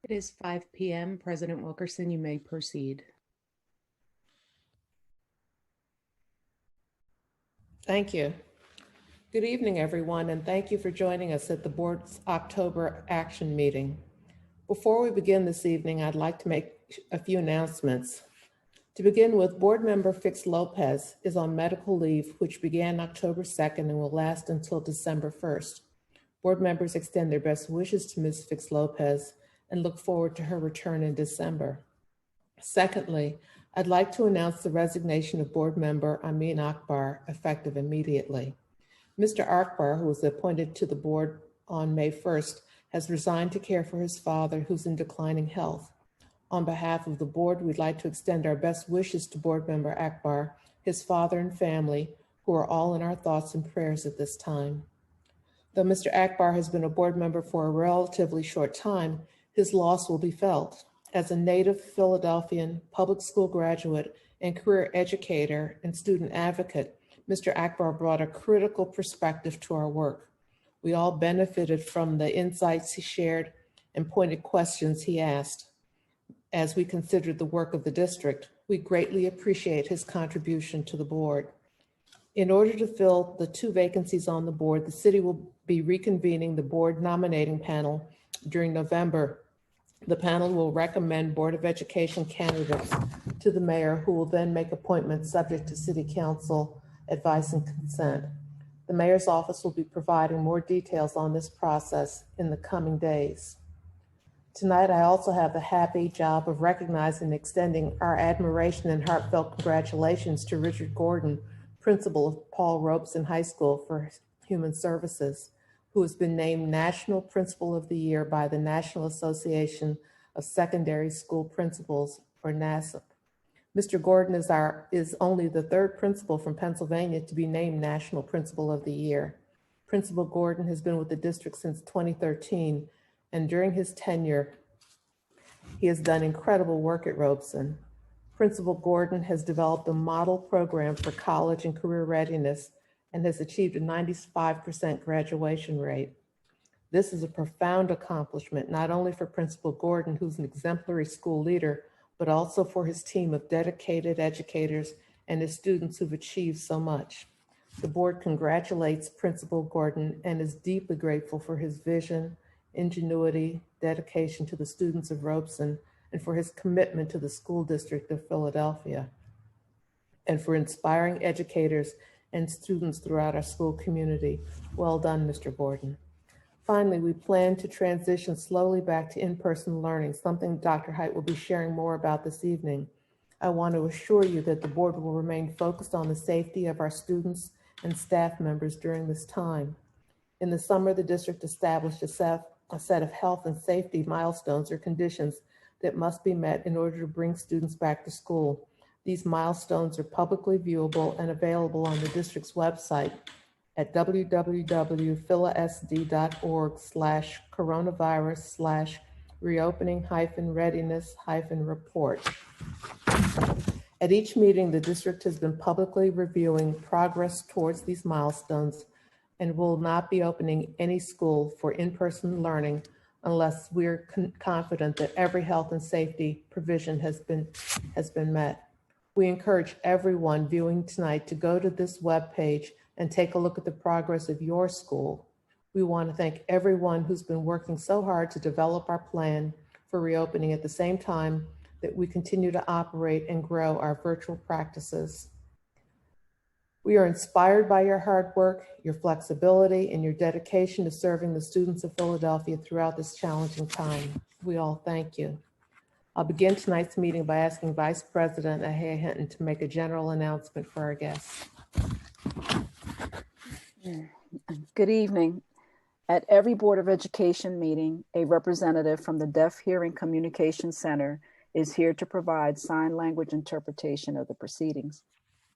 It is 5 p.m. President Wilkerson, you may proceed. Thank you. Good evening, everyone, and thank you for joining us at the board's October action meeting. Before we begin this evening, I'd like to make a few announcements. To begin with, board member Fix Lopez is on medical leave, which began October 2nd and will last until December 1st. Board members extend their best wishes to Ms. Fix Lopez and look forward to her return in December. Secondly, I'd like to announce the resignation of board member Amin Akbar, effective immediately. Mr. Akbar, who was appointed to the board on May 1st, has resigned to care for his father, who's in declining health. On behalf of the board, we'd like to extend our best wishes to board member Akbar, his father and family, who are all in our thoughts and prayers at this time. Though Mr. Akbar has been a board member for a relatively short time, his loss will be felt. As a native Philadelphian public school graduate and career educator and student advocate, Mr. Akbar brought a critical perspective to our work. We all benefited from the insights he shared and pointed questions he asked. As we considered the work of the district, we greatly appreciate his contribution to the board. In order to fill the 2 vacancies on the board, the city will be reconvening the board nominating panel during November. The panel will recommend Board of Education candidates to the mayor, who will then make appointments subject to city council advice and consent. The mayor's office will be providing more details on this process in the coming days. Tonight, I also have the happy job of recognizing and extending our admiration and heartfelt congratulations to Richard Gordon, principal of Paul Robeson High School for Human Services, who has been named National Principal of the Year by the National Association of Secondary School Principals, or NASSP. Mr. Gordon is only the 3rd principal from Pennsylvania to be named National Principal of the Year. Principal Gordon has been with the district since 2013, and during his tenure, he has done incredible work at Robeson. Principal Gordon has developed a model program for college and career readiness and has achieved a 95% graduation rate. This is a profound accomplishment, not only for Principal Gordon, who's an exemplary school leader, but also for his team of dedicated educators and his students who've achieved so much. The board congratulates Principal Gordon and is deeply grateful for his vision, ingenuity, dedication to the students of Robeson, and for his commitment to the school district of Philadelphia, and for inspiring educators and students throughout our school community. Well done, Mr. Gordon. Finally, we plan to transition slowly back to in-person learning, something Dr. Height will be sharing more about this evening. I want to assure you that the board will remain focused on the safety of our students and staff members during this time. In the summer, the district established a set of health and safety milestones or conditions that must be met in order to bring students back to school. These milestones are publicly viewable and available on the district's website at www.philasd.org/coronavirus/reopening-readiness-report. At each meeting, the district has been publicly reviewing progress towards these milestones and will not be opening any school for in-person learning unless we're confident that every health and safety provision has been met. We encourage everyone viewing tonight to go to this webpage and take a look at the progress of your school. We want to thank everyone who's been working so hard to develop our plan for reopening at the same time that we continue to operate and grow our virtual practices. We are inspired by your hard work, your flexibility, and your dedication to serving the students of Philadelphia throughout this challenging time. We all thank you. I'll begin tonight's meeting by asking Vice President Ahea Hinton to make a general announcement for our guests. Good evening. At every Board of Education meeting, a representative from the Deaf Hearing Communication Center is here to provide sign language interpretation of the proceedings.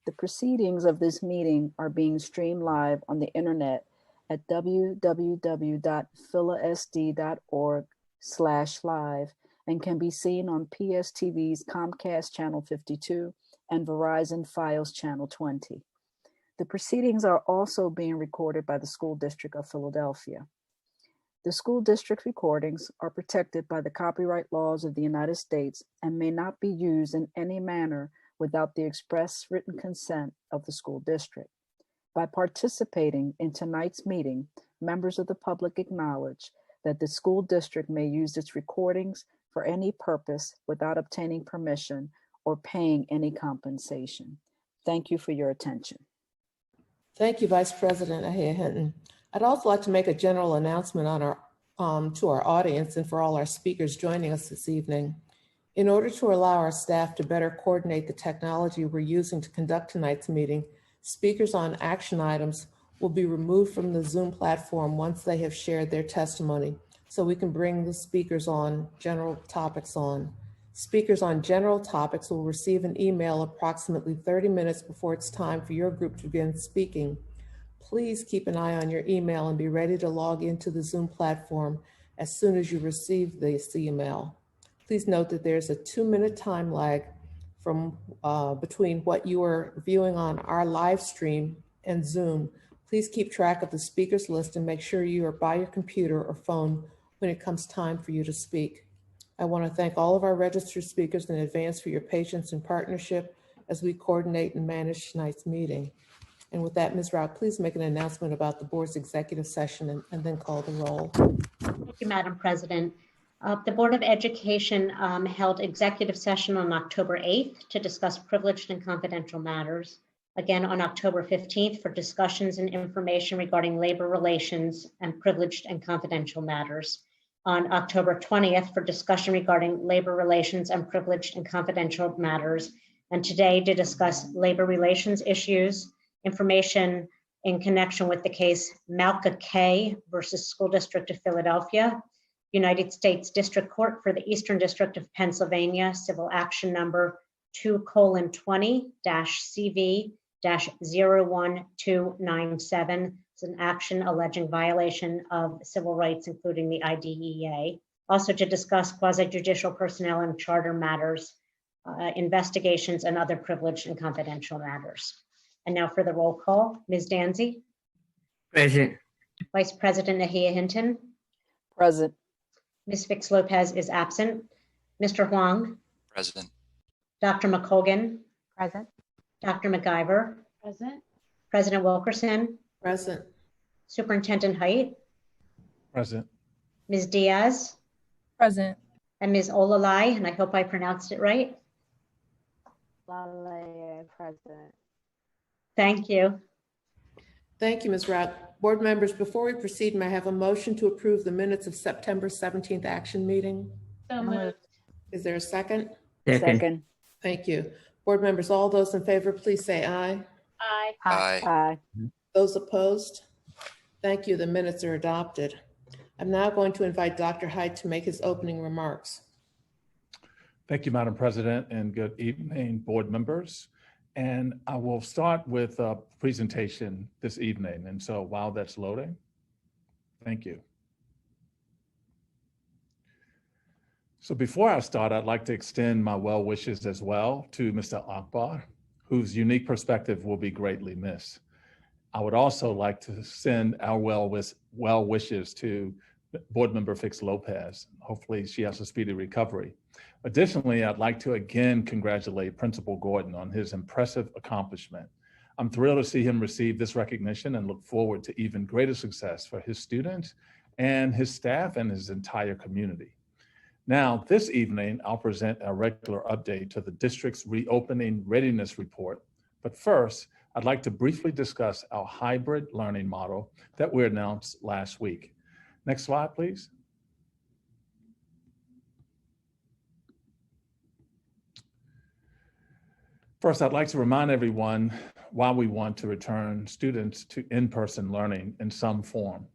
The proceedings of this meeting are being streamed live on the internet at www.philasd.org/live and can be seen on PSTV's Comcast Channel 52 and Verizon Fios Channel 20. The proceedings are also being recorded by the School District of Philadelphia. The school district recordings are protected by the copyright laws of the United States and may not be used in any manner without the express written consent of the school district. By participating in tonight's meeting, members of the public acknowledge that the school district may use its recordings for any purpose without obtaining permission or paying any compensation. Thank you for your attention. Thank you, Vice President Ahia Hinton. I'd also like to make a general announcement on to our audience and for all our speakers joining us this evening. In order to allow our staff to better coordinate the technology we're using to conduct tonight's meeting, speakers on action items will be removed from the Zoom platform once they have shared their testimony, so we can bring the speakers on general topics on. Speakers on general topics will receive an email approximately 30 minutes before it's time for your group to begin speaking. Please keep an eye on your email and be ready to log into the Zoom platform as soon as you receive this email. Please note that there's a 2-minute time lag from between what you are viewing on our live stream and Zoom. Please keep track of the speakers list and make sure you are by your computer or phone when it comes time for you to speak. I want to thank all of our registered speakers in advance for your patience and partnership as we coordinate and manage tonight's meeting. And with that, Ms. Rao, please make an announcement about the board's executive session and then call the roll. Thank you, Madam President. The Board of Education held executive session on October 8th to discuss privileged and confidential matters. Again, on October 15th for discussions and information regarding labor relations and privileged and confidential matters. On October 20th for discussion regarding labor relations and privileged and confidential matters. And today to discuss labor relations issues, information in connection with the case Malka K versus School District of Philadelphia, United States District Court for the Eastern District of Pennsylvania, civil action number 2:20-CV-01297. It's an action alleging violation of civil rights, including the IDEA. Also to discuss quasi-judicial personnel and charter matters, investigations and other privileged and confidential matters. And now for the roll call, Ms. Danzy. Present. Vice President Ahia Hinton. Present. Ms. Fix Lopez is absent. Mr. Huang. Present. Dr. McColgan. Present. Dr. McIver. Present. President Wilkerson. Present. Superintendent Height. Present. Ms. Diaz. Present. And Ms. Olalai, and I hope I pronounced it right. Lalaya, present. Thank you. Thank you, Ms. Rao. Board members, before we proceed, may I have a motion to approve the minutes of September 17th action meeting? So moved. Is there a second? Second. Thank you. Board members, all those in favor, please say aye. Aye. Aye. Aye. Those opposed? Thank you. The minutes are adopted. I'm now going to invite Dr. Height to make his opening remarks. Thank you, Madam President, and good evening, board members. And I will start with a presentation this evening. And so while that's loading, thank you. So before I start, I'd like to extend my well wishes as well to Mr. Akbar, whose unique perspective will be greatly missed. I would also like to send our well wishes to Board Member Fix Lopez. Hopefully she has a speedy recovery. Additionally, I'd like to again congratulate Principal Gordon on his impressive accomplishment. I'm thrilled to see him receive this recognition and look forward to even greater success for his students and his staff and his entire community. Now, this evening, I'll present a regular update to the district's reopening readiness report. But first, I'd like to briefly discuss our hybrid learning model that we announced last week. Next slide, please. First, I'd like to remind everyone why we want to return students to in-person learning in some form.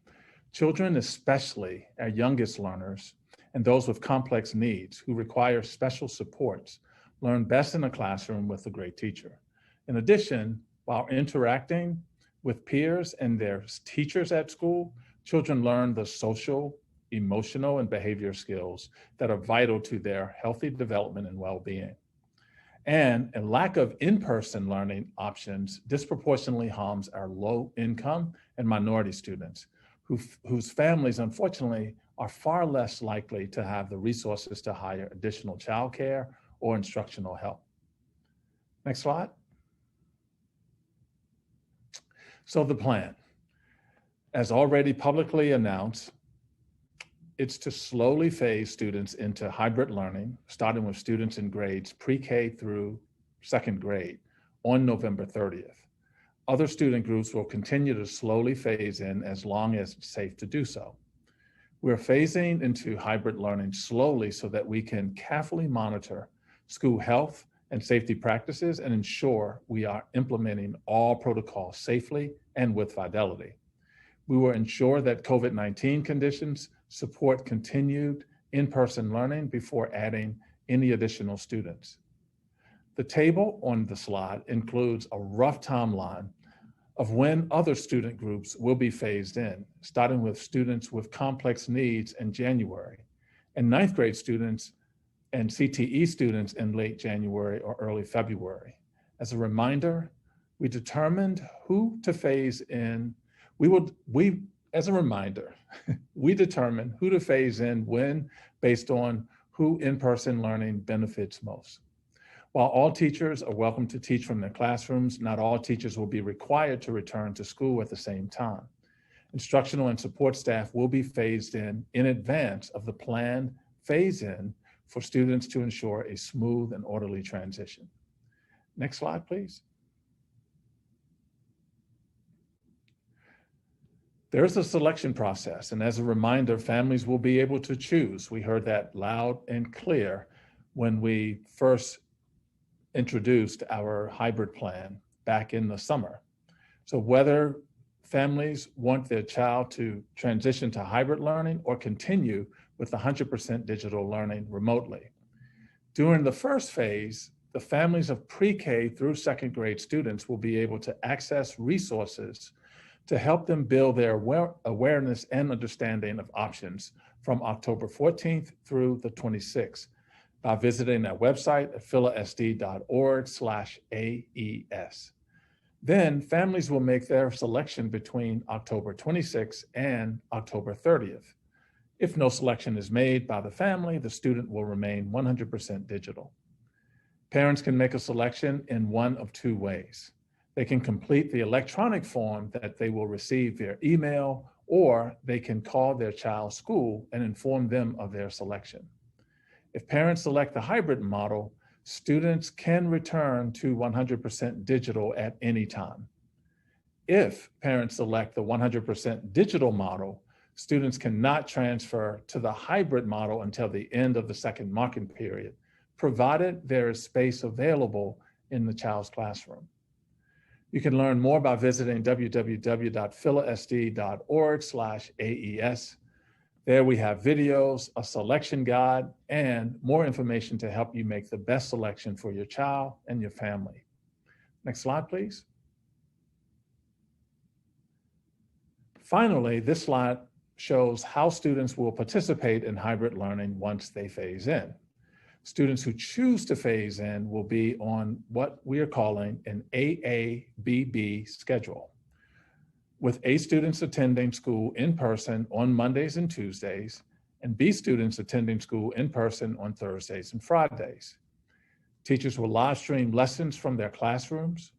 Children, especially our youngest learners, and those with complex needs who require special supports, learn best in a classroom with a great teacher. In addition, while interacting with peers and their teachers at school, children learn the social, emotional, and behavior skills that are vital to their healthy development and well-being. And a lack of in-person learning options disproportionately harms our low-income and minority students, whose families, unfortunately, are far less likely to have the resources to hire additional childcare or instructional help. Next slide. So the plan, as already publicly announced, it's to slowly phase students into hybrid learning, starting with students in grades pre-K through second grade on November 30th. Other student groups will continue to slowly phase in as long as it's safe to do so. We're phasing into hybrid learning slowly so that we can carefully monitor school health and safety practices and ensure we are implementing all protocols safely and with fidelity. We will ensure that COVID-19 conditions support continued in-person learning before adding any additional students. The table on the slide includes a rough timeline of when other student groups will be phased in, starting with students with complex needs in January, and ninth grade students and CTE students in late January or early February. As a reminder, we determined who to phase in. As a reminder, we determine who to phase in when based on who in-person learning benefits most. While all teachers are welcome to teach from their classrooms, not all teachers will be required to return to school at the same time. Instructional and support staff will be phased in advance of the planned phase-in for students to ensure a smooth and orderly transition. Next slide, please. There is a selection process, and as a reminder, families will be able to choose. We heard that loud and clear when we first introduced our hybrid plan back in the summer. So whether families want their child to transition to hybrid learning or continue with 100% digital learning remotely. During the first phase, the families of pre-K through second grade students will be able to access resources to help them build their awareness and understanding of options from October 14th through the 26th by visiting our website at philasd.org/AES. Then families will make their selection between October 26th and October 30th. If no selection is made by the family, the student will remain 100% digital. Parents can make a selection in one of two ways. They can complete the electronic form that they will receive via email, or they can call their child's school and inform them of their selection. If parents select the hybrid model, students can return to 100% digital at any time. If parents select the 100% digital model, students cannot transfer to the hybrid model until the end of the second marking period, provided there is space available in the child's classroom. You can learn more by visiting www.philasd.org/AES. There we have videos, a selection guide, and more information to help you make the best selection for your child and your family. Next slide, please. Finally, this slide shows how students will participate in hybrid learning once they phase in. Students who choose to phase in will be on what we are calling an AABB schedule, with A students attending school in person on Mondays and Tuesdays, and B students attending school in person on Thursdays and Fridays. Teachers will live stream lessons from their classrooms,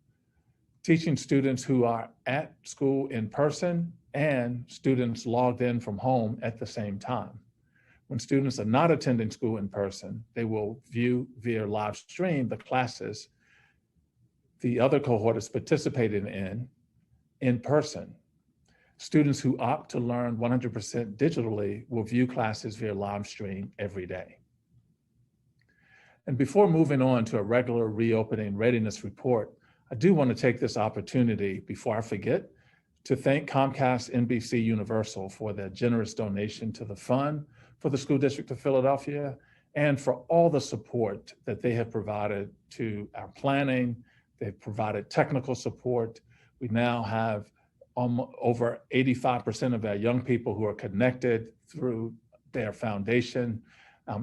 teaching students who are at school in person and students logged in from home at the same time. When students are not attending school in person, they will view via live stream the classes the other cohort is participating in person. Students who opt to learn 100% digitally will view classes via live stream every day. And before moving on to a regular reopening readiness report, I do want to take this opportunity, before I forget, to thank Comcast NBC Universal for their generous donation to the fund for the School District of Philadelphia and for all the support that they have provided to our planning. They've provided technical support. We now have over 85% of our young people who are connected through their foundation.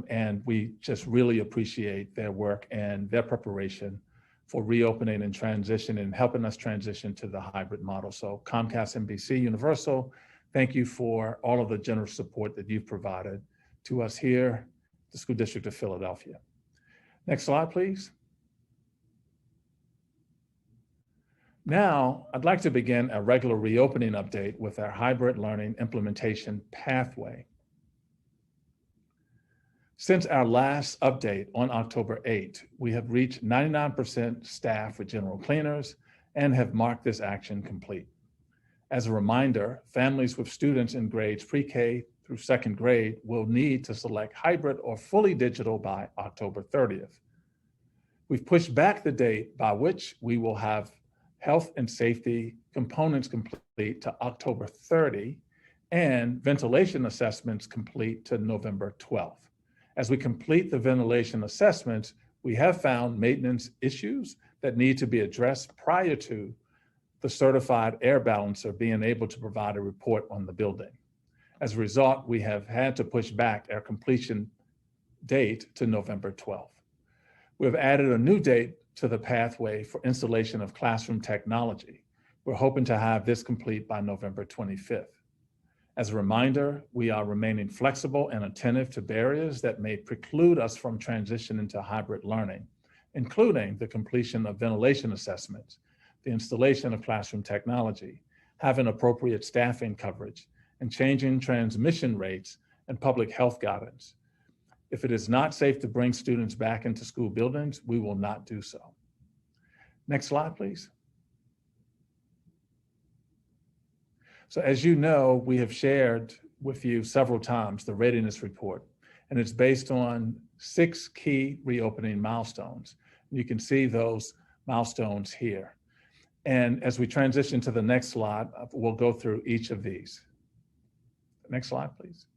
And we just really appreciate their work and their preparation for reopening and transition and helping us transition to the hybrid model. So Comcast NBC Universal, Thank you for all of the generous support that you've provided to us here, the School District of Philadelphia. Next slide, please. Now, I'd like to begin a regular reopening update with our hybrid learning implementation pathway. Since our last update on October 8, we have reached 99% staff with general cleaners and have marked this action complete. As a reminder, families with students in grades pre-K through second grade will need to select hybrid or fully digital by October 30th. We've pushed back the date by which we will have health and safety components complete to October 30 and ventilation assessments complete to November 12th. As we complete the ventilation assessments, we have found maintenance issues that need to be addressed prior to the certified air balancer being able to provide a report on the building. As a result, we have had to push back our completion date to November 12th. We've added a new date to the pathway for installation of classroom technology. We're hoping to have this complete by November 25th. As a reminder, we are remaining flexible and attentive to barriers that may preclude us from transitioning to hybrid learning, including the completion of ventilation assessments, the installation of classroom technology, having appropriate staffing coverage, and changing transmission rates and public health guidance. If it is not safe to bring students back into school buildings, we will not do so. Next slide, please. So as you know, we have shared with you several times the Readiness report, and it's based on 6 key reopening milestones. You can see those milestones here. And as we transition to the next slide, we'll go through each of these. Next slide, please.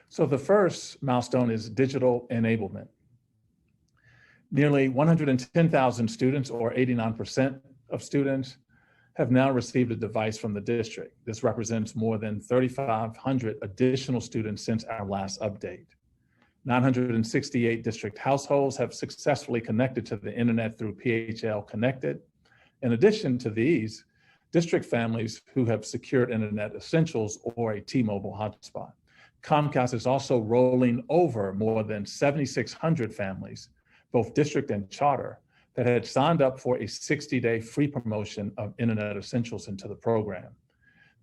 So the first milestone is digital enablement. Nearly 110,000 students, or 89% of students, have now received a device from the district. This represents more than 3,500 additional students since our last update. 968 district households have successfully connected to the internet through PHL Connected. In addition to these, district families who have secured Internet Essentials or a T-Mobile hotspot. Comcast is also rolling over more than 7,600 families, both district and charter, that had signed up for a 60-day free promotion of Internet Essentials into the program.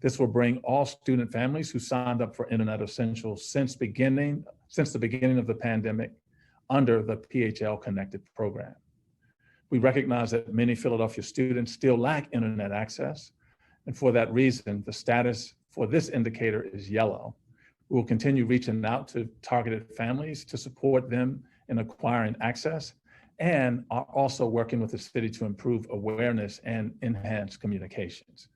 This will bring all student families who signed up for Internet Essentials since the beginning of the pandemic under the PHL Connected program. We recognize that many Philadelphia students still lack internet access, and for that reason, the status for this indicator is yellow. We will continue reaching out to targeted families to support them in acquiring access, and are also working with the city to improve awareness and enhance communications.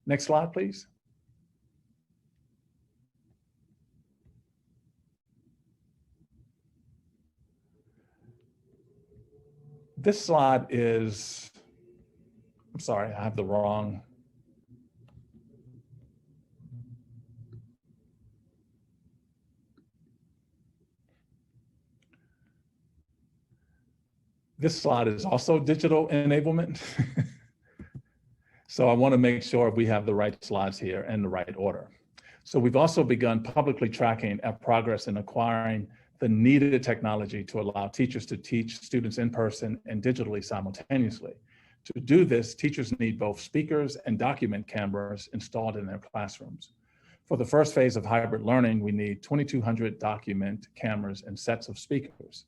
Next slide, please. This slide is, I'm sorry, I have the wrong. This slide is also digital enablement. So I want to make sure we have the right slides here in the right order. So we've also begun publicly tracking our progress in acquiring the needed technology to allow teachers to teach students in person and digitally simultaneously. To do this, teachers need both speakers and document cameras installed in their classrooms. For the first phase of hybrid learning, we need 2,200 document cameras and sets of speakers.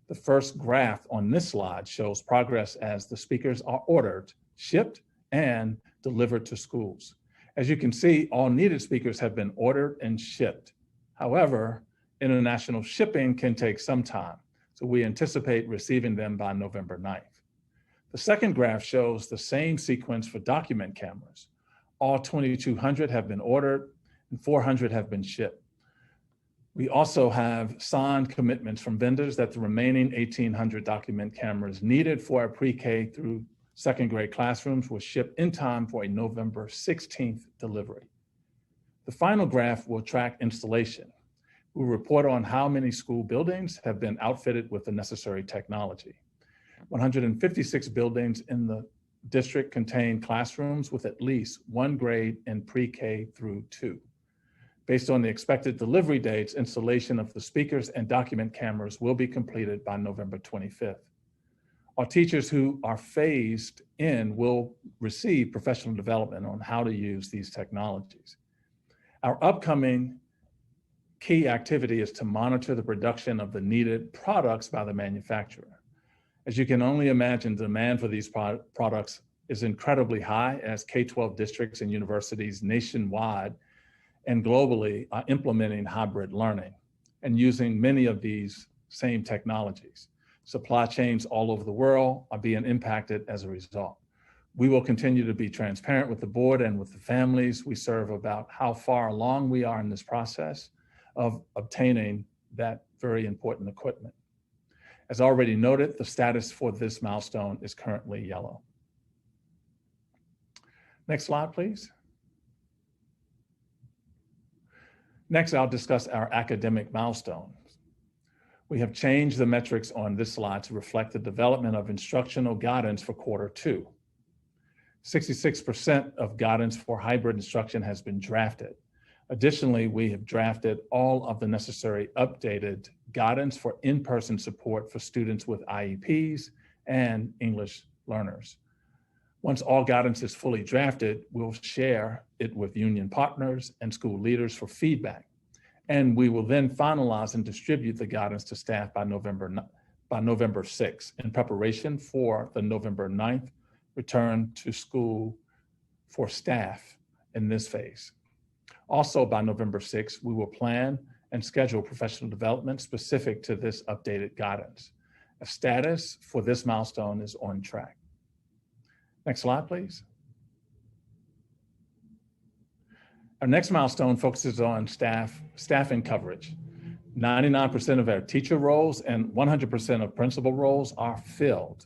The first graph on this slide shows progress as the speakers are ordered, shipped, and delivered to schools. As you can see, all needed speakers have been ordered and shipped. However, international shipping can take some time, so we anticipate receiving them by November 9th. The second graph shows the same sequence for document cameras. All 2,200 have been ordered and 400 have been shipped. We also have signed commitments from vendors that the remaining 1,800 document cameras needed for our pre-K through second grade classrooms will ship in time for a November 16th delivery. The final graph will track installation. We'll report on how many school buildings have been outfitted with the necessary technology. 156 buildings in the district contain classrooms with at least one grade in pre-K through 2. Based on the expected delivery dates, installation of the speakers and document cameras will be completed by November 25th. Our teachers who are phased in will receive professional development on how to use these technologies. Our upcoming key activity is to monitor the production of the needed products by the manufacturer. As you can only imagine, demand for these products is incredibly high as K-12 districts and universities nationwide and globally are implementing hybrid learning and using many of these same technologies. Supply chains all over the world are being impacted as a result. We will continue to be transparent with the board and with the families we serve about how far along we are in this process of obtaining that very important equipment. As already noted, the status for this milestone is currently yellow. Next slide, please. Next, I'll discuss our academic milestones. We have changed the metrics on this slide to reflect the development of instructional guidance for Q2. 66% of guidance for hybrid instruction has been drafted. Additionally, we have drafted all of the necessary updated guidance for in-person support for students with IEPs and English learners. Once all guidance is fully drafted, we'll share it with union partners and school leaders for feedback. And we will then finalize and distribute the guidance to staff by November 6th in preparation for the November 9th return to school for staff in this phase. Also by November 6th, we will plan and schedule professional development specific to this updated guidance. A status for this milestone is on track. Next slide, please. Our next milestone focuses on staffing coverage. 99% of our teacher roles and 100% of principal roles are filled.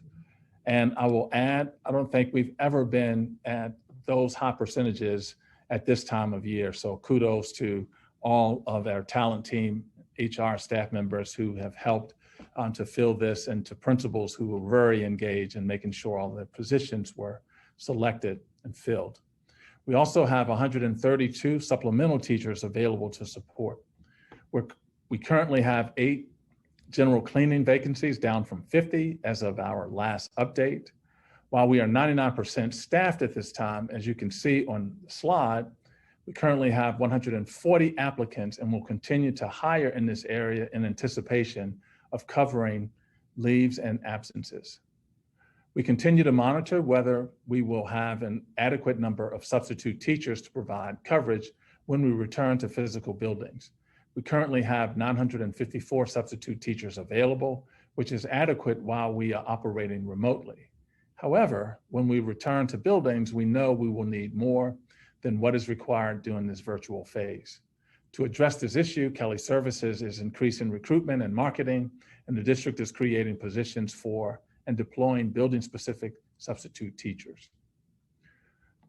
And I will add, I don't think we've ever been at those high percentages at this time of year. So kudos to all of our talent team, HR staff members who have helped to fill this, and to principals who were very engaged in making sure all the positions were selected and filled. We also have 132 supplemental teachers available to support. We currently have 8 general cleaning vacancies, down from 50 as of our last update. While we are 99% staffed at this time, as you can see on the slide, we currently have 140 applicants and will continue to hire in this area in anticipation of covering leaves and absences. We continue to monitor whether we will have an adequate number of substitute teachers to provide coverage when we return to physical buildings. We currently have 954 substitute teachers available, which is adequate while we are operating remotely. However, when we return to buildings, we know we will need more than what is required during this virtual phase. To address this issue, Kelly Services is increasing recruitment and marketing, and the district is creating positions for and deploying building-specific substitute teachers.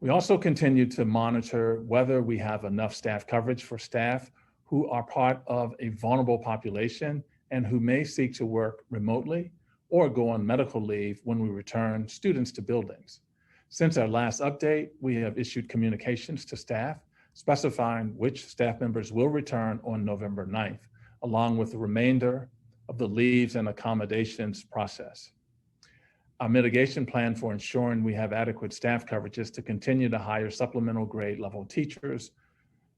We also continue to monitor whether we have enough staff coverage for staff who are part of a vulnerable population and who may seek to work remotely or go on medical leave when we return students to buildings. Since our last update, we have issued communications to staff specifying which staff members will return on November 9th, along with the remainder of the leaves and accommodations process. Our mitigation plan for ensuring we have adequate staff coverage is to continue to hire supplemental grade level teachers,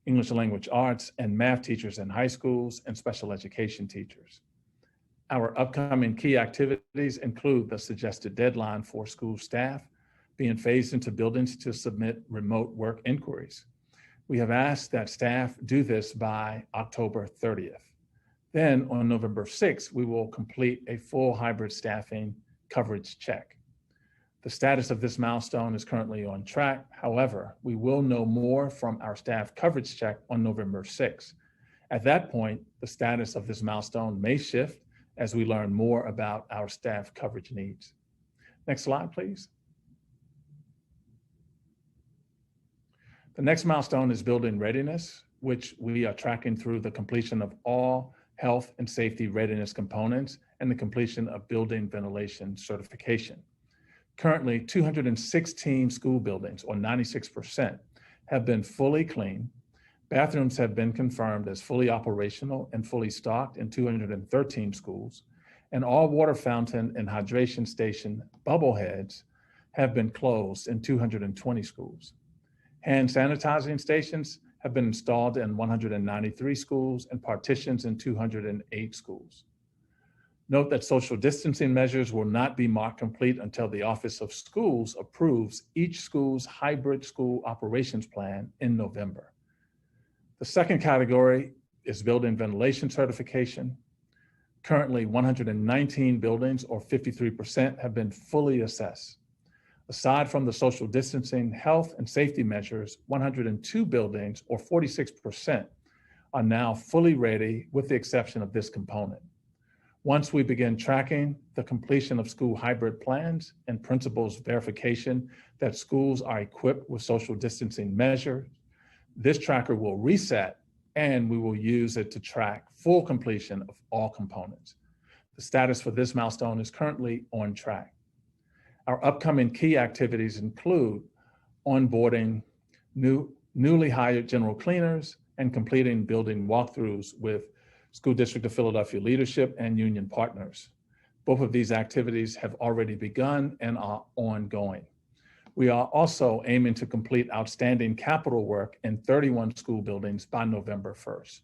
English language arts, and math teachers in high schools and special education teachers. Our upcoming key activities include the suggested deadline for school staff being phased into buildings to submit remote work inquiries. We have asked that staff do this by October 30th. Then on November 6th, we will complete a full hybrid staffing coverage check. The status of this milestone is currently on track. However, we will know more from our staff coverage check on November 6th. At that point, the status of this milestone may shift as we learn more about our staff coverage needs. Next slide, please. The next milestone is building readiness, which we are tracking through the completion of all health and safety readiness components and the completion of building ventilation certification. Currently, 216 school buildings, or 96%, have been fully cleaned. Bathrooms have been confirmed as fully operational and fully stocked in 213 schools, and all water fountain and hydration station bubble heads have been closed in 220 schools. Hand sanitizing stations have been installed in 193 schools and partitions in 208 schools. Note that social distancing measures will not be marked complete until the Office of Schools approves each school's hybrid school operations plan in November. The second category is building ventilation certification. Currently, 119 buildings, or 53%, have been fully assessed. Aside from the social distancing, health, and safety measures, 102 buildings, or 46%, are now fully ready with the exception of this component. Once we begin tracking the completion of school hybrid plans and principals' verification that schools are equipped with social distancing measures, this tracker will reset and we will use it to track full completion of all components. The status for this milestone is currently on track. Our upcoming key activities include onboarding newly hired general cleaners and completing building walkthroughs with School District of Philadelphia leadership and union partners. Both of these activities have already begun and are ongoing. We are also aiming to complete outstanding capital work in 31 school buildings by November 1st.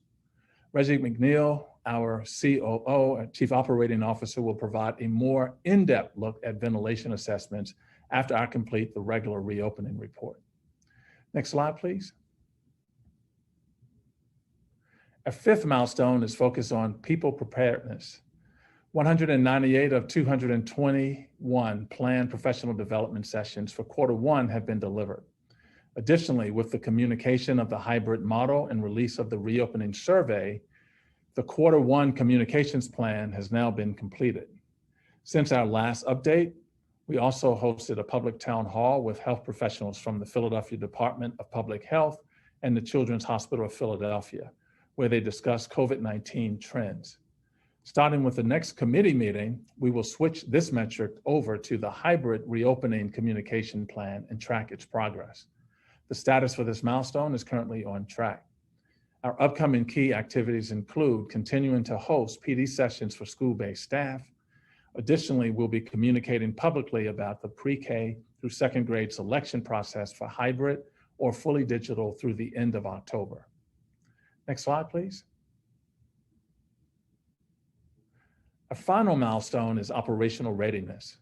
Reggie McNeil, our COO and Chief Operating Officer, will provide a more in-depth look at ventilation assessments after I complete the regular reopening report. Next slide, please. A fifth milestone is focused on people preparedness. 198 of 221 planned professional development sessions for Q1 have been delivered. Additionally, with the communication of the hybrid model and release of the reopening survey, the Q1 communications plan has now been completed. Since our last update, we also hosted a public town hall with health professionals from the Philadelphia Department of Public Health and the Children's Hospital of Philadelphia, where they discussed COVID-19 trends. Starting with the next committee meeting, we will switch this metric over to the hybrid reopening communication plan and track its progress. The status for this milestone is currently on track. Our upcoming key activities include continuing to host PD sessions for school-based staff. Additionally, we'll be communicating publicly about the pre-K through second grade selection process for hybrid or fully digital through the end of October. Next slide, please. Our final milestone is operational readiness.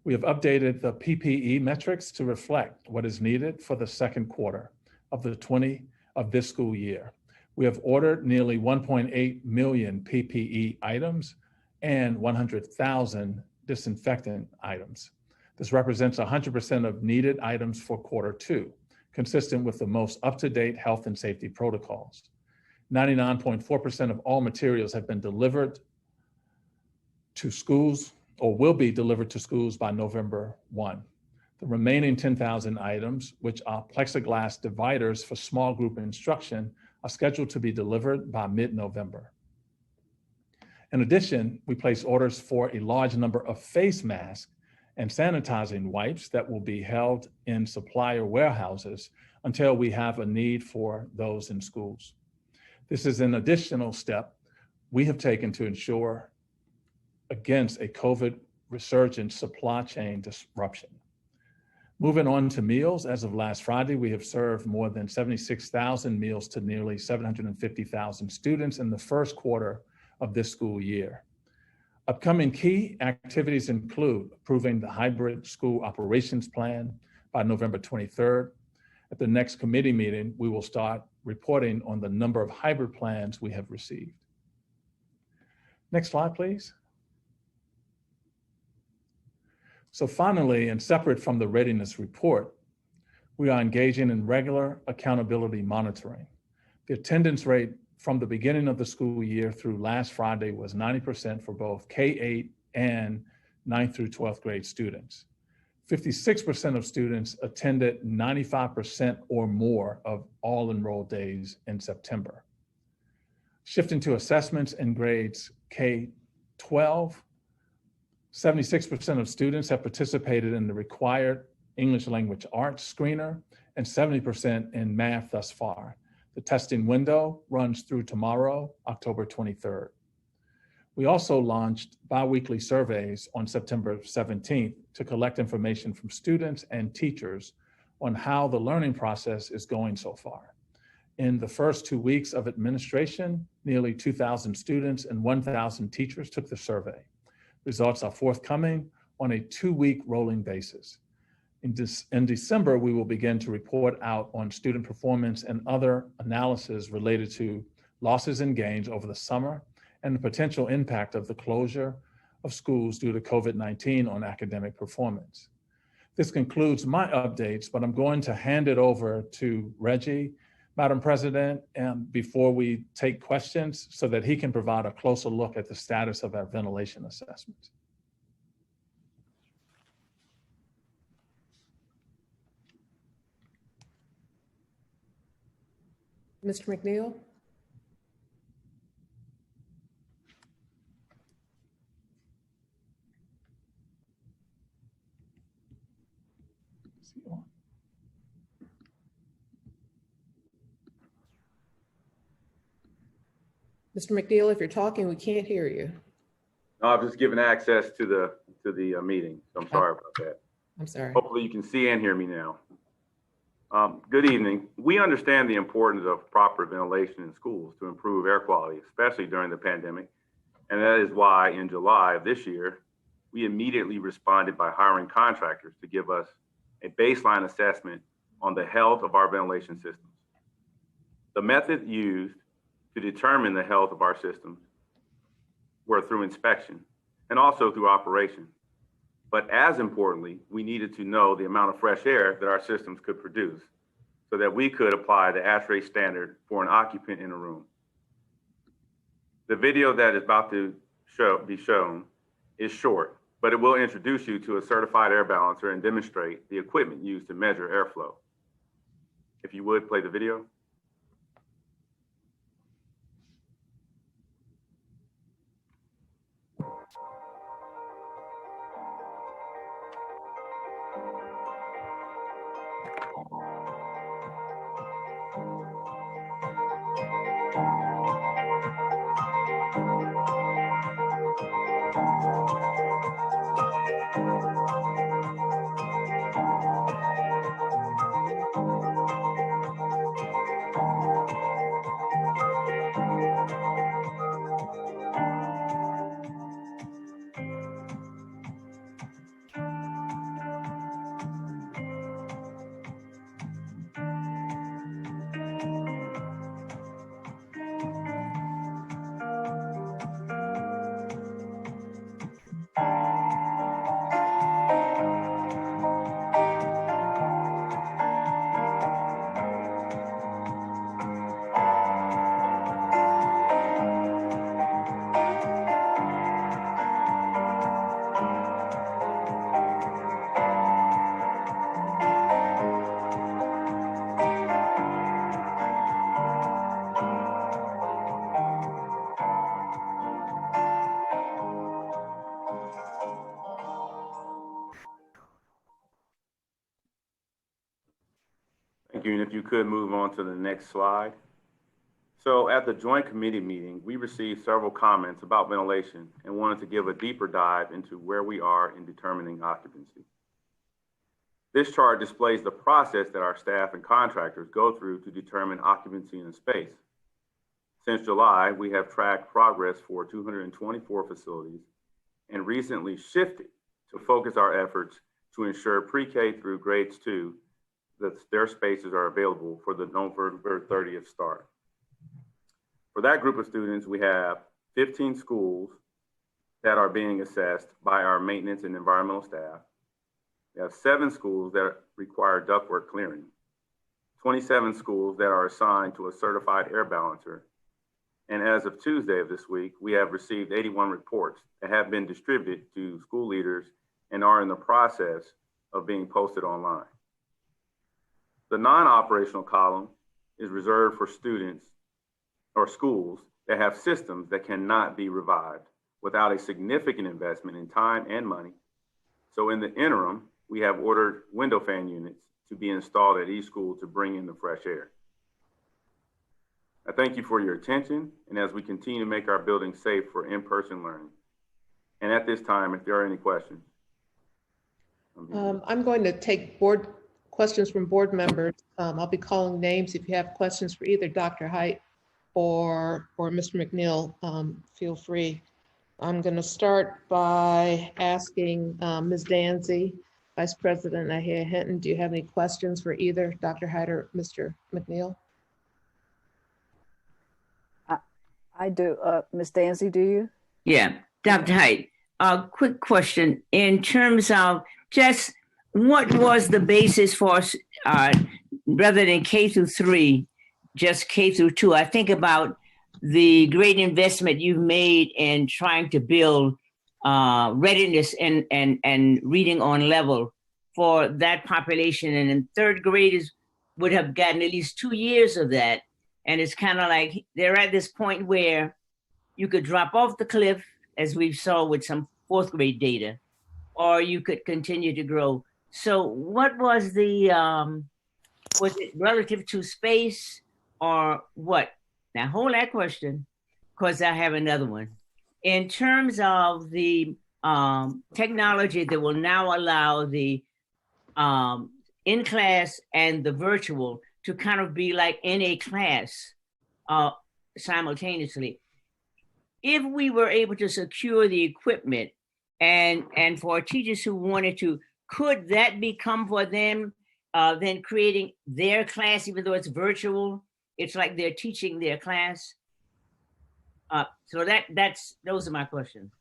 We have updated the PPE metrics to reflect what is needed for the second quarter of this school year. We have ordered nearly 1.8 million PPE items and 100,000 disinfectant items. This represents 100% of needed items for Q2, consistent with the most up-to-date health and safety protocols. 99.4% of all materials have been delivered to schools or will be delivered to schools by November 1. The remaining 10,000 items, which are plexiglass dividers for small group instruction, are scheduled to be delivered by mid-November. In addition, we placed orders for a large number of face masks and sanitizing wipes that will be held in supplier warehouses until we have a need for those in schools. This is an additional step we have taken to ensure against a COVID resurgent supply chain disruption. Moving on to meals, as of last Friday, we have served more than 76,000 meals to nearly 750,000 students in the first quarter of this school year. Upcoming key activities include approving the hybrid school operations plan by November 23rd. At the next committee meeting, we will start reporting on the number of hybrid plans we have received. Next slide, please. So finally, and separate from the readiness report, we are engaging in regular accountability monitoring. The attendance rate from the beginning of the school year through last Friday was 90% for both K-8 and 9th through 12th grade students. 56% of students attended 95% or more of all enrolled days in September. Shifting to assessments in grades K-12, 76% of students have participated in the required English language arts screener and 70% in math thus far. The testing window runs through tomorrow, October 23rd. We also launched bi-weekly surveys on September 17th to collect information from students and teachers on how the learning process is going so far. In the first 2 weeks of administration, nearly 2,000 students and 1,000 teachers took the survey. Results are forthcoming on a 2-week rolling basis. In December, we will begin to report out on student performance and other analysis related to losses and gains over the summer and the potential impact of the closure of schools due to COVID-19 on academic performance. This concludes my updates, but I'm going to hand it over to Reggie, Madam President, and before we take questions so that he can provide a closer look at the status of our ventilation assessments. Mr. McNeil? Mr. McNeil, if you're talking, we can't hear you. No, I've just given access to the meeting, so I'm sorry about that. I'm sorry. Hopefully you can see and hear me now. Good evening. We understand the importance of proper ventilation in schools to improve air quality, especially during the pandemic. And that is why in July of this year, we immediately responded by hiring contractors to give us a baseline assessment on the health of our ventilation systems. The method used to determine the health of our systems were through inspection and also through operation. But as importantly, we needed to know the amount of fresh air that our systems could produce so that we could apply the ASHRAE standard for an occupant in a room. The video that is about to be shown is short, but it will introduce you to a certified air balancer and demonstrate the equipment used to measure airflow. If you would, play the video. Thank you, and if you could move on to the next slide. So at the joint committee meeting, we received several comments about ventilation and wanted to give a deeper dive into where we are in determining occupancy. This chart displays the process that our staff and contractors go through to determine occupancy in a space. Since July, we have tracked progress for 224 facilities and recently shifted to focus our efforts to ensure pre-K through grades 2 that their spaces are available for the November 30th start. For that group of students, we have 15 schools that are being assessed by our maintenance and environmental staff. We have 7 schools that require ductwork clearing, 27 schools that are assigned to a certified air balancer. And as of Tuesday of this week, we have received 81 reports that have been distributed to school leaders and are in the process of being posted online. The non-operational column is reserved for students or schools that have systems that cannot be revived without a significant investment in time and money. So in the interim, we have ordered window fan units to be installed at each school to bring in the fresh air. I thank you for your attention, and as we continue to make our buildings safe for in-person learning. And at this time, if there are any questions. I'm going to take board questions from board members. I'll be calling names. If you have questions for either Dr. Height or Mr. McNeil, feel free. I'm going to start by asking Ms. Danzy, Vice President Ahia Hinton, do you have any questions for either Dr. Height or Mr. McNeil? I do. Ms. Danzy, do you? Yeah, Dr. Height, a quick question. In terms of just what was the basis for, rather than K through 3, just K through 2? I think about the great investment you've made in trying to build readiness and reading on level for that population. And in third graders would have gotten at least 2 years of that. And it's kind of like they're at this point where you could drop off the cliff, as we saw with some fourth grade data, or you could continue to grow. So what was the, was it relative to space or what? Now hold that question, because I have another one. In terms of the technology that will now allow the in-class and the virtual to kind of be like in a class simultaneously. If we were able to secure the equipment and for teachers who wanted to, could that become for them then creating their class, even though it's virtual? It's like they're teaching their class. So those are my questions.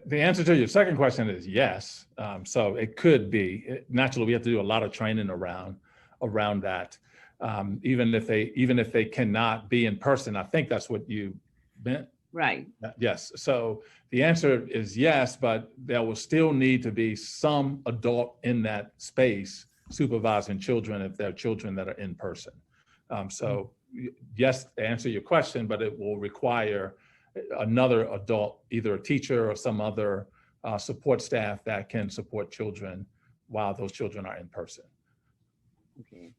The answer to your second question is yes. So it could be. Naturally, we have to do a lot of training around that. Even if they cannot be in person. I think that's what you meant. Right. Yes. So the answer is yes, but there will still need to be some adult in that space supervising children if they're children that are in person. So yes, to answer your question, but it will require another adult, either a teacher or some other support staff that can support children while those children are in person. Okay.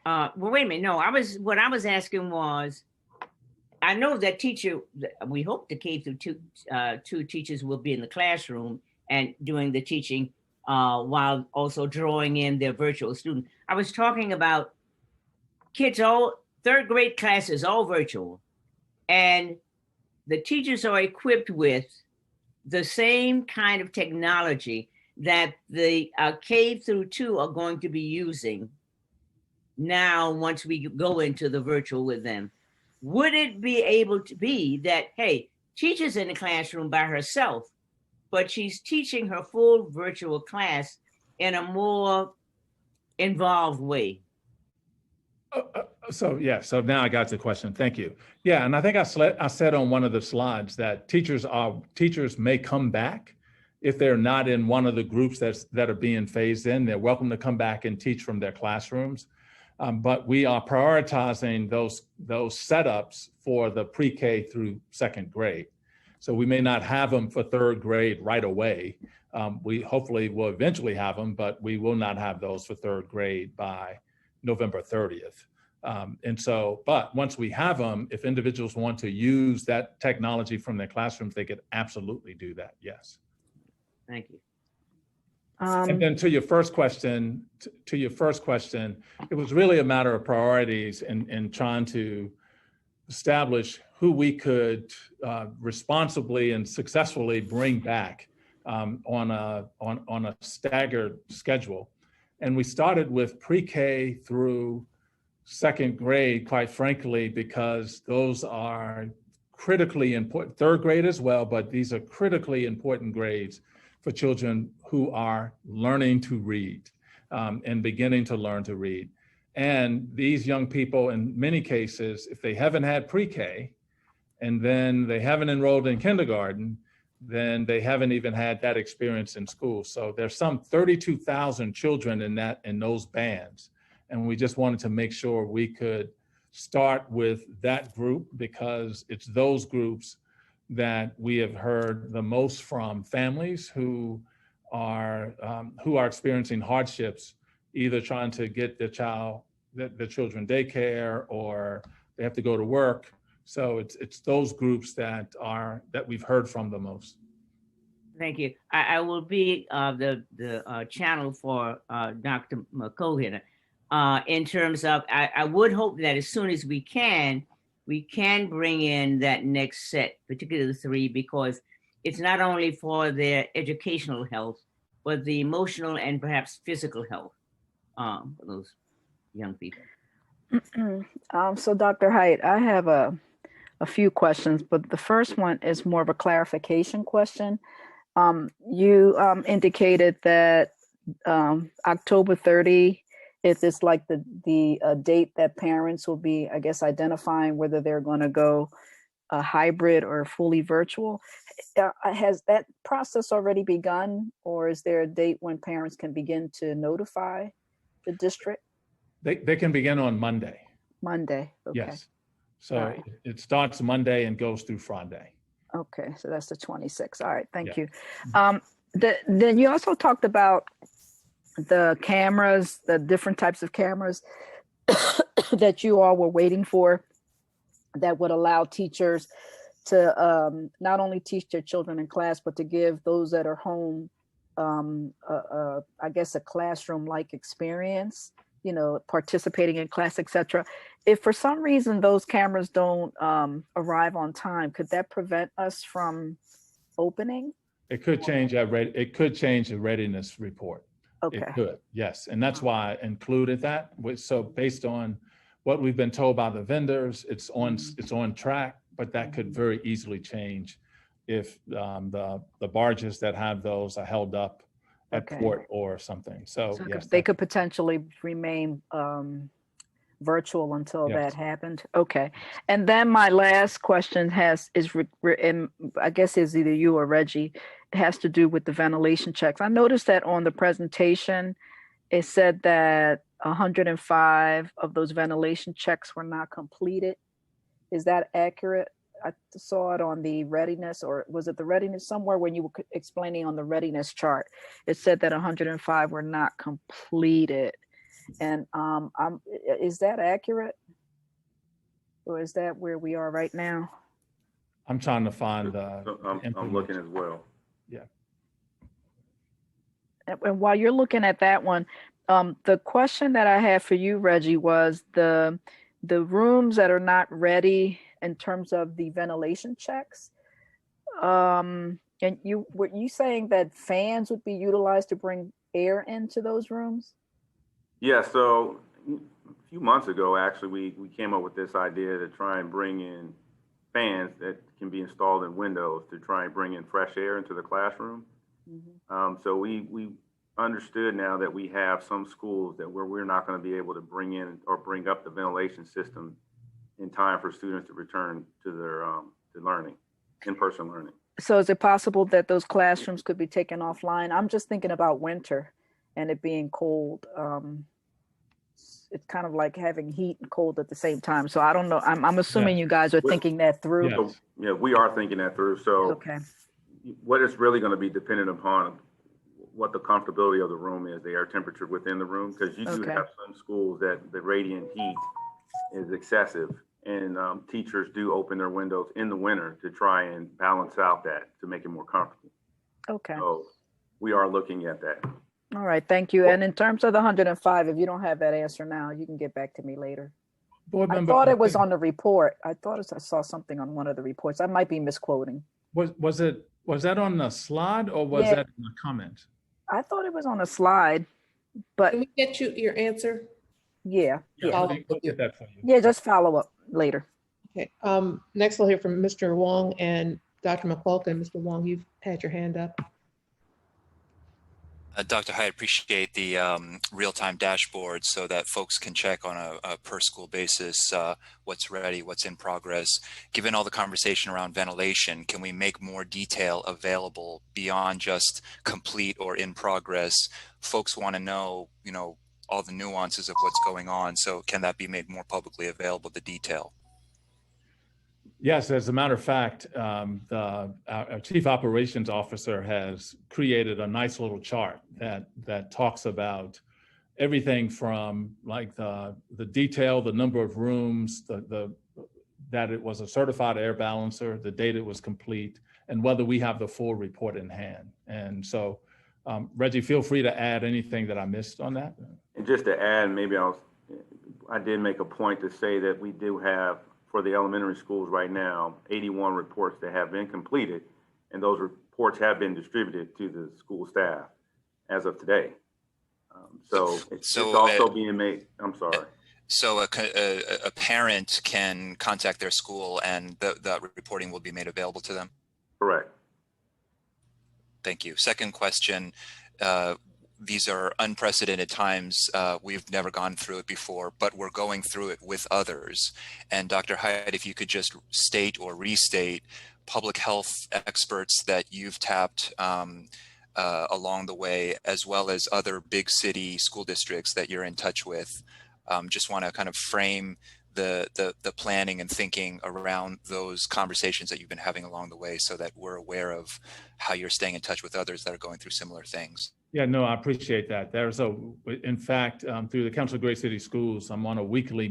Well, wait a minute. No, what I was asking was, I know that we hope the K through 2 teachers will be in the classroom and doing the teaching while also drawing in their virtual students. I was talking about kids, all third grade classes, all virtual. And the teachers are equipped with the same kind of technology that the K through 2 are going to be using now once we go into the virtual with them. Would it be able to be that, hey, teacher's in the classroom by herself, but she's teaching her full virtual class in a more involved way? So now I got the question. Thank you. Yeah, and I think I said on one of the slides that teachers may come back if they're not in one of the groups that are being phased in. They're welcome to come back and teach from their classrooms. But we are prioritizing those setups for the pre-K through second grade. So we may not have them for third grade right away. We hopefully will eventually have them, but we will not have those for third grade by November 30th. But once we have them, if individuals want to use that technology from their classrooms, they could absolutely do that, yes. Thank you. And then to your first question, it was really a matter of priorities and trying to establish who we could responsibly and successfully bring back on a staggered schedule. And we started with pre-K through second grade, quite frankly, because those are critically important, third grade as well, but these are critically important grades for children who are learning to read and beginning to learn to read. And these young people, in many cases, if they haven't had pre-K and then they haven't enrolled in kindergarten, then they haven't even had that experience in school. So there's some 32,000 children in those bands. And we just wanted to make sure we could start with that group because it's those groups that we have heard the most from families who are experiencing hardships, either trying to get the children daycare, or they have to go to work. So it's those groups that we've heard from the most. Thank you. I will be the channel for Dr. McCogan in terms of, I would hope that as soon as we can bring in that next set, particularly the 3, because it's not only for their educational health, but the emotional and perhaps physical health for those young people. So Dr. Height, I have a few questions, but the first one is more of a clarification question. You indicated that October 30, if it's like the date that parents will be, I guess, identifying whether they're going to go hybrid or fully virtual. Has that process already begun, or is there a date when parents can begin to notify the district? They can begin on Monday. Monday, okay. Yes. So All right. it starts Monday and goes through Friday. Okay, so that's the 26th. All right, thank Yeah. you. Then you also talked about the cameras, the different types of cameras that you all were waiting for that would allow teachers to not only teach their children in class, but to give those that are home, I guess, a classroom-like experience, participating in class, etc. If for some reason those cameras don't arrive on time, could that prevent us from opening? It could change the readiness report. Okay. It could, yes. And that's why I included that. So based on what we've been told by the vendors, it's on track, but that could very easily change if the barges that have those are held up at port or something. So yes, they could potentially remain virtual until Yes. that happened. Okay. And then my last question I guess is either you or Reggie. It has to do with the ventilation checks. I noticed that on the presentation, it said that 105 of those ventilation checks were not completed. Is that accurate? I saw it on the readiness, or was it the readiness somewhere when you were explaining on the readiness chart? It said that 105 were not completed. And is that accurate? Or is that where we are right now? I'm trying to find I'm looking as well. Yeah. And while you're looking at that one, the question that I had for you, Reggie, was the rooms that are not ready in terms of the ventilation checks. And were you saying that fans would be utilized to bring air into those rooms? Yeah, so a few months ago, actually, we came up with this idea to try and bring in fans that can be installed in windows to try and bring in fresh air into the classroom. Mm-hmm. So we understood now that we have some schools where we're not going to be able to bring in or bring up the ventilation system in time for students to return to their to learning, in-person learning. So is it possible that those classrooms could be taken offline? I'm just thinking about winter and it being cold. It's kind of like having heat and cold at the same time. So I don't know. I'm assuming you guys are thinking that through. Yes. So, yeah, we are thinking that through. So okay. What it's really going to be dependent upon what the comfortability of the room is, the air temperature within the room, because you do have some schools that the radiant heat is excessive, and teachers do open their windows in the winter to try and balance out that to make it more comfortable. Okay. So we are looking at that. All right, thank you. And in terms of the 105, if you don't have that answer now, you can get back to me later. Board member, I thought it was on the report. I thought I saw something on one of the reports. I might be misquoting. Was that on the slide or was that in the comment? I thought it was on a slide, but Can we get you your answer? Yeah. We'll get that for you. Yeah, just follow up later. Okay. Next we'll hear from Mr. Wong and Dr. McQualkin. Mr. Wong, you've had your hand up. Dr. Hyde, appreciate the real-time dashboard so that folks can check on a per school basis what's ready, what's in progress. Given all the conversation around ventilation, can we make more detail available beyond just complete or in progress? Folks want to know, all the nuances of what's going on. So can that be made more publicly available, the detail? Yes, as a matter of fact, our Chief Operations Officer has created a nice little chart that talks about everything from like the detail, the number of rooms, that it was a certified air balancer, the date it was complete, and whether we have the full report in hand. And so, Reggie, feel free to add anything that I missed on that. And just to add, maybe I did make a point to say that we do have, for the elementary schools right now, 81 reports that have been completed, and those reports have been distributed to the school staff as of today. So it's also being made. I'm sorry. So a parent can contact their school and the reporting will be made available to them? Correct. Thank you. Second question. These are unprecedented times. We've never gone through it before, but we're going through it with others. And Dr. Hyde, if you could just state or restate public health experts that you've tapped along the way, as well as other big city school districts that you're in touch with. Just want to kind of frame the planning and thinking around those conversations that you've been having along the way so that we're aware of how you're staying in touch with others that are going through similar things. Yeah, no, I appreciate that. In fact, through the Council of Great City Schools, I'm on a weekly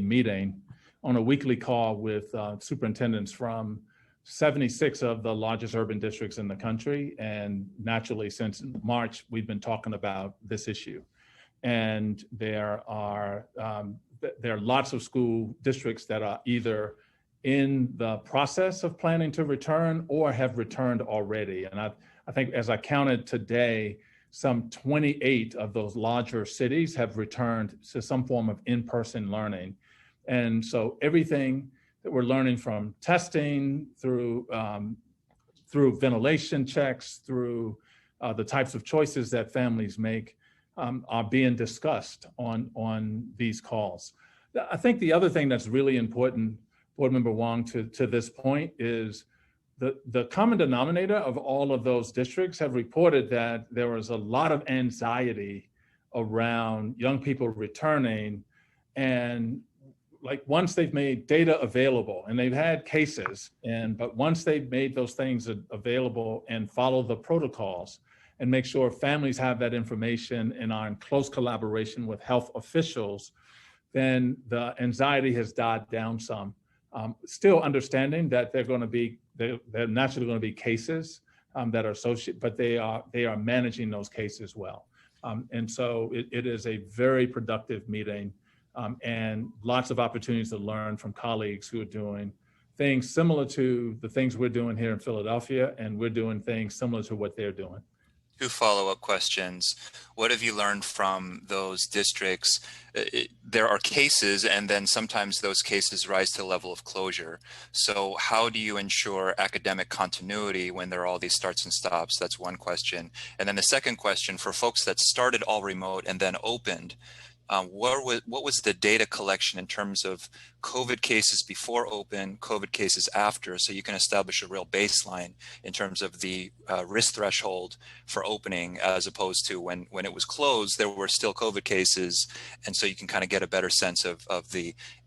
call with superintendents from 76 of the largest urban districts in the country. And naturally, since March, we've been talking about this issue. And there are lots of school districts that are either in the process of planning to return or have returned already. And I think as I counted today, some 28 of those larger cities have returned to some form of in-person learning. And so everything that we're learning from testing through ventilation checks, through the types of choices that families make are being discussed on these calls. I think the other thing that's really important, Board Member Wong, to this point is the common denominator of all of those districts have reported that there was a lot of anxiety around young people returning. And like once they've made data available and they've had cases, but once they've made those things available and follow the protocols and make sure families have that information and are in close collaboration with health officials, then the anxiety has died down some. Still understanding that they're naturally going to be cases that are associated, but they are managing those cases well. And so it is a very productive meeting and lots of opportunities to learn from colleagues who are doing things similar to the things we're doing here in Philadelphia, and we're doing things similar to what they're doing. 2 follow-up questions. What have you learned from those districts? There are cases, and then sometimes those cases rise to the level of closure. So how do you ensure academic continuity when there are all these starts and stops? That's one question. And then the second question, for folks that started all remote and then opened, what was the data collection in terms of COVID cases before open, COVID cases after, so you can establish a real baseline in terms of the risk threshold for opening, as opposed to when it was closed, there were still COVID cases. And so you can kind of get a better sense of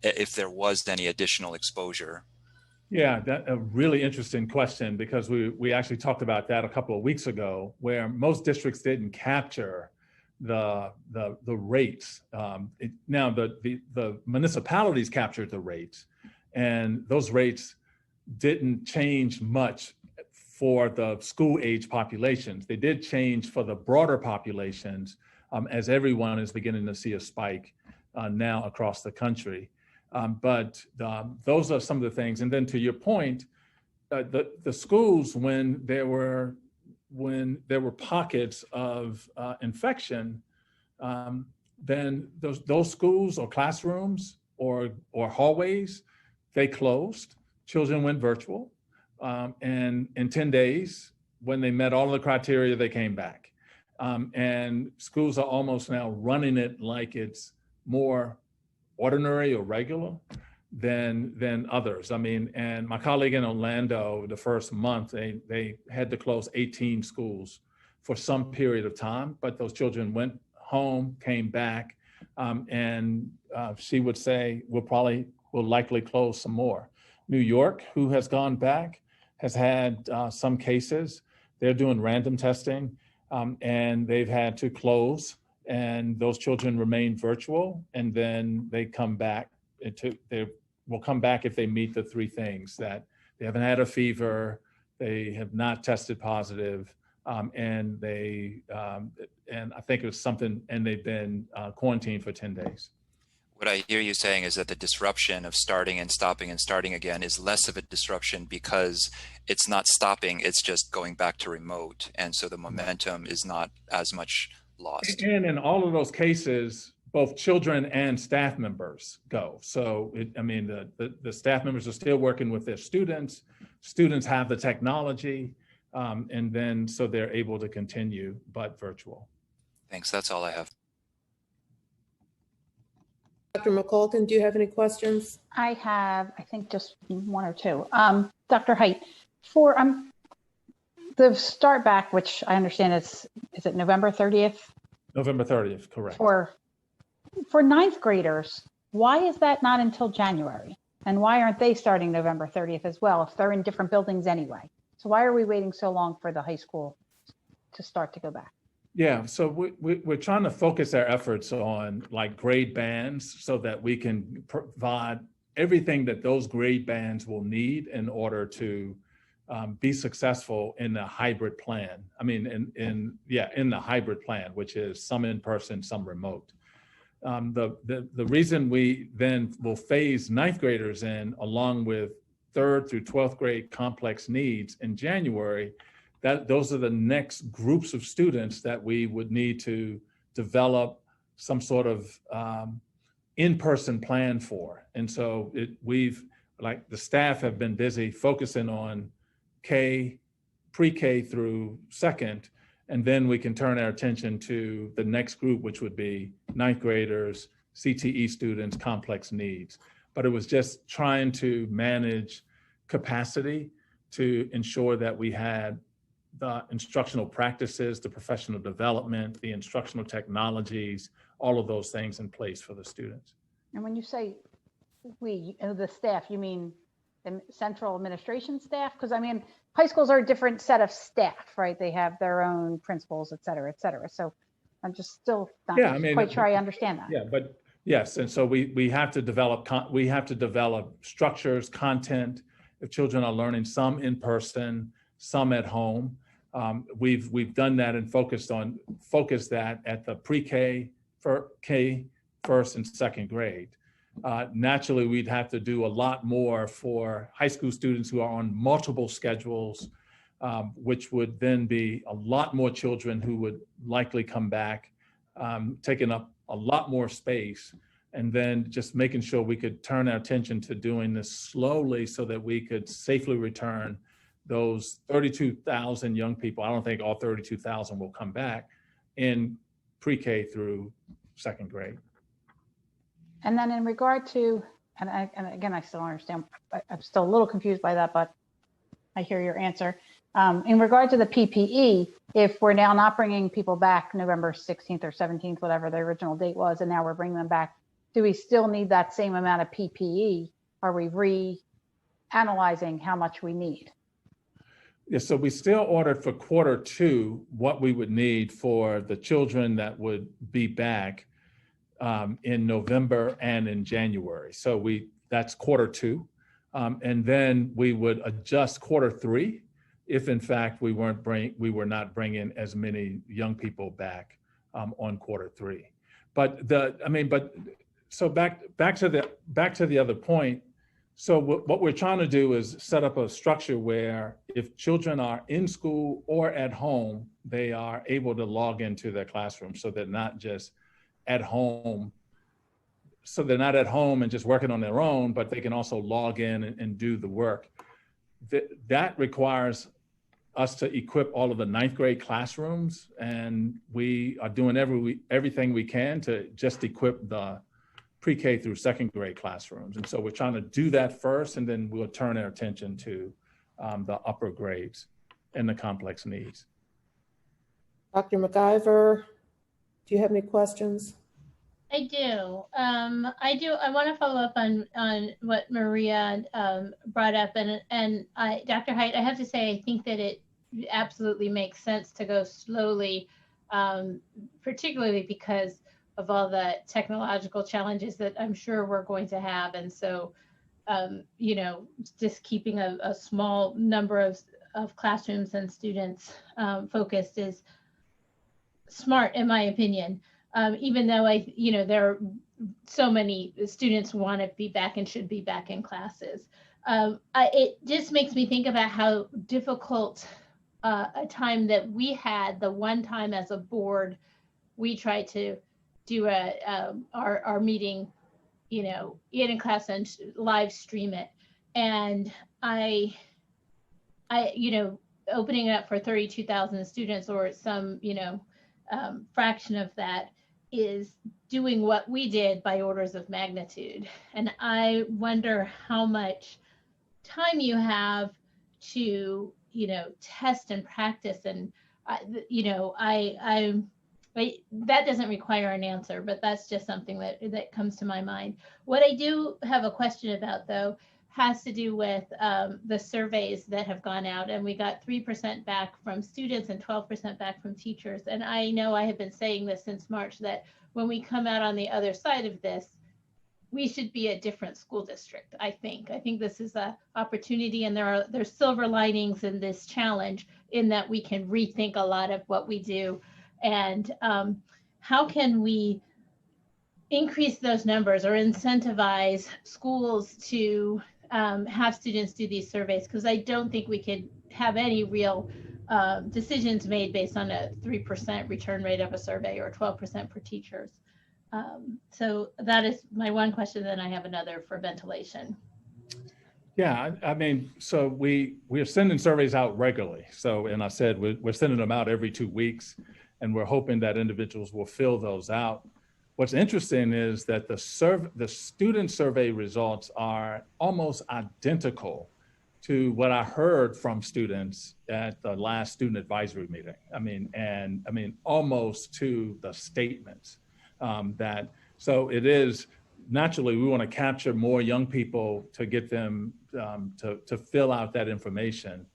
if there was any additional exposure. Yeah, that's a really interesting question, because we actually talked about that a couple of weeks ago, where most districts didn't capture the rates. Now the municipalities captured the rates, and those rates didn't change much for the school age populations. They did change for the broader populations as everyone is beginning to see a spike now across the country. But those are some of the things. And then to your point, the schools, when there were pockets of infection, then those schools or classrooms or hallways, they closed. Children went virtual, and in 10 days, when they met all of the criteria, they came back. And schools are almost now running it like it's more ordinary or regular than others. I mean, and my colleague in Orlando, the first month, they had to close 18 schools for some period of time, but those children went home, came back, and she would say, we'll likely close some more. New York, who has gone back, has had some cases. They're doing random testing, and they've had to close, and those children remain virtual, and then they come back. They will come back if they meet the three things: that they haven't had a fever, they have not tested positive, and I think it was something, and they've been quarantined for 10 days. What I hear you saying is that the disruption of starting and stopping and starting again is less of a disruption because it's not stopping, it's just going back to remote. And so the momentum is not as much lost. And in all of those cases, both children and staff members go. So, the staff members are still working with their students. Students have the technology, and then so they're able to continue, but virtual. Thanks, that's all I have. Dr. McCulkin, do you have any questions? I have, I think, just one or two. Dr. Height, for the start back, which I understand is it November 30th? November 30th, correct. For ninth graders, why is that not until January? And why aren't they starting November 30th as well if they're in different buildings anyway? So why are we waiting so long for the high school to start to go back? Yeah, so we're trying to focus our efforts on like grade bands so that we can provide everything that those grade bands will need in order to be successful in the hybrid plan. In the hybrid plan, which is some in person, some remote. The reason we then will phase ninth graders in along with 3rd through 12th grade complex needs in January, that those are the next groups of students that we would need to develop some sort of in-person plan for. And so the staff have been busy focusing on pre-K through 2nd, and then we can turn our attention to the next group, which would be ninth graders, CTE students, complex needs. But it was just trying to manage capacity to ensure that we had the instructional practices, the professional development, the instructional technologies, all of those things in place for the students. And when you say the staff, you mean the central administration staff? Because high schools are a different set of staff, right? They have their own principals, et cetera, et cetera. So I'm just still not quite sure I understand that. Yeah, but yes, and so we have to develop structures, content. If children are learning some in person, some at home, we've done that and focused that at the pre-K, K, 1st and 2nd grade. Naturally, we'd have to do a lot more for high school students who are on multiple schedules, which would then be a lot more children who would likely come back, taking up a lot more space, and then just making sure we could turn our attention to doing this slowly so that we could safely return those 32,000 young people. I don't think all 32,000 will come back in pre-K through 2nd grade. And then in regard to, and again, I still don't understand, I'm still a little confused by that, but I hear your answer. In regard to the PPE, if we're now not bringing people back November 16th or 17th, whatever the original date was, and now we're bringing them back, do we still need that same amount of PPE? Are we reanalyzing how much we need? Yeah, so we still ordered for Q2 what we would need for the children that would be back in November and in January. So that's Q2. And then we would adjust Q3 if in fact we were not bringing as many young people back on Q3. So back to the other point. So what we're trying to do is set up a structure where if children are in school or at home, they are able to log into their classroom. So they're not just at home. So they're not at home and just working on their own, but they can also log in and do the work. That requires us to equip all of the ninth grade classrooms, and we are doing everything we can to just equip the pre-K through 2nd grade classrooms. And so we're trying to do that first, and then we'll turn our attention to the upper grades and the complex needs. Dr. McIver, do you have any questions? I do. I want to follow up on what Maria brought up, and Dr. Haidt, I have to say, I think that it absolutely makes sense to go slowly, particularly because of all the technological challenges that I'm sure we're going to have, and so you know, just keeping a small number of classrooms and students focused is smart, in my opinion. Even though there are so many students who want to be back and should be back in classes. It just makes me think about how difficult a time that we had the one time as a board, we tried to do our meeting, in class and live stream it. And opening it up for 32,000 students or some, fraction of that is doing what we did by orders of magnitude. And I wonder how much time you have to, test and practice. And, that doesn't require an answer, but that's just something that comes to my mind. What I do have a question about, though, has to do with the surveys that have gone out, and we got 3% back from students and 12% back from teachers. And I know I have been saying this since March, that when we come out on the other side of this, we should be a different school district. I think this is an opportunity, and there's silver linings in this challenge, in that we can rethink a lot of what we do. And how can we increase those numbers or incentivize schools to have students do these surveys? Because I don't think we could have any real decisions made based on a 3% return rate of a survey or 12% for teachers. So that is my one question. Then I have another for ventilation. Yeah, I mean, so we're sending surveys out regularly. So, and I said, we're sending them out every 2 weeks, and we're hoping that individuals will fill those out. What's interesting is that the student survey results are almost identical to what I heard from students at the last student advisory meeting. I mean, almost to the statements so it is, naturally, we want to capture more young people to get them to fill out that information.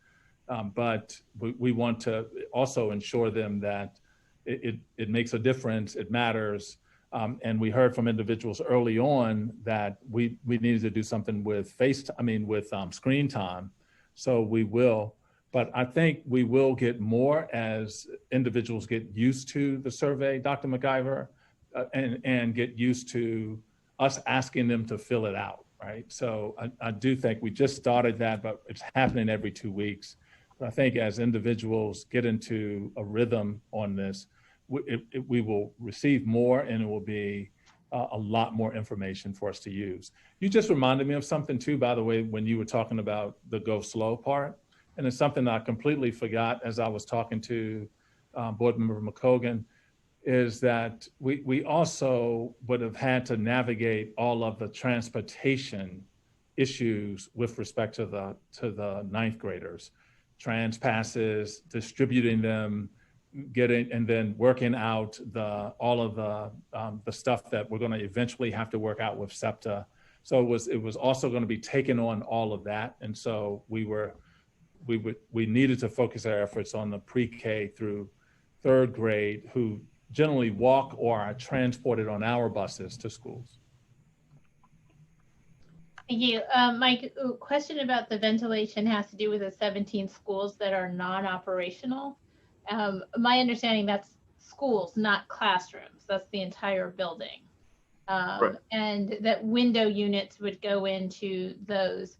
But we want to also ensure them that it makes a difference, it matters. And we heard from individuals early on that we needed to do something with screen time. So we will, but I think we will get more as individuals get used to the survey, Dr. McIver, and get used to us asking them to fill it out, right? So I do think we just started that, but it's happening every 2 weeks. But I think as individuals get into a rhythm on this, we will receive more, and it will be a lot more information for us to use. You just reminded me of something too, by the way, when you were talking about the go slow part. And it's something I completely forgot as I was talking to Board Member McCogan, is that we also would have had to navigate all of the transportation issues with respect to the ninth graders, trans passes, distributing them, and then working out all of the stuff that we're going to eventually have to work out with SEPTA. So it was also going to be taking on all of that, and so we needed to focus our efforts on the pre-K through third grade, who generally walk or are transported on our buses to schools. Thank you. My question about the ventilation has to do with the 17 schools that are non-operational. My understanding, that's schools, not classrooms. That's the entire building. Right. And that window units would go into those.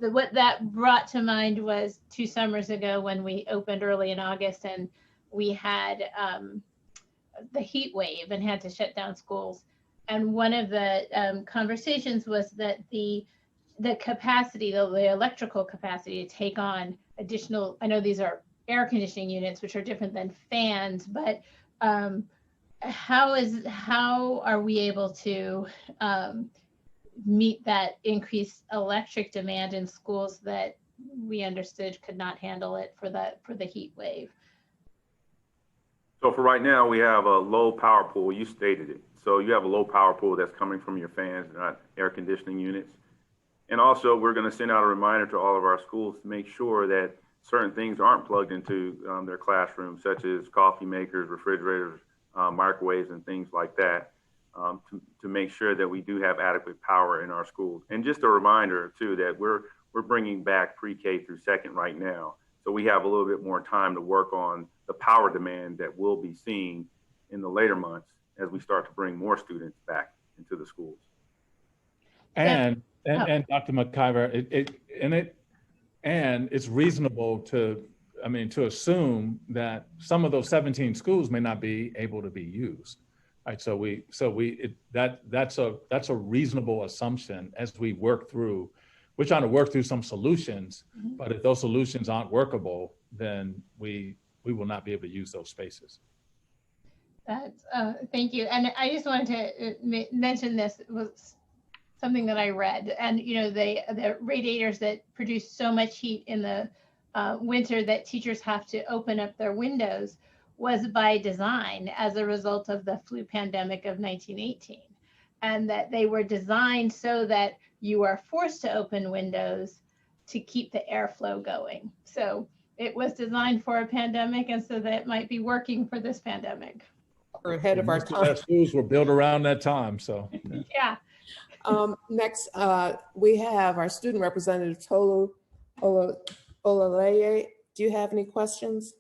What that brought to mind was 2 summers ago when we opened early in August, and we had the heat wave and had to shut down schools. And one of the conversations was that the capacity, the electrical capacity to take on additional, I know these are air conditioning units, which are different than fans, but how are we able to meet that increased electric demand in schools that we understood could not handle it for the heat wave? So for right now, we have a low power pool. You stated it. So you have a low power pool that's coming from your fans, not air conditioning units. And also, we're going to send out a reminder to all of our schools to make sure that certain things aren't plugged into their classrooms, such as coffee makers, refrigerators, microwaves, and things like that, to make sure that we do have adequate power in our schools. And just a reminder, too, that we're bringing back pre-K through second right now. So we have a little bit more time to work on the power demand that we'll be seeing in the later months as we start to bring more students back into the schools. And Dr. McIver, it's reasonable to assume that some of those 17 schools may not be able to be used. Right, that's a reasonable assumption as we work through. We're trying to work through some solutions, but if those solutions aren't workable, then we will not be able to use those spaces. That's, thank you. And I just wanted to mention this was something that I read, and the radiators that produce so much heat in the winter that teachers have to open up their windows was by design as a result of the flu pandemic of 1918, and that they were designed so that you are forced to open windows to keep the airflow going. So it was designed for a pandemic, and so that it might be working for this pandemic. We're ahead of our time. Our schools were built around that time, so. Yeah. Next, we have our student representative, Tolu Olaleye. Do you have any questions?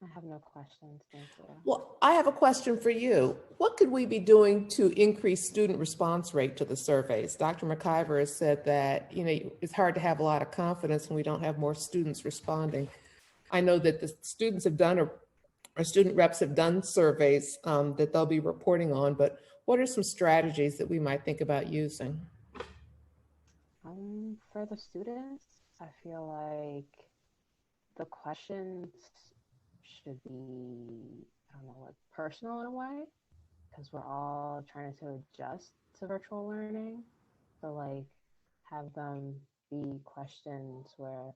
I have no questions, thank you. Well, I have a question for you. What could we be doing to increase student response rate to the surveys? Dr. McIver has said that, it's hard to have a lot of confidence when we don't have more students responding. I know that the students have done, or student reps have done surveys that they'll be reporting on, but what are some strategies that we might think about using? For the students, I feel like the questions should be, personal in a way, because we're all trying to adjust to virtual learning. So have them be questions where,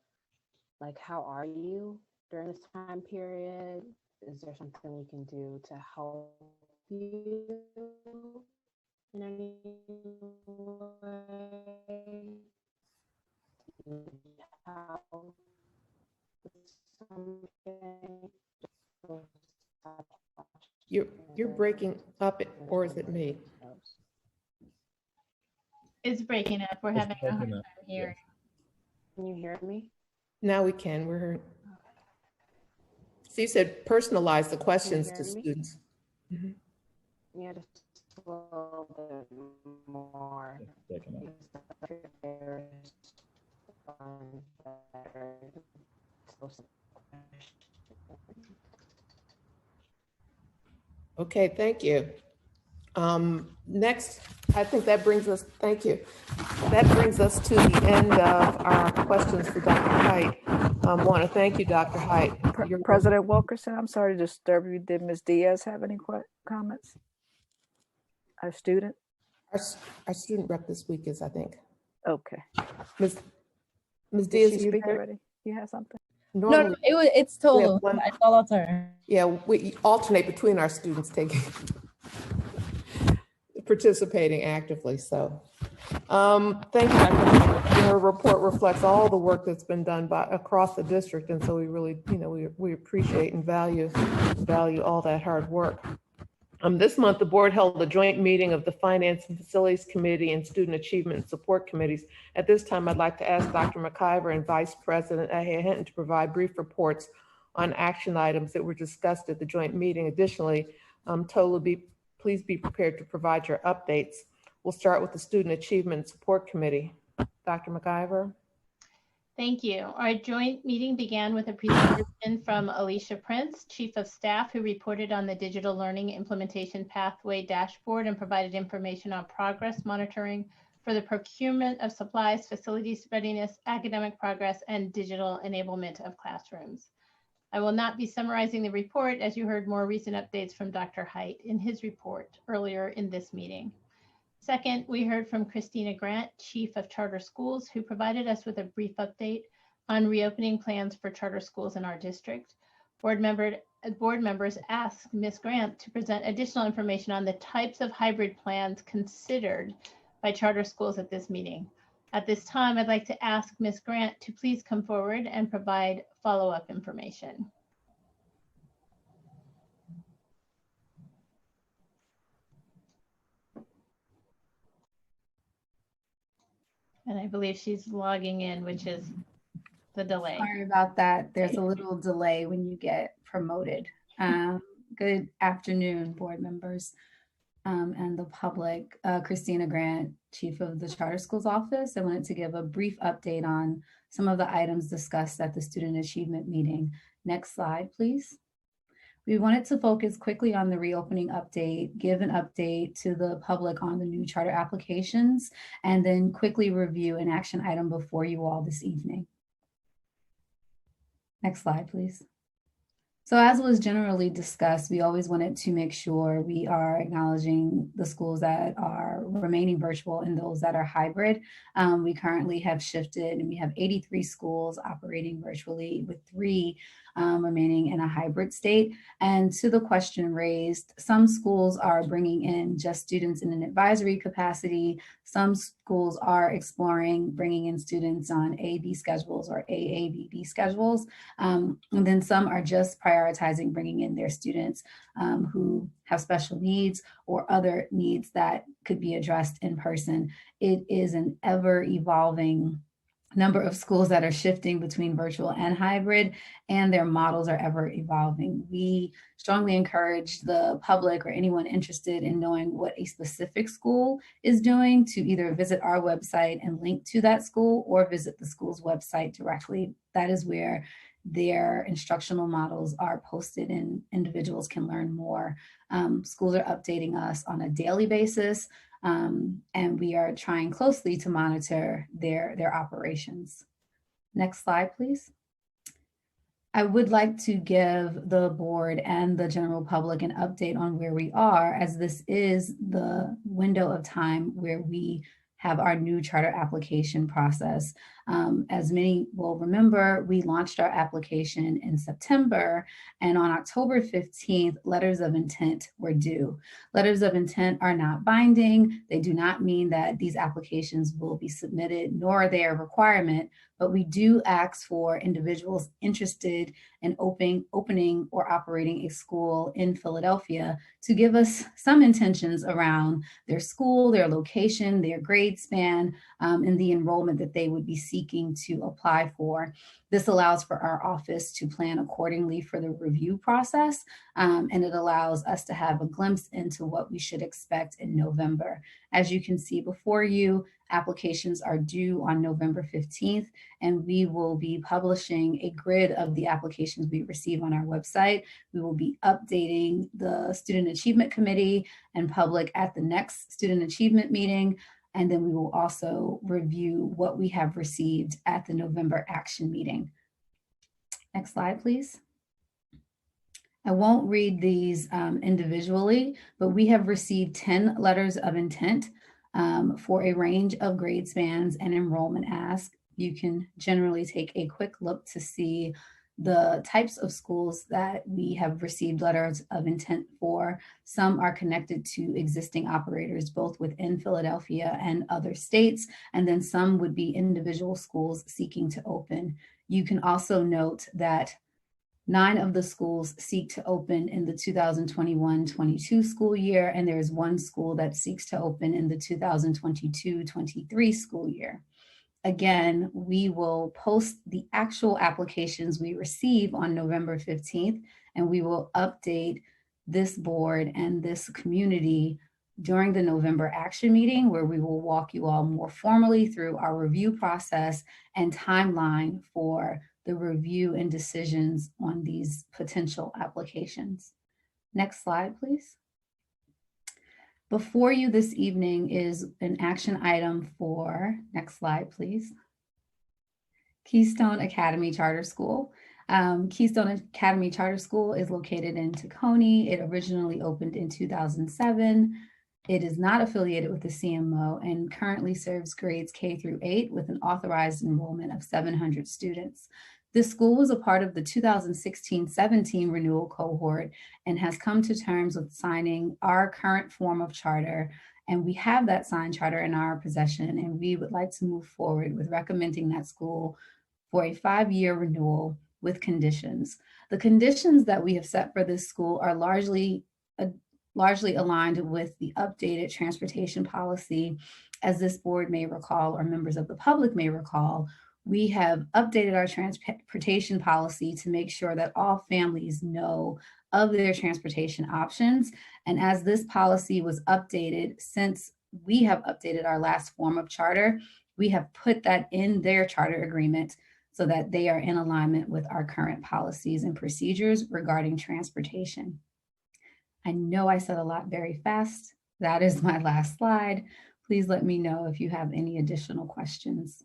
how are you during this time period? Is there something we can do to help you in any way? You're breaking up, or is it me? It's breaking up. We're having a hard time hearing. Can you hear me? Now we can. We're hearing. So you said personalize the questions to students. Mm-hmm. Yeah, just a little bit more. Okay, thank you. Next, I think that brings us, thank you. That brings us to the end of our questions for Dr. Height. I want to thank you, Dr. Height. President Wilkerson, I'm sorry to disturb you. Did Ms. Diaz have any comments? Our student? Our student rep this week is, I think. Okay. Ms. Did Diaz, she you speak there? already? You have something? No, it's Tolu. I followed her. Yeah, we alternate between our students participating actively. So thank you, Dr. Your report reflects all the work that's been done across the district. And so we really, we appreciate and value all that hard work. This month, the board held a joint meeting of the Finance and Facilities Committee and Student Achievement and Support Committees. At this time, I'd like to ask Dr. McIver and Vice President Ahea Hinton to provide brief reports on action items that were discussed at the joint meeting. Additionally, Tolu, please be prepared to provide your updates. We'll start with the Student Achievement and Support Committee. Dr. McIver. Thank you. Our joint meeting began with a presentation from Alicia Prince, Chief of Staff, who reported on the Digital Learning Implementation Pathway Dashboard and provided information on progress monitoring for the procurement of supplies, facilities readiness, academic progress, and digital enablement of classrooms. I will not be summarizing the report, as you heard more recent updates from Dr. Height in his report earlier in this meeting. Second, we heard from Christina Grant, Chief of Charter Schools, who provided us with a brief update on reopening plans for charter schools in our district. Board members asked Ms. Grant to present additional information on the types of hybrid plans considered by charter schools at this meeting. At this time, I'd like to ask Ms. Grant to please come forward and provide follow-up information. And I believe she's logging in, which is the delay. Sorry about that. There's a little delay when you get promoted. Good afternoon, board members and the public. Christina Grant, Chief of the Charter Schools Office. I wanted to give a brief update on some of the items discussed at the Student Achievement meeting. Next slide, please. We wanted to focus quickly on the reopening update, give an update to the public on the new charter applications, and then quickly review an action item before you all this evening. Next slide, please. So as was generally discussed, we always wanted to make sure we are acknowledging the schools that are remaining virtual and those that are hybrid. We currently have shifted and we have 83 schools operating virtually with 3 remaining in a hybrid state. And to the question raised, some schools are bringing in just students in an advisory capacity. Some schools are exploring bringing in students on A-B schedules or AABB schedules. And then some are just prioritizing bringing in their students who have special needs or other needs that could be addressed in person. It is an ever evolving number of schools that are shifting between virtual and hybrid, and their models are ever evolving. We strongly encourage the public or anyone interested in knowing what a specific school is doing to either visit our website and link to that school or visit the school's website directly. That is where their instructional models are posted and individuals can learn more. Schools are updating us on a daily basis. And we are trying closely to monitor their operations. Next slide, please. I would like to give the board and the general public an update on where we are, as this is the window of time where we have our new charter application process. As many will remember, we launched our application in September, and on October 15th, letters of intent were due. Letters of intent are not binding. They do not mean that these applications will be submitted, nor are they a requirement, but we do ask for individuals interested in opening or operating a school in Philadelphia to give us some intentions around their school, their location, their grade span, and the enrollment that they would be seeking to apply for. This allows for our office to plan accordingly for the review process, and it allows us to have a glimpse into what we should expect in November. As you can see before you, applications are due on November 15th, and we will be publishing a grid of the applications we receive on our website. We will be updating the Student Achievement Committee and public at the next Student Achievement meeting. And then we will also review what we have received at the November action meeting. Next slide, please. I won't read these individually, but we have received 10 letters of intent for a range of grade spans and enrollment asks. You can generally take a quick look to see the types of schools that we have received letters of intent for. Some are connected to existing operators, both within Philadelphia and other states, and then some would be individual schools seeking to open. You can also note that 9 of the schools seek to open in the 2021-22 school year, and there's 1 school that seeks to open in the 2022-23 school year. Again, we will post the actual applications we receive on November 15th, and we will update this board and this community during the November action meeting, where we will walk you all more formally through our review process and timeline for the review and decisions on these potential applications. Next slide, please. Before you this evening is an action item for, next slide, please, Keystone Academy Charter School. Keystone Academy Charter School is located in Tacony. It originally opened in 2007. It is not affiliated with the CMO and currently serves grades K through 8 with an authorized enrollment of 700 students. This school was a part of the 2016-17 renewal cohort and has come to terms with signing our current form of charter. And we have that signed charter in our possession, and we would like to move forward with recommending that school for a 5-year renewal with conditions. The conditions that we have set for this school are largely aligned with the updated transportation policy. As this board may recall, or members of the public may recall, we have updated our transportation policy to make sure that all families know of their transportation options. And as this policy was updated, since we have updated our last form of charter, we have put that in their charter agreement so that they are in alignment with our current policies and procedures regarding transportation. I know I said a lot very fast. That is my last slide. Please let me know if you have any additional questions.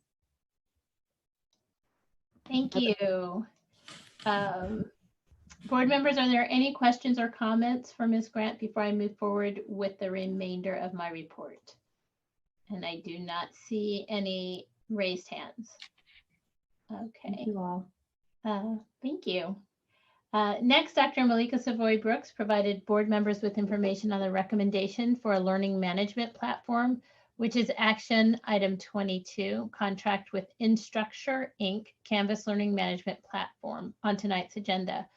Thank you. Board members, are there any questions or comments for Ms. Grant before I move forward with the remainder of my report? And I do not see any raised hands. Okay. Thank you all. Thank you. Next, Dr. Malika Savoy Brooks provided board members with information on the recommendation for a learning management platform, which is action item 22, contract with Instructure Inc., Canvas Learning Management Platform, on tonight's agenda.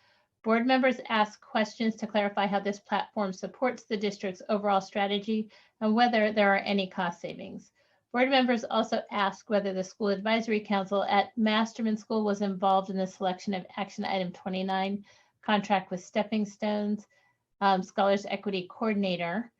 Board members asked questions to clarify how this platform supports the district's overall strategy and whether there are any cost savings. Board members also asked whether the School Advisory Council at Masterman School was involved in the selection of action item 29, contract with Stepping Stones, Scholars Equity Coordinator.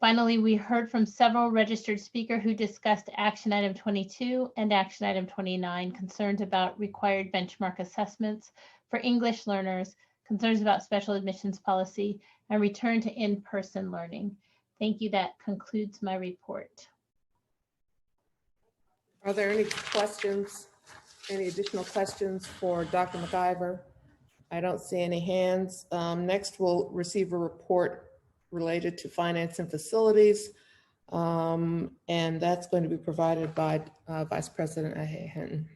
Finally, we heard from several registered speakers who discussed action item 22 and action item 29, concerns about required benchmark assessments for English learners, concerns about special admissions policy, and return to in-person learning. Thank you. That concludes my report. Are there any questions, any additional questions for Dr. McIver? I don't see any hands. Next, we'll receive a report related to finance and facilities, and that's going to be provided by Vice President Aheyen.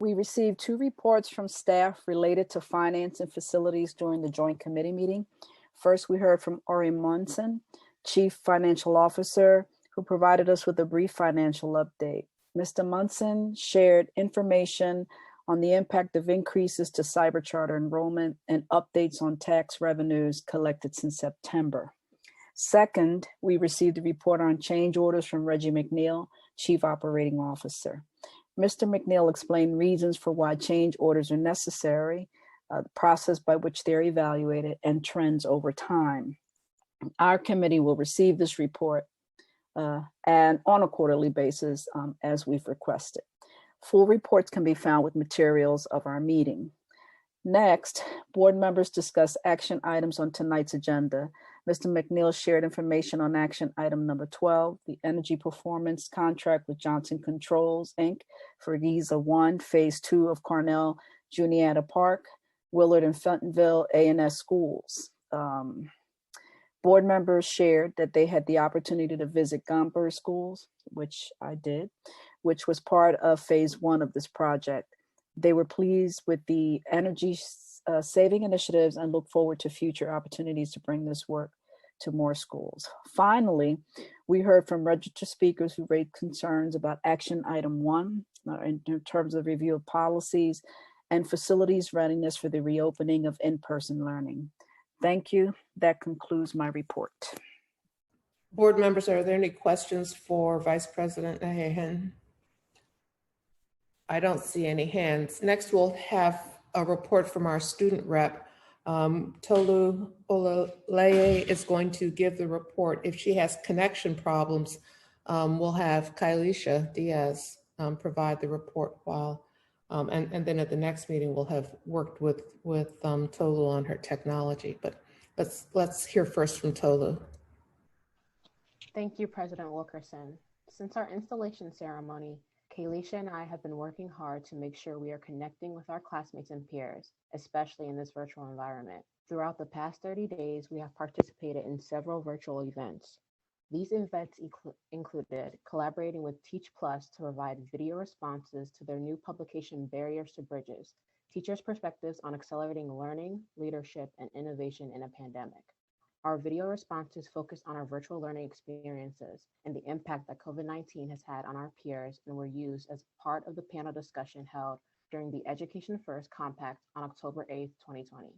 We received 2 reports from staff related to finance and facilities during the joint committee meeting. First, we heard from Ori Munson, Chief Financial Officer, who provided us with a brief financial update. Mr. Munson shared information on the impact of increases to cyber charter enrollment and updates on tax revenues collected since September. Second, we received a report on change orders from Reggie McNeil, Chief Operating Officer. Mr. McNeil explained reasons for why change orders are necessary, the process by which they're evaluated, and trends over time. Our committee will receive this report and on a quarterly basis as we've requested. Full reports can be found with materials of our meeting. Next, board members discuss action items on tonight's agenda. Mr. McNeil shared information on action item number 12, the energy performance contract with Johnson Controls, Inc. for GIZA 1, Phase 2 of Cornell Juniata Park, Willard and Fentonville A&S schools. Board members shared that they had the opportunity to visit Gomber schools, which I did, which was part of Phase 1 of this project. They were pleased with the energy saving initiatives and look forward to future opportunities to bring this work to more schools. Finally, we heard from registered speakers who raised concerns about action item 1 in terms of review of policies and facilities readiness for the reopening of in-person learning. Thank you. That concludes my report. Board members, are there any questions for Vice President Aheyen? I don't see any hands. Next, we'll have a report from our student rep. Tolu Olaleye is going to give the report. If she has connection problems, we'll have Kailisha Diaz provide the report while, and then at the next meeting, we'll have worked with Tolu on her technology. But let's hear first from Tolu. Thank you, President Wilkerson. Since our installation ceremony, Kailisha and I have been working hard to make sure we are connecting with our classmates and peers, especially in this virtual environment. Throughout the past 30 days, we have participated in several virtual events. These events included collaborating with Teach Plus to provide video responses to their new publication, Barriers to Bridges, Teachers' Perspectives on Accelerating Learning, Leadership, and Innovation in a Pandemic. Our video responses focused on our virtual learning experiences and the impact that COVID-19 has had on our peers, and were used as part of the panel discussion held during the Education First Compact on October 8th, 2020.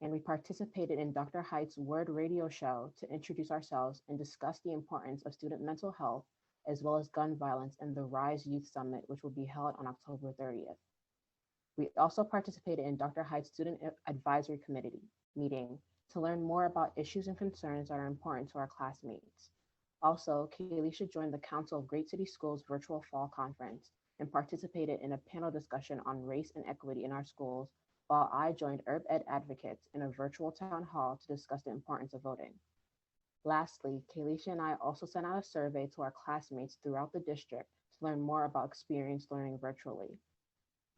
And we participated in Dr. Haidt's Word radio show to introduce ourselves and discuss the importance of student mental health, as well as gun violence, in the RISE Youth Summit, which will be held on October 30th. We also participated in Dr. Haidt's Student Advisory Committee meeting to learn more about issues and concerns that are important to our classmates. Also, Kalisha joined the Council of Great City Schools virtual fall conference and participated in a panel discussion on race and equity in our schools, while I joined Herb Ed Advocates in a virtual town hall to discuss the importance of voting. Lastly, Kalisha and I also sent out a survey to our classmates throughout the district to learn more about experience learning virtually.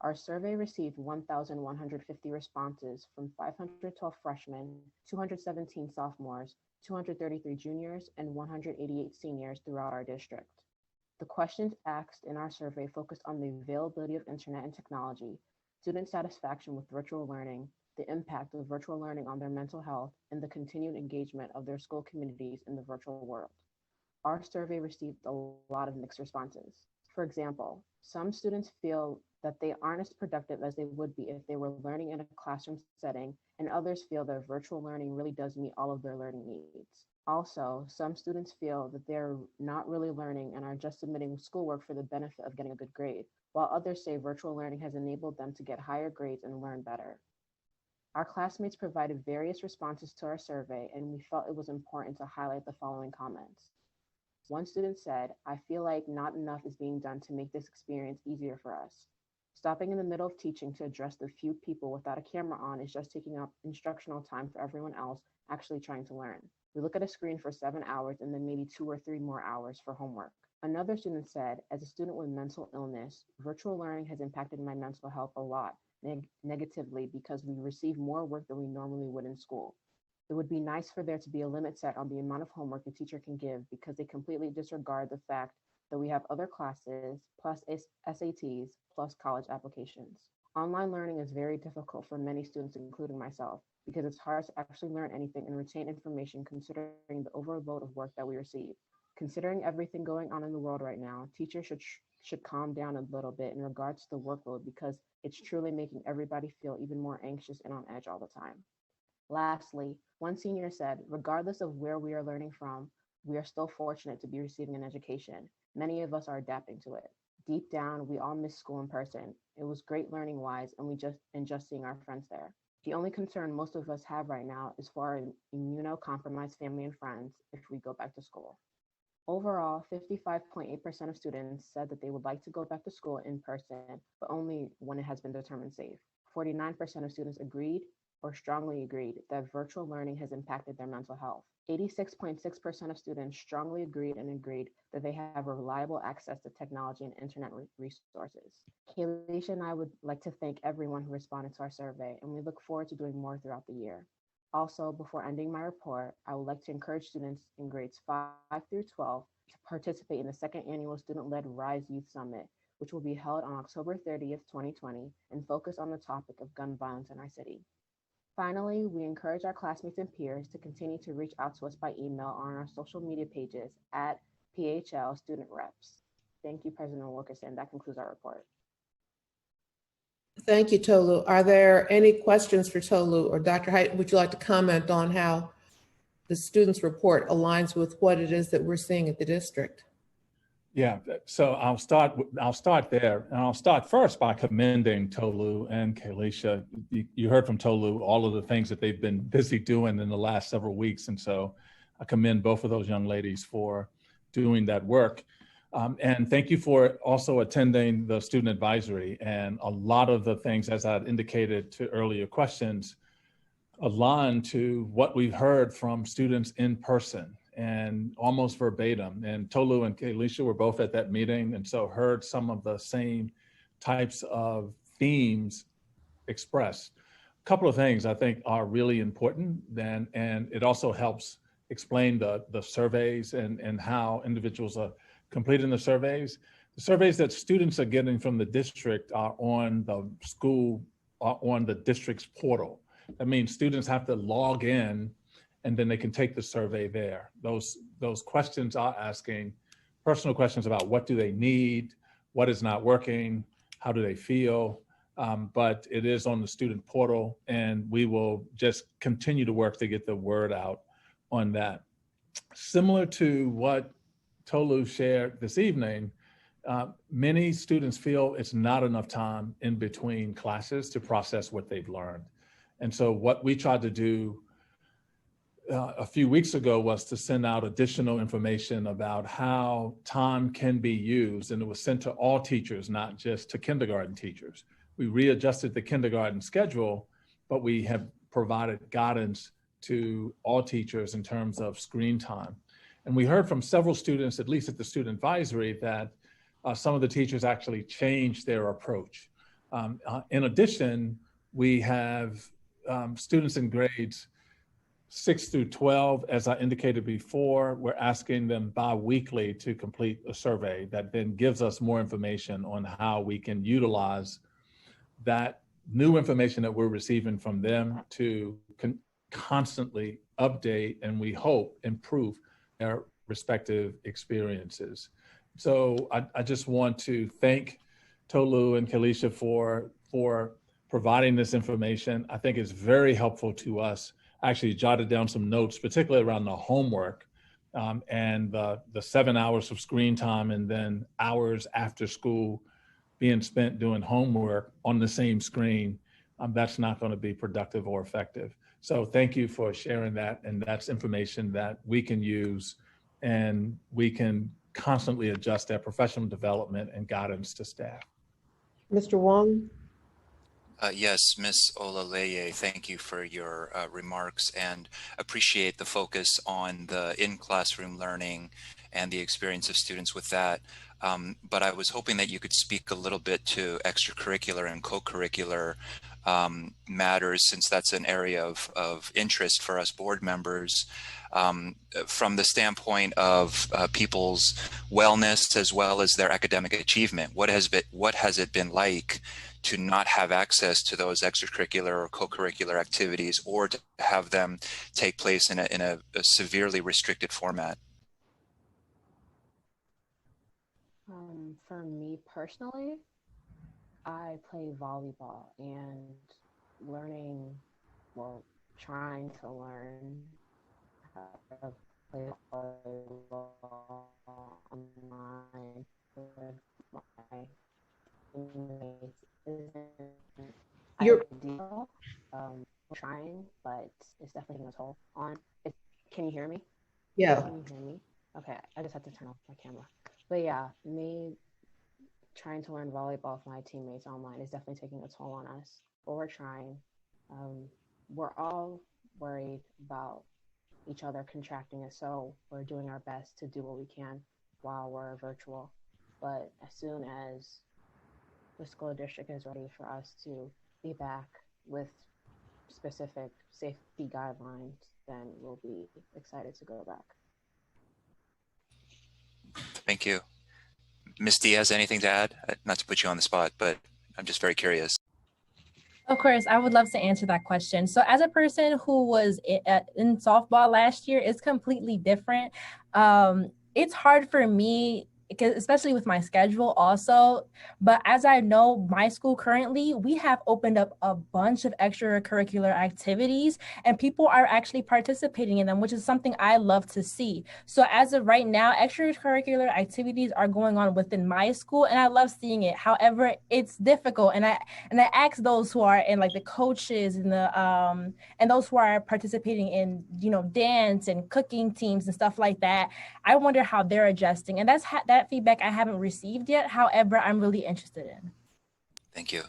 Our survey received 1,150 responses from 512 freshmen, 217 sophomores, 233 juniors, and 188 seniors throughout our district. The questions asked in our survey focused on the availability of internet and technology, student satisfaction with virtual learning, the impact of virtual learning on their mental health, and the continued engagement of their school communities in the virtual world. Our survey received a lot of mixed responses. For example, some students feel that they aren't as productive as they would be if they were learning in a classroom setting, and others feel that virtual learning really does meet all of their learning needs. Also, some students feel that they're not really learning and are just submitting schoolwork for the benefit of getting a good grade, while others say virtual learning has enabled them to get higher grades and learn better. Our classmates provided various responses to our survey, and we felt it was important to highlight the following comments. One student said, "I feel like not enough is being done to make this experience easier for us. Stopping in the middle of teaching to address the few people without a camera on is just taking up instructional time for everyone else actually trying to learn. We look at a screen for 7 hours and then maybe 2 or 3 more hours for homework." Another student said, "As a student with mental illness, virtual learning has impacted my mental health a lot negatively because we receive more work than we normally would in school. It would be nice for there to be a limit set on the amount of homework the teacher can give because they completely disregard the fact that we have other classes, plus SATs, plus college applications. Online learning is very difficult for many students, including myself, because it's hard to actually learn anything and retain information considering the overload of work that we receive. Considering everything going on in the world right now, teachers should calm down a little bit in regards to the workload because it's truly making everybody feel even more anxious and on edge all the time." Lastly, one senior said, "Regardless of where we are learning from, we are still fortunate to be receiving an education. Many of us are adapting to it. Deep down, we all miss school in person. It was great learning wise, and just seeing our friends there. The only concern most of us have right now is for our immunocompromised family and friends if we go back to school." Overall, 55.8% of students said that they would like to go back to school in person, but only when it has been determined safe. 49% of students agreed or strongly agreed that virtual learning has impacted their mental health. 86.6% of students strongly agreed that they have reliable access to technology and internet resources. Kalisha and I would like to thank everyone who responded to our survey, and we look forward to doing more throughout the year. Also, before ending my report, I would like to encourage students in grades 5 through 12 to participate in the second annual student-led RISE Youth Summit, which will be held on October 30th, 2020, and focus on the topic of gun violence in our city. Finally, we encourage our classmates and peers to continue to reach out to us by email on our social media pages at PHL Student Reps. Thank you, President Wilkerson. That concludes our report. Thank you, Tolu. Are there any questions for Tolu or Dr. Haidt? Would you like to comment on how the students' report aligns with what it is that we're seeing at the district? Yeah, so I'll start there, and I'll start first by commending Tolu and Kalisha. You heard from Tolu all of the things that they've been busy doing in the last several weeks, and so I commend both of those young ladies for doing that work. And thank you for also attending the student advisory. And a lot of the things, as I indicated to earlier questions, align to what we've heard from students in person and almost verbatim. And Tolu and Kalisha were both at that meeting, and so heard some of the same types of themes expressed. A couple of things I think are really important then, and it also helps explained the surveys and how individuals are completing the surveys. The surveys that students are getting from the district are on the district's portal. That means students have to log in and then they can take the survey there. Those questions are asking personal questions about what do they need, what is not working, how do they feel, but it is on the student portal, and we will just continue to work to get the word out on that. Similar to what Tolu shared this evening, many students feel it's not enough time in between classes to process what they've learned. And so what we tried to do a few weeks ago was to send out additional information about how time can be used, and it was sent to all teachers, not just to kindergarten teachers. We readjusted the kindergarten schedule, but we have provided guidance to all teachers in terms of screen time. And we heard from several students, at least at the student advisory, that some of the teachers actually changed their approach. In addition, we have students in grades 6 through 12, as I indicated before. We're asking them bi-weekly to complete a survey that then gives us more information on how we can utilize that new information that we're receiving from them to constantly update and, we hope, improve their respective experiences. So I just want to thank Tolu and Kalisha for providing this information. I think it's very helpful to us. I actually jotted down some notes, particularly around the homework and the 7 hours of screen time and then hours after school being spent doing homework on the same screen. That's not going to be productive or effective. So thank you for sharing that. And that's information that we can use, and we can constantly adjust our professional development and guidance to staff. Mr. Wong? Yes, Ms. Olaleye, thank you for your remarks, and appreciate the focus on the in-classroom learning and the experience of students with that. But I was hoping that you could speak a little bit to extracurricular and co-curricular matters, since that's an area of interest for us board members, from the standpoint of people's wellness as well as their academic achievement. What has it been like to not have access to those extracurricular or co-curricular activities, or to have them take place in a severely restricted format? For me personally, I play volleyball, and trying to learn how to play volleyball online with my teammates isn't ideal. We're trying, but it's definitely taking a toll on it. Can you hear me? Yeah. Can you hear me? Okay, I just had to turn off my camera. But yeah, me trying to learn volleyball with my teammates online is definitely taking a toll on us, but we're trying. We're all worried about each other contracting it, so we're doing our best to do what we can while we're virtual. But as soon as the school district is ready for us to be back with specific safety guidelines, then we'll be excited to go back. Thank you. Ms. Diaz, anything to add? Not to put you on the spot, but I'm just very curious. Of course, I would love to answer that question. So as a person who was in softball last year, it's completely different. It's hard for me, because especially with my schedule also, but as I know, my school currently, we have opened up a bunch of extracurricular activities, and people are actually participating in them, which is something I love to see. So as of right now, extracurricular activities are going on within my school, and I love seeing it. However, it's difficult, and I ask those who are in, like, the coaches and and those who are participating in, dance and cooking teams and stuff like that. I wonder how they're adjusting, and that feedback I haven't received yet. However, I'm really interested in. Thank you.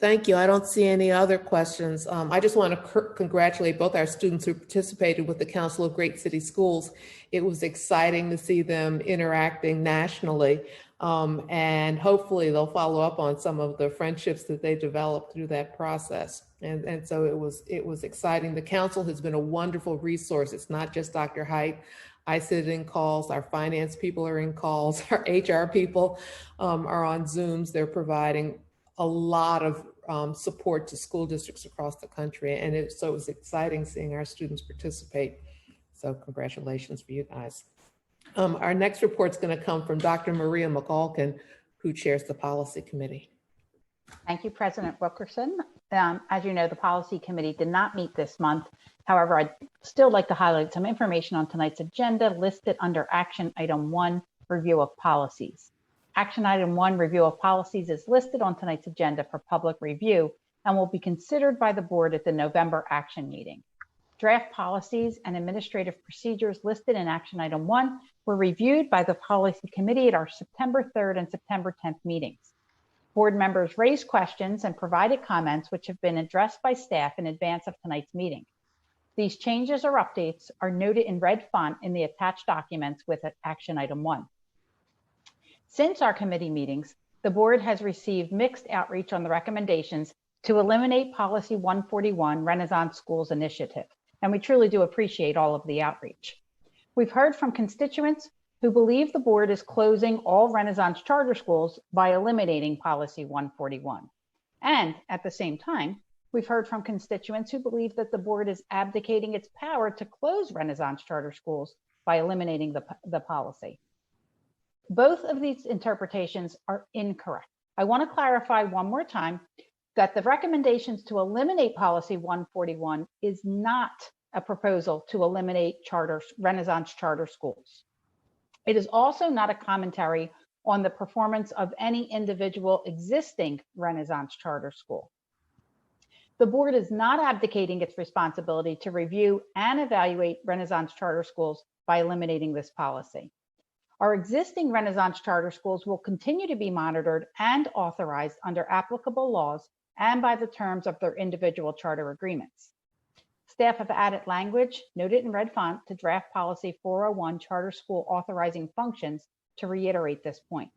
Thank you. I don't see any other questions. I just want to congratulate both our students who participated with the Council of Great City Schools. It was exciting to see them interacting nationally. And hopefully they'll follow up on some of the friendships that they developed through that process. And so it was exciting. The council has been a wonderful resource. It's not just Dr. Height. I sit in calls, our finance people are in calls, our HR people are on Zooms. They're providing a lot of support to school districts across the country. And so it was exciting seeing our students participate. So congratulations for you guys. Our next report is going to come from Dr. Maria McAlkin, who chairs the policy committee. Thank you, President Wilkerson. As you know, the policy committee did not meet this month. However, I'd still like to highlight some information on tonight's agenda listed under action item 1, review of policies. Action item 1, review of policies, is listed on tonight's agenda for public review and will be considered by the board at the November action meeting. Draft policies and administrative procedures listed in action item 1 were reviewed by the policy committee at our September 3rd and September 10th meetings. Board members raised questions and provided comments which have been addressed by staff in advance of tonight's meeting. These changes or updates are noted in red font in the attached documents with action item 1. Since our committee meetings, the board has received mixed outreach on the recommendations to eliminate Policy 141 Renaissance Schools Initiative, and we truly do appreciate all of the outreach. We've heard from constituents who believe the board is closing all Renaissance charter schools by eliminating Policy 141. And at the same time, we've heard from constituents who believe that the board is abdicating its power to close Renaissance charter schools by eliminating the policy. Both of these interpretations are incorrect. I want to clarify one more time that the recommendations to eliminate Policy 141 is not a proposal to eliminate Renaissance charter schools. It is also not a commentary on the performance of any individual existing Renaissance charter school. The board is not abdicating its responsibility to review and evaluate Renaissance charter schools by eliminating this policy. Our existing Renaissance charter schools will continue to be monitored and authorized under applicable laws and by the terms of their individual charter agreements. Staff have added language noted in red font to draft policy 401 charter school authorizing functions to reiterate this point.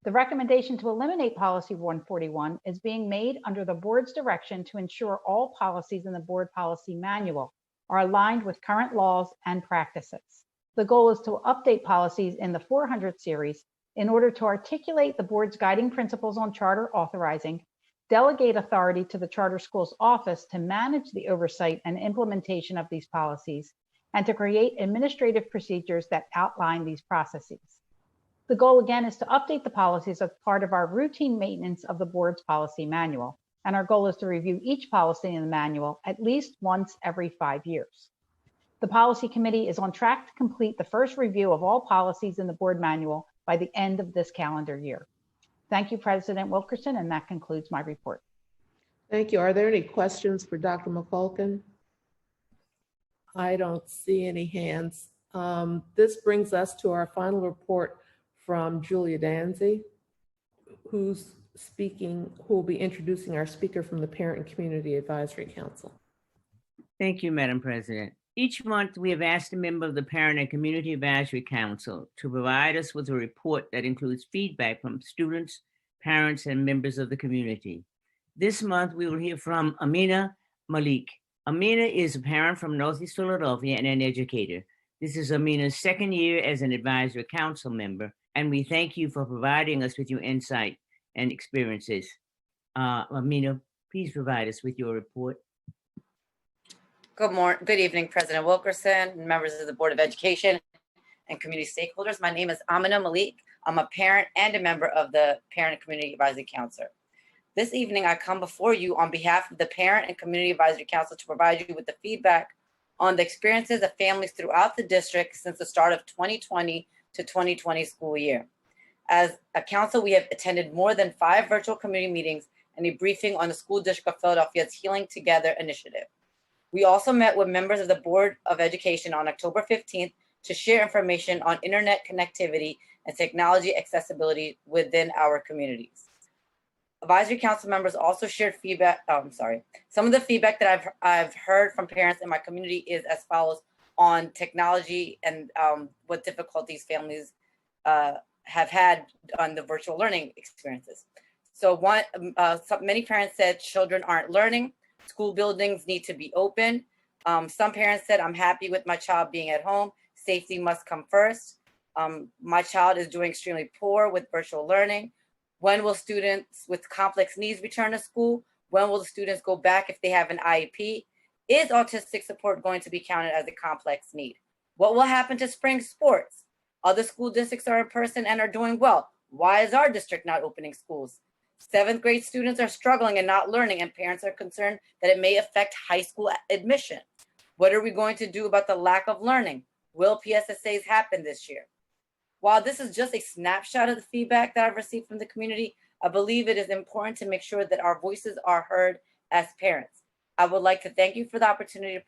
The recommendation to eliminate Policy 141 is being made under the board's direction to ensure all policies in the board policy manual are aligned with current laws and practices. The goal is to update policies in the 400 series in order to articulate the board's guiding principles on charter authorizing, delegate authority to the charter school's office to manage the oversight and implementation of these policies, and to create administrative procedures that outline these processes. The goal again is to update the policies as part of our routine maintenance of the board's policy manual. And our goal is to review each policy in the manual at least once every 5 years. The policy committee is on track to complete the first review of all policies in the board manual by the end of this calendar year. Thank you, President Wilkerson, and that concludes my report. Thank you. Are there any questions for Dr. McAlkin? I don't see any hands. This brings us to our final report from Julia Danzy, who will be introducing our speaker from the Parent and Community Advisory Council. Thank you, Madam President. Each month, we have asked a member of the Parent and Community Advisory Council to provide us with a report that includes feedback from students, parents, and members of the community. This month, we will hear from Amina Malik. Amina is a parent from Northeast Philadelphia and an educator. This is Amina's second year as an advisory council member, and we thank you for providing us with your insight and experiences. Amina, please provide us with your report. Good evening, President Wilkerson, members of the Board of Education, and community stakeholders. My name is Amina Malik. I'm a parent and a member of the Parent and Community Advisory Council. This evening, I come before you on behalf of the Parent and Community Advisory Council to provide you with the feedback on the experiences of families throughout the district since the start of 2020 to 2020 school year. As a council, we have attended more than 5 virtual community meetings and a briefing on the School District of Philadelphia's Healing Together initiative. We also met with members of the Board of Education on October 15th to share information on internet connectivity and technology accessibility within our communities. Advisory Council members also shared feedback. Some of the feedback that I've heard from parents in my community is as follows on technology and what difficulties families have had on the virtual learning experiences. So many parents said children aren't learning, school buildings need to be open. Some parents said, I'm happy with my child being at home, safety must come first. My child is doing extremely poor with virtual learning. When will students with complex needs return to school? When will the students go back if they have an IEP? Is autistic support going to be counted as a complex need? What will happen to spring sports? Other school districts are in person and are doing well. Why is our district not opening schools? 7th grade students are struggling and not learning, and parents are concerned that it may affect high school admission. What are we going to do about the lack of learning? Will PSSAs happen this year? While this is just a snapshot of the feedback that I've received from the community, I believe it is important to make sure that our voices are heard as parents. I would like to thank you for the opportunity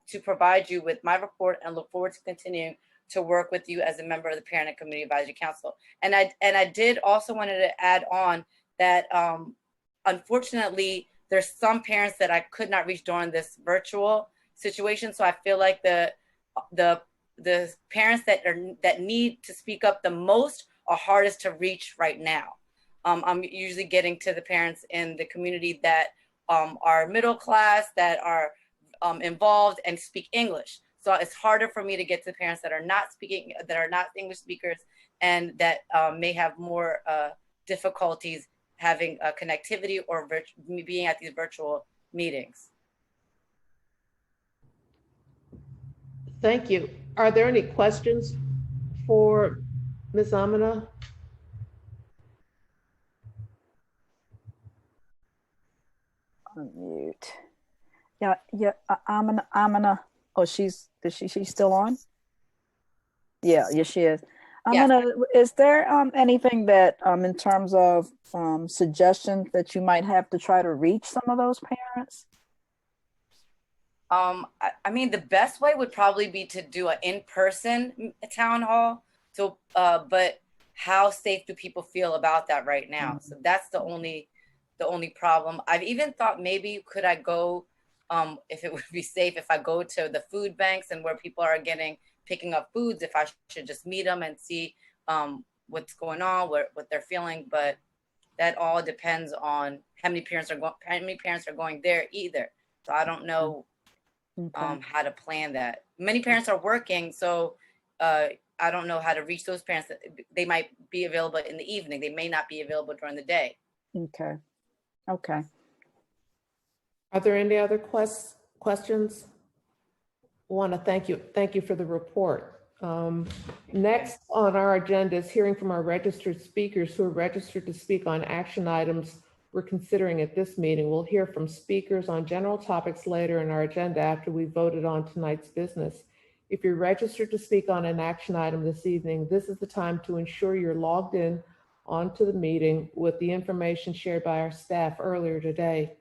to provide you with my report and look forward to continuing to work with you as a member of the Parent and Community Advisory Council. And I did also wanted to add on that unfortunately, there's some parents that I could not reach during this virtual situation. So I feel like the parents that need to speak up the most are hardest to reach right now. I'm usually getting to the parents in the community that are middle class, that are involved and speak English. So it's harder for me to get to parents that are not English speakers and that may have more difficulties having connectivity or being at these virtual meetings. Thank you. Are there any questions for Ms. Amina? Unmute. Yeah, Amina. Oh, she's still on? Yeah, yes, she is. Amina, is there anything that in terms of suggestions that you might have to try to reach some of those parents? I mean, the best way would probably be to do an in-person town hall. So, but how safe do people feel about that right now? Mm-hmm. So that's the only problem. I've even thought maybe could I go, if it would be safe, if I go to the food banks and where people are picking up foods, if I should just meet them and see what's going on, what they're feeling. But that all depends on how many parents are going there either. So I don't know. Okay. How to plan that. Many parents are working, so I don't know how to reach those parents. They might be available in the evening. They may not be available during the day. Okay. Are there any other questions? I want to thank you for the report. Next on our agenda is hearing from our registered speakers who are registered to speak on action items we're considering at this meeting. We'll hear from speakers on general topics later in our agenda after we voted on tonight's business. If you're registered to speak on an action item this evening, this is the time to ensure you're logged in onto the meeting with the information shared by our staff earlier today.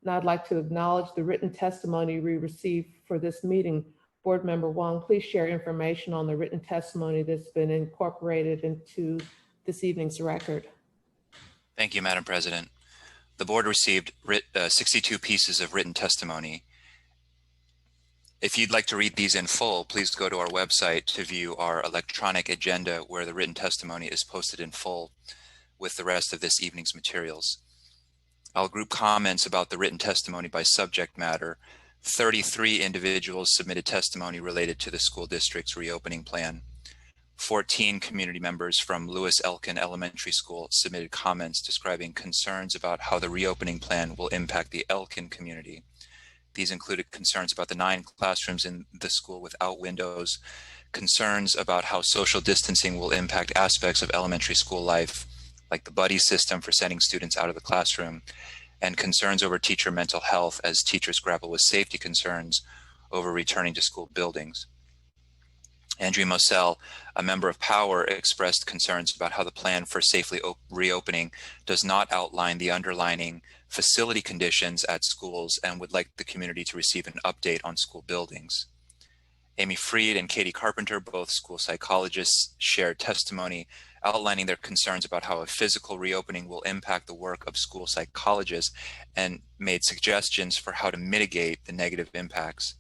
Now I'd like to acknowledge the written testimony we received for this meeting. Board Member Wong, please share information on the written testimony that's been incorporated into this evening's record. Thank you, Madam President. The board received 62 pieces of written testimony. If you'd like to read these in full, please go to our website to view our electronic agenda where the written testimony is posted in full with the rest of this evening's materials. I'll group comments about the written testimony by subject matter. 33 individuals submitted testimony related to the school district's reopening plan. 14 community members from Lewis Elkin Elementary School submitted comments describing concerns about how the reopening plan will impact the Elkin community. These included concerns about the 9 classrooms in the school without windows, concerns about how social distancing will impact aspects of elementary school life, like the buddy system for sending students out of the classroom, and concerns over teacher mental health as teachers grapple with safety concerns over returning to school buildings. Andrea Moselle, a member of Power, expressed concerns about how the plan for safely reopening does not outline the underlying facility conditions at schools and would like the community to receive an update on school buildings. Amy Freed and Katie Carpenter, both school psychologists, shared testimony outlining their concerns about how a physical reopening will impact the work of school psychologists and made suggestions for how to mitigate the negative impacts.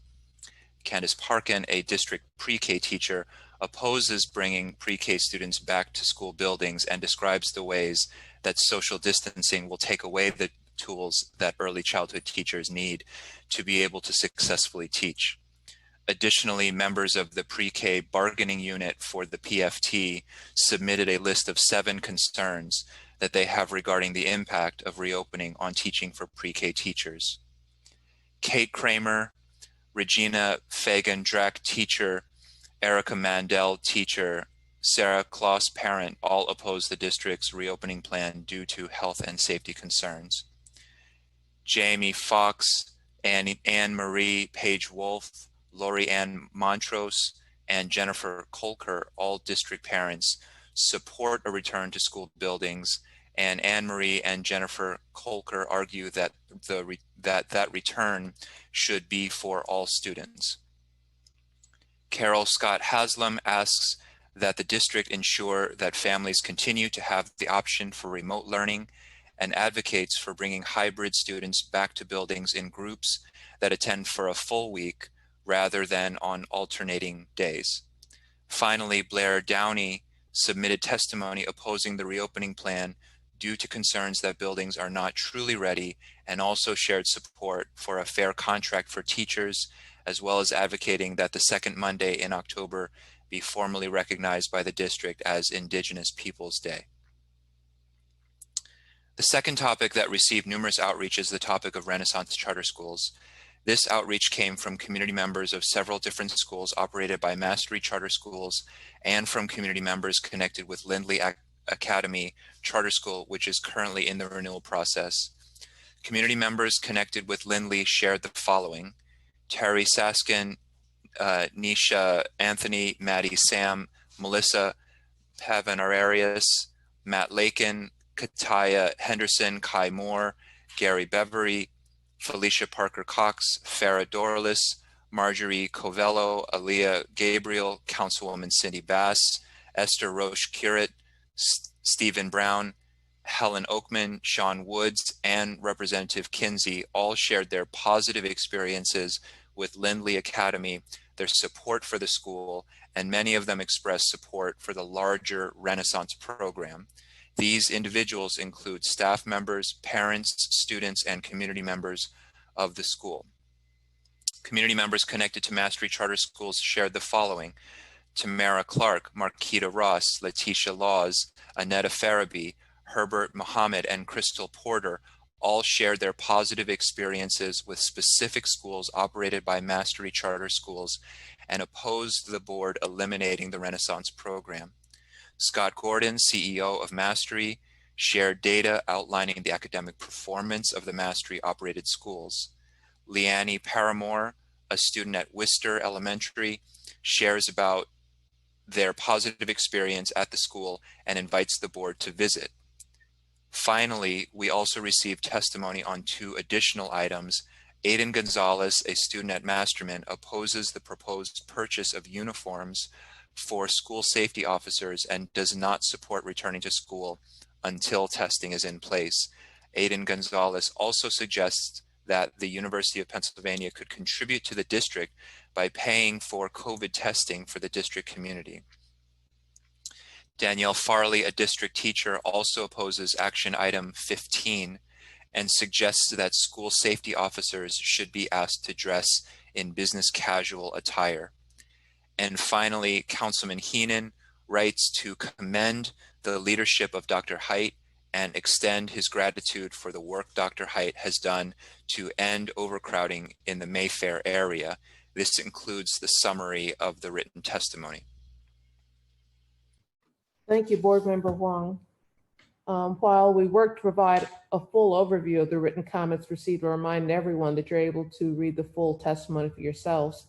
Candace Parkin, a district pre-K teacher, opposes bringing pre-K students back to school buildings and describes the ways that social distancing will take away the tools that early childhood teachers need to be able to successfully teach. Additionally, members of the pre-K bargaining unit for the PFT submitted a list of 7 concerns that they have regarding the impact of reopening on teaching for pre-K teachers. Kate Kramer, Regina Fagan-Drack, teacher, Erica Mandel, teacher, Sarah Kloss, parent, all oppose the district's reopening plan due to health and safety concerns. Jamie Fox, Anne Marie Page Wolf, Lori Ann Montrose, and Jennifer Kolker, all district parents, support a return to school buildings, and Anne Marie and Jennifer Kolker argue that that return should be for all students. Carol Scott Haslam asks that the district ensure that families continue to have the option for remote learning and advocates for bringing hybrid students back to buildings in groups that attend for a full week rather than on alternating days. Finally, Blair Downey submitted testimony opposing the reopening plan due to concerns that buildings are not truly ready, and also shared support for a fair contract for teachers, as well as advocating that the second Monday in October be formally recognized by the district as Indigenous Peoples Day. The second topic that received numerous outreach is the topic of Renaissance charter schools. This outreach came from community members of several different schools operated by Mastery Charter Schools and from community members connected with Lindley Academy Charter School, which is currently in the renewal process. Community members connected with Lindley shared the following: Terry Saskin, Nisha Anthony, Maddie Sam, Melissa Pavanarius, Matt Lakin, Kataya Henderson, Kai Moore, Gary Bevery, Felicia Parker Cox, Farah Dorlis, Marjorie Covello, Aaliyah Gabriel, Councilwoman Cindy Bass, Esther Roche Currit, Stephen Brown, Helen Oakman, Sean Woods, and Representative Kinsey all shared their positive experiences with Lindley Academy, their support for the school, and many of them expressed support for the larger Renaissance program. These individuals include staff members, parents, students, and community members of the school. Community members connected to Mastery Charter Schools shared the following: Tamara Clark, Marquita Ross, Letitia Laws, Annetta Farabee, Herbert Mohammed, and Crystal Porter all shared their positive experiences with specific schools operated by Mastery Charter Schools and opposed the board eliminating the Renaissance program. Scott Gordon, CEO of Mastery, shared data outlining the academic performance of the Mastery operated schools. Leanne Paramore, a student at Worcester Elementary, shares about their positive experience at the school and invites the board to visit. Finally, we also received testimony on 2 additional items. Aiden Gonzalez, a student at Masterman, opposes the proposed purchase of uniforms for school safety officers and does not support returning to school until testing is in place. Aiden Gonzalez also suggests that the University of Pennsylvania could contribute to the district by paying for COVID testing for the district community. Danielle Farley, a district teacher, also opposes action item 15 and suggests that school safety officers should be asked to dress in business casual attire. And finally, Councilman Heenan writes to commend the leadership of Dr. Height and extend his gratitude for the work Dr. Height has done to end overcrowding in the Mayfair area. This includes the summary of the written testimony. Thank you, Board Member Wong. While we work to provide a full overview of the written comments received, I remind everyone that you're able to read the full testimony for yourselves,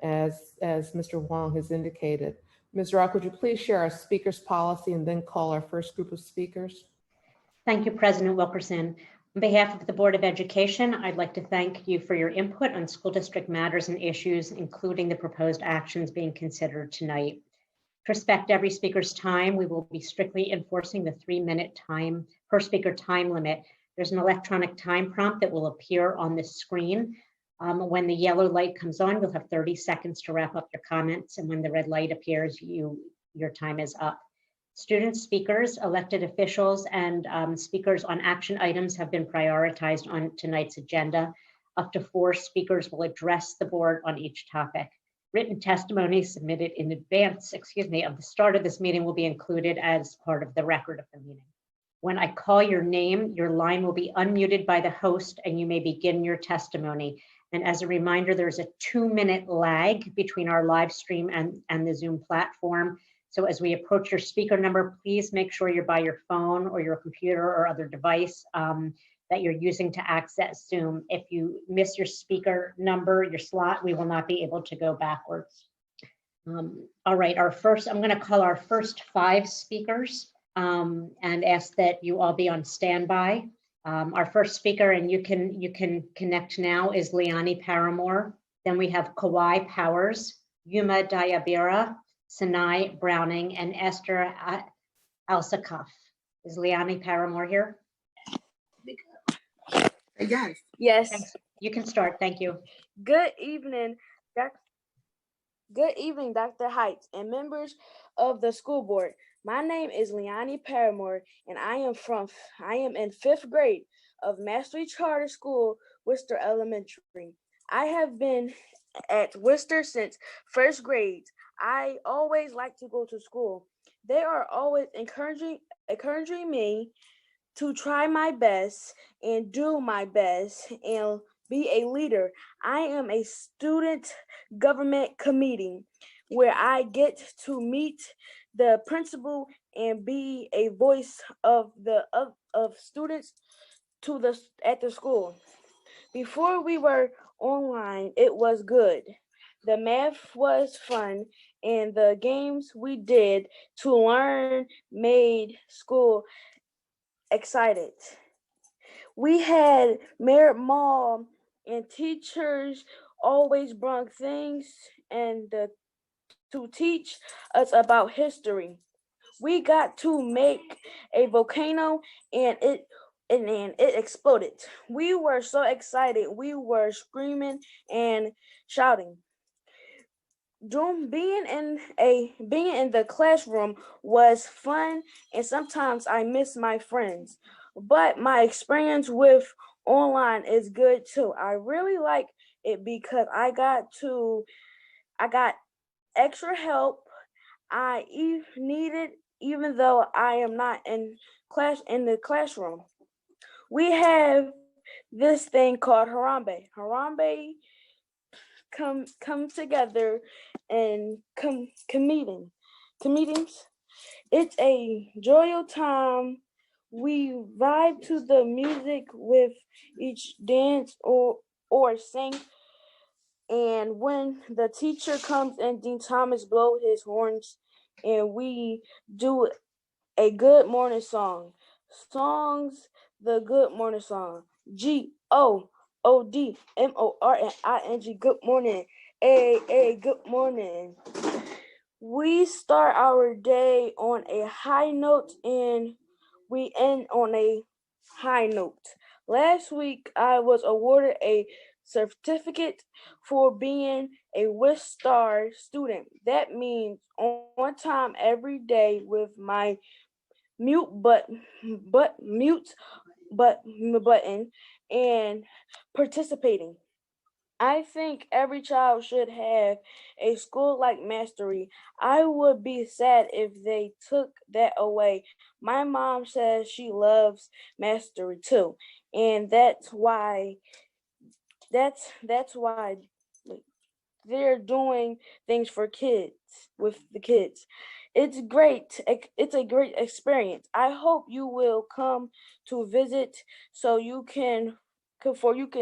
as Mr. Wong has indicated. Ms. Rock, would you please share our speakers policy and then call our first group of speakers? Thank you, President Wilkerson. On behalf of the Board of Education, I'd like to thank you for your input on school district matters and issues, including the proposed actions being considered tonight. To respect every speaker's time, we will be strictly enforcing the 3-minute time per speaker time limit. There's an electronic time prompt that will appear on this screen. When the yellow light comes on, you'll have 30 seconds to wrap up your comments. And when the red light appears, your time is up. Student speakers, elected officials, and speakers on action items have been prioritized on tonight's agenda. Up to 4 speakers will address the board on each topic. Written testimony submitted in advance, of the start of this meeting will be included as part of the record of the meeting. When I call your name, your line will be unmuted by the host and you may begin your testimony. And as a reminder, there's a 2-minute lag between our live stream and the Zoom platform. So as we approach your speaker number, please make sure you're by your phone or your computer or other device that you're using to access Zoom. If you miss your speaker number, your slot, we will not be able to go backwards. All right, I'm going to call our first 5 speakers and ask that you all be on standby. Our first speaker, and you can connect now, is Liani Paramore. Then we have Kawai Powers, Yuma Diabira, Sinai Browning, and Esther Alsakaf. Is Liani Paramore here? Yes. Yes. Thanks. You can start. Thank you. Good evening, Dr. Heights and members of the school board. My name is Liani Paramore, and I am in 5th grade of Mastery Charter School, Worcester Elementary. I have been at Worcester since 1st grade. I always like to go to school. They are always encouraging me to try my best and do my best and be a leader. I am a student government committee where I get to meet the principal and be a voice of students at the school. Before we were online, it was good. The math was fun, and the games we did to learn made school excited. We had Merit Mall, and teachers always brought things to teach us about history. We got to make a volcano, and it exploded. We were so excited. We were screaming and shouting. Being in the classroom was fun, and sometimes I miss my friends. But my experience with online is good too. I really like it because I got extra help I needed, even though I am not in the classroom. We have this thing called Harambe. Harambe come together and meetings. It's a joyful time. We vibe to the music with each dance or sing. And when the teacher comes and Dean Thomas blows his horns, and we do a good morning song. The good morning song. GOODMORNING. Good morning. Good morning. We start our day on a high note and we end on a high note. Last week, I was awarded a certificate for being a Worcester student. That means on time every day with my mute button and participating. I think every child should have a school like Mastery. I would be sad if they took that away. My mom says she loves Mastery too, and that's why they're doing things for kids with the kids. It's great. It's a great experience. I hope you will come to visit so you can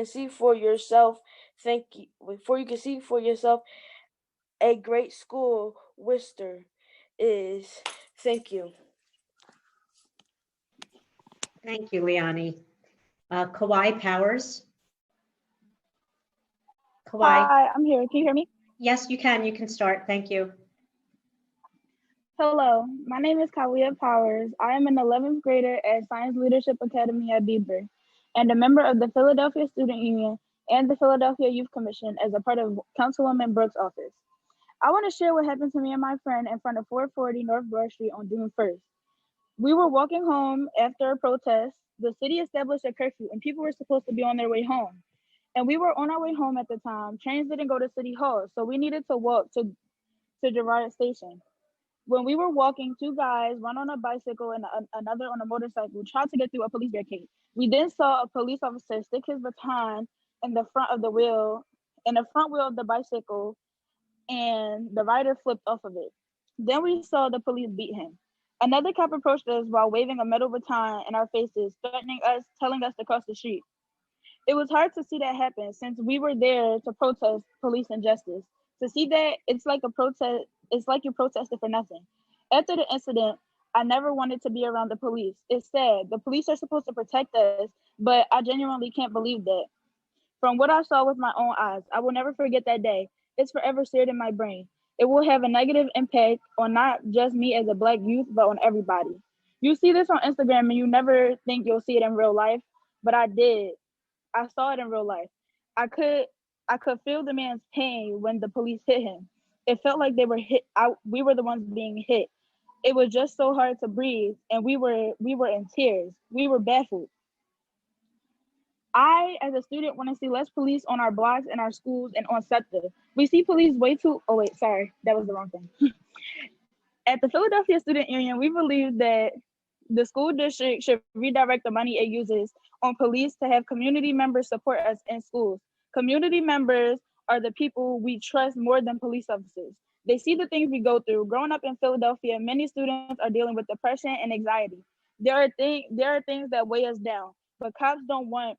see for yourself. Thank you. Before you can see for yourself a great school Worcester is. Thank you. Thank you, Liani. Kawai Powers. Kawai. Hi, I'm here. Can you hear me? Yes, you can. You can start. Thank you. Hello, my name is Kalia Powers. I am an 11th grader at Science Leadership Academy at Bieber and a member of the Philadelphia Student Union and the Philadelphia Youth Commission as a part of Councilwoman Brooks' office. I want to share what happened to me and my friend in front of 440 North Broad Street on June 1st. We were walking home after a protest. The city established a curfew and people were supposed to be on their way home. And we were on our way home at the time. Trains didn't go to City Hall, so we needed to walk to Girard Station. When we were walking, two guys, one on a bicycle and another on a motorcycle, tried to get through a police barricade. We then saw a police officer stick his baton in the front wheel of the bicycle, and the rider flipped off of it. Then we saw the police beat him. Another cop approached us while waving a metal baton in our faces, threatening us, telling us to cross the street. It was hard to see that happen since we were there to protest police injustice. To see that, it's like you protested for nothing. After the incident, I never wanted to be around the police. It's sad. The police are supposed to protect us, but I genuinely can't believe that. From what I saw with my own eyes, I will never forget that day. It's forever seared in my brain. It will have a negative impact on not just me as a Black youth, but on everybody. You see this on Instagram and you never think you'll see it in real life, but I did. I saw it in real life. I could feel the man's pain when the police hit him. It felt like they were hit. We were the ones being hit. It was just so hard to breathe, and we were in tears. We were baffled. I, as a student, want to see less police on our blocks, in our schools, and on SEPTA. We see police way too. Oh wait, sorry, that was the wrong thing. At the Philadelphia Student Union, we believe that the school district should redirect the money it uses on police to have community members support us in schools. Community members are the people we trust more than police officers. They see the things we go through. Growing up in Philadelphia, many students are dealing with depression and anxiety. There are things that weigh us down, but cops don't want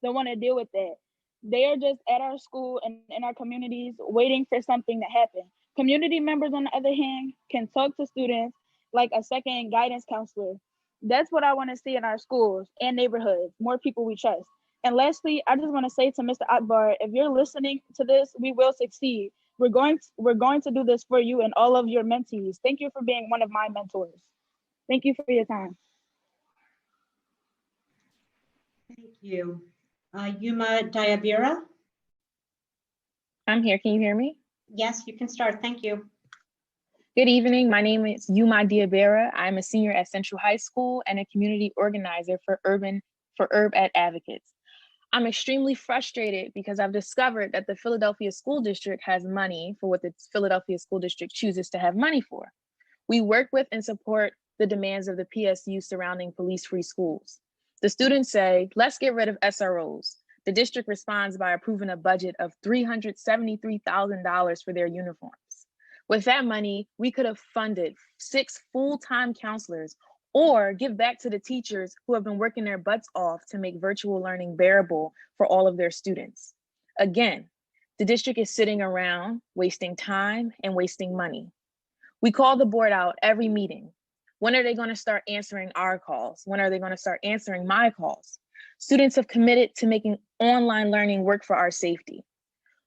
to deal with that. They are just at our school and in our communities waiting for something to happen. Community members, on the other hand, can talk to students like a second guidance counselor. That's what I want to see in our schools and neighborhoods, more people we trust. And lastly, I just want to say to Mr. Akbar, if you're listening to this, we will succeed. We're going to do this for you and all of your mentees. Thank you for being one of my mentors. Thank you for your time. Thank you. Yuma Diabira? I'm here. Can you hear me? Yes, you can start. Thank you. Good evening. My name is Yuma Diabira. I'm a senior at Central High School and a community organizer for Herb at Advocates. I'm extremely frustrated because I've discovered that the Philadelphia School District has money for what the Philadelphia School District chooses to have money for. We work with and support the demands of the PSU surrounding police-free schools. The students say, let's get rid of SROs. The district responds by approving a budget of $373,000 for their uniforms. With that money, we could have funded 6 full-time counselors or give back to the teachers who have been working their butts off to make virtual learning bearable for all of their students. Again, the district is sitting around wasting time and wasting money. We call the board out every meeting. When are they going to start answering our calls? When are they going to start answering my calls? Students have committed to making online learning work for our safety.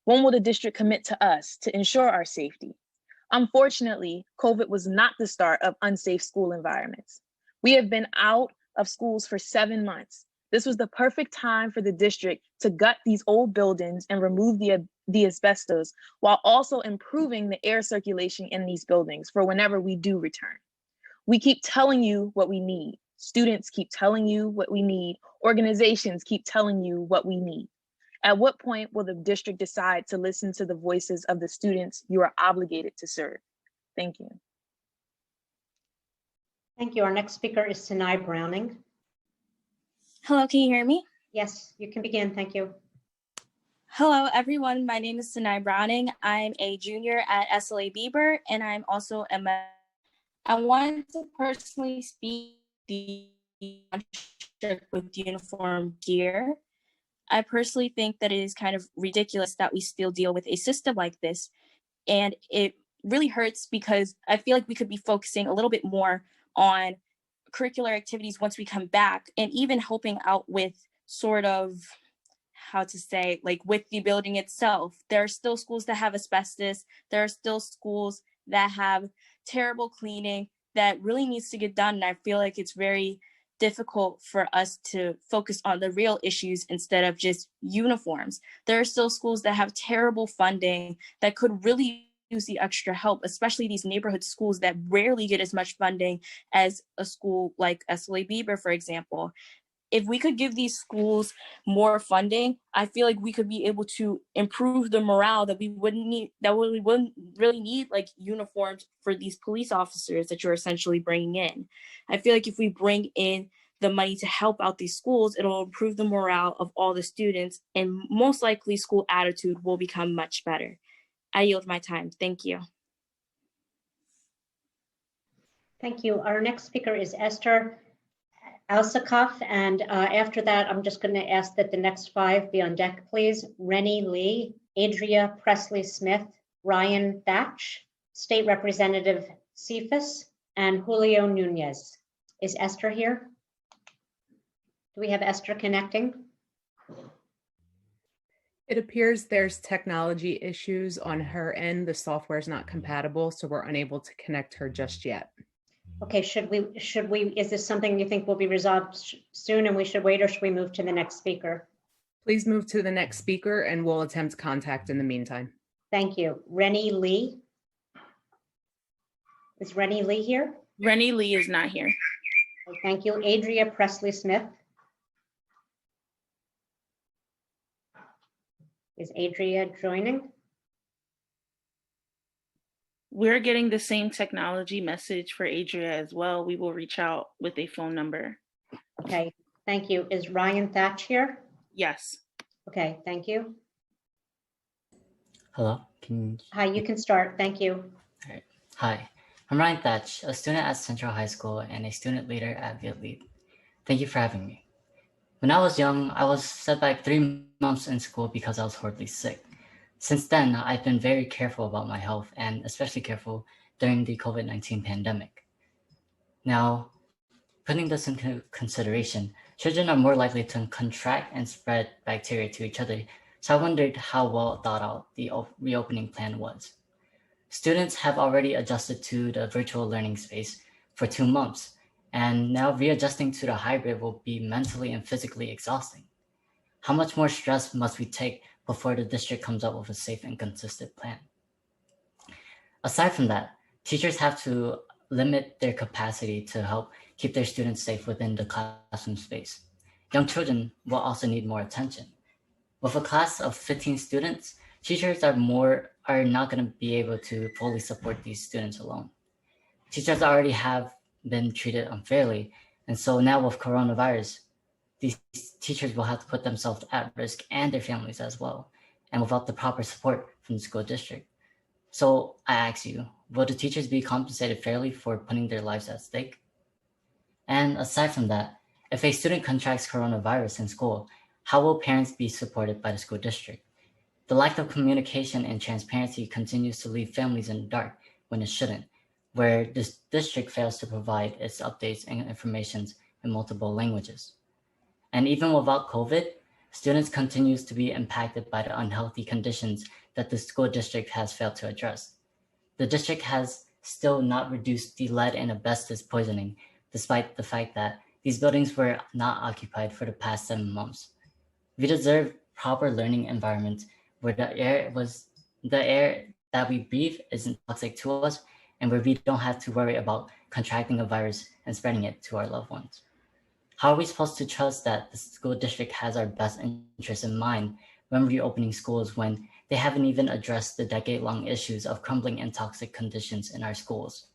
When will the district commit to us to ensure our safety? Unfortunately, COVID was not the start of unsafe school environments. We have been out of schools for 7 months. This was the perfect time for the district to gut these old buildings and remove the asbestos while also improving the air circulation in these buildings for whenever we do return. We keep telling you what we need. Students keep telling you what we need. Organizations keep telling you what we need. At what point will the district decide to listen to the voices of the students you are obligated to serve? Thank you. Thank you. Our next speaker is Sinai Browning. Hello, can you hear me? Yes, you can begin. Thank you. Hello, everyone. My name is Sinai Browning. I'm a junior at SLA Bieber, and I'm also a member. I wanted to personally speak the with uniform gear. I personally think that it is kind of ridiculous that we still deal with a system like this. And it really hurts because I feel like we could be focusing a little bit more on curricular activities once we come back, and even helping out with sort of, how to say, like with the building itself. There are still schools that have asbestos. There are still schools that have terrible cleaning that really needs to get done. And I feel like it's very difficult for us to focus on the real issues instead of just uniforms. There are still schools that have terrible funding that could really use the extra help, especially these neighborhood schools that rarely get as much funding as a school like SLA Bieber, for example. If we could give these schools more funding, I feel like we could be able to improve the morale that we wouldn't really need like uniforms for these police officers that you're essentially bringing in. I feel like if we bring in the money to help out these schools, it'll improve the morale of all the students, and most likely school attitude will become much better. I yield my time. Thank you. Thank you. Our next speaker is Esther Alsakoff, and after that, I'm just going to ask that the next 5 be on deck, please. Rennie Lee, Adria Presley-Smith, Ryan Thatch, State Representative Cephas, and Julio Nunez. Is Esther here? Do we have Esther connecting? It appears there's technology issues on her end. The software is not compatible, so we're unable to connect her just yet. Okay, should we, is this something you think will be resolved soon and we should wait, or should we move to the next speaker? Please move to the next speaker and we'll attempt contact in the meantime. Thank you. Rennie Lee. Is Rennie Lee here? Rennie Lee is not here. Okay, thank you. Adria Presley-Smith. Is Adria joining? We're getting the same technology message for Adria as well. We will reach out with a phone number. Okay, thank you. Is Ryan Thatch here? Yes. Okay, thank you. Hello. Hi, you can start. Thank you. All right. Hi, I'm Ryan Thatch, a student at Central High School and a student leader at Viet Lead. Thank you for having me. When I was young, I was set back 3 months in school because I was horribly sick. Since then, I've been very careful about my health, and especially careful during the COVID-19 pandemic. Now, putting this into consideration, children are more likely to contract and spread bacteria to each other, so I wondered how well thought out the reopening plan was. Students have already adjusted to the virtual learning space for 2 months, and now readjusting to the hybrid will be mentally and physically exhausting. How much more stress must we take before the district comes up with a safe and consistent plan? Aside from that, teachers have to limit their capacity to help keep their students safe within the classroom space. Young children will also need more attention. With a class of 15 students, teachers are not going to be able to fully support these students alone. Teachers already have been treated unfairly, and so now with coronavirus, these teachers will have to put themselves at risk and their families as well, and without the proper support from the school district. So I ask you, will the teachers be compensated fairly for putting their lives at stake? And aside from that, if a student contracts coronavirus in school, how will parents be supported by the school district? The lack of communication and transparency continues to leave families in the dark when it shouldn't, where this district fails to provide its updates and information in multiple languages. And even without COVID, students continue to be impacted by the unhealthy conditions that the school district has failed to address. The district has still not reduced the lead and asbestos poisoning, despite the fact that these buildings were not occupied for the past 7 months. We deserve proper learning environments where the air that we breathe isn't toxic to us, and where we don't have to worry about contracting a virus and spreading it to our loved ones. How are we supposed to trust that the school district has our best interests in mind when reopening schools when they haven't even addressed the decade-long issues of crumbling and toxic conditions in our schools?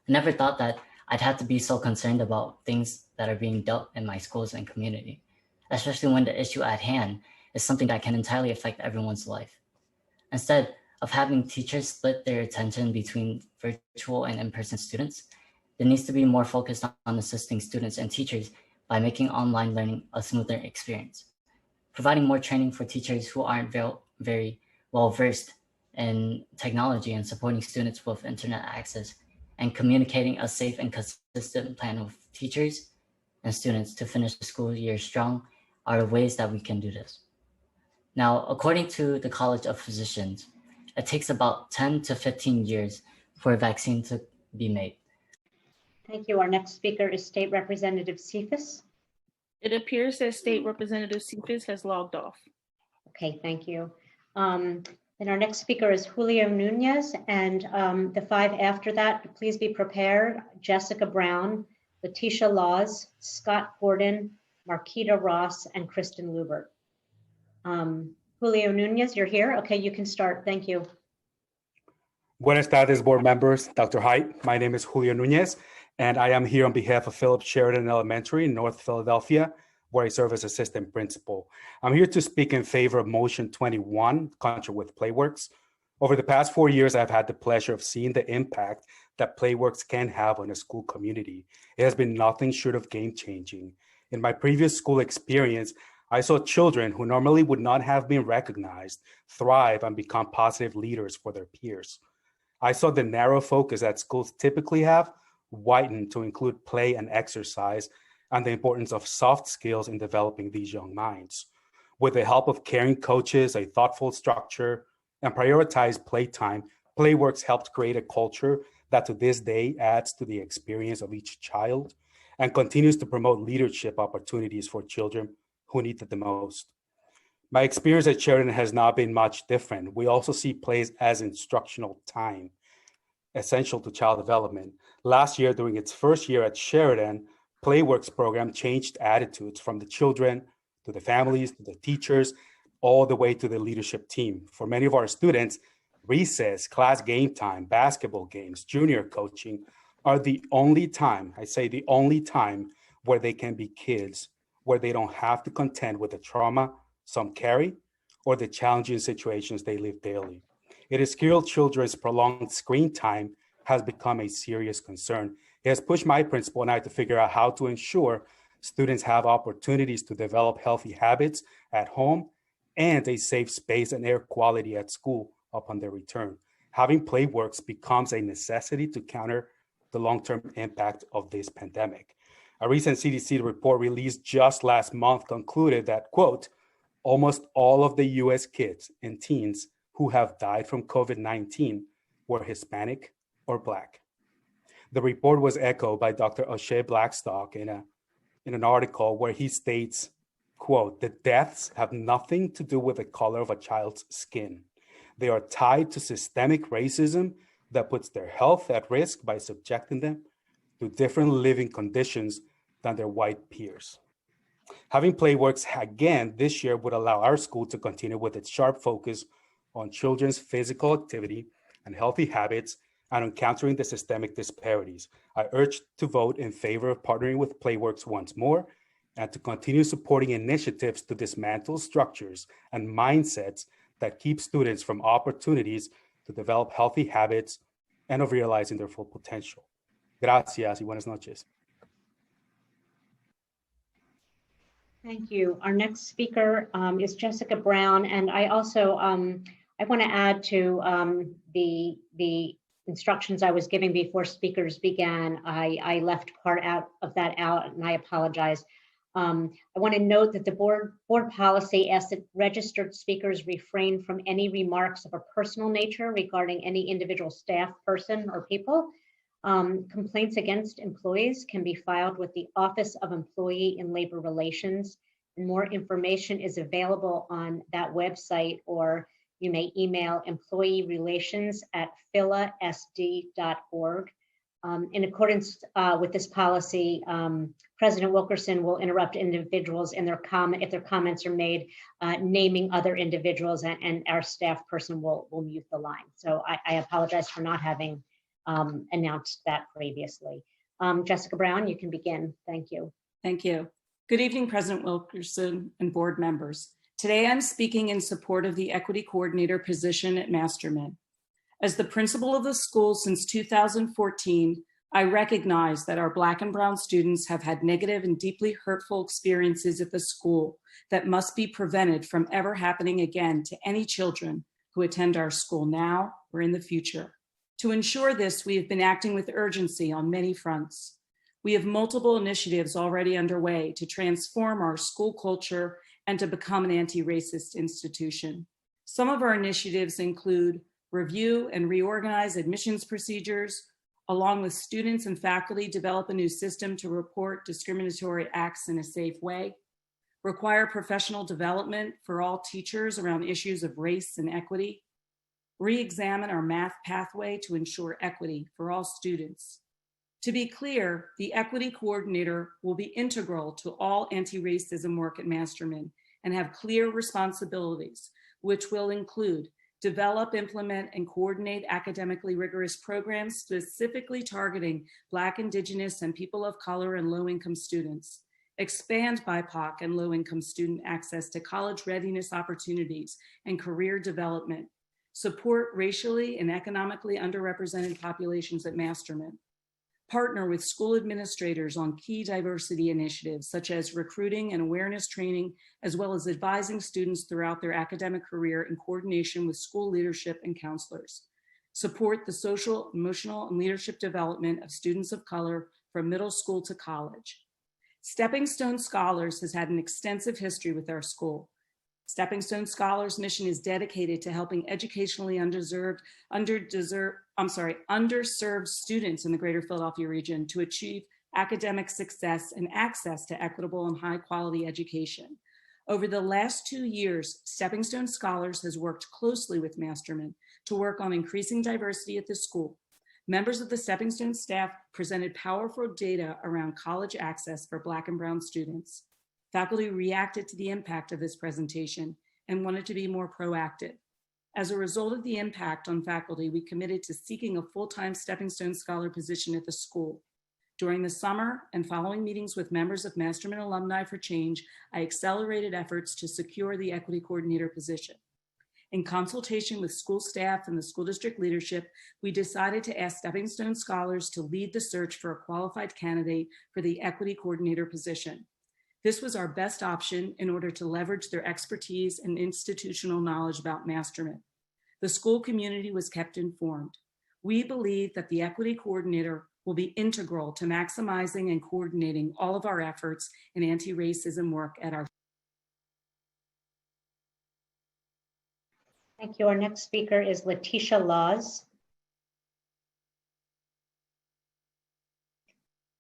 I never thought that I'd have to be so concerned about things that are being dealt in my schools and community, especially when the issue at hand is something that can entirely affect everyone's life. Instead of having teachers split their attention between virtual and in-person students, there needs to be more focus on assisting students and teachers by making online learning a smoother experience, providing more training for teachers who aren't very well versed in technology, and supporting students with internet access, and communicating a safe and consistent plan with teachers and students to finish the school year strong are the ways that we can do this. Now, according to the College of Physicians, it takes about 10 to 15 years for a vaccine to be made. Thank you. Our next speaker is State Representative Cephas. It appears that State Representative Cephas has logged off. Okay, thank you. Then our next speaker is Julio Nunez, and the five after that, please be prepared. Jessica Brown, Letitia Laws, Scott Gordon, Marquita Ross, and Kristen Lubert. Julio Nunez, you're here. Okay, you can start. Thank you. Buenas tardes, board members, Dr. Haidt. My name is Julio Nunez, and I am here on behalf of Phillips Sheridan Elementary in North Philadelphia, where I serve as assistant principal. I'm here to speak in favor of motion 21, contract with Playworks. Over the past 4 years, I've had the pleasure of seeing the impact that Playworks can have on a school community. It has been nothing short of game-changing. In my previous school experience, I saw children who normally would not have been recognized thrive and become positive leaders for their peers. I saw the narrow focus that schools typically have widen to include play and exercise, and the importance of soft skills in developing these young minds. With the help of caring coaches, a thoughtful structure, and prioritized playtime, Playworks helped create a culture that to this day adds to the experience of each child and continues to promote leadership opportunities for children who need it the most. My experience at Sheridan has not been much different. We also see plays as instructional time, essential to child development. Last year, during its first year at Sheridan, Playworks program changed attitudes from the children to the families, to the teachers, all the way to the leadership team. For many of our students, recess, class game time, basketball games, junior coaching are the only time, I say the only time, where they can be kids, where they don't have to contend with the trauma some carry or the challenging situations they live daily. It is skilled children's prolonged screen time has become a serious concern. It has pushed my principal and I to figure out how to ensure students have opportunities to develop healthy habits at home and a safe space and air quality at school upon their return. Having Playworks becomes a necessity to counter the long-term impact of this pandemic. A recent CDC report released just last month concluded that, quote, almost all of the US kids and teens who have died from COVID-19 were Hispanic or Black. The report was echoed by Dr. O'Shea Blackstock in an article where he states, quote, the deaths have nothing to do with the color of a child's skin. They are tied to systemic racism that puts their health at risk by subjecting them to different living conditions than their white peers. Having Playworks again this year would allow our school to continue with its sharp focus on children's physical activity and healthy habits and on countering the systemic disparities. I urge to vote in favor of partnering with Playworks once more and to continue supporting initiatives to dismantle structures and mindsets that keep students from opportunities to develop healthy habits and of realizing their full potential. Gracias y buenas noches. Thank you. Our next speaker is Jessica Brown, and I also I want to add to the instructions I was giving before speakers began. I left part out, and I apologize. I want to note that the board policy asks that registered speakers refrain from any remarks of a personal nature regarding any individual staff, person, or people. Complaints against employees can be filed with the Office of Employee and Labor Relations, and more information is available on that website, or you may email employeerelations@philasd.org. In accordance with this policy, President Wilkerson will interrupt individuals in their if their comments are made naming other individuals, and our staff person will mute the line. So I apologize for not having announced that previously. Jessica Brown, you can begin. Thank you. Thank you. Good evening, President Wilkerson and board members. Today I'm speaking in support of the Equity Coordinator position at Masterman. As the principal of the school since 2014, I recognize that our Black and Brown students have had negative and deeply hurtful experiences at the school that must be prevented from ever happening again to any children who attend our school now or in the future. To ensure this, we have been acting with urgency on many fronts. We have multiple initiatives already underway to transform our school culture and to become an anti-racist institution. Some of our initiatives include review and reorganize admissions procedures, Along with students and faculty, develop a new system to report discriminatory acts in a safe way. Require professional development for all teachers around issues of race and equity. Re-examine our math pathway to ensure equity for all students. To be clear, the equity coordinator will be integral to all anti-racism work at Masterman and have clear responsibilities, which will include develop, implement, and coordinate academically rigorous programs specifically targeting Black, Indigenous, and people of color and low-income students. Expand BIPOC and low-income student access to college readiness opportunities and career development. Support racially and economically underrepresented populations at Masterman. Partner with school administrators on key diversity initiatives, such as recruiting and awareness training, as well as advising students throughout their academic career in coordination with school leadership and counselors. Support the social, emotional, and leadership development of students of color from middle school to college. Stepping Stone Scholars has had an extensive history with our school. Stepping Stone Scholars' mission is dedicated to helping educationally underserved students in the greater Philadelphia region to achieve academic success and access to equitable and high quality education. Over the last 2 years, Stepping Stone Scholars has worked closely with Masterman to work on increasing diversity at the school. Members of the Stepping Stone staff presented powerful data around college access for Black and Brown students. Faculty reacted to the impact of this presentation and wanted to be more proactive. As a result of the impact on faculty, we committed to seeking a full-time Stepping Stone Scholar position at the school. During the summer and following meetings with members of Masterman Alumni for Change, I accelerated efforts to secure the equity coordinator position. In consultation with school staff and the school district leadership, we decided to ask Stepping Stone Scholars to lead the search for a qualified candidate for the equity coordinator position. This was our best option in order to leverage their expertise and institutional knowledge about Masterman. The school community was kept informed. We believe that the equity coordinator will be integral to maximizing and coordinating all of our efforts in anti-racism work at our. Thank you. Our next speaker is Letitia Laws.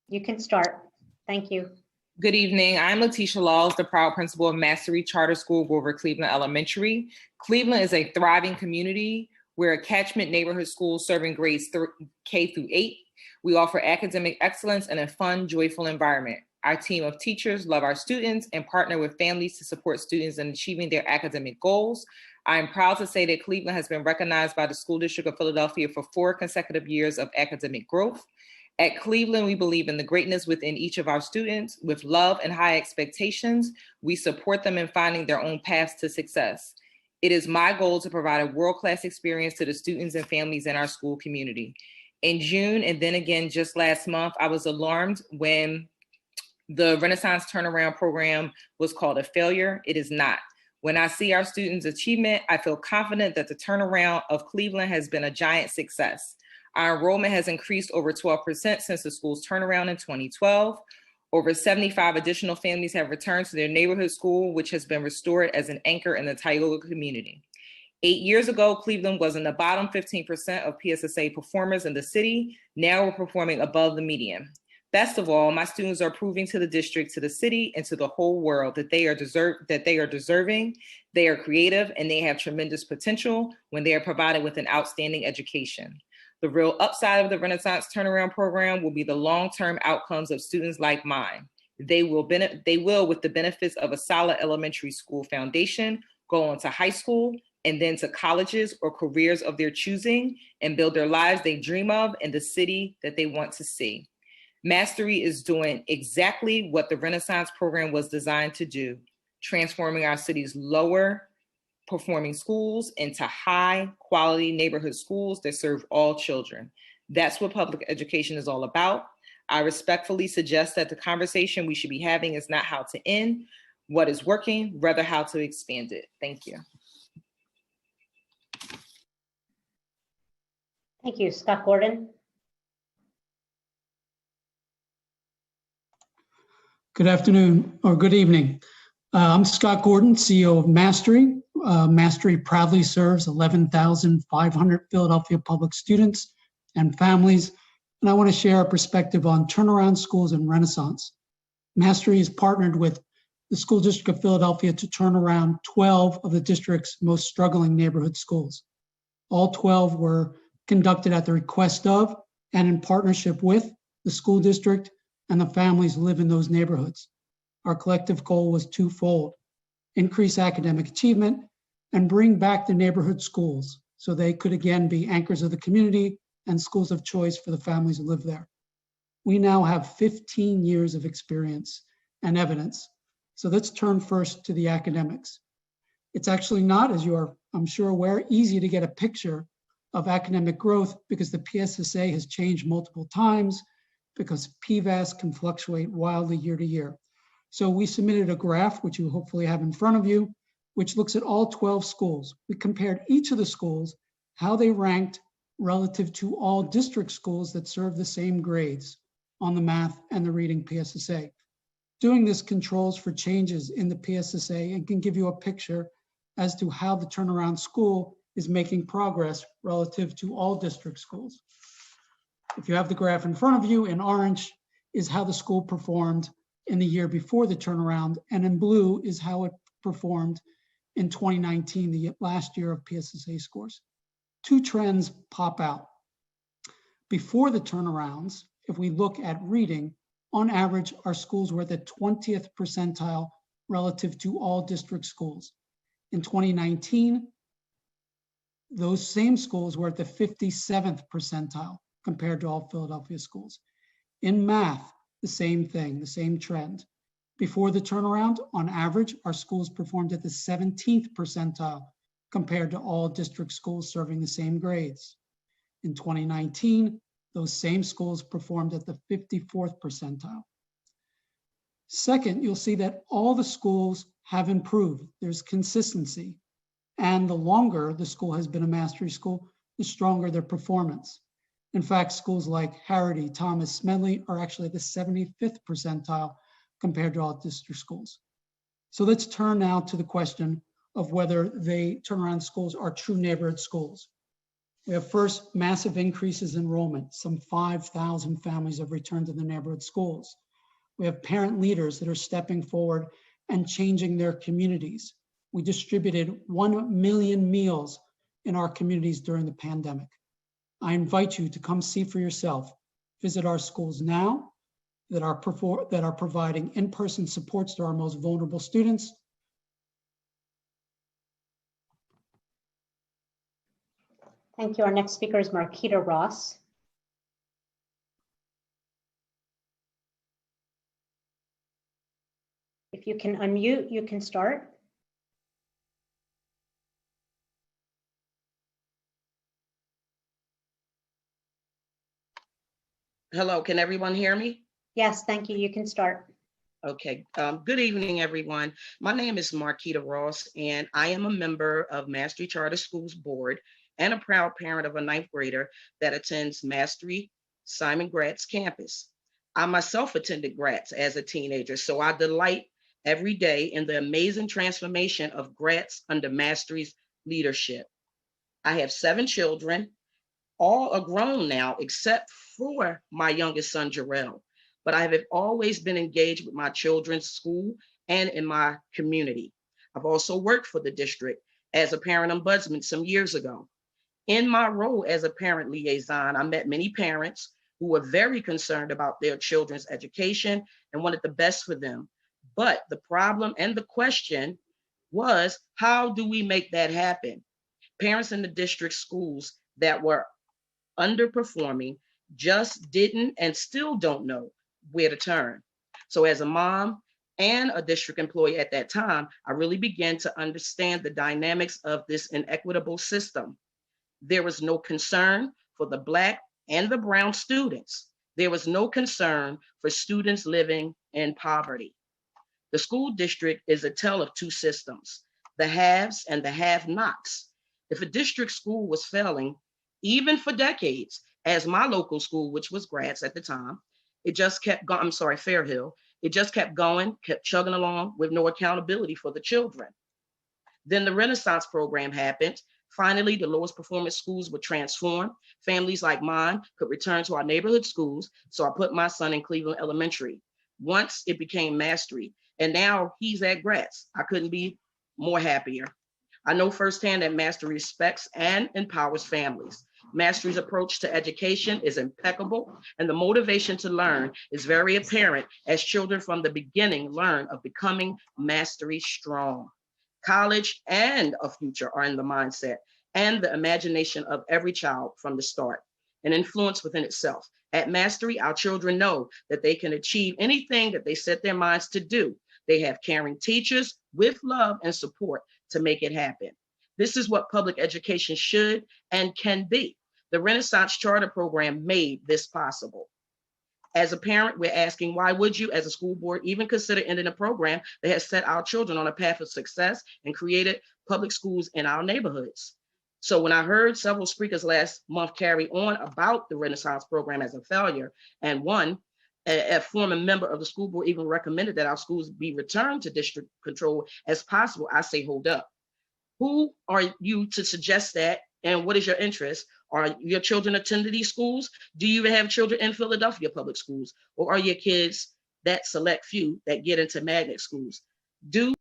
You can start. Thank you. Good evening. I'm Letitia Laws, the proud principal of Mastery Charter School, Grover Cleveland Elementary. Cleveland is a thriving community. We're a catchment neighborhood school serving grades K through 8. We offer academic excellence in a fun, joyful environment. Our team of teachers love our students and partner with families to support students in achieving their academic goals. I am proud to say that Cleveland has been recognized by the School District of Philadelphia for 4 consecutive years of academic growth. At Cleveland, we believe in the greatness within each of our students. With love and high expectations, we support them in finding their own paths to success. It is my goal to provide a world-class experience to the students and families in our school community. In June, and then again just last month, I was alarmed when the Renaissance Turnaround Program was called a failure. It is not. When I see our students' achievement, I feel confident that the turnaround of Cleveland has been a giant success. Our enrollment has increased over 12% since the school's turnaround in 2012. Over 75 additional families have returned to their neighborhood school, which has been restored as an anchor in the Tioga community. 8 years ago, Cleveland was in the bottom 15% of PSSA performers in the city. Now we're performing above the median. Best of all, my students are proving to the district, to the city, and to the whole world that they are deserving, they are creative, and they have tremendous potential when they are provided with an outstanding education. The real upside of the Renaissance Turnaround Program will be the long-term outcomes of students like mine. They will, with the benefits of a solid elementary school foundation, go on to high school and then to colleges or careers of their choosing and build their lives they dream of in the city that they want to see. Mastery is doing exactly what the Renaissance Program was designed to do, transforming our city's lower performing schools into high quality neighborhood schools that serve all children. That's what public education is all about. I respectfully suggest that the conversation we should be having is not how to end what is working, rather how to expand it. Thank you. Thank you. Scott Gordon. Good afternoon or good evening. I'm Scott Gordon, CEO of Mastery. Mastery proudly serves 11,500 Philadelphia public students and families and I want to share a perspective on turnaround schools and Renaissance. Mastery has partnered with the School District of Philadelphia to turn around 12 of the district's most struggling neighborhood schools. All 12 were conducted at the request of and in partnership with the school district and the families who live in those neighborhoods. Our collective goal was twofold: increase academic achievement and bring back the neighborhood schools so they could again be anchors of the community and schools of choice for the families who live there. We now have 15 years of experience and evidence. So let's turn first to the academics. It's actually not, as you are, I'm sure, aware, easy to get a picture of academic growth because the PSSA has changed multiple times, because PVAS can fluctuate wildly year to year. So we submitted a graph, which you hopefully have in front of you, which looks at all 12 schools. We compared each of the schools, how they ranked relative to all district schools that serve the same grades on the math and the reading PSSA. Doing this controls for changes in the PSSA and can give you a picture as to how the turnaround school is making progress relative to all district schools. If you have the graph in front of you, in orange is how the school performed in the year before the turnaround, and in blue is how it performed in 2019, the last year of PSSA scores. Two trends pop out. Before the turnarounds, if we look at reading, on average, our schools were at the 20th percentile relative to all district schools. In 2019, those same schools were at the 57th percentile compared to all Philadelphia schools. In math, the same thing, the same trend. Before the turnaround, on average, our schools performed at the 17th percentile compared to all district schools serving the same grades. In 2019, those same schools performed at the 54th percentile. Second, you'll see that all the schools have improved. There's consistency. And the longer the school has been a mastery school, the stronger their performance. In fact, schools like Harrity, Thomas, Smedley are actually at the 75th percentile compared to all district schools. So let's turn now to the question of whether they turnaround schools are true neighborhood schools. We have first massive increases in enrollment. Some 5,000 families have returned to the neighborhood schools. We have parent leaders that are stepping forward and changing their communities. We distributed 1 million meals in our communities during the pandemic. I invite you to come see for yourself. Visit our schools now that are providing in-person supports to our most vulnerable students. Thank you. Our next speaker is Marquita Ross. If you can unmute, you can start. Hello, can everyone hear me? Yes, thank you. You can start. Okay, good evening, everyone. My name is Marquita Ross, and I am a member of Mastery Charter Schools Board and a proud parent of a 9th grader that attends Mastery Simon Gratz campus. I myself attended Gratz as a teenager, so I delight every day in the amazing transformation of Gratz under Mastery's leadership. I have 7 children. All are grown now, except for my youngest son, Jarrell. But I have always been engaged with my children's school and in my community. I've also worked for the district as a parent ombudsman some years ago. In my role as a parent liaison, I met many parents who were very concerned about their children's education and wanted the best for them. But the problem and the question was, how do we make that happen? Parents in the district schools that were underperforming just didn't and still don't know where to turn. So as a mom and a district employee at that time, I really began to understand the dynamics of this inequitable system. There was no concern for the Black and the brown students. There was no concern for students living in poverty. The school district is a tale of two systems, the haves and the have-nots. If a district school was failing, even for decades, as my local school, which was Gratz at the time, it just kept going, I'm sorry, Fairhill, it just kept going, kept chugging along with no accountability for the children. Then the Renaissance program happened. Finally, the lowest performance schools would transform. Families like mine could return to our neighborhood schools. So I put my son in Cleveland Elementary. Once it became Mastery, and now he's at Gratz. I couldn't be more happier. I know firsthand that Mastery respects and empowers families. Mastery's approach to education is impeccable, and the motivation to learn is very apparent as children from the beginning learn of becoming Mastery strong. College and a future are in the mindset and the imagination of every child from the start, an influence within itself. At Mastery, our children know that they can achieve anything that they set their minds to do. They have caring teachers with love and support to make it happen. This is what public education should and can be. The Renaissance Charter Program made this possible. As a parent, we're asking, why would you, as a school board, even consider ending a program that has set our children on a path of success and created public schools in our neighborhoods? So when I heard several speakers last month carry on about the Renaissance program as a failure, and a former member of the school board even recommended that our schools be returned to district control as possible, I say, hold up. Who are you to suggest that? And what is your interest? Are your children attending these schools? Do you even have children in Philadelphia public schools? Or are your kids that select few that get into magnet schools? Thank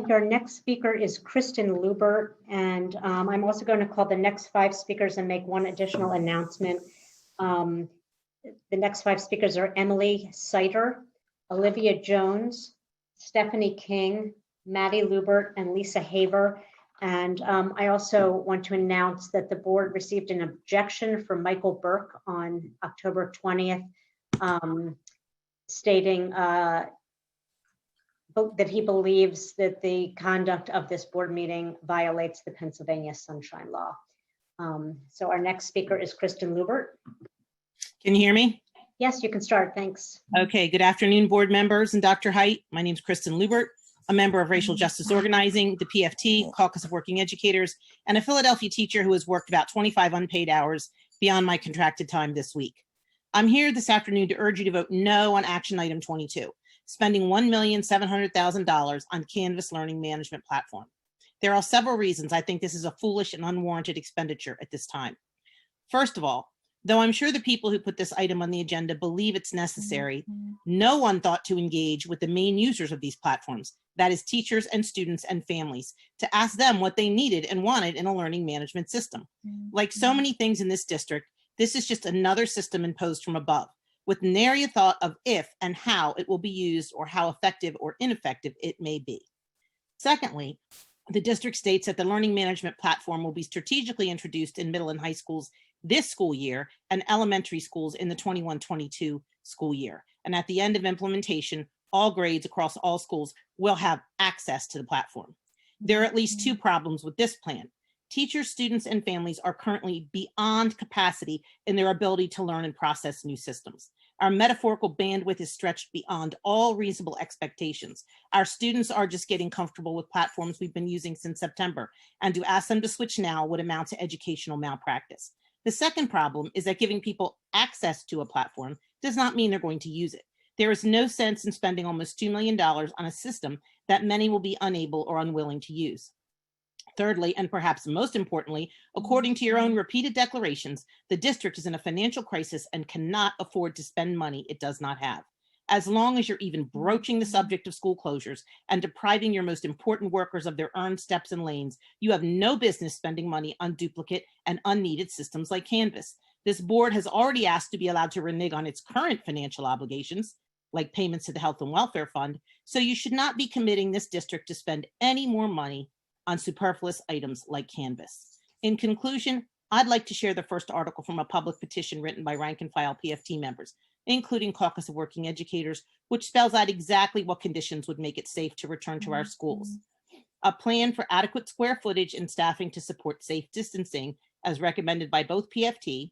you. Our next speaker is Kristen Lubert, and I'm also going to call the next 5 speakers and make one additional announcement. The next 5 speakers are Emily Seiter, Olivia Jones, Stephanie King, Maddie Lubert, and Lisa Haver. And I also want to announce that the board received an objection from Michael Burke on October 20th, stating that he believes that the conduct of this board meeting violates the Pennsylvania Sunshine Law. So our next speaker is Kristen Lubert. Can you hear me? Yes, you can start. Thanks. Okay, good afternoon, board members and Dr. Height. My name is Kristen Lubert, a member of Racial Justice Organizing, the PFT, Caucus of Working Educators, and a Philadelphia teacher who has worked about 25 unpaid hours beyond my contracted time this week. I'm here this afternoon to urge you to vote no on action item 22, spending $1,700,000 on Canvas Learning Management Platform. There are several reasons I think this is a foolish and unwarranted expenditure at this time. First of all, though I'm sure the people who put this item on the agenda believe it's necessary, no one thought to engage with the main users of these platforms, that is teachers and students and families, to ask them what they needed and wanted in a learning management system. Like so many things in this district, this is just another system imposed from above, with nary a thought of if and how it will be used or how effective or ineffective it may be. Secondly, the district states that the learning management platform will be strategically introduced in middle and high schools this school year and elementary schools in the 21-22 school year. And at the end of implementation, all grades across all schools will have access to the platform. There are at least 2 problems with this plan. Teachers, students, and families are currently beyond capacity in their ability to learn and process new systems. Our metaphorical bandwidth is stretched beyond all reasonable expectations. Our students are just getting comfortable with platforms we've been using since September, and to ask them to switch now would amount to educational malpractice. The second problem is that giving people access to a platform does not mean they're going to use it. There is no sense in spending almost $2 million on a system that many will be unable or unwilling to use. Thirdly, and perhaps most importantly, according to your own repeated declarations, the district is in a financial crisis and cannot afford to spend money it does not have. As long as you're even broaching the subject of school closures and depriving your most important workers of their earned steps and lanes, you have no business spending money on duplicate and unneeded systems like Canvas. This board has already asked to be allowed to renege on its current financial obligations, like payments to the Health and Welfare Fund, so you should not be committing this district to spend any more money on superfluous items like Canvas. In conclusion, I'd like to share the first article from a public petition written by rank and file PFT members, including Caucus of Working Educators, which spells out exactly what conditions would make it safe to return to our schools. A plan for adequate square footage and staffing to support safe distancing, as recommended by both PFT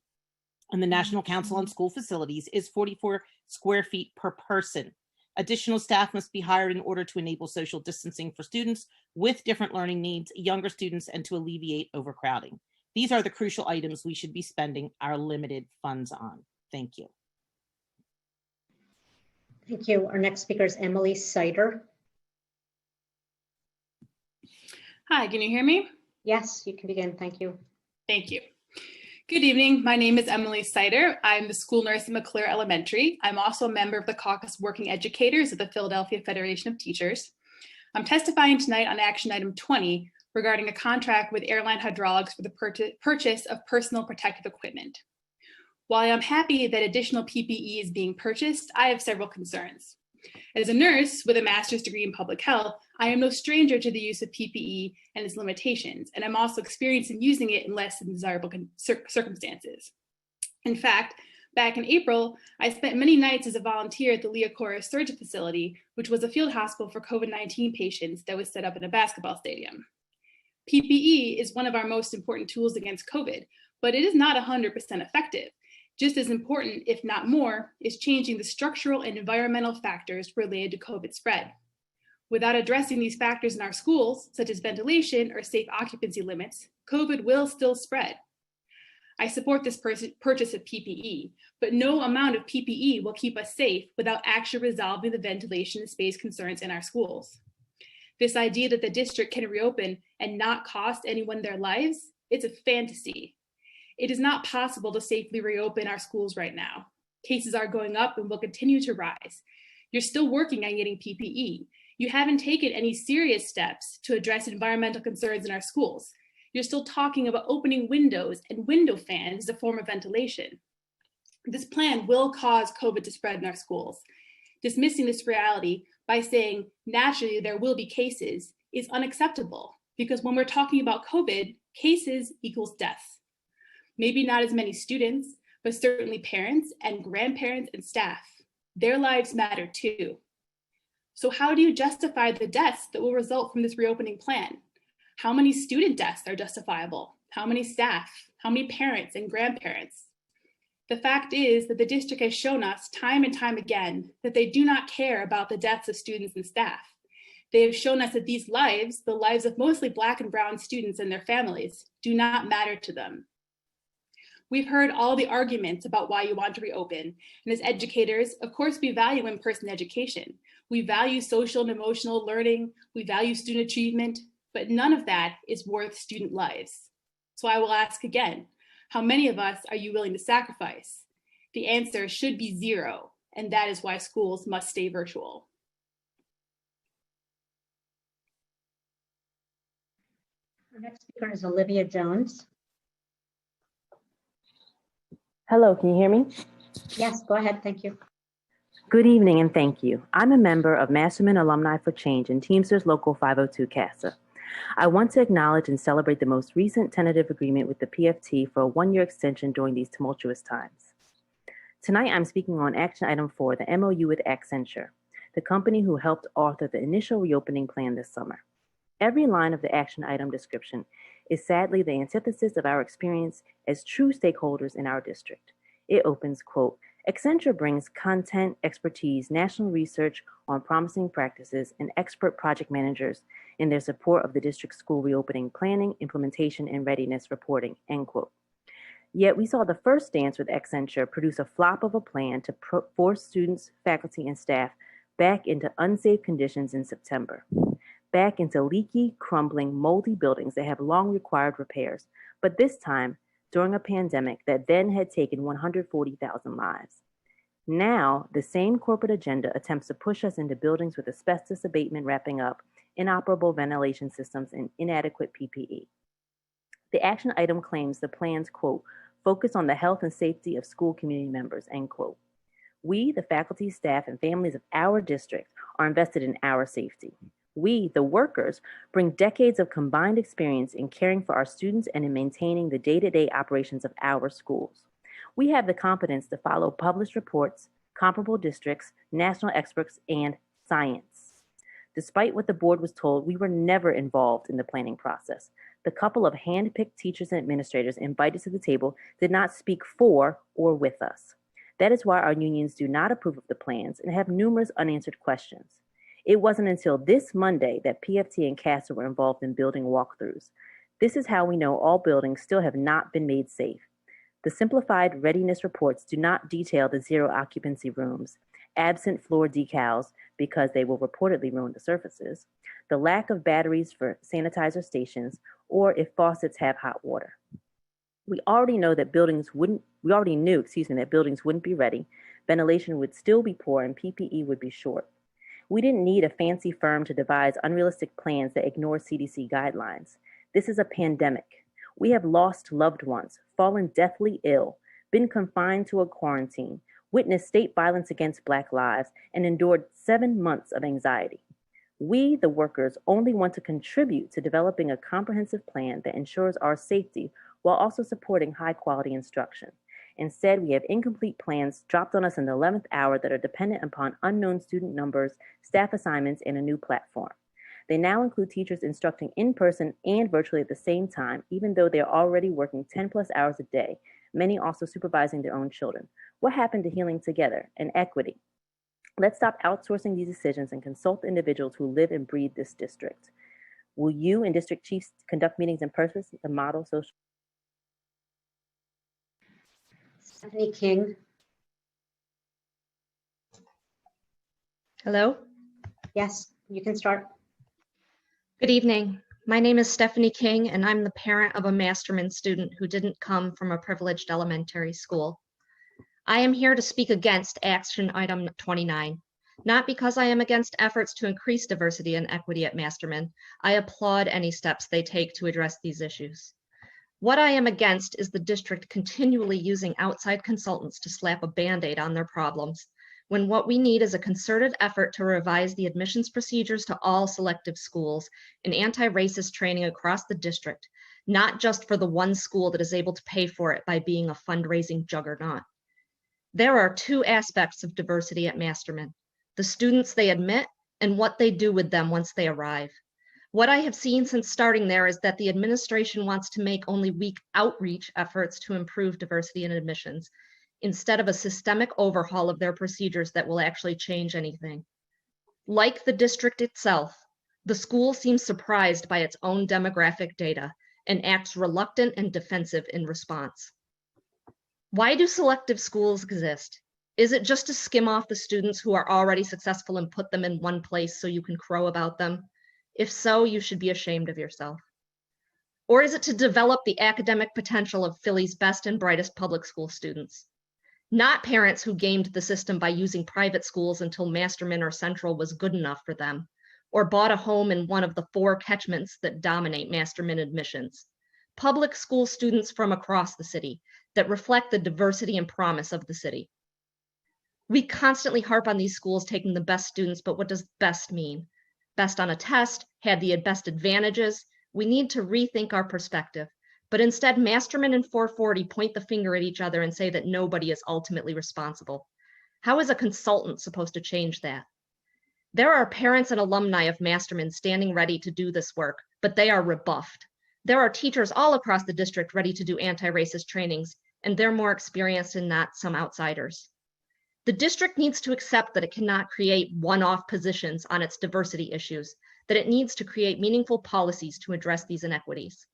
and the National Council on School Facilities, is 44 square feet per person. Additional staff must be hired in order to enable social distancing for students with different learning needs, younger students, and to alleviate overcrowding. These are the crucial items we should be spending our limited funds on. Thank you. Thank you. Our next speaker is Emily Seiter. Hi, can you hear me? Yes, you can begin. Thank you. Thank you. Good evening. My name is Emily Sider. I'm the school nurse at McClure Elementary. I'm also a member of the Caucus of Working Educators at the Philadelphia Federation of Teachers. I'm testifying tonight on action item 20 regarding a contract with Airline Hydraulics for the purchase of personal protective equipment. While I'm happy that additional PPE is being purchased, I have several concerns. As a nurse with a master's degree in public health, I am no stranger to the use of PPE and its limitations, and I'm also experienced in using it in less than desirable circumstances. In fact, back in April, I spent many nights as a volunteer at the Leah Corris Surgery Facility, which was a field hospital for COVID-19 patients that was set up in a basketball stadium. PPE is one of our most important tools against COVID, but it is not 100% effective. Just as important, if not more, is changing the structural and environmental factors related to COVID spread. Without addressing these factors in our schools, such as ventilation or safe occupancy limits, COVID will still spread. I support this purchase of PPE, but no amount of PPE will keep us safe without actually resolving the ventilation and space concerns in our schools. This idea that the district can reopen and not cost anyone their lives, it's a fantasy. It is not possible to safely reopen our schools right now. Cases are going up and will continue to rise. You're still working on getting PPE. You haven't taken any serious steps to address environmental concerns in our schools. You're still talking about opening windows and window fans as a form of ventilation. This plan will cause COVID to spread in our schools. Dismissing this reality by saying naturally there will be cases is unacceptable, because when we're talking about COVID, cases equals death. Maybe not as many students, but certainly parents and grandparents and staff. Their lives matter too. So how do you justify the deaths that will result from this reopening plan? How many student deaths are justifiable? How many staff? How many parents and grandparents? The fact is that the district has shown us time and time again that they do not care about the deaths of students and staff. They have shown us that these lives, the lives of mostly Black and brown students and their families, do not matter to them. We've heard all the arguments about why you want to reopen. And as educators, of course, we value in-person education. We value social and emotional learning. We value student achievement, but none of that is worth student lives. So I will ask again, how many of us are you willing to sacrifice? The answer should be 0, and that is why schools must stay virtual. Our next speaker is Olivia Jones. Hello, can you hear me? Yes, go ahead, thank you. Good evening and thank you. I'm a member of Masterman Alumni for Change and Teamsters Local 502 CASA. I want to acknowledge and celebrate the most recent tentative agreement with the PFT for a 1-year extension during these tumultuous times. Tonight, I'm speaking on action item 4, the MOU with Accenture, the company who helped author the initial reopening plan this summer. Every line of the action item description is sadly the antithesis of our experience as true stakeholders in our district. It opens, quote, Accenture brings content, expertise, national research on promising practices, and expert project managers in their support of the district school reopening planning, implementation, and readiness reporting, end quote. Yet we saw the first dance with Accenture produce a flop of a plan to force students, faculty, and staff back into unsafe conditions in September, back into leaky, crumbling, moldy buildings that have long required repairs, but this time during a pandemic that then had taken 140,000 lives. Now, the same corporate agenda attempts to push us into buildings with asbestos abatement wrapping up, inoperable ventilation systems, and inadequate PPE. The action item claims the plan's, quote, focus on the health and safety of school community members, end quote. We, the faculty, staff, and families of our district, are invested in our safety. We, the workers, bring decades of combined experience in caring for our students and in maintaining the day-to-day operations of our schools. We have the competence to follow published reports, comparable districts, national experts, and science. Despite what the board was told, we were never involved in the planning process. The couple of hand-picked teachers and administrators invited to the table did not speak for or with us. That is why our unions do not approve of the plans and have numerous unanswered questions. It wasn't until this Monday that PFT and CASA were involved in building walkthroughs. This is how we know all buildings still have not been made safe. The simplified readiness reports do not detail the zero occupancy rooms, absent floor decals, because they will reportedly ruin the surfaces, the lack of batteries for sanitizer stations, or if faucets have hot water. We already knew that buildings wouldn't be ready, ventilation would still be poor, and PPE would be short. We didn't need a fancy firm to devise unrealistic plans that ignore CDC guidelines. This is a pandemic. We have lost loved ones, fallen deathly ill, been confined to a quarantine, witnessed state violence against Black lives, and endured 7 months of anxiety. We, the workers, only want to contribute to developing a comprehensive plan that ensures our safety while also supporting high-quality instruction. Instead, we have incomplete plans dropped on us in the 11th hour that are dependent upon unknown student numbers, staff assignments, and a new platform. They now include teachers instructing in person and virtually at the same time, even though they are already working 10+ hours a day, many also supervising their own children. What happened to healing together and equity? Let's stop outsourcing these decisions and consult the individuals who live and breathe this district. Will you and district chiefs conduct meetings in person to model social? Stephanie King. Hello? Yes, you can start. Good evening. My name is Stephanie King, and I'm the parent of a Masterman student who didn't come from a privileged elementary school. I am here to speak against action item 29, not because I am against efforts to increase diversity and equity at Masterman. I applaud any steps they take to address these issues. What I am against is the district continually using outside consultants to slap a Band-Aid on their problems, when what we need is a concerted effort to revise the admissions procedures to all selective schools and anti-racist training across the district, not just for the one school that is able to pay for it by being a fundraising juggernaut. There are two aspects of diversity at Masterman: the students they admit and what they do with them once they arrive. What I have seen since starting there is that the administration wants to make only weak outreach efforts to improve diversity in admissions, instead of a systemic overhaul of their procedures that will actually change anything. Like the district itself, the school seems surprised by its own demographic data and acts reluctant and defensive in response. Why do selective schools exist? Is it just to skim off the students who are already successful and put them in one place so you can crow about them? If so, you should be ashamed of yourself. Or is it to develop the academic potential of Philly's best and brightest public school students? Not parents who gamed the system by using private schools until Masterman or Central was good enough for them, or bought a home in one of the 4 catchments that dominate Masterman admissions. Public school students from across the city that reflect the diversity and promise of the city. We constantly harp on these schools taking the best students, but what does best mean? Best on a test, had the best advantages? We need to rethink our perspective. But instead, Masterman and 440 point the finger at each other and say that nobody is ultimately responsible. How is a consultant supposed to change that? There are parents and alumni of Masterman standing ready to do this work, but they are rebuffed. There are teachers all across the district ready to do anti-racist trainings, and they're more experienced than not some outsiders. The district needs to accept that it cannot create one-off positions on its diversity issues, that it needs to create meaningful policies to address these inequities.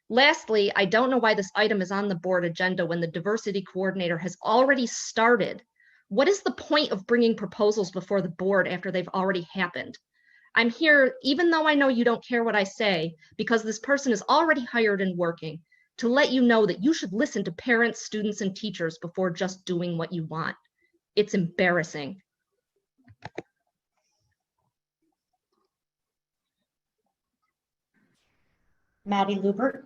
Lastly, I don't know why this item is on the board agenda when the diversity coordinator has already started. What is the point of bringing proposals before the board after they've already happened? I'm here, even though I know you don't care what I say, because this person is already hired and working, to let you know that you should listen to parents, students, and teachers before just doing what you want. It's embarrassing. Maddie Lubert.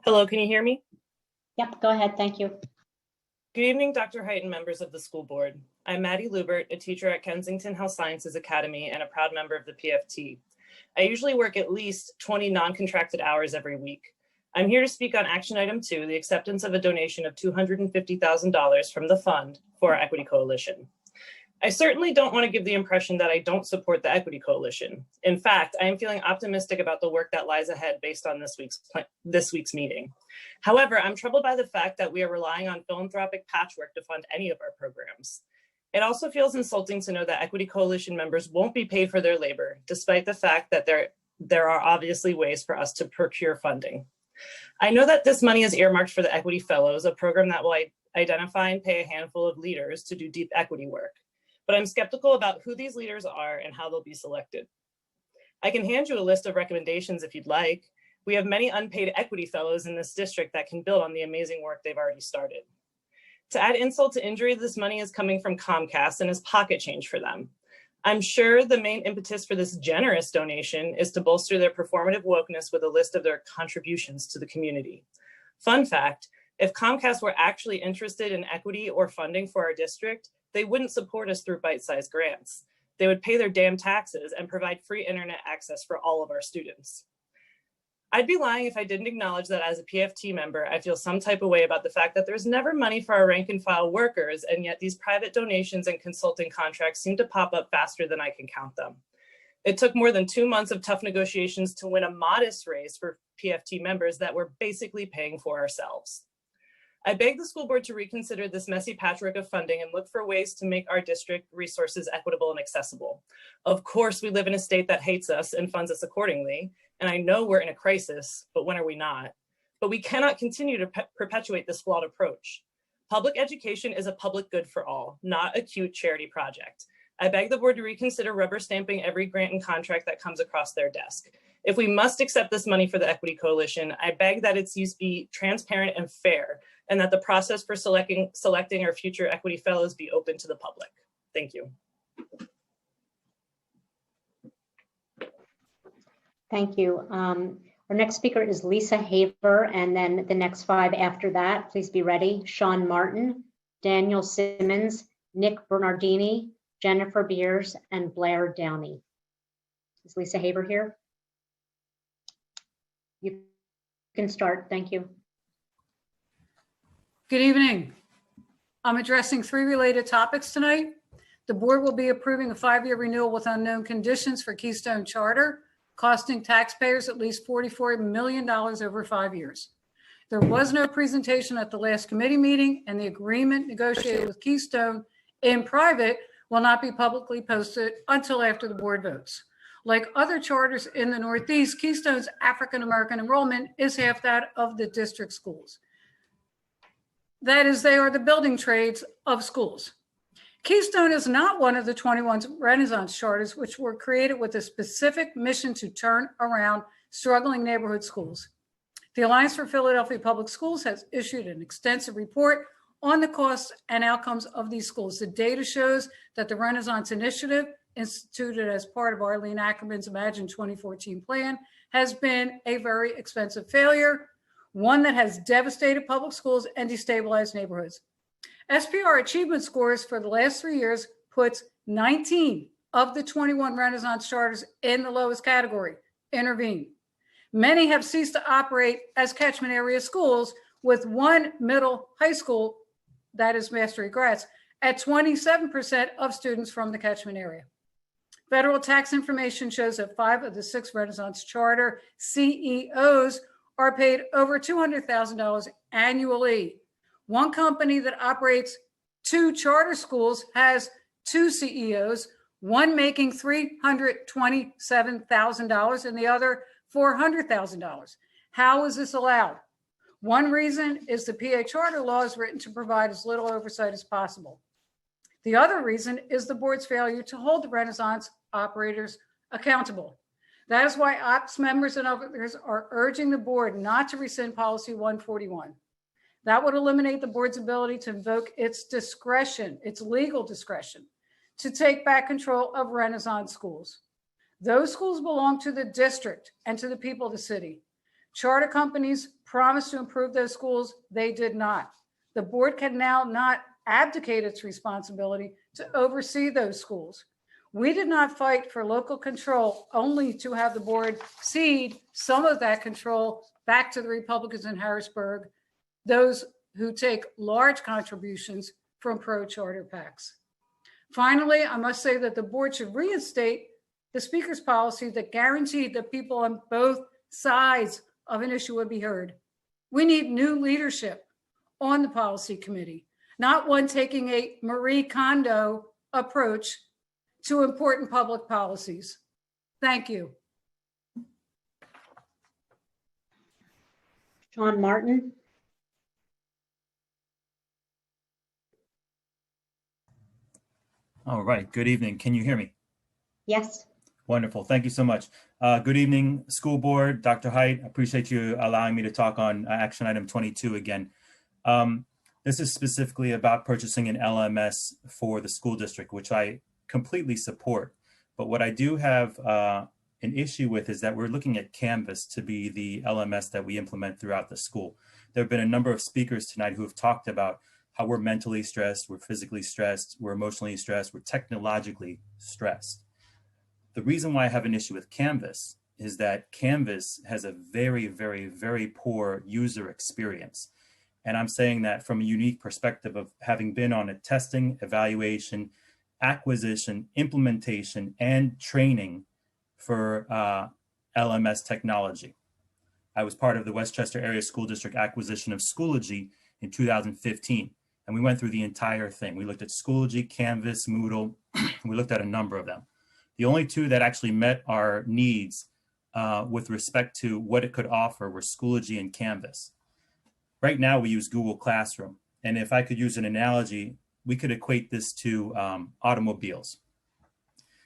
Hello, can you hear me? Yep, go ahead, thank you. Good evening, Dr. Height and members of the school board. I'm Maddie Lubert, a teacher at Kensington Health Sciences Academy and a proud member of the PFT. I usually work at least 20 non-contracted hours every week. I'm here to speak on action item 2, the acceptance of a donation of $250,000 from the fund for our Equity Coalition. I certainly don't want to give the impression that I don't support the Equity Coalition. In fact, I am feeling optimistic about the work that lies ahead based on this week's meeting. However, I'm troubled by the fact that we are relying on philanthropic patchwork to fund any of our programs. It also feels insulting to know that Equity Coalition members won't be paid for their labor, despite the fact that there are obviously ways for us to procure funding. I know that this money is earmarked for the Equity Fellows, a program that will identify and pay a handful of leaders to do deep equity work. but I'm skeptical about who these leaders are and how they'll be selected. I can hand you a list of recommendations if you'd like. We have many unpaid equity fellows in this district that can build on the amazing work they've already started. To add insult to injury, this money is coming from Comcast and is pocket change for them. I'm sure the main impetus for this generous donation is to bolster their performative wokeness with a list of their contributions to the community. Fun fact, if Comcast were actually interested in equity or funding for our district, they wouldn't support us through bite-sized grants. They would pay their damn taxes and provide free internet access for all of our students. I'd be lying if I didn't acknowledge that as a PFT member, I feel some type of way about the fact that there's never money for our rank and file workers, and yet these private donations and consulting contracts seem to pop up faster than I can count them. It took more than 2 months of tough negotiations to win a modest raise for PFT members that we're basically paying for ourselves. I beg the school board to reconsider this messy patchwork of funding and look for ways to make our district resources equitable and accessible. Of course, we live in a state that hates us and funds us accordingly. And I know we're in a crisis, but when are we not? But we cannot continue to perpetuate this flawed approach. Public education is a public good for all, not a cute charity project. I beg the board to reconsider rubber stamping every grant and contract that comes across their desk. If we must accept this money for the Equity Coalition, I beg that its use be transparent and fair, and that the process for selecting our future equity fellows be open to the public. Thank you. Thank you. Our next speaker is Lisa Haver, and then the next 5 after that. Please be ready. Sean Martin, Daniel Simmons, Nick Bernardini, Jennifer Beers, and Blair Downey. Is Lisa Haver here? You can start. Thank you. Good evening. I'm addressing 3 related topics tonight. The board will be approving a 5-year renewal with unknown conditions for Keystone Charter, costing taxpayers at least $44 million over 5 years. There was no presentation at the last committee meeting, and the agreement negotiated with Keystone in private will not be publicly posted until after the board votes. Like other charters in the Northeast, Keystone's African American enrollment is half that of the district schools. That is, they are the building trades of schools. Keystone is not one of the 21 Renaissance charters, which were created with a specific mission to turn around struggling neighborhood schools. The Alliance for Philadelphia Public Schools has issued an extensive report on the costs and outcomes of these schools. The data shows that the Renaissance Initiative, instituted as part of Arlene Ackerman's Imagine 2014 plan, has been a very expensive failure, one that has devastated public schools and destabilized neighborhoods. SPR achievement scores for the last 3 years puts 19 of the 21 Renaissance charters in the lowest category, intervene. Many have ceased to operate as catchment area schools, with one middle high school, that is Mastery Gratz, at 27% of students from the catchment area. Federal tax information shows that 5 of the 6 Renaissance charter CEOs are paid over $200,000 annually. One company that operates 2 charter schools has 2 CEOs, one making $327,000 and the other $400,000. How is this allowed? One reason is the PA charter law is written to provide as little oversight as possible. The other reason is the board's failure to hold the Renaissance operators accountable. That is why ops members and others are urging the board not to rescind policy 141. That would eliminate the board's ability to invoke its discretion, its legal discretion, to take back control of Renaissance schools. Those schools belong to the district and to the people of the city. Charter companies promised to improve those schools. They did not. The board can now not abdicate its responsibility to oversee those schools. We did not fight for local control only to have the board cede some of that control back to the Republicans in Harrisburg, those who take large contributions from pro-charter PACs. Finally, I must say that the board should reinstate the speaker's policy that guaranteed that people on both sides of an issue would be heard. We need new leadership on the policy committee, not one taking a Marie Kondo approach to important public policies. Thank you. Sean Martin. All right, good evening. Can you hear me? Yes. Wonderful, thank you so much. Good evening, school board, Dr. Height. I appreciate you allowing me to talk on action item 22 again. This is specifically about purchasing an LMS for the school district, which I completely support. But what I do have an issue with is that we're looking at Canvas to be the LMS that we implement throughout the school. There have been a number of speakers tonight who have talked about how we're mentally stressed, we're physically stressed, we're emotionally stressed, we're technologically stressed. The reason why I have an issue with Canvas is that Canvas has a very, very, very poor user experience. And I'm saying that from a unique perspective of having been on a testing, evaluation, acquisition, implementation, and training for LMS technology. I was part of the Westchester Area School District acquisition of Schoology in 2015. And we went through the entire thing. We looked at Schoology, Canvas, Moodle. We looked at a number of them. The only two that actually met our needs with respect to what it could offer were Schoology and Canvas. Right now we use Google Classroom. And if I could use an analogy, we could equate this to automobiles.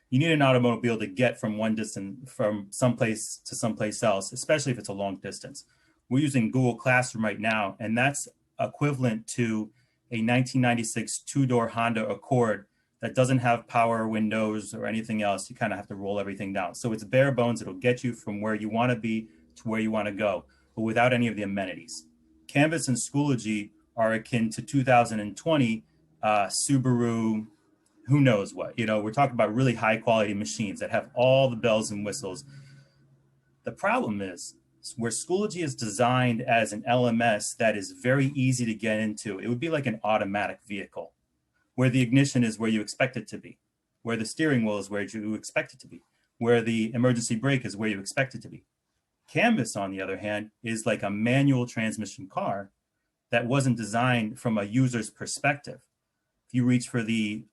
You need an automobile to get from one distance, from someplace to someplace else, especially if it's a long distance. We're using Google Classroom right now, and that's equivalent to a 1996 two-door Honda Accord that doesn't have power windows or anything else. You kind of have to roll everything down. So it's bare bones. It'll get you from where you want to be to where you want to go, but without any of the amenities. Canvas and Schoology are akin to 2020 Subaru, who knows what. You know, we're talking about really high quality machines that have all the bells and whistles. The problem is where Schoology is designed as an LMS that is very easy to get into. It would be like an automatic vehicle where the ignition is where you expect it to be, where the steering wheel is where you expect it to be, where the emergency brake is where you expect it to be. Canvas, on the other hand, is like a manual transmission car that wasn't designed from a user's perspective. If you reach for the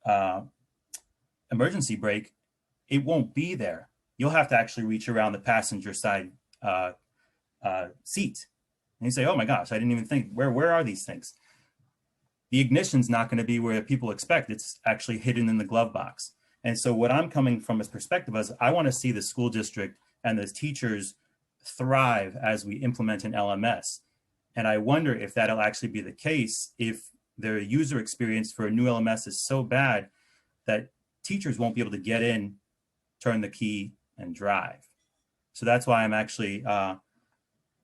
emergency brake, it won't be there. You'll have to actually reach around the passenger side seat. And you say, oh my gosh, I didn't even think, where are these things? The ignition's not going to be where people expect. It's actually hidden in the glove box. And so what I'm coming from as perspective is I want to see the school district and the teachers thrive as we implement an LMS. And I wonder if that'll actually be the case if their user experience for a new LMS is so bad that teachers won't be able to get in, turn the key, and drive. So that's why I'm actually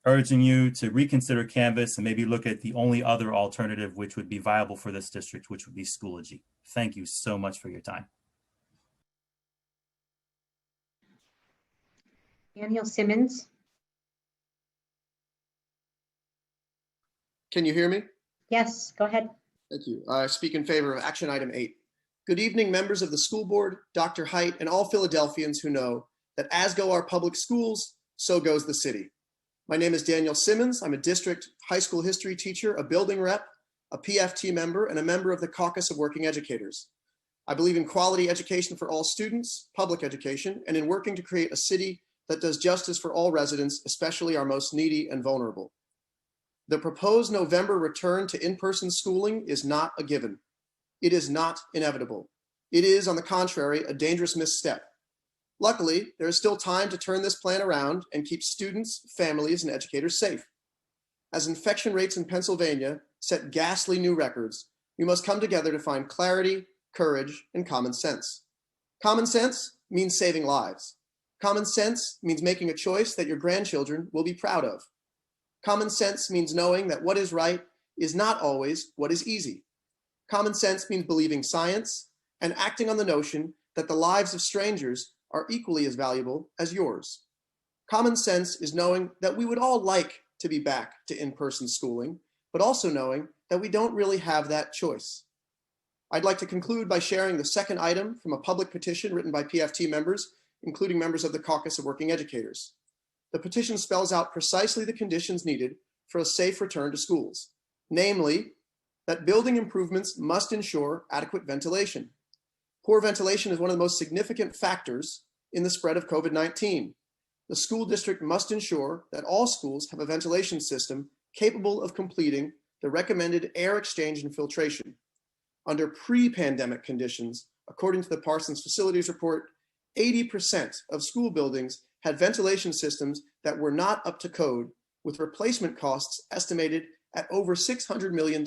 urging you to reconsider Canvas and maybe look at the only other alternative which would be viable for this district, which would be Schoology. Thank you so much for your time. Daniel Simmons. Can you hear me? Yes, go ahead. Thank you. I speak in favor of action item 8. Good evening, members of the school board, Dr. Height, and all Philadelphians who know that as go our public schools, so goes the city. My name is Daniel Simmons. I'm a district high school history teacher, a building rep, a PFT member, and a member of the Caucus of Working Educators. I believe in quality education for all students, public education, and in working to create a city that does justice for all residents, especially our most needy and vulnerable. The proposed November return to in-person schooling is not a given. It is not inevitable. It is, on the contrary, a dangerous misstep. Luckily, there is still time to turn this plan around and keep students, families, and educators safe. As infection rates in Pennsylvania set ghastly new records, we must come together to find clarity, courage, and common sense. Common sense means saving lives. Common sense means making a choice that your grandchildren will be proud of. Common sense means knowing that what is right is not always what is easy. Common sense means believing science and acting on the notion that the lives of strangers are equally as valuable as yours. Common sense is knowing that we would all like to be back to in-person schooling, but also knowing that we don't really have that choice. I'd like to conclude by sharing the second item from a public petition written by PFT members, including members of the Caucus of Working Educators. The petition spells out precisely the conditions needed for a safe return to schools, namely, that building improvements must ensure adequate ventilation. Poor ventilation is one of the most significant factors in the spread of COVID-19. The school district must ensure that all schools have a ventilation system capable of completing the recommended air exchange and filtration. Under pre-pandemic conditions, According to the Parsons Facilities Report, 80% of school buildings had ventilation systems that were not up to code, with replacement costs estimated at over $600 million.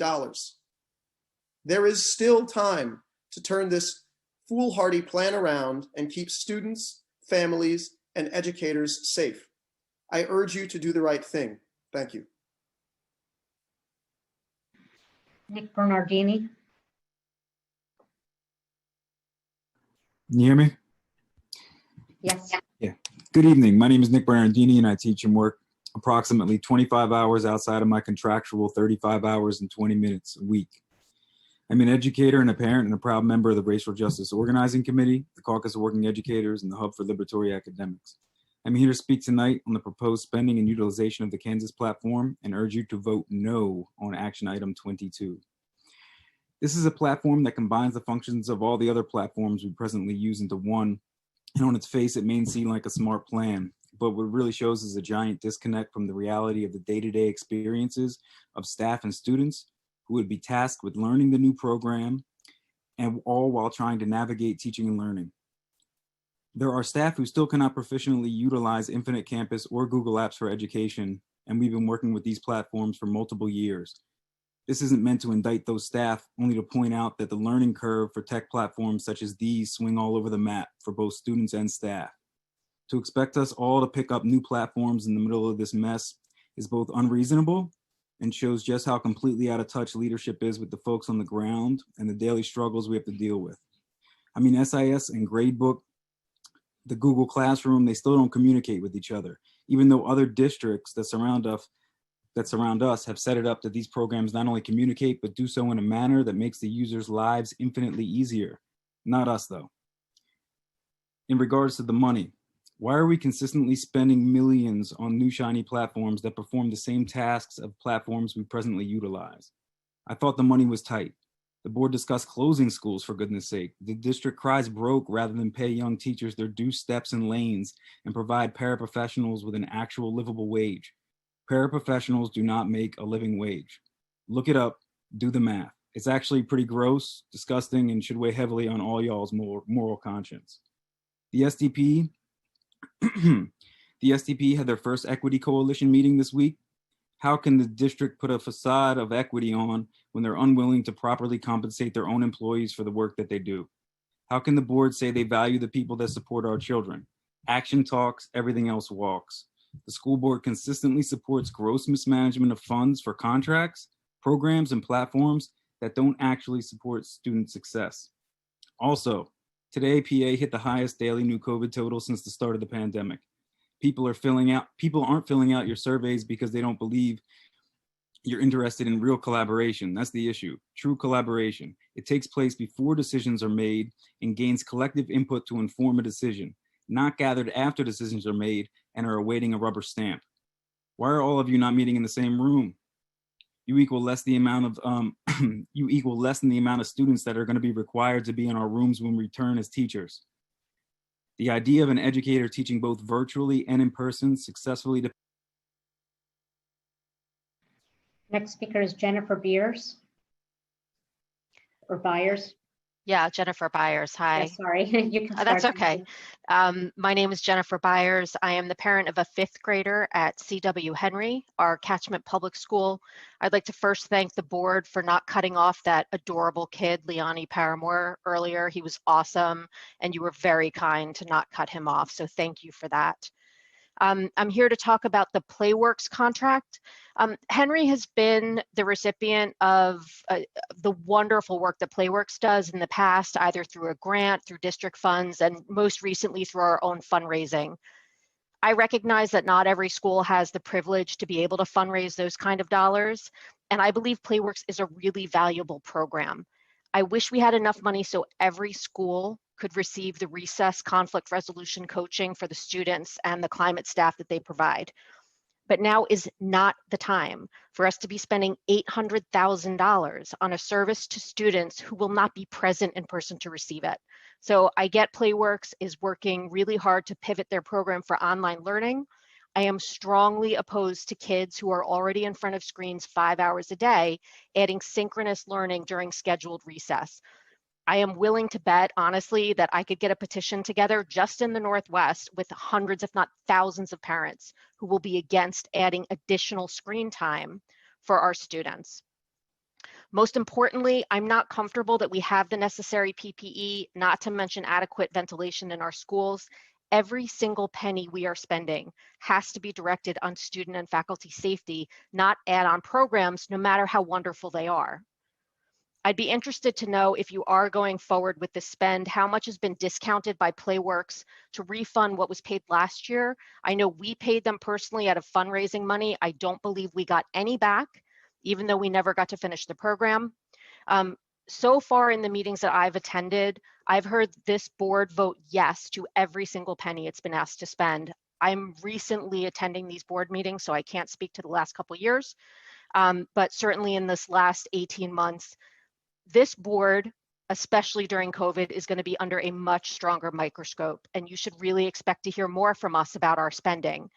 There is still time to turn this foolhardy plan around and keep students, families, and educators safe. I urge you to do the right thing. Thank you. Nick Bernardini. Can you hear me? Yes. Yeah. Good evening. My name is Nick Bernardini, and I teach and work approximately 25 hours outside of my contractual 35 hours and 20 minutes a week. I'm an educator and a parent and a proud member of the Racial Justice Organizing Committee, the Caucus of Working Educators, and the Hub for Liberatory Academics. I'm here to speak tonight on the proposed spending and utilization of the Kansas platform and urge you to vote no on action item 22. This is a platform that combines the functions of all the other platforms we presently use into one, and on its face, it may seem like a smart plan, but what it really shows is a giant disconnect from the reality of the day-to-day experiences of staff and students who would be tasked with learning the new program, and all while trying to navigate teaching and learning. There are staff who still cannot proficiently utilize Infinite Campus or Google Apps for Education, and we've been working with these platforms for multiple years. This isn't meant to indict those staff, only to point out that the learning curve for tech platforms such as these swing all over the map for both students and staff. To expect us all to pick up new platforms in the middle of this mess is both unreasonable and shows just how completely out of touch leadership is with the folks on the ground and the daily struggles we have to deal with. I mean, SIS and Gradebook, the Google Classroom, they still don't communicate with each other, even though other districts that surround us have set it up that these programs not only communicate, but do so in a manner that makes the users' lives infinitely easier. Not us, though. In regards to the money, why are we consistently spending millions on new shiny platforms that perform the same tasks of platforms we presently utilize? I thought the money was tight. The board discussed closing schools, for goodness sake. The district cries broke rather than pay young teachers their due steps and lanes and provide paraprofessionals with an actual livable wage. Paraprofessionals do not make a living wage. Look it up, do the math. It's actually pretty gross, disgusting, and should weigh heavily on all y'all's moral conscience. The SDP had their first equity coalition meeting this week. How can the district put a facade of equity on when they're unwilling to properly compensate their own employees for the work that they do? How can the board say they value the people that support our children? Action talks, everything else walks. The school board consistently supports gross mismanagement of funds for contracts, programs, and platforms that don't actually support student success. Also, today, PA hit the highest daily new COVID total since the start of the pandemic. People aren't filling out your surveys because they don't believe you're interested in real collaboration. That's the issue. True collaboration. It takes place before decisions are made and gains collective input to inform a decision, not gathered after decisions are made and are awaiting a rubber stamp. Why are all of you not meeting in the same room? You equal less than the amount of students that are going to be required to be in our rooms when we return as teachers. The idea of an educator teaching both virtually and in person successfully. Next speaker is Jennifer Beers or Byers. Yeah, Jennifer Byers. Hi. Yeah, sorry, you can That's start. okay. My name is Jennifer Byers. I am the parent of a 5th grader at C.W. Henry, our catchment public school. I'd like to first thank the board for not cutting off that adorable kid, Leonie Paramore, earlier. He was awesome, and you were very kind to not cut him off, so thank you for that. I'm here to talk about the PlayWorks contract. Henry has been the recipient of the wonderful work that PlayWorks does in the past, either through a grant, through district funds, and most recently through our own fundraising. I recognize that not every school has the privilege to be able to fundraise those kind of dollars, and I believe PlayWorks is a really valuable program. I wish we had enough money so every school could receive the recess conflict resolution coaching for the students and the climate staff that they provide. But now is not the time for us to be spending $800,000 on a service to students who will not be present in person to receive it. So I get PlayWorks is working really hard to pivot their program for online learning. I am strongly opposed to kids who are already in front of screens 5 hours a day, adding synchronous learning during scheduled recess. I am willing to bet, honestly, that I could get a petition together just in the Northwest with hundreds, if not thousands of parents who will be against adding additional screen time for our students. Most importantly, I'm not comfortable that we have the necessary PPE, not to mention adequate ventilation in our schools. Every single penny we are spending has to be directed on student and faculty safety, not add-on programs, no matter how wonderful they are. I'd be interested to know, if you are going forward with this spend, how much has been discounted by Playworks to refund what was paid last year. I know we paid them personally out of fundraising money. I don't believe we got any back, even though we never got to finish the program. So far in the meetings that I've attended, I've heard this board vote yes to every single penny it's been asked to spend. I'm recently attending these board meetings, so I can't speak to the last couple years, but certainly in this last 18 months, this board, especially during COVID, is going to be under a much stronger microscope, and you should really expect to hear more from us about our spending.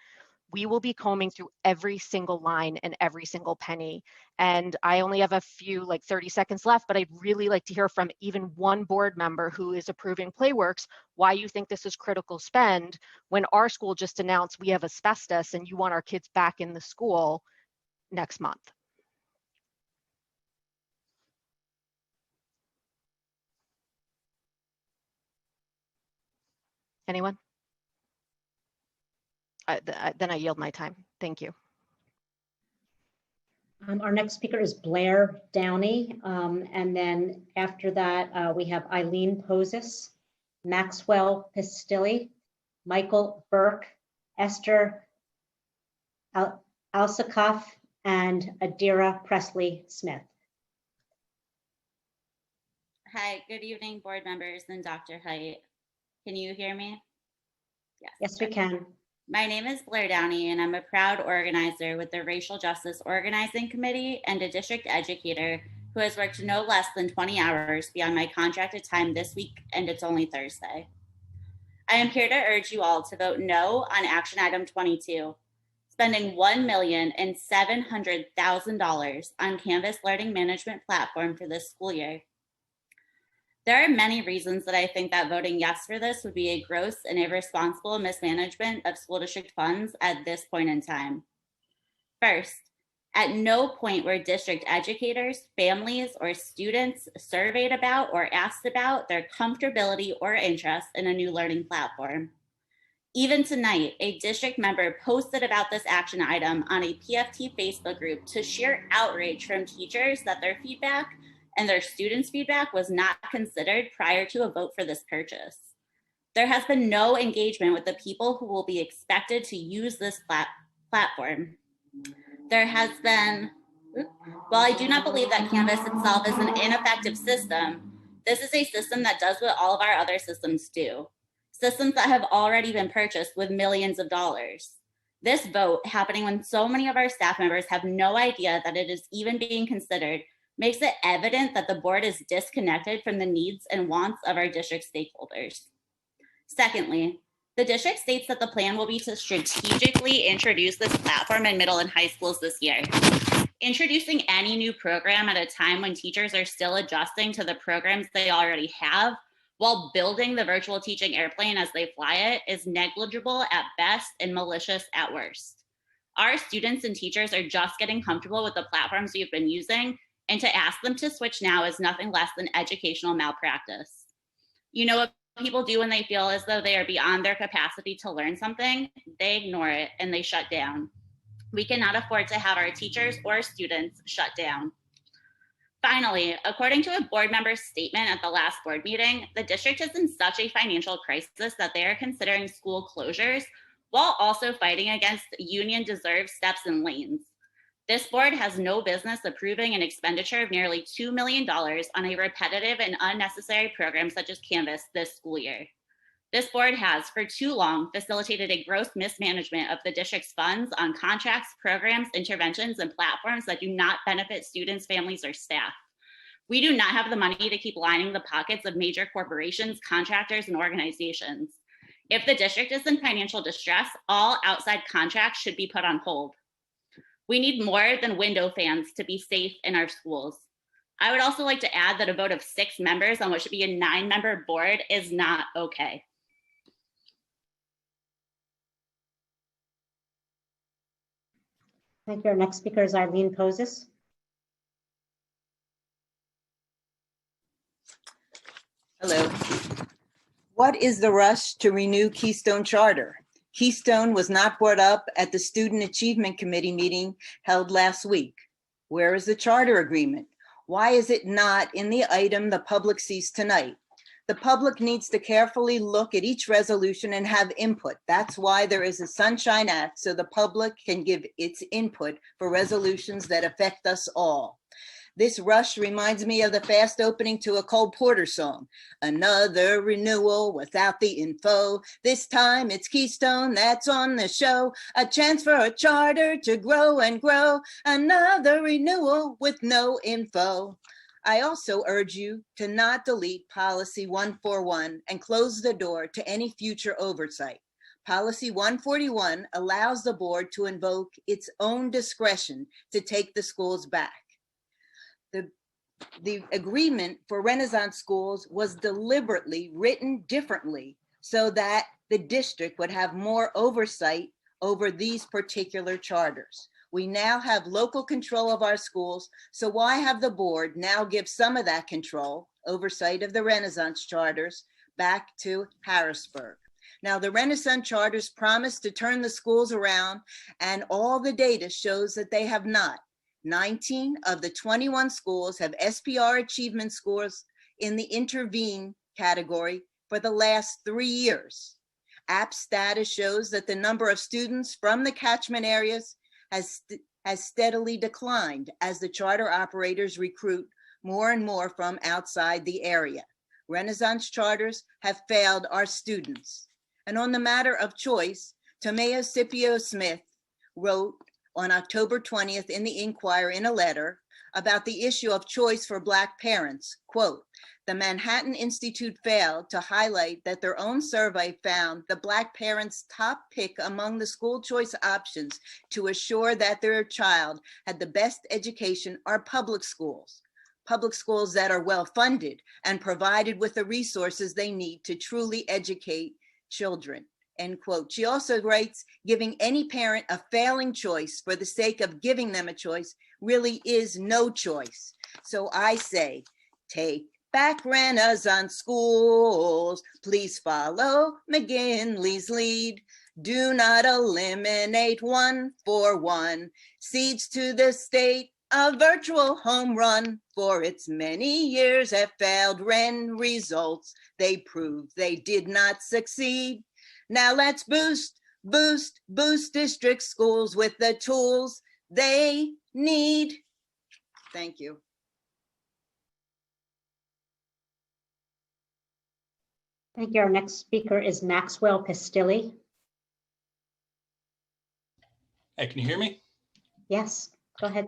We will be combing through every single line and every single penny. And I only have a few, like 30 seconds left, but I'd really like to hear from even one board member who is approving Playworks why you think this is critical spend when our school just announced we have asbestos and you want our kids back in the school next month. Anyone? Then I yield my time. Thank you. Our next speaker is Blair Downey. And then after that, we have Eileen Posis, Maxwell Pistilli, Michael Burke, Esther Alsakoff, and Adira Presley Smith. Hi, good evening, board members and Dr. Height. Can you hear me? Yes. Yes, we can. My name is Blair Downey, and I'm a proud organizer with the Racial Justice Organizing Committee and a district educator who has worked no less than 20 hours beyond my contracted time this week, and it's only Thursday. I am here to urge you all to vote no on action item 22, spending $1,700,000 on Canvas Learning Management Platform for this school year. There are many reasons that I think that voting yes for this would be a gross and irresponsible mismanagement of school district funds at this point in time. First, at no point were district educators, families, or students surveyed about or asked about their comfortability or interest in a new learning platform. Even tonight, a district member posted about this action item on a PFT Facebook group to sheer outrage from teachers that their feedback and their students' feedback was not considered prior to a vote for this purchase. There has been no engagement with the people who will be expected to use this platform. There has been, while I do not believe that Canvas itself is an ineffective system, this is a system that does what all of our other systems do. Systems that have already been purchased with millions of dollars. This vote, happening when so many of our staff members have no idea that it is even being considered, makes it evident that the board is disconnected from the needs and wants of our district stakeholders. Secondly, the district states that the plan will be to strategically introduce this platform in middle and high schools this year. Introducing any new program at a time when teachers are still adjusting to the programs they already have while building the virtual teaching airplane as they fly it is negligible at best and malicious at worst. Our students and teachers are just getting comfortable with the platforms we've been using, and to ask them to switch now is nothing less than educational malpractice. You know what people do when they feel as though they are beyond their capacity to learn something? They ignore it and they shut down. We cannot afford to have our teachers or students shut down. Finally, according to a board member's statement at the last board meeting, the district is in such a financial crisis that they are considering school closures while also fighting against union deserved steps and lanes. This board has no business approving an expenditure of nearly $2 million on a repetitive and unnecessary program such as Canvas this school year. This board has, for too long, facilitated a gross mismanagement of the district's funds on contracts, programs, interventions, and platforms that do not benefit students, families, or staff. We do not have the money to keep lining the pockets of major corporations, contractors, and organizations. If the district is in financial distress, all outside contracts should be put on hold. We need more than window fans to be safe in our schools. I would also like to add that a vote of 6 members on what should be a 9-member board is not okay. Thank you. Our next speaker is Eileen Poses. Hello. What is the rush to renew Keystone Charter? Keystone was not brought up at the Student Achievement Committee meeting held last week. Where is the charter agreement? Why is it not in the item the public sees tonight? The public needs to carefully look at each resolution and have input. That's why there is a Sunshine Act, so the public can give its input for resolutions that affect us all. This rush reminds me of the fast opening to a Cole Porter song. Another renewal without the info. This time it's Keystone that's on the show. A chance for a charter to grow and grow. Another renewal with no info. I also urge you to not delete Policy 141 and close the door to any future oversight. Policy 141 allows the board to invoke its own discretion to take the schools back. The agreement for Renaissance schools was deliberately written differently so that the district would have more oversight over these particular charters. We now have local control of our schools, so why have the board now give some of that control, oversight of the Renaissance charters, back to Harrisburg? Now, the Renaissance charters promised to turn the schools around, and all the data shows that they have not. 19 of the 21 schools have SPR achievement scores in the intervene category for the last 3 years. App status shows that the number of students from the catchment areas has steadily declined as the charter operators recruit more and more from outside the area. Renaissance charters have failed our students. And on the matter of choice, Tomeo Scipio Smith wrote on October 20th in the Inquirer in a letter about the issue of choice for Black parents. Quote, the Manhattan Institute failed to highlight that their own survey found the Black parents' top pick among the school choice options to assure that their child had the best education are public schools that are well funded and provided with the resources they need to truly educate children. End quote. She also writes, giving any parent a failing choice for the sake of giving them a choice really is no choice. So I say, take back Renaissance schools. Please follow McGinley's lead. Do not eliminate 141. Seeds to the state, a virtual home run. For its many years have failed Ren results. They proved they did not succeed. Now let's boost district schools with the tools they need. Thank you. Thank you. Our next speaker is Maxwell Pistilli. Hey, can you hear me? Yes, go ahead.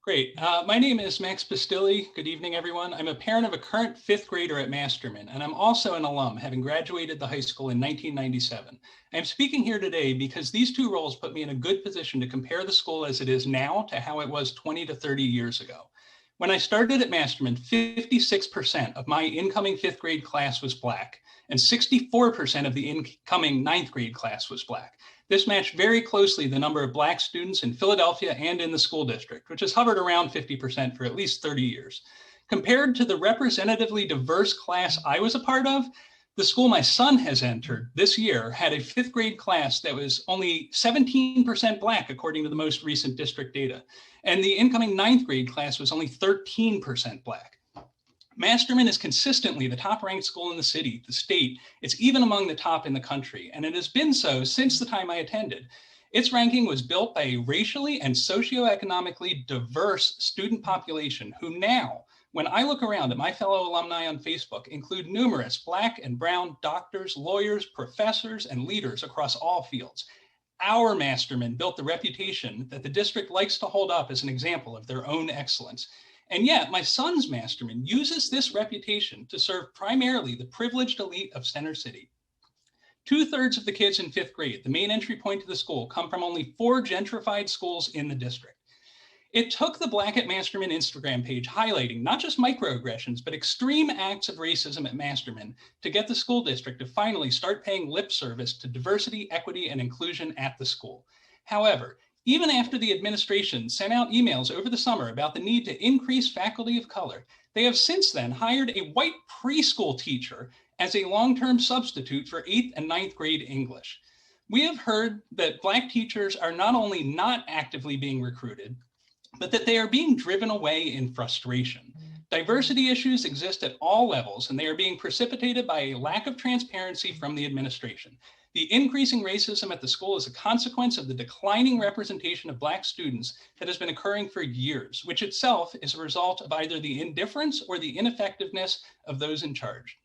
Great. My name is Max Pistilli. Good evening, everyone. I'm a parent of a current 5th grader at Masterman, and I'm also an alum, having graduated the high school in 1997. I'm speaking here today because these two roles put me in a good position to compare the school as it is now to how it was 20 to 30 years ago. When I started at Masterman, 56% of my incoming 5th grade class was Black, and 64% of the incoming 9th grade class was Black. This matched very closely the number of Black students in Philadelphia and in the school district, which has hovered around 50% for at least 30 years. Compared to the representatively diverse class I was a part of, the school my son has entered this year had a 5th grade class that was only 17% Black, according to the most recent district data. And the incoming 9th grade class was only 13% Black. Masterman is consistently the top ranked school in the city, the state. It's even among the top in the country, and it has been so since the time I attended. Its ranking was built by a racially and socioeconomically diverse student population who now, when I look around at my fellow alumni on Facebook, include numerous Black and brown doctors, lawyers, professors, and leaders across all fields. Our Masterman built the reputation that the district likes to hold up as an example of their own excellence. And yet, my son's Masterman uses this reputation to serve primarily the privileged elite of Center City. 2/3 of the kids in 5th grade, the main entry point to the school, come from only 4 gentrified schools in the district. It took the Black at Masterman Instagram page highlighting not just microaggressions, but extreme acts of racism at Masterman to get the school district to finally start paying lip service to diversity, equity, and inclusion at the school. However, even after the administration sent out emails over the summer about the need to increase faculty of color, they have since then hired a white preschool teacher as a long-term substitute for 8th and 9th grade English. We have heard that Black teachers are not only not actively being recruited, but that they are being driven away in frustration. Diversity issues exist at all levels, and they are being precipitated by a lack of transparency from the administration. The increasing racism at the school is a consequence of the declining representation of Black students that has been occurring for years, which itself is a result of either the indifference or the ineffectiveness of those in charge.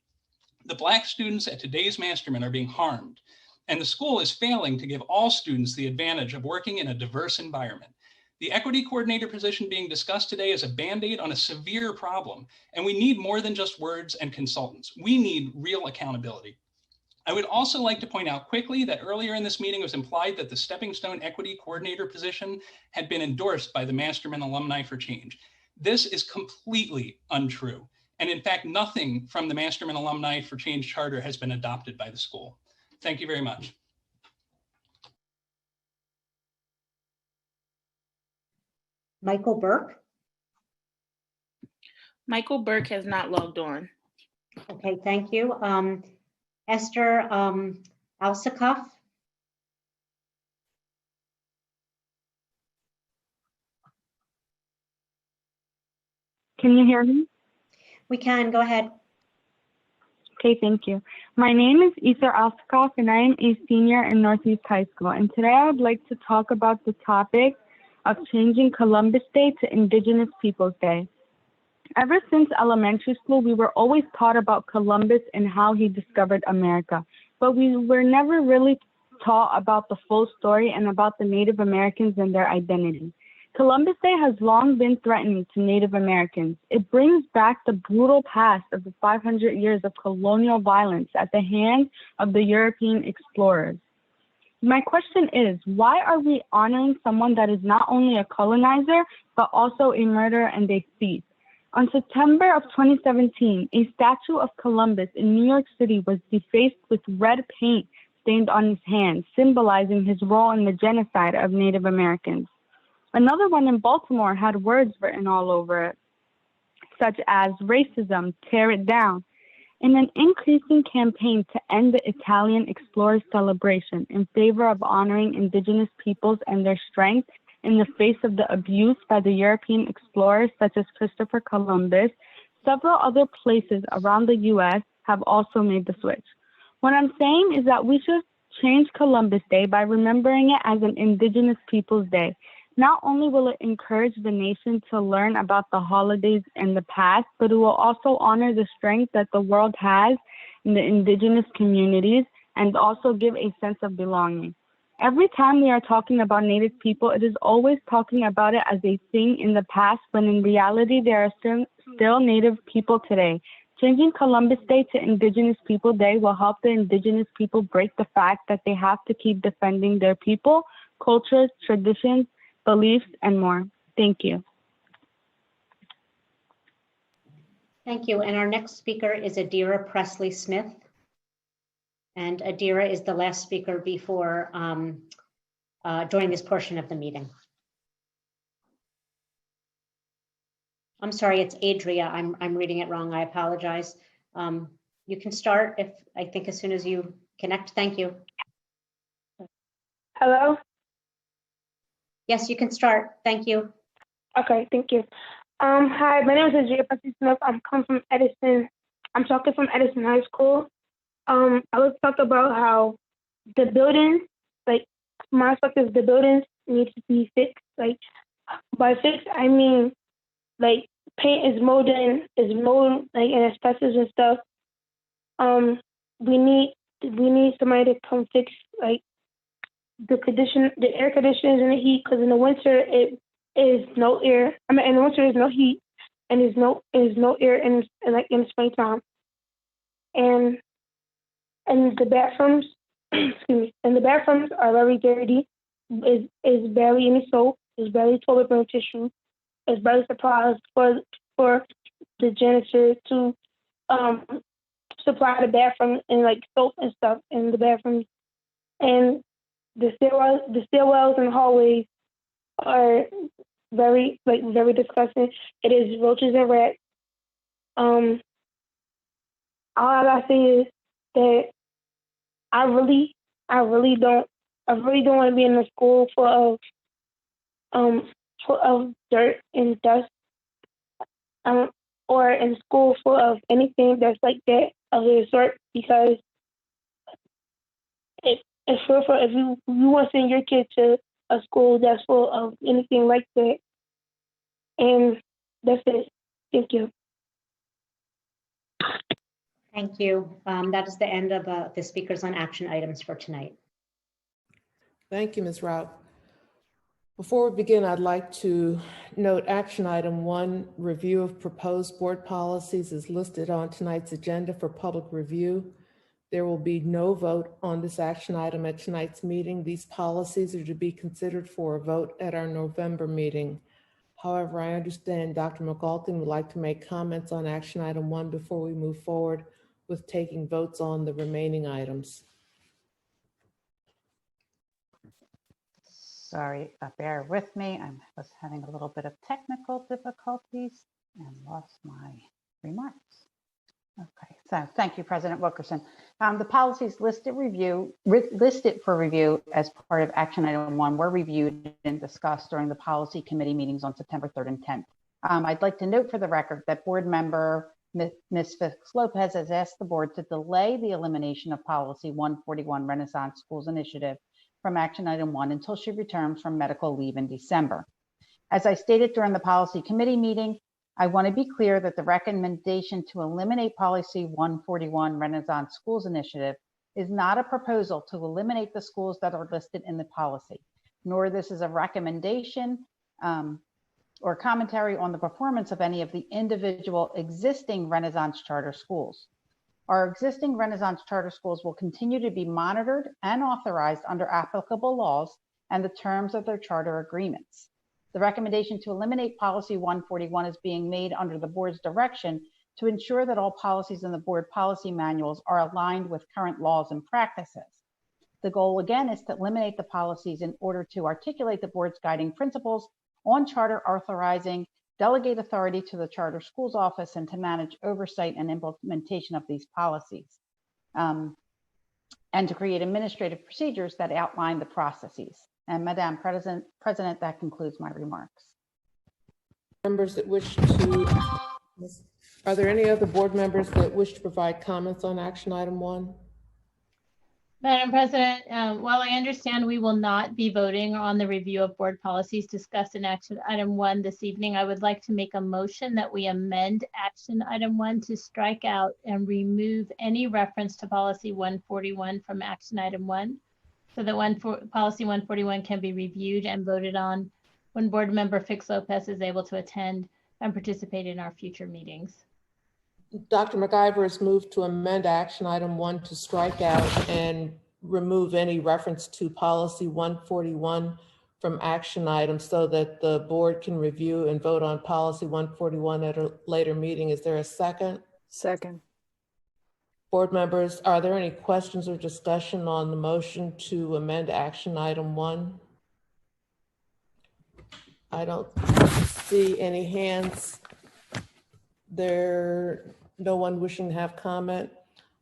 The Black students at today's Masterman are being harmed, and the school is failing to give all students the advantage of working in a diverse environment. The equity coordinator position being discussed today is a Band-Aid on a severe problem, and we need more than just words and consultants. We need real accountability. I would also like to point out quickly that earlier in this meeting it was implied that the Stepping Stone Equity Coordinator position had been endorsed by the Masterman Alumni for Change. This is completely untrue. And in fact, nothing from the Masterman Alumni for Change Charter has been adopted by the school. Thank you very much. Michael Burke. Michael Burke has not logged on. Okay, thank you. Esther Alsikoff. Can you hear me? We can, go ahead. Okay, thank you. My name is Esther Alsikoff, and I am a senior in Northeast High School. And today I would like to talk about the topic of changing Columbus Day to Indigenous Peoples Day. Ever since elementary school, we were always taught about Columbus and how he discovered America, but we were never really taught about the full story and about the Native Americans and their identity. Columbus Day has long been threatening to Native Americans. It brings back the brutal past of the 500 years of colonial violence at the hands of the European explorers. My question is, why are we honoring someone that is not only a colonizer, but also a murderer and a thief? On September of 2017, a statue of Columbus in New York City was defaced with red paint stained on his hands, symbolizing his role in the genocide of Native Americans. Another one in Baltimore had words written all over it, such as racism, tear it down, in an increasing campaign to end the Italian explorers' celebration in favor of honoring indigenous peoples and their strength in the face of the abuse by the European explorers such as Christopher Columbus. Several other places around the U.S. have also made the switch. What I'm saying is that we should change Columbus Day by remembering it as an Indigenous Peoples Day. Not only will it encourage the nation to learn about the holidays in the past, but it will also honor the strength that the world has in the indigenous communities and also give a sense of belonging. Every time we are talking about Native people, it is always talking about it as a thing in the past, when in reality, there are still Native people today. Changing Columbus Day to Indigenous People Day will help the Indigenous people break the fact that they have to keep defending their people, cultures, traditions, beliefs, and more. Thank you. Thank you. And our next speaker is Adira Presley Smith. And Adira is the last speaker before during this portion of the meeting. I'm sorry, it's Adria. I'm reading it wrong. I apologize. You can start I think as soon as you connect. Thank you. Hello? Yes, you can start. Thank you. Okay, thank you. Hi, my name is Adria Presley Smith. I'm coming from Edison. I'm talking from Edison High School. I was talk about how the buildings, like my perspective, the buildings need to be fixed. Like by fixed, I mean like paint is molding, like in asbestos and stuff. We need somebody to come fix like the air conditioners and the heat, because in the winter it is no air. I mean, in the winter there's no heat, and there's no air in the springtime. And the bathrooms, excuse me, and the bathrooms are very dirty. Is barely any soap. disability toilet paper tissue, disability supplies for the janitor to supply the bathroom and like soap and stuff in the bathrooms. And the stairwells and hallways are very disgusting. It is roaches and rats. All I gotta say is that I really don't want to be in a school full of dirt and dust, or in school full of anything that's like that of the sort, because if you want to send your kid to a school that's full of anything like that. And that's it. Thank you. Thank you. That is the end of the speakers on action items for tonight. Thank you, Ms. Rout. Before we begin, I'd like to note action item 1, review of proposed board policies is listed on tonight's agenda for public review. There will be no vote on this action item at tonight's meeting. These policies are to be considered for a vote at our November meeting. However, I understand Dr. McAulton would like to make comments on action item 1 before we move forward with taking votes on the remaining items. Sorry, bear with me. I was having a little bit of technical difficulties and lost my remarks. Okay, so thank you, President Wilkerson. The policies listed for review as part of action item 1 were reviewed and discussed during the policy committee meetings on September 3rd and 10th. I'd like to note for the record that board member Ms. Fix-Lopez has asked the board to delay the elimination of policy 141 Renaissance Schools Initiative from action item 1 until she returns from medical leave in December. As I stated during the policy committee meeting, I want to be clear that the recommendation to eliminate policy 141 Renaissance Schools Initiative is not a proposal to eliminate the schools that are listed in the policy, nor this is a recommendation or commentary on the performance of any of the individual existing Renaissance charter schools. Our existing Renaissance charter schools will continue to be monitored and authorized under applicable laws and the terms of their charter agreements. The recommendation to eliminate policy 141 is being made under the board's direction to ensure that all policies in the board policy manuals are aligned with current laws and practices. The goal again is to eliminate the policies in order to articulate the board's guiding principles on charter authorizing, delegate authority to the charter schools office, and to manage oversight and implementation of these policies, and to create administrative procedures that outline the processes. And Madam President, that concludes my remarks. Members that wish to, are there any other board members that wish to provide comments on action item 1? Madam President, while I understand we will not be voting on the review of board policies discussed in action item 1 this evening, I would like to make a motion that we amend action item 1 to strike out and remove any reference to policy 141 from action item 1, so that policy 141 can be reviewed and voted on when board member Fix-Lopez is able to attend and participate in our future meetings. Dr. McIver has moved to amend action item 1 to strike out and remove any reference to policy 141 from action items so that the board can review and vote on policy 141 at a later meeting. Is there a second? Second. Board members, are there any questions or discussion on the motion to amend action item 1? I don't see any hands. No one wishing to have comment.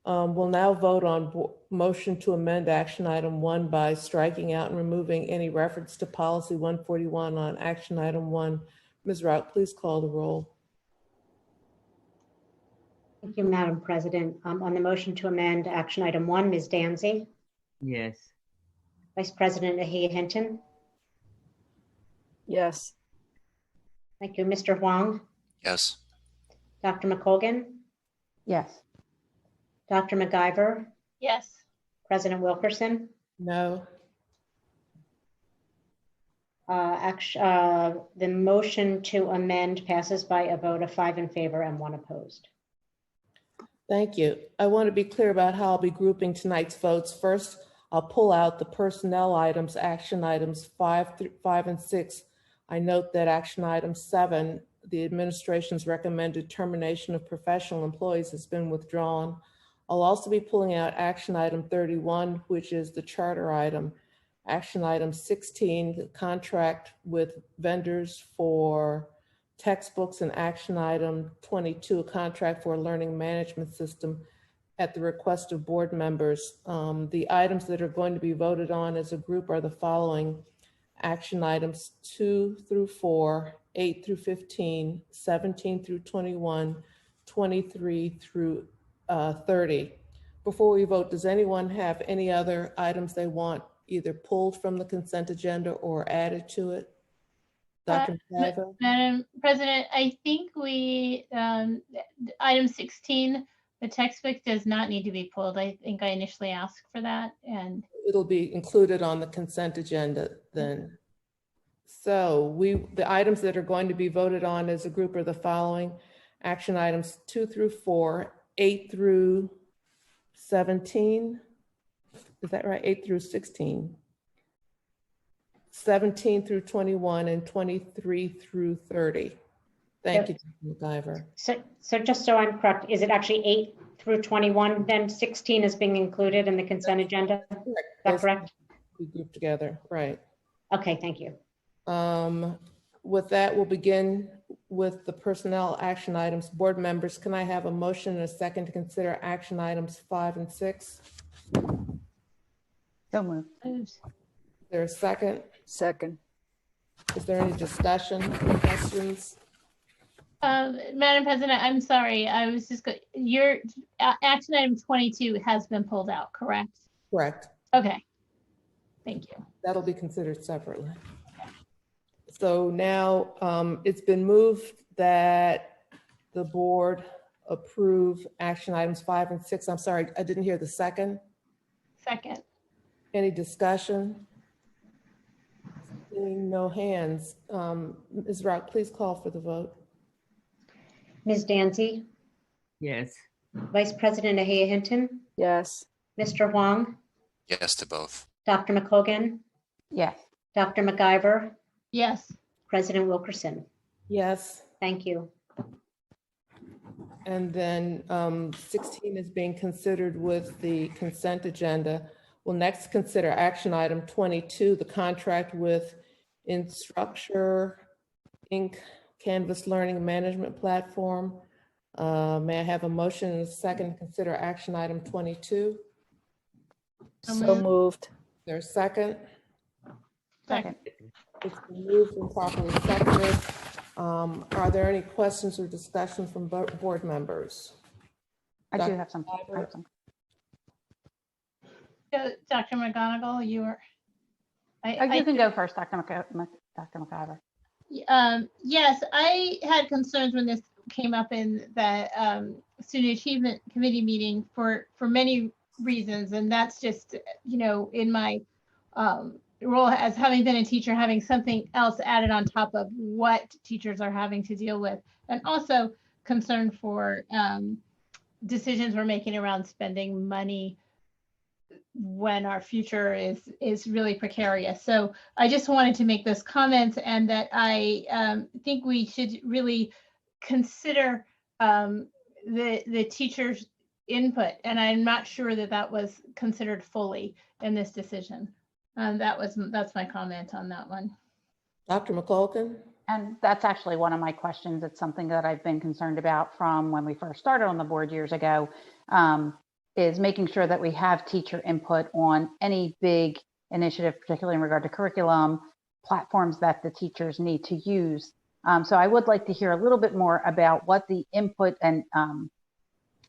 We'll now vote on motion to amend action item 1 by striking out and removing any reference to policy 141 on action item 1. Ms. Rout, please call the roll. Thank you, Madam President. On the motion to amend action item 1, Ms. Danzy. Yes. Vice President Ahia Hinton. Yes. Thank you, Mr. Huang. Yes. Dr. McColgan. Yes. Dr. McIver. Yes. President Wilkerson. No. The motion to amend passes by a vote of 5 in favor and 1 opposed. Thank you. I want to be clear about how I'll be grouping tonight's votes. First, I'll pull out the personnel items, action items 5 and 6 I note that action item 7, the administration's recommended termination of professional employees, has been withdrawn. I'll also be pulling out action item 31, which is the charter item. Action item 16, the contract with vendors for textbooks, and action item 22, a contract for a learning management system at the request of board members. The items that are going to be voted on as a group are the following: action items 2 through 4, 8 through 15, 17 through 21, 23 through 30. Before we vote, does anyone have any other items they want either pulled from the consent agenda or added to it? Dr. McIver? Madam President, I think item 16, the textbook does not need to be pulled. I think I initially asked for that, and It'll be included on the consent agenda then. So the items that are going to be voted on as a group are the following: action items 2 through 4, 8 through 17. Is that right? 8 through 16. 17 through 21 and 23 through 30. Thank you, Dr. McIver. So just so I'm correct, is it actually 8 through 21, then 16 is being included in the consent agenda? Is that correct? We group together, right. Okay, thank you. With that, we'll begin with the personnel action items. Board members, can I have a motion and a second to consider action items 5 and 6? So moved. Is there a second? Second. Is there any discussion, questions? Madam President, I'm sorry. I was just your action item 22 has been pulled out, correct? Correct. Okay. Thank you. That'll be considered separately. So now it's been moved that the board approve action items 5 and 6. I'm sorry, I didn't hear the second. Second. Any discussion? Seeing no hands. Ms. Rock, please call for the vote. Ms. Danzy? Yes. Vice President Ahia Hinton? Yes. Mr. Huang? Yes to both. Dr. McCogan? Yes. Dr. McIver? Yes. President Wilkerson? Yes. Thank you. And then 16 is being considered with the consent agenda. We'll next consider action item 22, the contract with Instructure Inc. Canvas Learning Management Platform. May I have a motion and a second to consider action item 22? So moved. There's a second? Second. It's been moved and properly seconded. Are there any questions or discussion from board members? I do have some. Dr. McGonigal, you were. You can go first, Dr. McIver. Yes, I had concerns when this came up in the Student Achievement Committee meeting for many reasons, and that's just, in my role as having been a teacher, having something else added on top of what teachers are having to deal with, and also concern for decisions we're making around spending money when our future is really precarious. So I just wanted to make those comments, and that I think we should really consider the teachers' input, and I'm not sure that was considered fully in this decision. That's my comment on that one. Dr. McCulkin? And that's actually one of my questions. It's something that I've been concerned about from when we first started on the board years ago, is making sure that we have teacher input on any big initiative, particularly in regard to curriculum, platforms that the teachers need to use. So I would like to hear a little bit more about what the input and,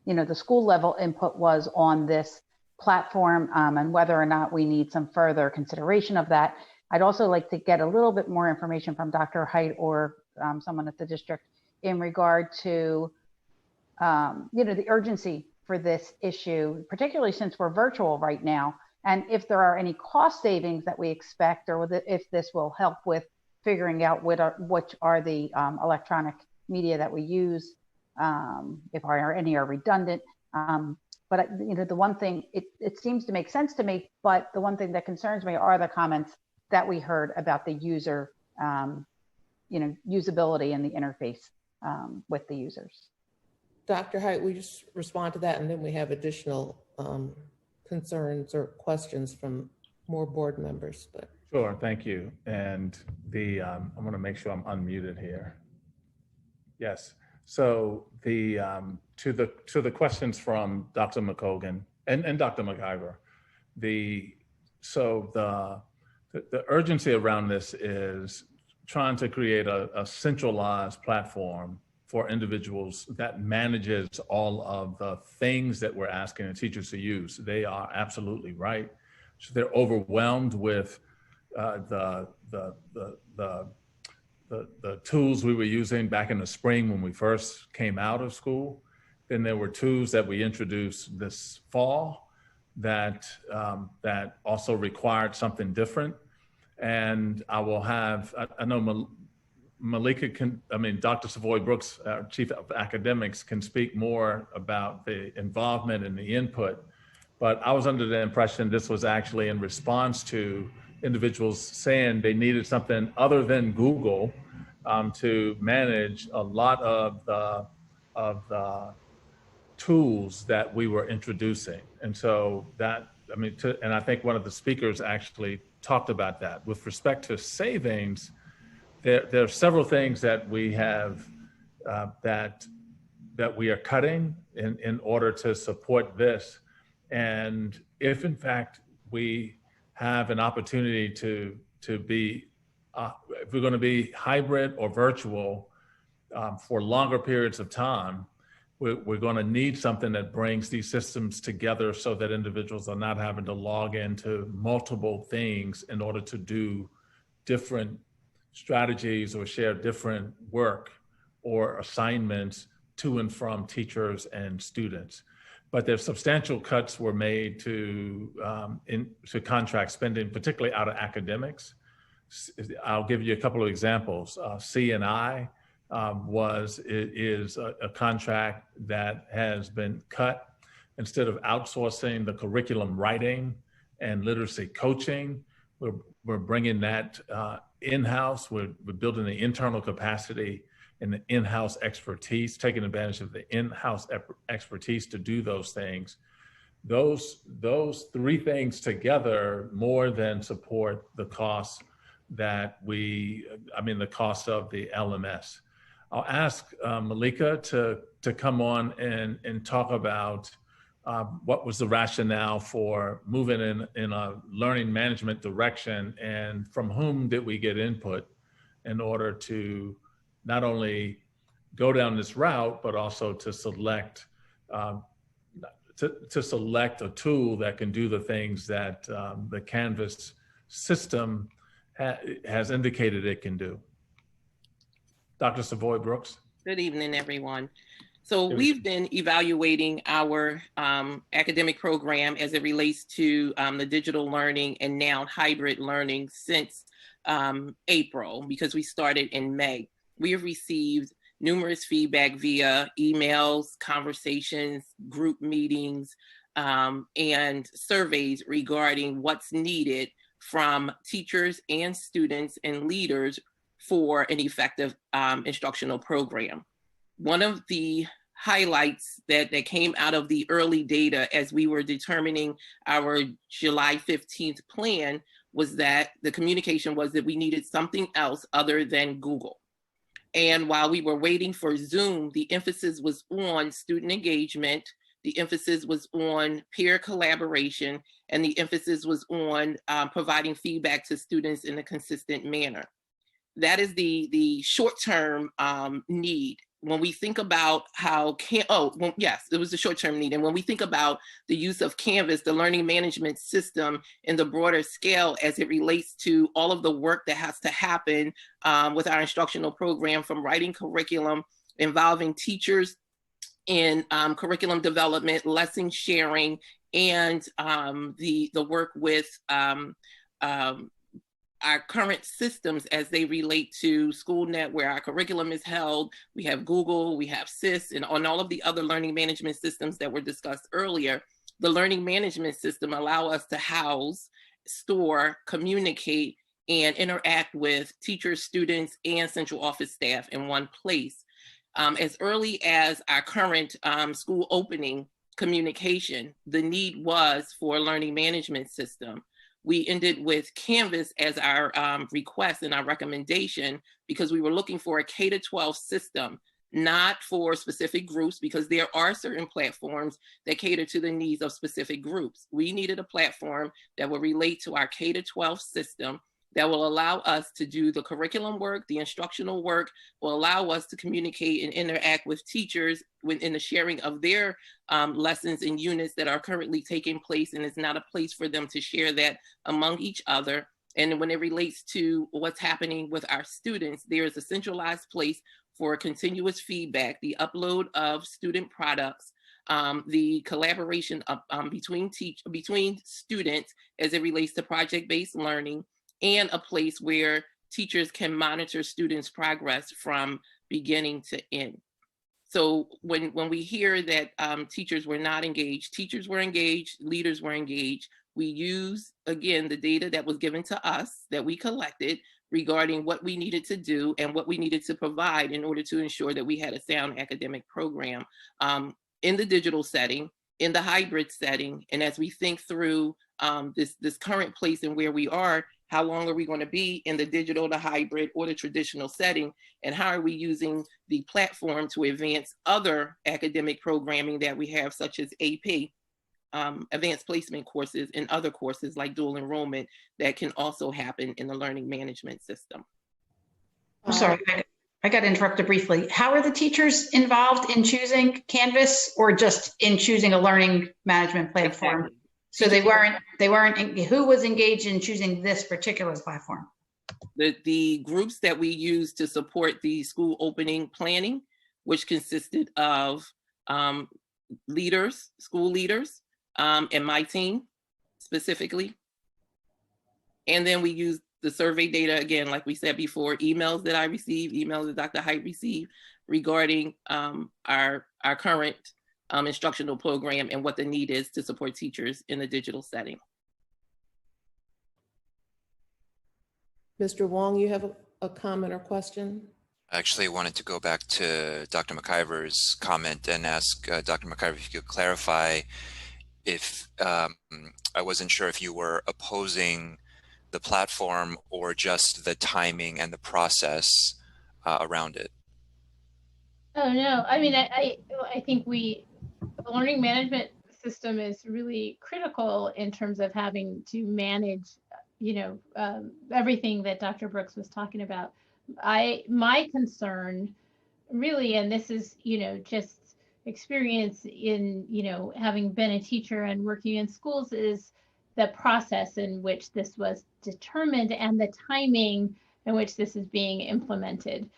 the school level input was on this platform, and whether or not we need some further consideration of that. I'd also like to get a little bit more information from Dr. Height or someone at the district in regard to, the urgency for this issue, particularly since we're virtual right now, and if there are any cost savings that we expect, or if this will help with figuring out which are the electronic media that we use, if any are redundant. But the one thing, it seems to make sense to me, but the one thing that concerns me are the comments that we heard about the user usability and the interface with the users. Dr. Height, we just respond to that, and then we have additional concerns or questions from more board members. But sure, thank you. And I'm going to make sure I'm unmuted here. Yes. So to the questions from Dr. McCogan and Dr. McIver, the urgency around this is trying to create a centralized platform for individuals that manages all of the things that we're asking the teachers to use. They are absolutely right. So they're overwhelmed with the tools we were using back in the spring when we first came out of school. Then there were tools that we introduced this fall that also required something different. And I know Malika Dr. Savoy Brooks, our Chief of Academics, can speak more about the involvement and the input, but I was under the impression this was actually in response to individuals saying they needed something other than Google to manage a lot of the tools that we were introducing. And so and I think one of the speakers actually talked about that. With respect to savings, there are several things that we have that we are cutting in order to support this. And if in fact we have an opportunity to be, if we're going to be hybrid or virtual for longer periods of time, we're going to need something that brings these systems together so that individuals are not having to log into multiple things in order to do different strategies or share different work or assignments to and from teachers and students. But there's substantial cuts were made to contract spending, particularly out of academics. I'll give you a couple of examples. C&I is a contract that has been cut. Instead of outsourcing the curriculum writing and literacy coaching, we're bringing that in-house. We're building the internal capacity and the in-house expertise, taking advantage of the in-house expertise to do those things. Those three things together more than support the cost that the cost of the LMS. I'll ask Malika to come on and talk about what was the rationale for moving in a learning management direction, and from whom did we get input in order to not only go down this route, but also to select a tool that can do the things that the Canvas system has indicated it can do. Dr. Savoy Brooks. Good evening, everyone. So we've been evaluating our academic program as it relates to the digital learning and now hybrid learning since April, because we started in May. We have received numerous feedback via emails, conversations, group meetings, and surveys regarding what's needed from teachers and students and leaders for an effective instructional program. One of the highlights that came out of the early data as we were determining our July 15th plan was that the communication was that we needed something else other than Google. And while we were waiting for Zoom, the emphasis was on student engagement, the emphasis was on peer collaboration, and the emphasis was on providing feedback to students in a consistent manner. That is the short-term need. When we think about how yes, it was the short-term need. And when we think about the use of Canvas, the learning management system in the broader scale as it relates to all of the work that has to happen with our instructional program, from writing curriculum, involving teachers in curriculum development, lesson sharing, and the work with our current systems as they relate to SchoolNet, where our curriculum is held. We have Google, we have SIS, and on all of the other learning management systems that were discussed earlier. The learning management system allow us to house, store, communicate, and interact with teachers, students, and central office staff in one place. As early as our current school opening communication, the need was for a learning management system. We ended with Canvas as our request and our recommendation because we were looking for a K-12 system, not for specific groups, because there are certain platforms that cater to the needs of specific groups. We needed a platform that will relate to our K-12 system, that will allow us to do the curriculum work, the instructional work, will allow us to communicate and interact with teachers in the sharing of their lessons and units that are currently taking place, and it's not a place for them to share that among each other. And when it relates to what's happening with our students, there is a centralized place for continuous feedback, the upload of student products, the collaboration between students as it relates to project-based learning, and a place where teachers can monitor students' progress from beginning to end. So when we hear that teachers were not engaged, teachers were engaged, leaders were engaged, we use, again, the data that was given to us that we collected regarding what we needed to do and what we needed to provide in order to ensure that we had a sound academic program in the digital setting, in the hybrid setting. And as we think through this current place and where we are, how long are we going to be in the digital, the hybrid, or the traditional setting? And how are we using the platform to advance other academic programming that we have, such as AP, advanced placement courses, and other courses like dual enrollment that can also happen in the learning management system? I'm sorry, I got interrupted briefly. How are the teachers involved in choosing Canvas, or just in choosing a learning management platform? Exactly. So they weren't, who was engaged in choosing this particular platform? The groups that we used to support the school opening planning, which consisted of leaders, school leaders, and my team specifically. And then we used the survey data, again, like we said before, emails that I received, emails that Dr. Height received regarding our current instructional program and what the need is to support teachers in the digital setting. Mr. Wong, you have a comment or question? I actually wanted to go back to Dr. McIver's comment and ask Dr. McIver if you could clarify if I wasn't sure if you were opposing the platform or just the timing and the process around it. Oh, no. I mean, I think the learning management system is really critical in terms of having to manage, everything that Dr. Brooks was talking about. My concern really, and this is, just experience in, having been a teacher and working in schools, is the process in which this was determined and the timing in which this is being implemented.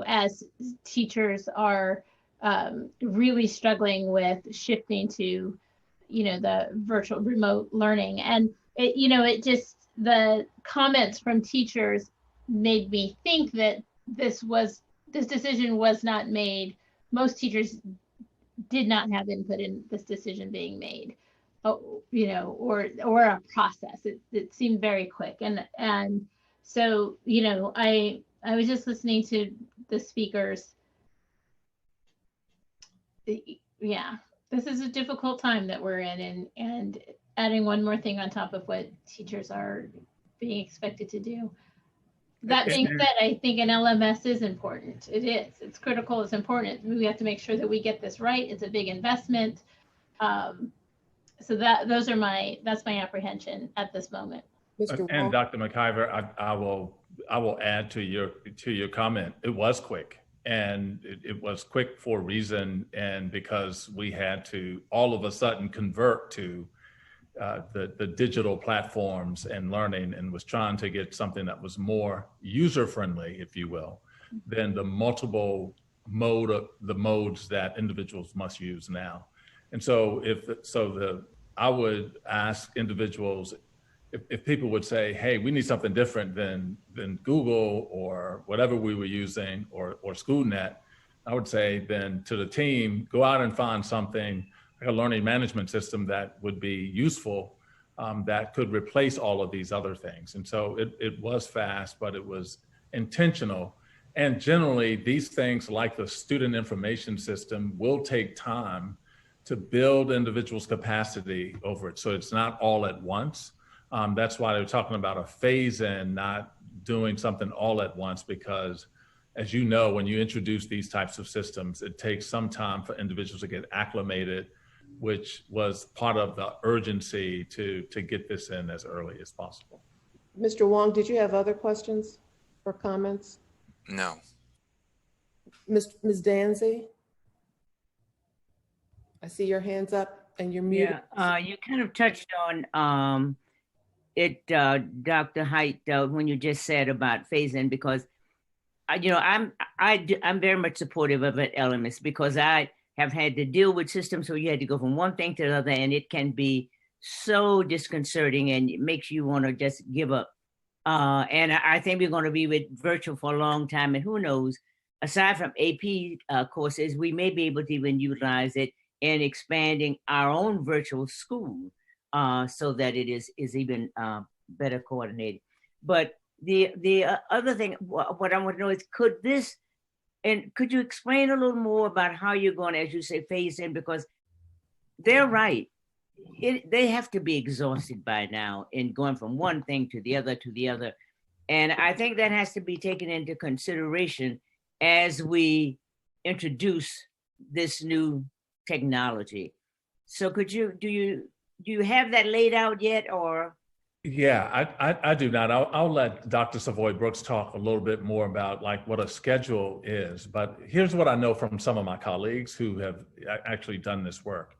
As teachers are really struggling with shifting to, the virtual remote learning. And, the comments from teachers made me think that this decision was not made. Most teachers did not have input in this decision being made, or a process. It seemed very quick. And so, I was just listening to the speakers. Yeah, this is a difficult time that we're in, and adding one more thing on top of what teachers are being expected to do. That being said, I think an LMS is important. It is. It's critical. It's important. We have to make sure that we get this right. It's a big investment. So that's my apprehension at this moment. And Dr. McIver, I will add to your comment. It was quick, and it was quick for a reason, and because we had to all of a sudden convert to the digital platforms and learning, and was trying to get something that was more user-friendly, if you will, than the multiple modes that individuals must use now. And so I would ask individuals, if people would say, hey, we need something different than Google or whatever we were using, or SchoolNet, I would say then to the team, go out and find something like a learning management system that would be useful that could replace all of these other things. And so it was fast, but it was intentional. And generally, these things like the student information system will take time to build individuals' capacity over it. So it's not all at once. That's why they're talking about a phase in, not doing something all at once, because as you know, when you introduce these types of systems, it takes some time for individuals to get acclimated, which was part of the urgency to get this in as early as possible. Mr. Wong, did you have other questions or comments? No. Ms. Danzy? I see your hands up and you're muted. Yeah, you kind of touched on it, Dr. Height, when you just said about phase-in, because I'm very much supportive of an LMS, because I have had to deal with systems where you had to go from one thing to the other, and it can be so disconcerting and it makes you want to just give up. And I think we're going to be with virtual for a long time, and who knows, aside from AP courses, we may be able to even utilize it in expanding our own virtual school so that it is even better coordinated. But the other thing, what I want to know is, could you explain a little more about how you're going to, as you say, phase in? Because they're right. They have to be exhausted by now in going from one thing to the other to the other. And I think that has to be taken into consideration as we introduce this new technology. So do you have that laid out yet, or? Yeah, I do not. I'll let Dr. Savoy Brooks talk a little bit more about like what a schedule is. But here's what I know from some of my colleagues who have actually done this work.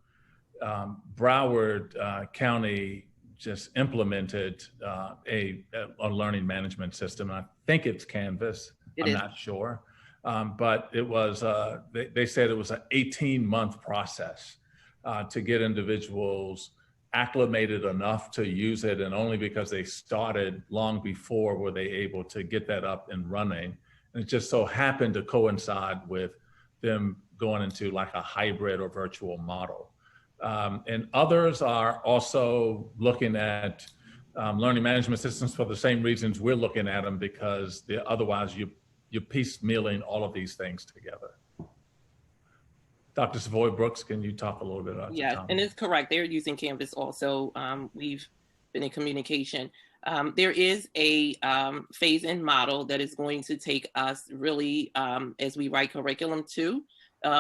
Broward County just implemented a learning management system. I think it's Canvas. I'm not sure. But it was, they said it was an 18-month process to get individuals acclimated enough to use it, and only because they started long before were they able to get that up and running. And it just so happened to coincide with them going into like a hybrid or virtual model. And others are also looking at learning management systems for the same reasons we're looking at them, because otherwise you're piecemealing all of these things together. Dr. Savoy Brooks, can you talk a little bit about that? Yeah, and it's correct. They're using Canvas also. We've been in communication. There is a phase-in model that is going to take us really, as we write curriculum too.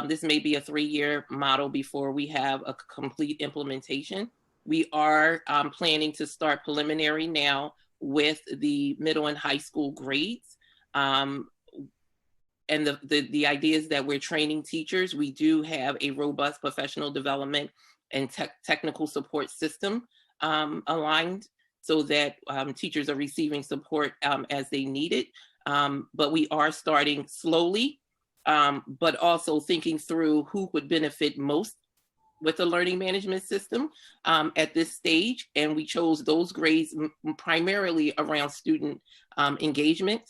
This may be a 3-year model before we have a complete implementation. We are planning to start preliminary now with the middle and high school grades. And the idea is that we're training teachers. We do have a robust professional development and technical support system aligned so that teachers are receiving support as they need it. But we are starting slowly, but also thinking through who would benefit most with the learning management system at this stage. And we chose those grades primarily around student engagement.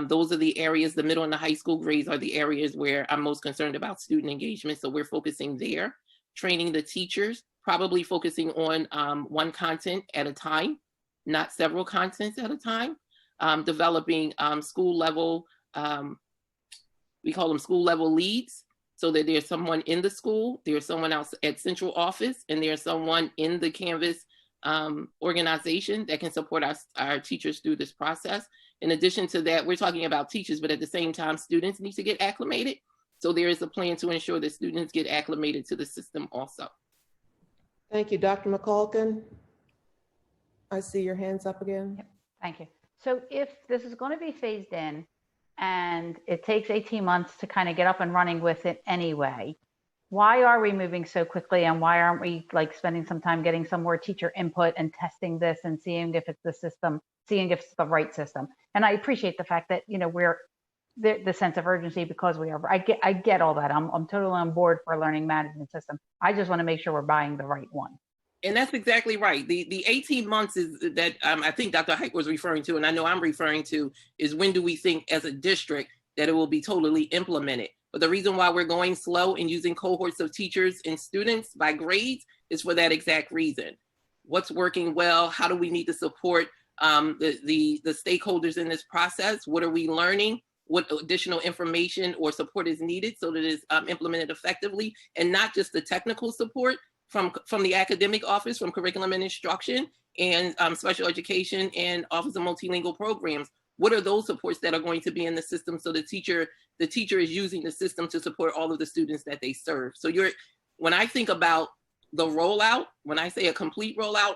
Those are the areas, the middle and the high school grades are the areas where I'm most concerned about student engagement. So we're focusing there, training the teachers, probably focusing on one content at a time, not several contents at a time, developing school level, we call them school level leads, so that there's someone in the school, there's someone else at central office, and there's someone in the Canvas organization that can support our teachers through this process. In addition to that, we're talking about teachers, but at the same time, students need to get acclimated. So there is a plan to ensure that students get acclimated to the system also. Thank you. Dr. McCulkin, I see your hands up again. Yep. Thank you. So if this is going to be phased in and it takes 18 months to kind of get up and running with it anyway, why are we moving so quickly, and why aren't we like spending some time getting some more teacher input and testing this and seeing if it's the system, seeing if it's the right system? And I appreciate the fact that, you know, we're the sense of urgency because we are, I get all that. I'm totally on board for a learning management system. I just want to make sure we're buying the right one. And that's exactly right. The 18 months is that I think Dr. Height was referring to, and I know I'm referring to, is when do we think as a district that it will be totally implemented? But the reason why we're going slow and using cohorts of teachers and students by grades is for that exact reason. what's working well, how do we need to support the stakeholders in this process, what are we learning, what additional information or support is needed so that it's implemented effectively, and not just the technical support from the academic office, from curriculum and instruction, and special education and Office of Multilingual Programs. What are those supports that are going to be in the system so the teacher is using the system to support all of the students that they serve? So when I think about the rollout, when I say a complete rollout,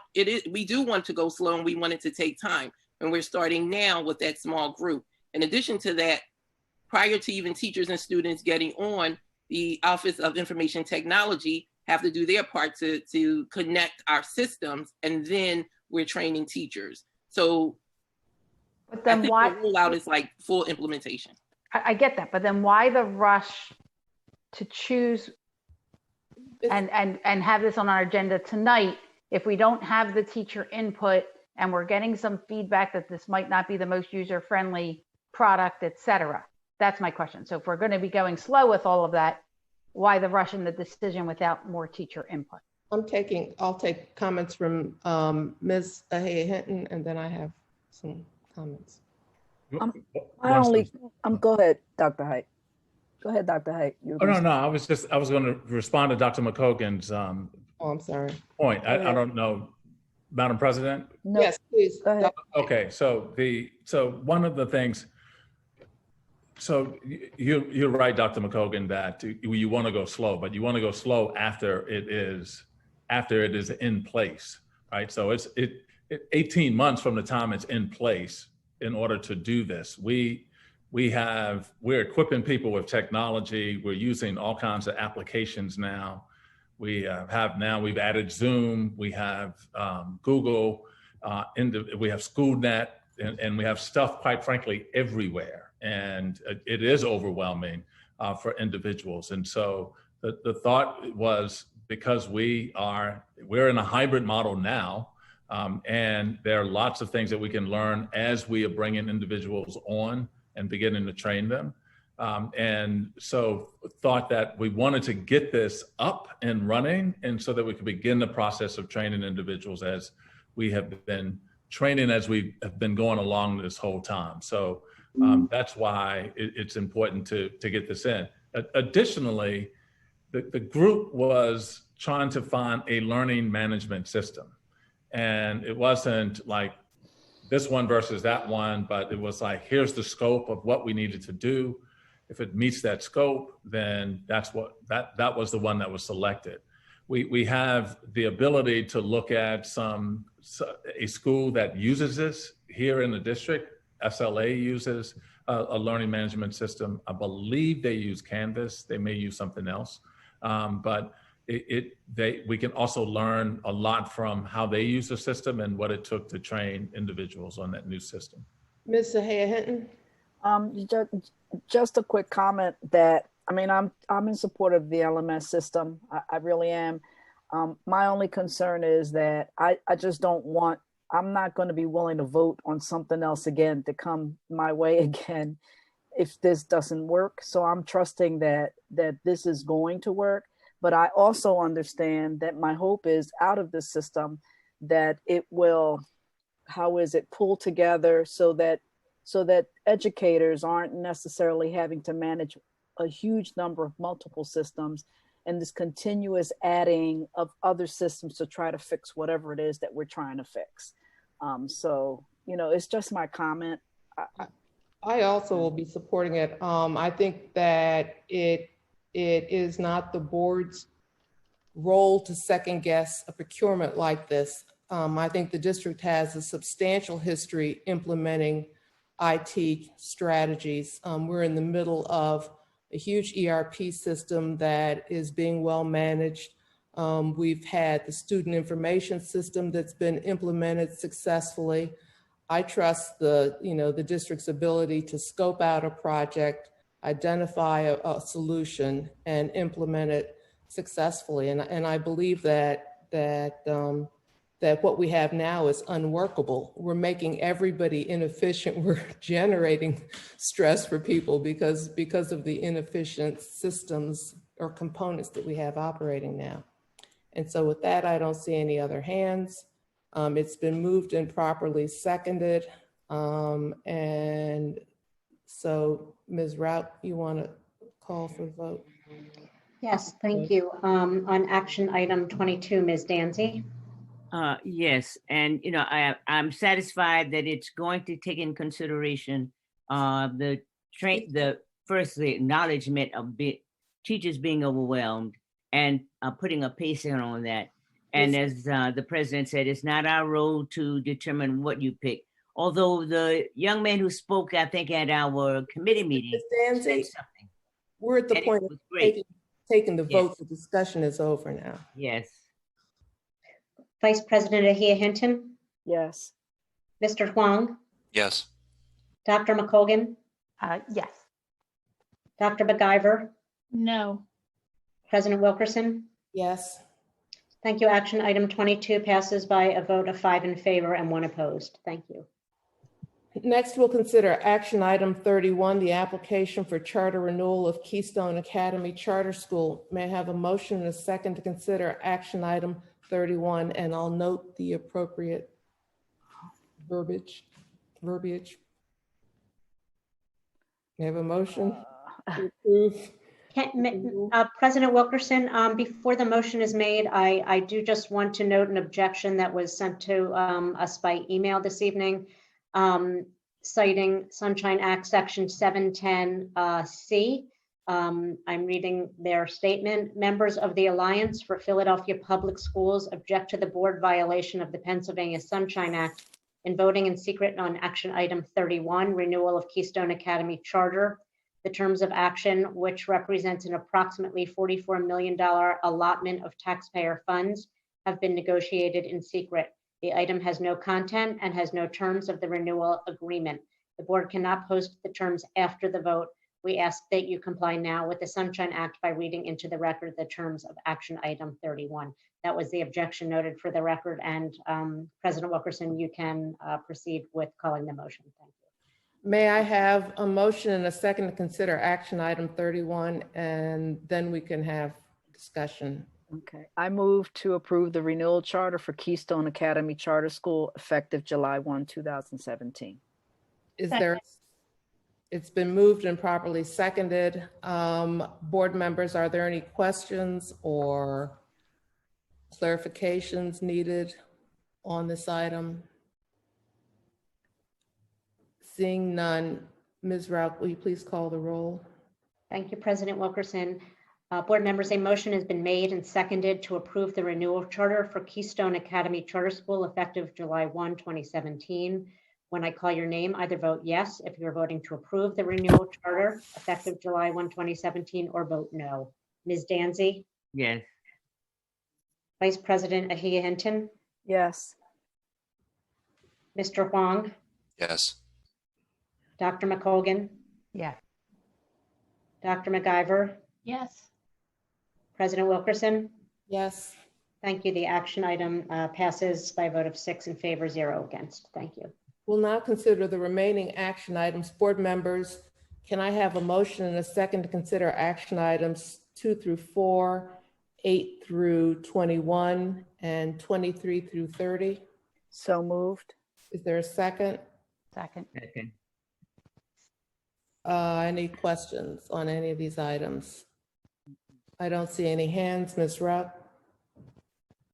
we do want to go slow and we want it to take time. And we're starting now with that small group. In addition to that, prior to even teachers and students getting on, the Office of Information Technology have to do their part to connect our systems, and then we're training teachers. So but then I think why, the rollout is like full implementation. I get that, but then why the rush to choose and have this on our agenda tonight if we don't have the teacher input and we're getting some feedback that this might not be the most user-friendly product, et cetera? That's my question. So if we're going to be going slow with all of that, why the rush in the decision without more teacher input? I'll take comments from Ms. Ahaya Hinton, and then I have some comments. Go ahead, Dr. Height. Go ahead, Dr. Height. No. I was going to respond to Dr. McCogan's I'm sorry. point. I don't know, Madam President. No. Yes, please. Go ahead. Okay, so one of the things. So you're right, Dr. McCogan, that you want to go slow, but you want to go slow after it is in place, right? So it's 18 months from the time it's in place in order to do this. We're equipping people with technology. We're using all kinds of applications now. We've added Zoom. We have Google. We have SchoolNet, and we have stuff, quite frankly, everywhere. And it is overwhelming for individuals. And so the thought was, because we're in a hybrid model now, and there are lots of things that we can learn as we are bringing individuals on and beginning to train them. And so thought that we wanted to get this up and running, and so that we could begin the process of training individuals as we have been training, as we have been going along this whole time. So that's why it's important to get this in. Additionally, the group was trying to find a learning management system. And it wasn't like this one versus that one, but it was like, here's the scope of what we needed to do. If it meets that scope, then that was the one that was selected. We have the ability to look at a school that uses this here in the district. SLA uses a learning management system. I believe they use Canvas. They may use something else, but we can also learn a lot from how they use the system and what it took to train individuals on that new system. Ms. Ahaya Hinton. Just a quick comment that, I'm in support of the LMS system. I really am. My only concern is that I just I'm not going to be willing to vote on something else again to come my way again if this doesn't work. So I'm trusting that this is going to work. But I also understand that my hope is out of this system that it will, pull together so that educators aren't necessarily having to manage a huge number of multiple systems and this continuous adding of other systems to try to fix whatever it is that we're trying to fix. It's just my comment. I also will be supporting it. I think that it is not the board's role to second guess a procurement like this. I think the district has a substantial history implementing IT strategies. We're in the middle of a huge ERP system that is being well managed. We've had the student information system that's been implemented successfully. I trust the district's ability to scope out a project, identify a solution, and implement it successfully. And I believe that what we have now is unworkable. We're making everybody inefficient. We're generating stress for people because of the inefficient systems or components that we have operating now. And so with that, I don't see any other hands. It's been moved and properly seconded. And so Ms. Rout, you want to call for the vote? Yes, thank you. On action item 22, Ms. Danzy? Yes, and I'm satisfied that it's going to take in consideration the acknowledgement of teachers being overwhelmed and putting a pacing on that. And as the president said, it's not our role to determine what you pick. Although the young man who spoke, I think, at our committee meeting said something. We're at the point of taking the vote. The discussion is over now. Yes. Vice President Ahia Hinton? Yes. Mr. Huang? Yes. Dr. McColgan? Yes. Dr. McIver? No. President Wilkerson? Yes. Thank you. Action item 22 passes by a vote of 5 in favor and 1 opposed. Thank you. Next, we'll consider action item 31, the application for charter renewal of Keystone Academy Charter School. May I have a motion and a second to consider action item 31, and I'll note the appropriate verbiage. May I have a motion to approve? President Wilkerson, before the motion is made, I do just want to note an objection that was sent to us by email this evening, citing Sunshine Act Section 710C. I'm reading their statement. Members of the Alliance for Philadelphia Public Schools object to the board violation of the Pennsylvania Sunshine Act in voting in secret on action item 31, renewal of Keystone Academy Charter. The terms of action, which represents an approximately $44 million allotment of taxpayer funds, have been negotiated in secret. The item has no content and has no terms of the renewal agreement. The board cannot post the terms after the vote. We ask that you comply now with the Sunshine Act by reading into the record the terms of action item 31. That was the objection noted for the record. And President Wilkerson, you can proceed with calling the motion. Thank you. May I have a motion and a second to consider action item 31, and then we can have discussion. Okay. I move to approve the renewal charter for Keystone Academy Charter School effective July 1, 2017. Is there? It's been moved and properly seconded. Board members, are there any questions or clarifications needed on this item? Seeing none, Ms. Rout, will you please call the roll? Thank you, President Wilkerson. Board members, a motion has been made and seconded to approve the renewal charter for Keystone Academy Charter School effective July 1, 2017. When I call your name, either vote yes if you're voting to approve the renewal charter effective July 1, 2017, or vote no. Ms. Danzy? Yes. Vice President Ahia Hinton? Yes. Mr. Huang? Yes. Dr. McColgan? Yes. Dr. McIver? Yes. President Wilkerson? Yes. Thank you. The action item passes by a vote of 6 in favor, 0 against. Thank you. We'll now consider the remaining action items. Board members, can I have a motion and a second to consider action items 2 through 4, 8 through 21, and 23 through 30? So moved. Is there a second? Second. Second. Any questions on any of these items? I don't see any hands. Ms. Rout,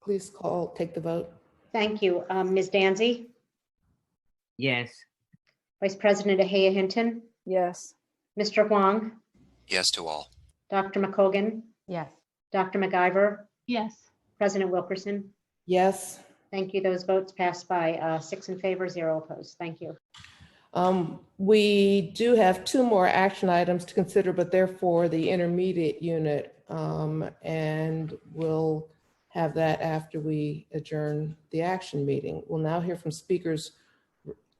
please take the vote. Thank you. Ms. Danzy? Yes. Vice President Ahia Hinton? Yes. Mr. Huang? Yes to all. Dr. McColgan? Yes. Dr. McIver? Yes. President Wilkerson? Yes. Thank you. Those votes passed by 6 in favor, 0 opposed. Thank you. We do have 2 more action items to consider, but they're for the intermediate unit, and we'll have that after we adjourn the action meeting. We'll now hear from speakers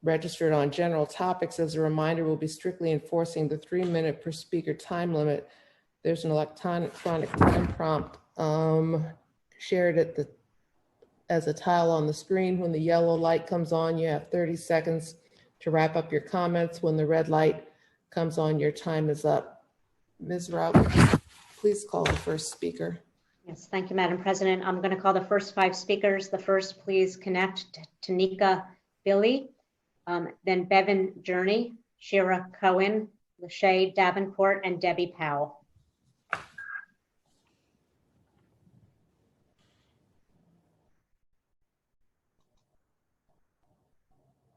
registered on general topics. As a reminder, we'll be strictly enforcing the 3-minute per speaker time limit. There's an electronic time prompt shared as a tile on the screen. When the yellow light comes on, you have 30 seconds to wrap up your comments. When the red light comes on, your time is up. Ms. Rout, please call the first speaker. Yes, thank you, Madam President. I'm going to call the first 5 speakers. The first, please connect to Tanika Billy, then Bevan Journey, Shira Cohen, Lachey Davenport, and Debbie Powell.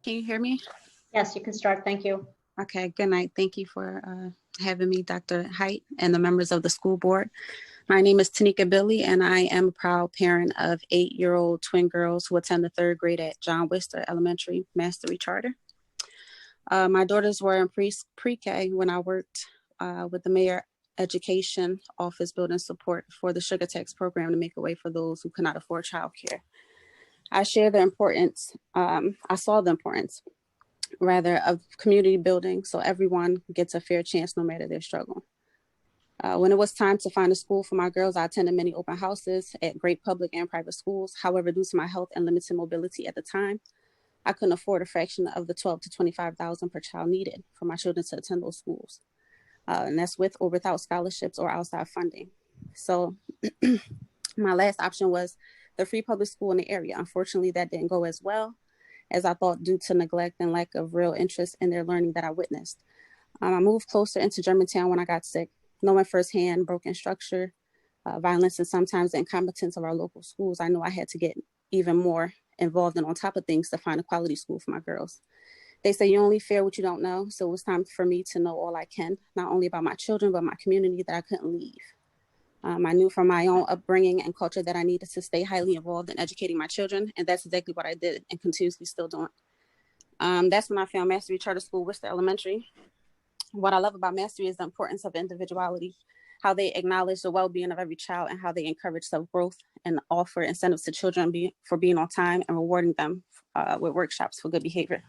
Can you hear me? Yes, you can start. Thank you. Okay, good night. Thank you for having me, Dr. Height, and the members of the school board. My name is Tanika Billy, and I am a proud parent of 8-year-old twin girls who attend the 3rd grade at Worcester Elementary Mastery Charter. My daughters were in pre-K when I worked with the Mayor Education Office building support for the sugar tax program to make a way for those who cannot afford childcare. I share the importance, I saw the importance, rather, of community building so everyone gets a fair chance no matter their struggle. When it was time to find a school for my girls, I attended many open houses at great public and private schools. However, due to my health and limited mobility at the time, I couldn't afford a fraction of the $12,000 to $25,000 per child needed for my children to attend those schools. And that's with or without scholarships or outside funding. So my last option was the free public school in the area. Unfortunately, that didn't go as well as I thought due to neglect and lack of real interest in their learning that I witnessed. I moved closer into Germantown when I got sick, knowing firsthand broken structure, violence, and sometimes the incompetence of our local schools. I knew I had to get even more involved and on top of things to find a quality school for my girls. They say you only fear what you don't know. So it was time for me to know all I can, not only about my children, but my community that I couldn't leave. I knew from my own upbringing and culture that I needed to stay highly involved in educating my children. And that's exactly what I did and continuously still doing. That's when I found Mastery Charter School, Worcester Elementary. What I love about Mastery is the importance of individuality, how they acknowledge the well-being of every child and how they encourage self-growth and offer incentives to children for being on time and rewarding them with workshops for good behavior.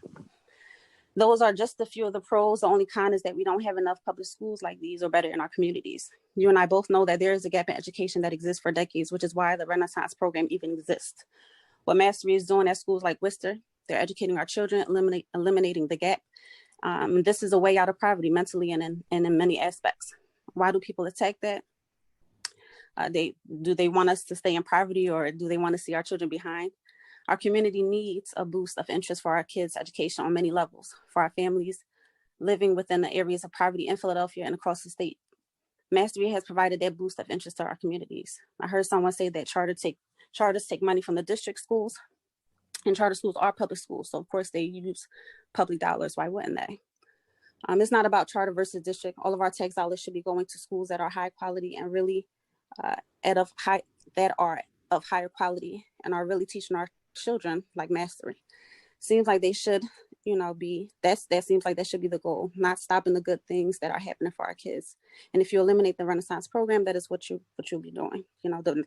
Those are just a few of the pros. The only con is that we don't have enough public schools like these or better in our communities. You and I both know that there is a gap in education that exists for decades, which is why the Renaissance program even exists. What Mastery is doing at schools like Worcester, they're educating our children, eliminating the gap. This is a way out of poverty mentally and in many aspects. Why do people attack that? Do they want us to stay in poverty, or do they want to see our children behind? Our community needs a boost of interest for our kids' education on many levels. For our families living within the areas of poverty in Philadelphia and across the state, Mastery has provided that boost of interest to our communities. I heard someone say that charters take money from the district schools, and charter schools are public schools. So of course they use public dollars. Why wouldn't they? It's not about charter versus district. All of our tax dollars should be going to schools that are high quality and really that are of higher quality and are really teaching our children like Mastery. Seems like they should, that seems like that should be the goal, not stopping the good things that are happening for our kids. And if you eliminate the Renaissance program, that is what you'll be doing.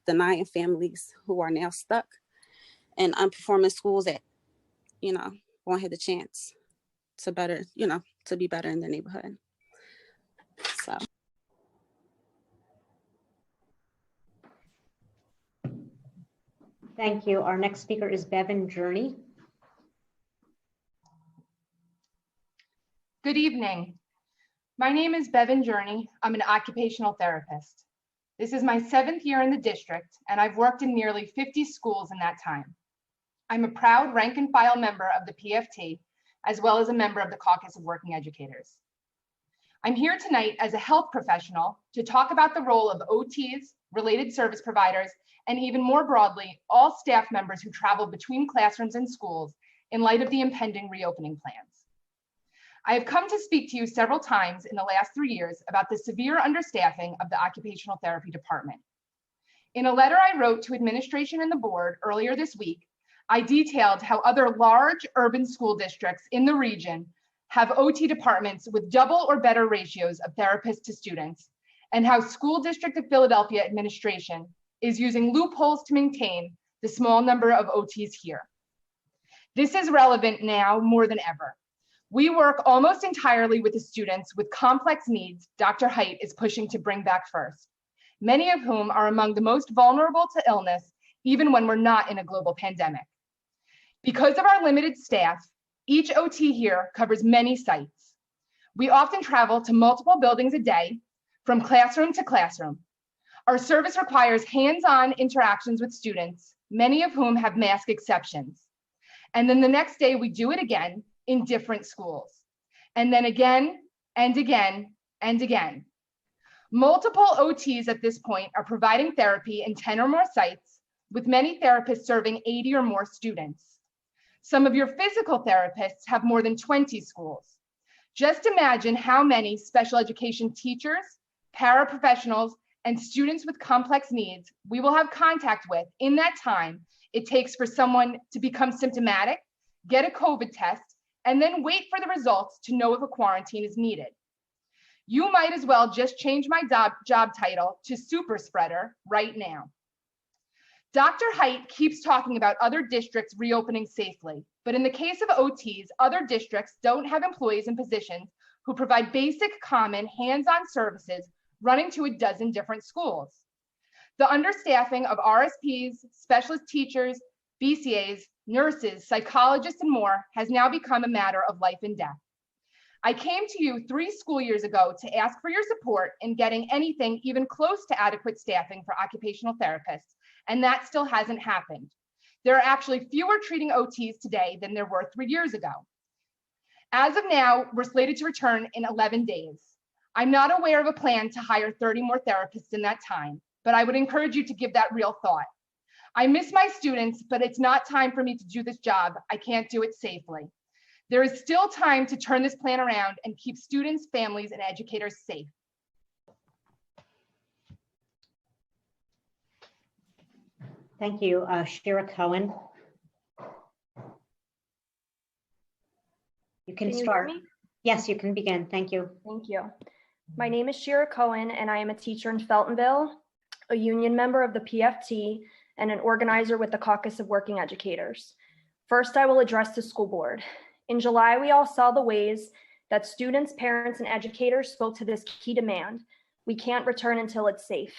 Denying families who are now stuck in unperforming schools that, won't have the chance to better, to be better in their neighborhood. So. Thank you. Our next speaker is Bevan Journey. Good evening. My name is Bevan Journey. I'm an occupational therapist. This is my 7th year in the district, and I've worked in nearly 50 schools in that time. I'm a proud rank and file member of the PFT, as well as a member of the Caucus of Working Educators. I'm here tonight as a health professional to talk about the role of OTs, related service providers, and even more broadly, all staff members who travel between classrooms and schools in light of the impending reopening plans. I have come to speak to you several times in the last 3 years about the severe understaffing of the occupational therapy department. In a letter I wrote to administration and the board earlier this week, I detailed how other large urban school districts in the region have OT departments with double or better ratios of therapists to students, and how School District of Philadelphia administration is using loopholes to maintain the small number of OTs here. This is relevant now more than ever. We work almost entirely with the students with complex needs Dr. Height is pushing to bring back first, many of whom are among the most vulnerable to illness, even when we're not in a global pandemic. Because of our limited staff, each OT here covers many sites. We often travel to multiple buildings a day, from classroom to classroom. Our service requires hands-on interactions with students, many of whom have mask exceptions. And then the next day we do it again in different schools. And then again and again and again. Multiple OTs at this point are providing therapy in 10 or more sites, with many therapists serving 80 or more students. Some of your physical therapists have more than 20 schools. Just imagine how many special education teachers, paraprofessionals, and students with complex needs we will have contact with in that time it takes for someone to become symptomatic, get a COVID test, and then wait for the results to know if a quarantine is needed. You might as well just change my job title to super spreader right now. Dr. Haidt keeps talking about other districts reopening safely, but in the case of OTs, other districts don't have employees in positions who provide basic, common, hands-on services running to a dozen different schools. The understaffing of RSPs, specialist teachers, BCAs, nurses, psychologists, and more has now become a matter of life and death. I came to you 3 school years ago to ask for your support in getting anything even close to adequate staffing for occupational therapists, and that still hasn't happened. There are actually fewer treating OTs today than there were 3 years ago. As of now, we're slated to return in 11 days. I'm not aware of a plan to hire 30 more therapists in that time, but I would encourage you to give that real thought. I miss my students, but it's not time for me to do this job. I can't do it safely. There is still time to turn this plan around and keep students, families, and educators safe. Thank you. Shira Cohen. You can start. Hear me? Yes, you can begin. Thank you. Thank you. My name is Shira Cohen, and I am a teacher in Feltonville, a union member of the PFT, and an organizer with the Caucus of Working Educators. First, I will address the school board. In July, we all saw the ways that students, parents, and educators spoke to this key demand. We can't return until it's safe.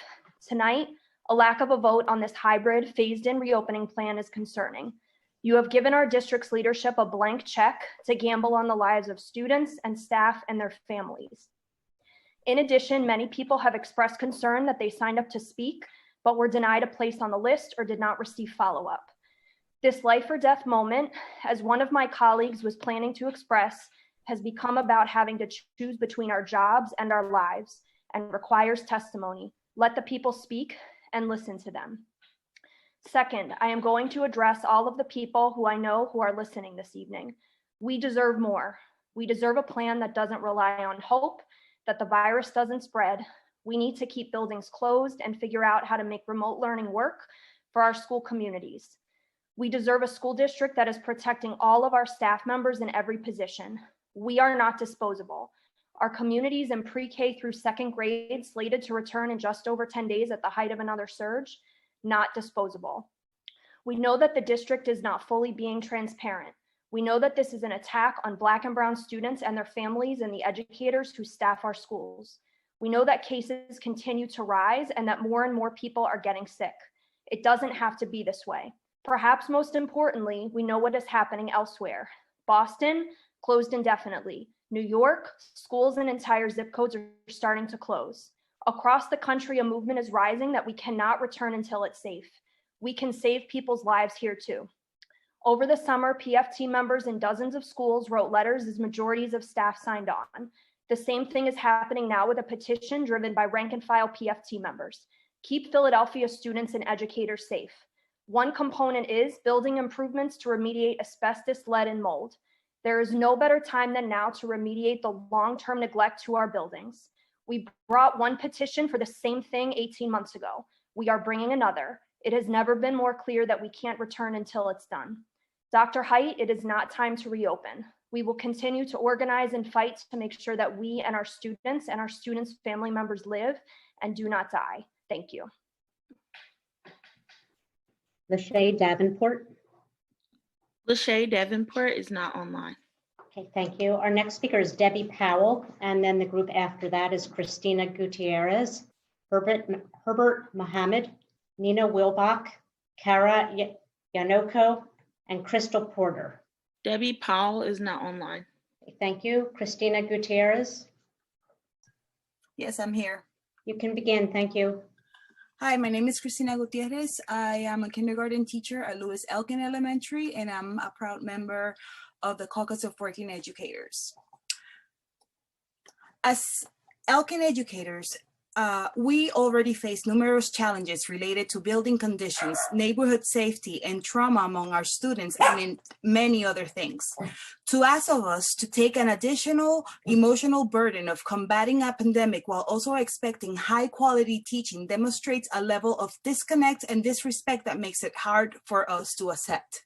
Tonight, a lack of a vote on this hybrid, phased-in reopening plan is concerning. You have given our district's leadership a blank check to gamble on the lives of students and staff and their families. In addition, many people have expressed concern that they signed up to speak, but were denied a place on the list or did not receive follow-up. This life or death moment, as one of my colleagues was planning to express, has become about having to choose between our jobs and our lives and requires testimony. Let the people speak and listen to them. Second, I am going to address all of the people who I know who are listening this evening. We deserve more. We deserve a plan that doesn't rely on hope, that the virus doesn't spread. We need to keep buildings closed and figure out how to make remote learning work for our school communities. We deserve a school district that is protecting all of our staff members in every position. We are not disposable. Our communities in pre-K through 2nd grade slated to return in just over 10 days at the height of another surge, not disposable. We know that the district is not fully being transparent. We know that this is an attack on Black and Brown students and their families and the educators who staff our schools. We know that cases continue to rise and that more and more people are getting sick. It doesn't have to be this way. Perhaps most importantly, we know what is happening elsewhere. Boston closed indefinitely. New York, schools and entire zip codes are starting to close. Across the country, a movement is rising that we cannot return until it's safe. We can save people's lives here too. Over the summer, PFT members in dozens of schools wrote letters as majorities of staff signed on. The same thing is happening now with a petition driven by rank and file PFT members. Keep Philadelphia students and educators safe. One component is building improvements to remediate asbestos, lead, and mold. There is no better time than now to remediate the long-term neglect to our buildings. We brought one petition for the same thing 18 months ago. We are bringing another. It has never been more clear that we can't return until it's done. Dr. Haidt, it is not time to reopen. We will continue to organize and fight to make sure that we and our students' family members live and do not die. Thank you. Lachey Davenport. Lachey Davenport is not online. Okay, thank you. Our next speaker is Debbie Powell, and then the group after that is Christina Gutierrez, Herbert Mohammed, Nina Wilbach, Kara Yanoko, and Crystal Porter. Debbie Powell is not online. Okay, thank you. Christina Gutierrez. Yes, I'm here. You can begin. Thank you. Hi, my name is Cristina Gutierrez. I am a kindergarten teacher at Lewis Elkin Elementary, and I'm a proud member of the Caucus of Working Educators. As Elkin educators, we already face numerous challenges related to building conditions, neighborhood safety, and trauma among our students, and in many other things. To ask of us to take an additional emotional burden of combating a pandemic while also expecting high quality teaching demonstrates a level of disconnect and disrespect that makes it hard for us to accept.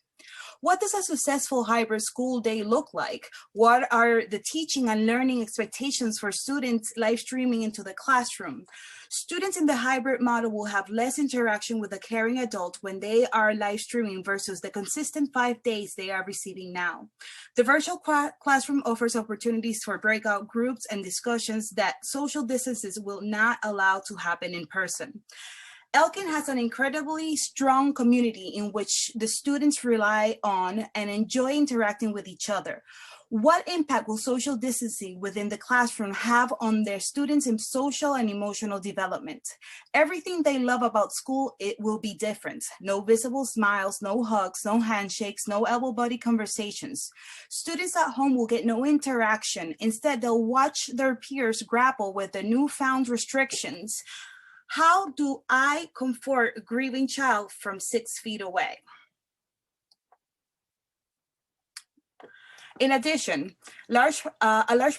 What does a successful hybrid school day look like? What are the teaching and learning expectations for students live streaming into the classroom? Students in the hybrid model will have less interaction with a caring adult when they are live streaming versus the consistent 5 days they are receiving now. The virtual classroom offers opportunities for breakout groups and discussions that social distances will not allow to happen in person. Elkin has an incredibly strong community in which the students rely on and enjoy interacting with each other. What impact will social distancing within the classroom have on their students in social and emotional development? Everything they love about school, it will be different. No visible smiles, no hugs, no handshakes, no elbow buddy conversations. Students at home will get no interaction. Instead, they'll watch their peers grapple with the newfound restrictions. How do I comfort a grieving child from 6 feet away? In addition, a large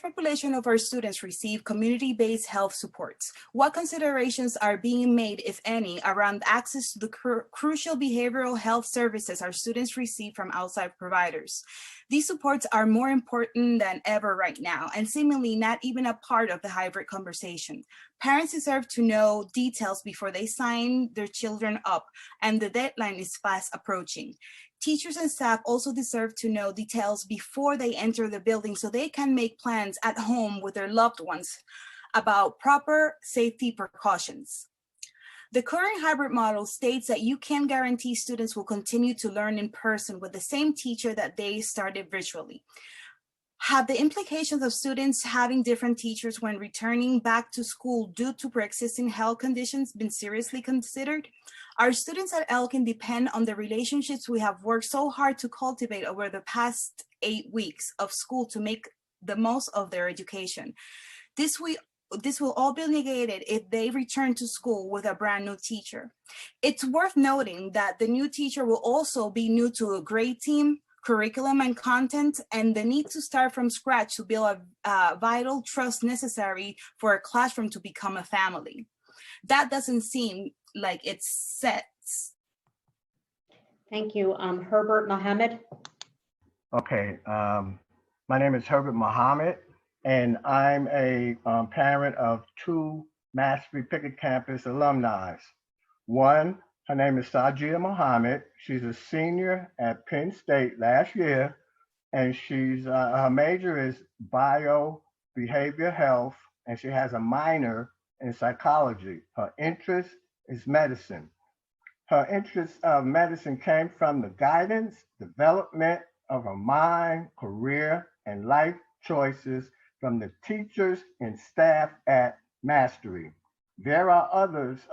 population of our students receive community-based health supports. What considerations are being made, if any, around access to the crucial behavioral health services our students receive from outside providers? These supports are more important than ever right now, and seemingly not even a part of the hybrid conversation. Parents deserve to know details before they sign their children up, and the deadline is fast approaching. Teachers and staff also deserve to know details before they enter the building so they can make plans at home with their loved ones about proper safety precautions. The current hybrid model states that you can guarantee students will continue to learn in person with the same teacher that they started virtually. Have the implications of students having different teachers when returning back to school due to pre-existing health conditions been seriously considered? Our students at Elkin depend on the relationships we have worked so hard to cultivate over the past 8 weeks of school to make the most of their education. This will all be negated if they return to school with a brand new teacher. It's worth noting that the new teacher will also be new to a grade team, curriculum and content, and the need to start from scratch to build a vital trust necessary for a classroom to become a family. That doesn't seem like it's set. Thank you. Herbert Mohammed. Okay, my name is Herbert Mohammed, and I'm a parent of 2 Mastery Pickett Campus alumni. One, her name is Sajia Mohammed. She's a senior at Penn State last year, and she's her major is bio behavior health, and she has a minor in psychology. Her interest is medicine. Her interest of medicine came from the guidance, development of her mind, career, and life choices from the teachers and staff at Mastery. There are others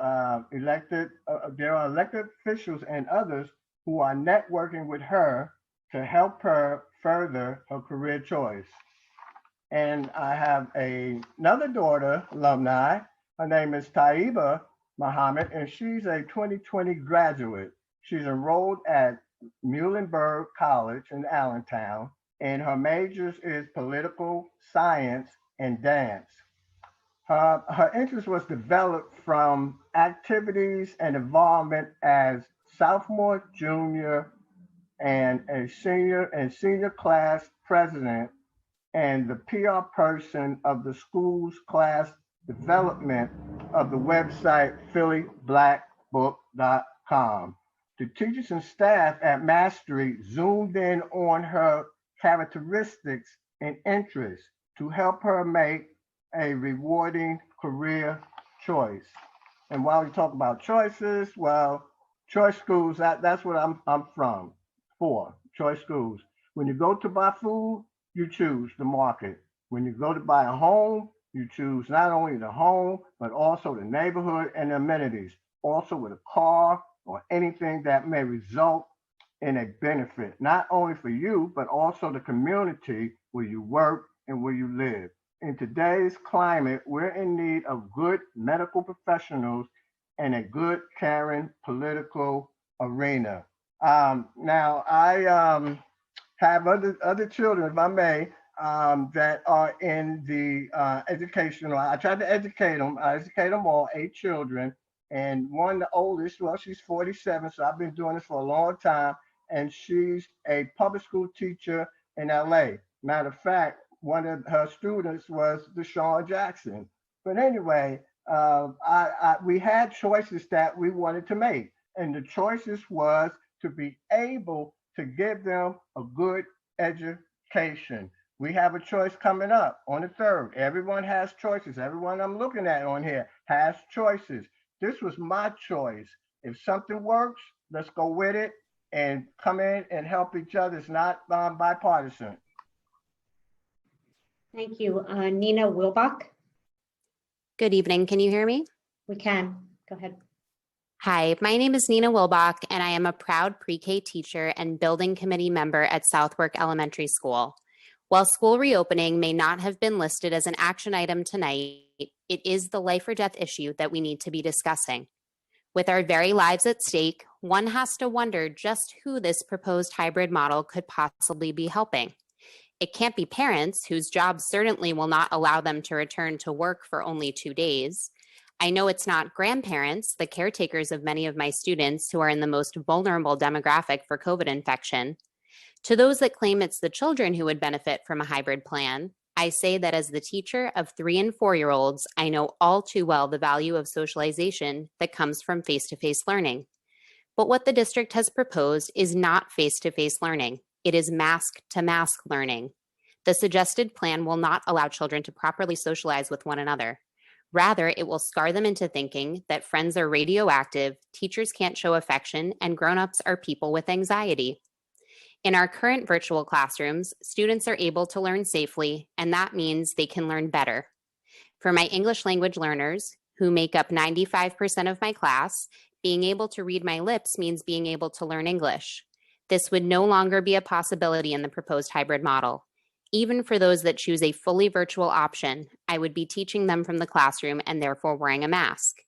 elected officials and others who are networking with her to help her further her career choice. And I have another daughter, alumni. Her name is Taiba Muhammad, and she's a 2020 graduate. She's enrolled at Muhlenberg College in Allentown, and her majors is political science and dance. Her interest was developed from activities and involvement as sophomore, junior, and a senior class president and the PR person of the school's class development of the website phillyblackbook.com. The teachers and staff at Mastery zoomed in on her characteristics and interests to help her make a rewarding career choice. And while we talk about choices, well, choice schools, that's what I'm from, for choice schools. When you go to buy food, you choose the market. When you go to buy a home, you choose not only the home, but also the neighborhood and the amenities. also with a car or anything that may result in a benefit, not only for you, but also the community where you work and where you live. In today's climate, we're in need of good medical professionals and a good, caring political arena. Now, I have other children, if I may, that are in the educational. I tried to educate them. I educate them all, 8 children, and one, the oldest, well, she's 47, so I've been doing this for a long time, and she's a public school teacher in LA. Matter of fact, one of her students was Deshaun Jackson. But anyway, we had choices that we wanted to make, and the choices was to be able to give them a good education. We have a choice coming up on the 3rd. Everyone has choices. Everyone I'm looking at on here has choices. This was my choice. If something works, let's go with it and come in and help each other. It's not bipartisan. Thank you. Nina Wilbach. Good evening. Can you hear me? We can. Go ahead. Hi, my name is Nina Wilbach, and I am a proud pre-K teacher and building committee member at Southwark Elementary School. While school reopening may not have been listed as an action item tonight, it is the life or death issue that we need to be discussing. With our very lives at stake, one has to wonder just who this proposed hybrid model could possibly be helping. It can't be parents whose jobs certainly will not allow them to return to work for only 2 days. I know it's not grandparents, the caretakers of many of my students who are in the most vulnerable demographic for COVID infection. To those that claim it's the children who would benefit from a hybrid plan, I say that as the teacher of 3 and 4-year-olds, I know all too well the value of socialization that comes from face-to-face learning. But what the district has proposed is not face-to-face learning. It is mask-to-mask learning. The suggested plan will not allow children to properly socialize with one another. Rather, it will scar them into thinking that friends are radioactive, teachers can't show affection, and grown-ups are people with anxiety. In our current virtual classrooms, students are able to learn safely, and that means they can learn better. For my English language learners, who make up 95% of my class, being able to read my lips means being able to learn English. This would no longer be a possibility in the proposed hybrid model. Even for those that choose a fully virtual option, I would be teaching them from the classroom and therefore wearing a mask.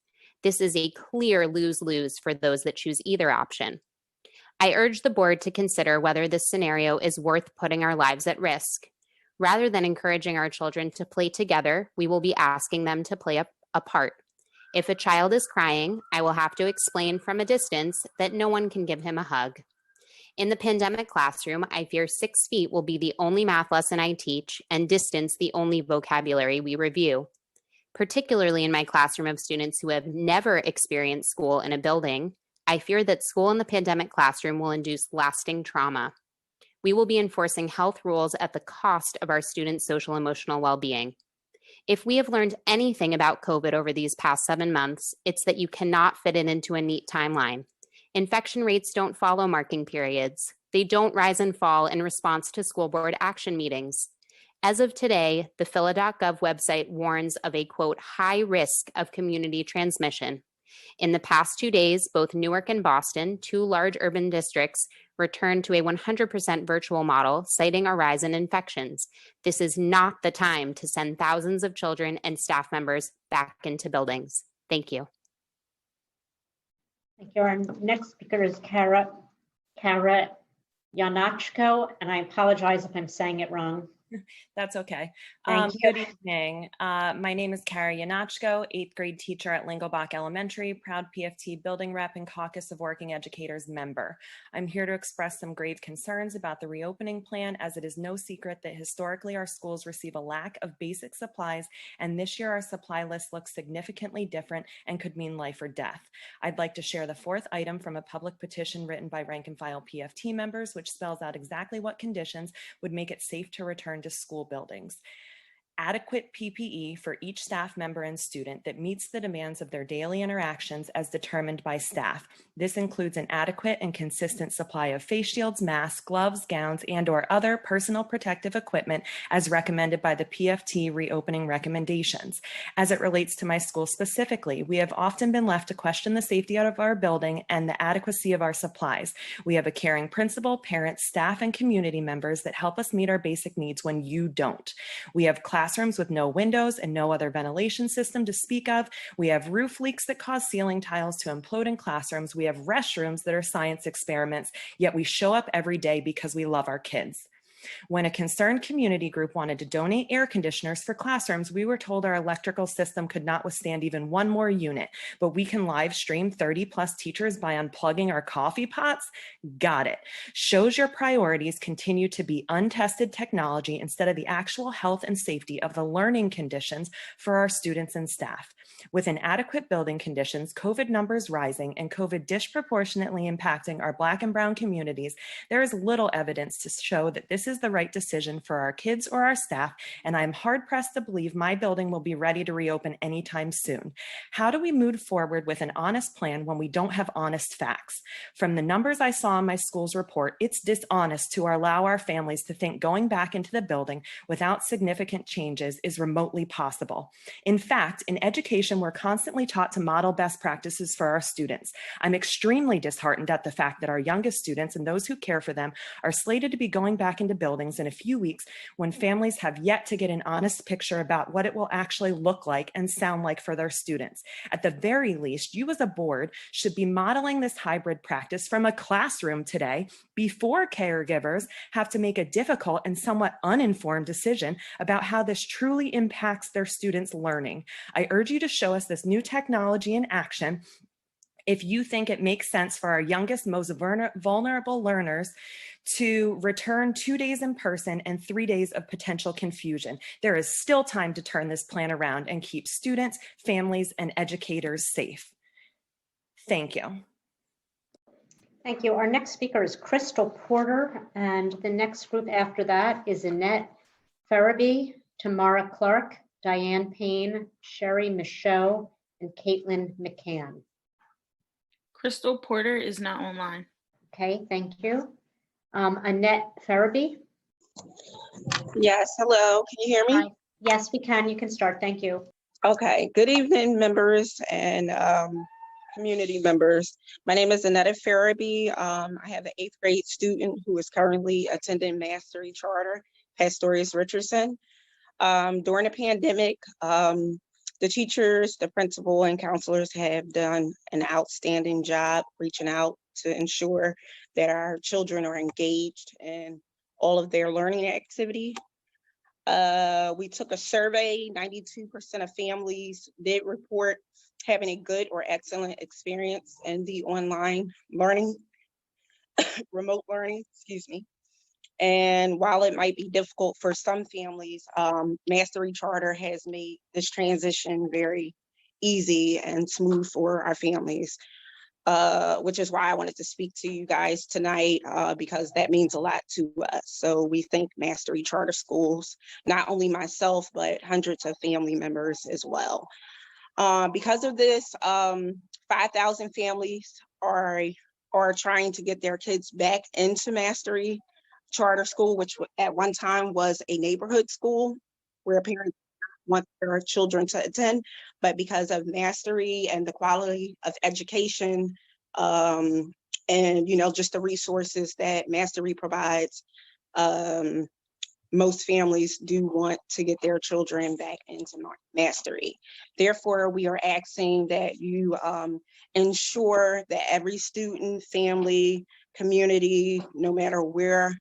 This is a clear lose-lose for those that choose either option. I urge the board to consider whether this scenario is worth putting our lives at risk. Rather than encouraging our children to play together, we will be asking them to play apart. If a child is crying, I will have to explain from a distance that no one can give him a hug. In the pandemic classroom, I fear 6 feet will be the only math lesson I teach and distance the only vocabulary we review. Particularly in my classroom of students who have never experienced school in a building, I fear that school in the pandemic classroom will induce lasting trauma. We will be enforcing health rules at the cost of our students' social emotional well-being. If we have learned anything about COVID over these past 7 months, it's that you cannot fit it into a neat timeline. Infection rates don't follow marking periods. They don't rise and fall in response to school board action meetings. As of today, the phila.gov website warns of a, quote, high risk of community transmission. In the past 2 days, both Newark and Boston, 2 large urban districts, returned to a 100% virtual model, citing a rise in infections. This is not the time to send thousands of children and staff members back into buildings. Thank you. Thank you. Our next speaker is Kara Yanachko, and I apologize if I'm saying it wrong. That's okay. Thank you. Good evening. My name is Kara Yanachko, 8th grade teacher at Lingelbach Elementary, proud PFT building rep and Caucus of Working Educators member. I'm here to express some grave concerns about the reopening plan, as it is no secret that historically our schools receive a lack of basic supplies, and this year our supply list looks significantly different and could mean life or death. I'd like to share the 4th item from a public petition written by rank and file PFT members, which spells out exactly what conditions would make it safe to return to school buildings. adequate PPE for each staff member and student that meets the demands of their daily interactions as determined by staff. This includes an adequate and consistent supply of face shields, masks, gloves, gowns, and/or other personal protective equipment as recommended by the PFT reopening recommendations. As it relates to my school specifically, we have often been left to question the safety of our building and the adequacy of our supplies. We have a caring principal, parents, staff, and community members that help us meet our basic needs when you don't. We have classrooms with no windows and no other ventilation system to speak of. We have roof leaks that cause ceiling tiles to implode in classrooms. We have restrooms that are science experiments, yet we show up every day because we love our kids. When a concerned community group wanted to donate air conditioners for classrooms, we were told our electrical system could not withstand even one more unit, but we can live stream 30 plus teachers by unplugging our coffee pots? Got it. Shows your priorities continue to be untested technology instead of the actual health and safety of the learning conditions for our students and staff. With inadequate building conditions, COVID numbers rising, and COVID disproportionately impacting our Black and Brown communities, there is little evidence to show that this is the right decision for our kids or our staff, and I'm hard-pressed to believe my building will be ready to reopen anytime soon. How do we move forward with an honest plan when we don't have honest facts? From the numbers I saw in my school's report, it's dishonest to allow our families to think going back into the building without significant changes is remotely possible. In fact, in education, we're constantly taught to model best practices for our students. I'm extremely disheartened at the fact that our youngest students and those who care for them are slated to be going back into buildings in a few weeks when families have yet to get an honest picture about what it will actually look like and sound like for their students. At the very least, you as a board should be modeling this hybrid practice from a classroom today before caregivers have to make a difficult and somewhat uninformed decision about how this truly impacts their students' learning. I urge you to show us this new technology in action if you think it makes sense for our youngest, most vulnerable learners to return 2 days in person and 3 days of potential confusion. There is still time to turn this plan around and keep students, families, and educators safe. Thank you. Thank you. Our next speaker is Crystal Porter, and the next group after that is Annette Farabee, Tamara Clark, Diane Payne, Sherry Michaud, and Caitlin McCann. Crystal Porter is not online. Okay, thank you. Annette Farabee. Yes, hello, can you hear me? Hi. Yes, we can. You can start. Thank you. Okay, good evening, members and community members. My name is Annette Farabee. I have an 8th grade student who is currently attending Mastery Charter, Pastorius Richardson. During the pandemic, the teachers, the principal, and counselors have done an outstanding job reaching out to ensure that our children are engaged in all of their learning activity. We took a survey, 92% of families did report having a good or excellent experience in the online learning, remote learning, excuse me. And while it might be difficult for some families, Mastery Charter has made this transition very easy and smooth for our families, which is why I wanted to speak to you guys tonight, because that means a lot to us. So we thank Mastery Charter Schools, not only myself, but hundreds of family members as well. Because of this, 5,000 families are trying to get their kids back into Mastery Charter School, which at one time was a neighborhood school where parents want their children to attend, but because of Mastery and the quality of education, and just the resources that Mastery provides, most families do want to get their children back into Mastery. Therefore, we are asking that you ensure that every student, family, community, no matter where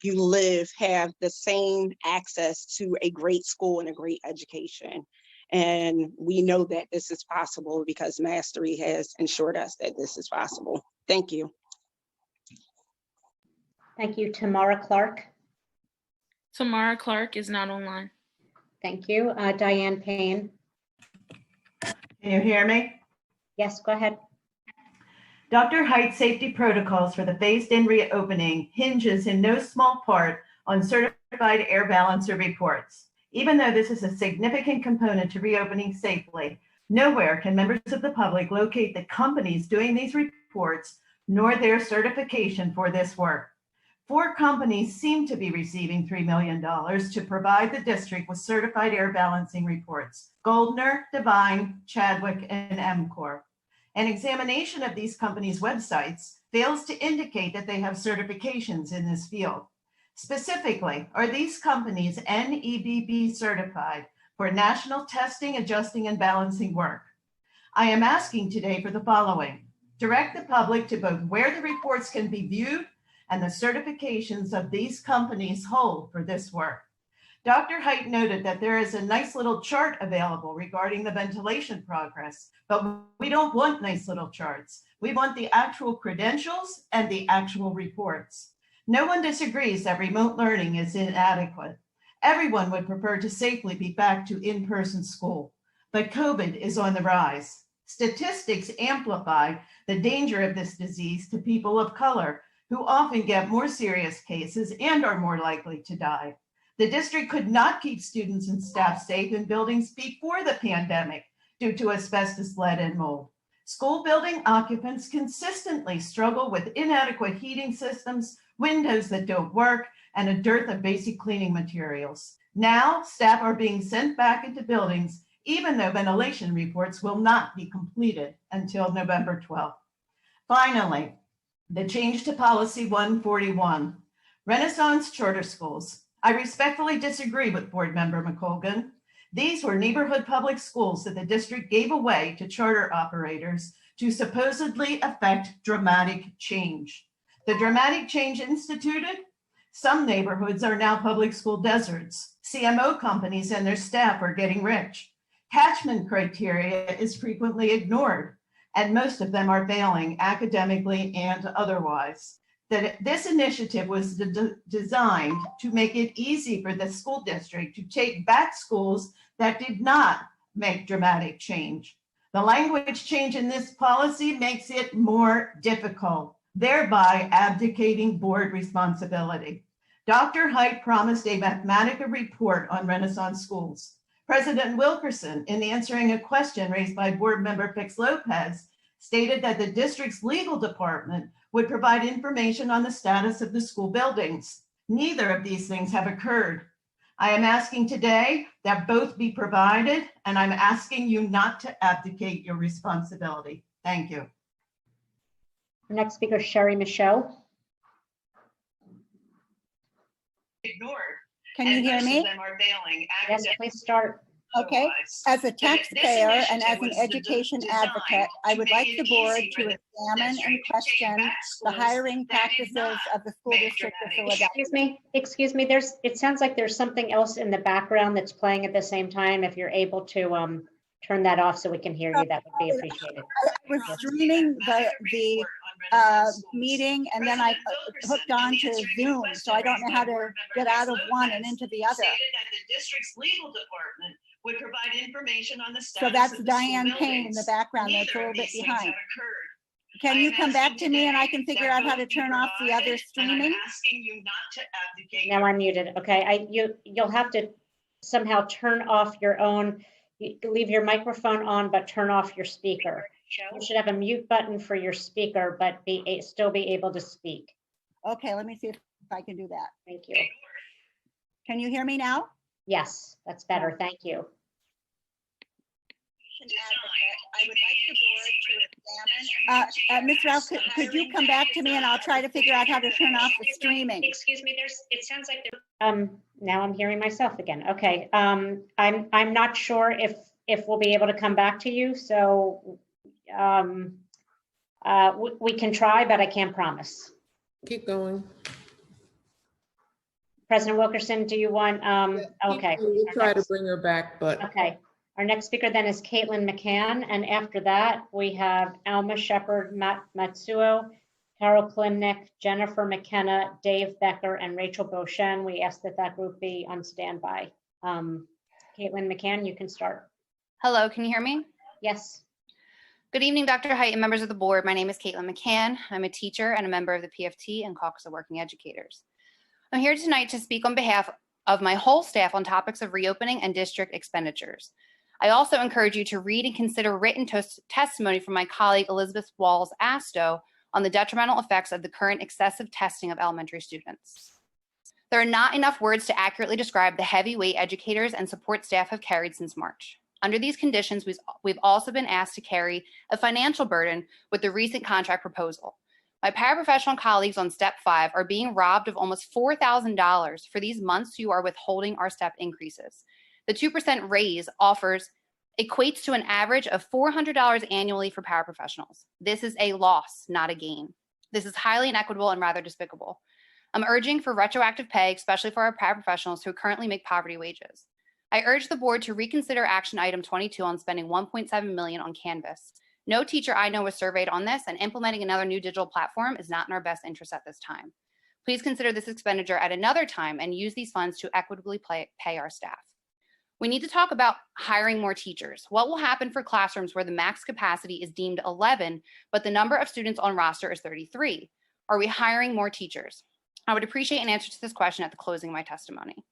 you live, have the same access to a great school and a great education. And we know that this is possible because Mastery has ensured us that this is possible. Thank you. Thank you. Tamara Clark. Tamara Clark is not online. Thank you. Diane Payne. Can you hear me? Yes, go ahead. Dr. Haight's safety protocols for the phased-in reopening hinges in no small part on certified air balancer reports. Even though this is a significant component to reopening safely, nowhere can members of the public locate the companies doing these reports nor their certification for this work. 4 companies seem to be receiving $3 million to provide the district with certified air balancing reports: Goldner, Divine, Chadwick, and MCOR. An examination of these companies' websites fails to indicate that they have certifications in this field. Specifically, are these companies NEBB certified for national testing, adjusting, and balancing work? I am asking today for the following: direct the public to both where the reports can be viewed and the certifications of these companies hold for this work. Dr. Height noted that there is a nice little chart available regarding the ventilation progress, but we don't want nice little charts. We want the actual credentials and the actual reports. No one disagrees that remote learning is inadequate. Everyone would prefer to safely be back to in-person school, but COVID is on the rise. Statistics amplify the danger of this disease to people of color, who often get more serious cases and are more likely to die. The district could not keep students and staff safe in buildings before the pandemic due to asbestos, lead, and mold. School building occupants consistently struggle with inadequate heating systems, windows that don't work, and a dearth of basic cleaning materials. Now, staff are being sent back into buildings, even though ventilation reports will not be completed until November 12th. Finally, the change to policy 141, Renaissance charter schools. I respectfully disagree with Board Member McColgan. These were neighborhood public schools that the district gave away to charter operators to supposedly affect dramatic change. The dramatic change instituted, some neighborhoods are now public school deserts. CMO companies and their staff are getting rich. Catchment criteria is frequently ignored, and most of them are failing academically and otherwise. That this initiative was designed to make it easy for the school district to take back schools that did not make dramatic change. The language change in this policy makes it more difficult, thereby abdicating board responsibility. Dr. Height promised a Mathematica report on Renaissance schools. President Wilkerson, in answering a question raised by Board Member Fix Lopez, stated that the district's legal department would provide information on the status of the school buildings. Neither of these things have occurred. I am asking today that both be provided, and I'm asking you not to abdicate your responsibility. Thank you. Next speaker, Sherry Michaud. Ignored. Can you hear me? Yes, please start. Okay. As a taxpayer and as an education advocate, I would like the board to examine and question the hiring practices of the school district of Philadelphia. Excuse me. It sounds like there's something else in the background that's playing at the same time. If you're able to turn that off so we can hear you, that would be appreciated. I was streaming the meeting, and then I hooked on to Zoom, so I don't know how to get out of one and into the other. The district's legal department would provide information on the status. So that's of the Diane school Payne in the background. That's a little bit behind. Can I you am come back asking to me and I today can figure that out how to both be turn off the other provided, and I'm streaming? asking you not to abdicate. Now I'm muted. Okay, you'll have to somehow turn off your own. Leave your microphone on, but turn off your speaker. You should have a mute button for your speaker, but still be able to speak. Okay, let me see if I can do that. Thank you. Can you hear me now? Yes, that's better. Thank you. I would like the board to examine. Ms. Ralph, could you come back to me and I'll try to figure out how to turn off the streaming? Excuse me, it sounds like now I'm hearing myself again. Okay, I'm not sure if we'll be able to come back to you, so we can try, but I can't promise. Keep going. President Wilkerson, do you want, okay. We'll try to bring her back, but. Okay, our next speaker then is Caitlin McCann, and after that, we have Alma Shepard Matsuo, Carol Klimnick, Jennifer McKenna, Dave Becker, and Rachel Beauchamp. We ask that group be on standby. Caitlin McCann, you can start. Hello, can you hear me? Yes. Good evening, Dr. Height and members of the board. My name is Caitlin McCann. I'm a teacher and a member of the PFT and Caucus of Working Educators. I'm here tonight to speak on behalf of my whole staff on topics of reopening and district expenditures. I also encourage you to read and consider written testimony from my colleague Elizabeth Walls-Asto on the detrimental effects of the current excessive testing of elementary students. There are not enough words to accurately describe the heavy weight educators and support staff have carried since March. Under these conditions, we've also been asked to carry a financial burden with the recent contract proposal. My paraprofessional colleagues on step 5 are being robbed of almost $4,000 for these months you are withholding our step increases. The 2% raise equates to an average of $400 annually for paraprofessionals. This is a loss, not a gain. This is highly inequitable and rather despicable. I'm urging for retroactive pay, especially for our paraprofessionals who currently make poverty wages. I urge the board to reconsider action item 22 on spending $1.7 million on Canvas. No teacher I know was surveyed on this, and implementing another new digital platform is not in our best interest at this time. Please consider this expenditure at another time and use these funds to equitably pay our staff. We need to talk about hiring more teachers. What will happen for classrooms where the max capacity is deemed 11, but the number of students on roster is 33? Are we hiring more teachers? I would appreciate an answer to this question at the closing of my testimony.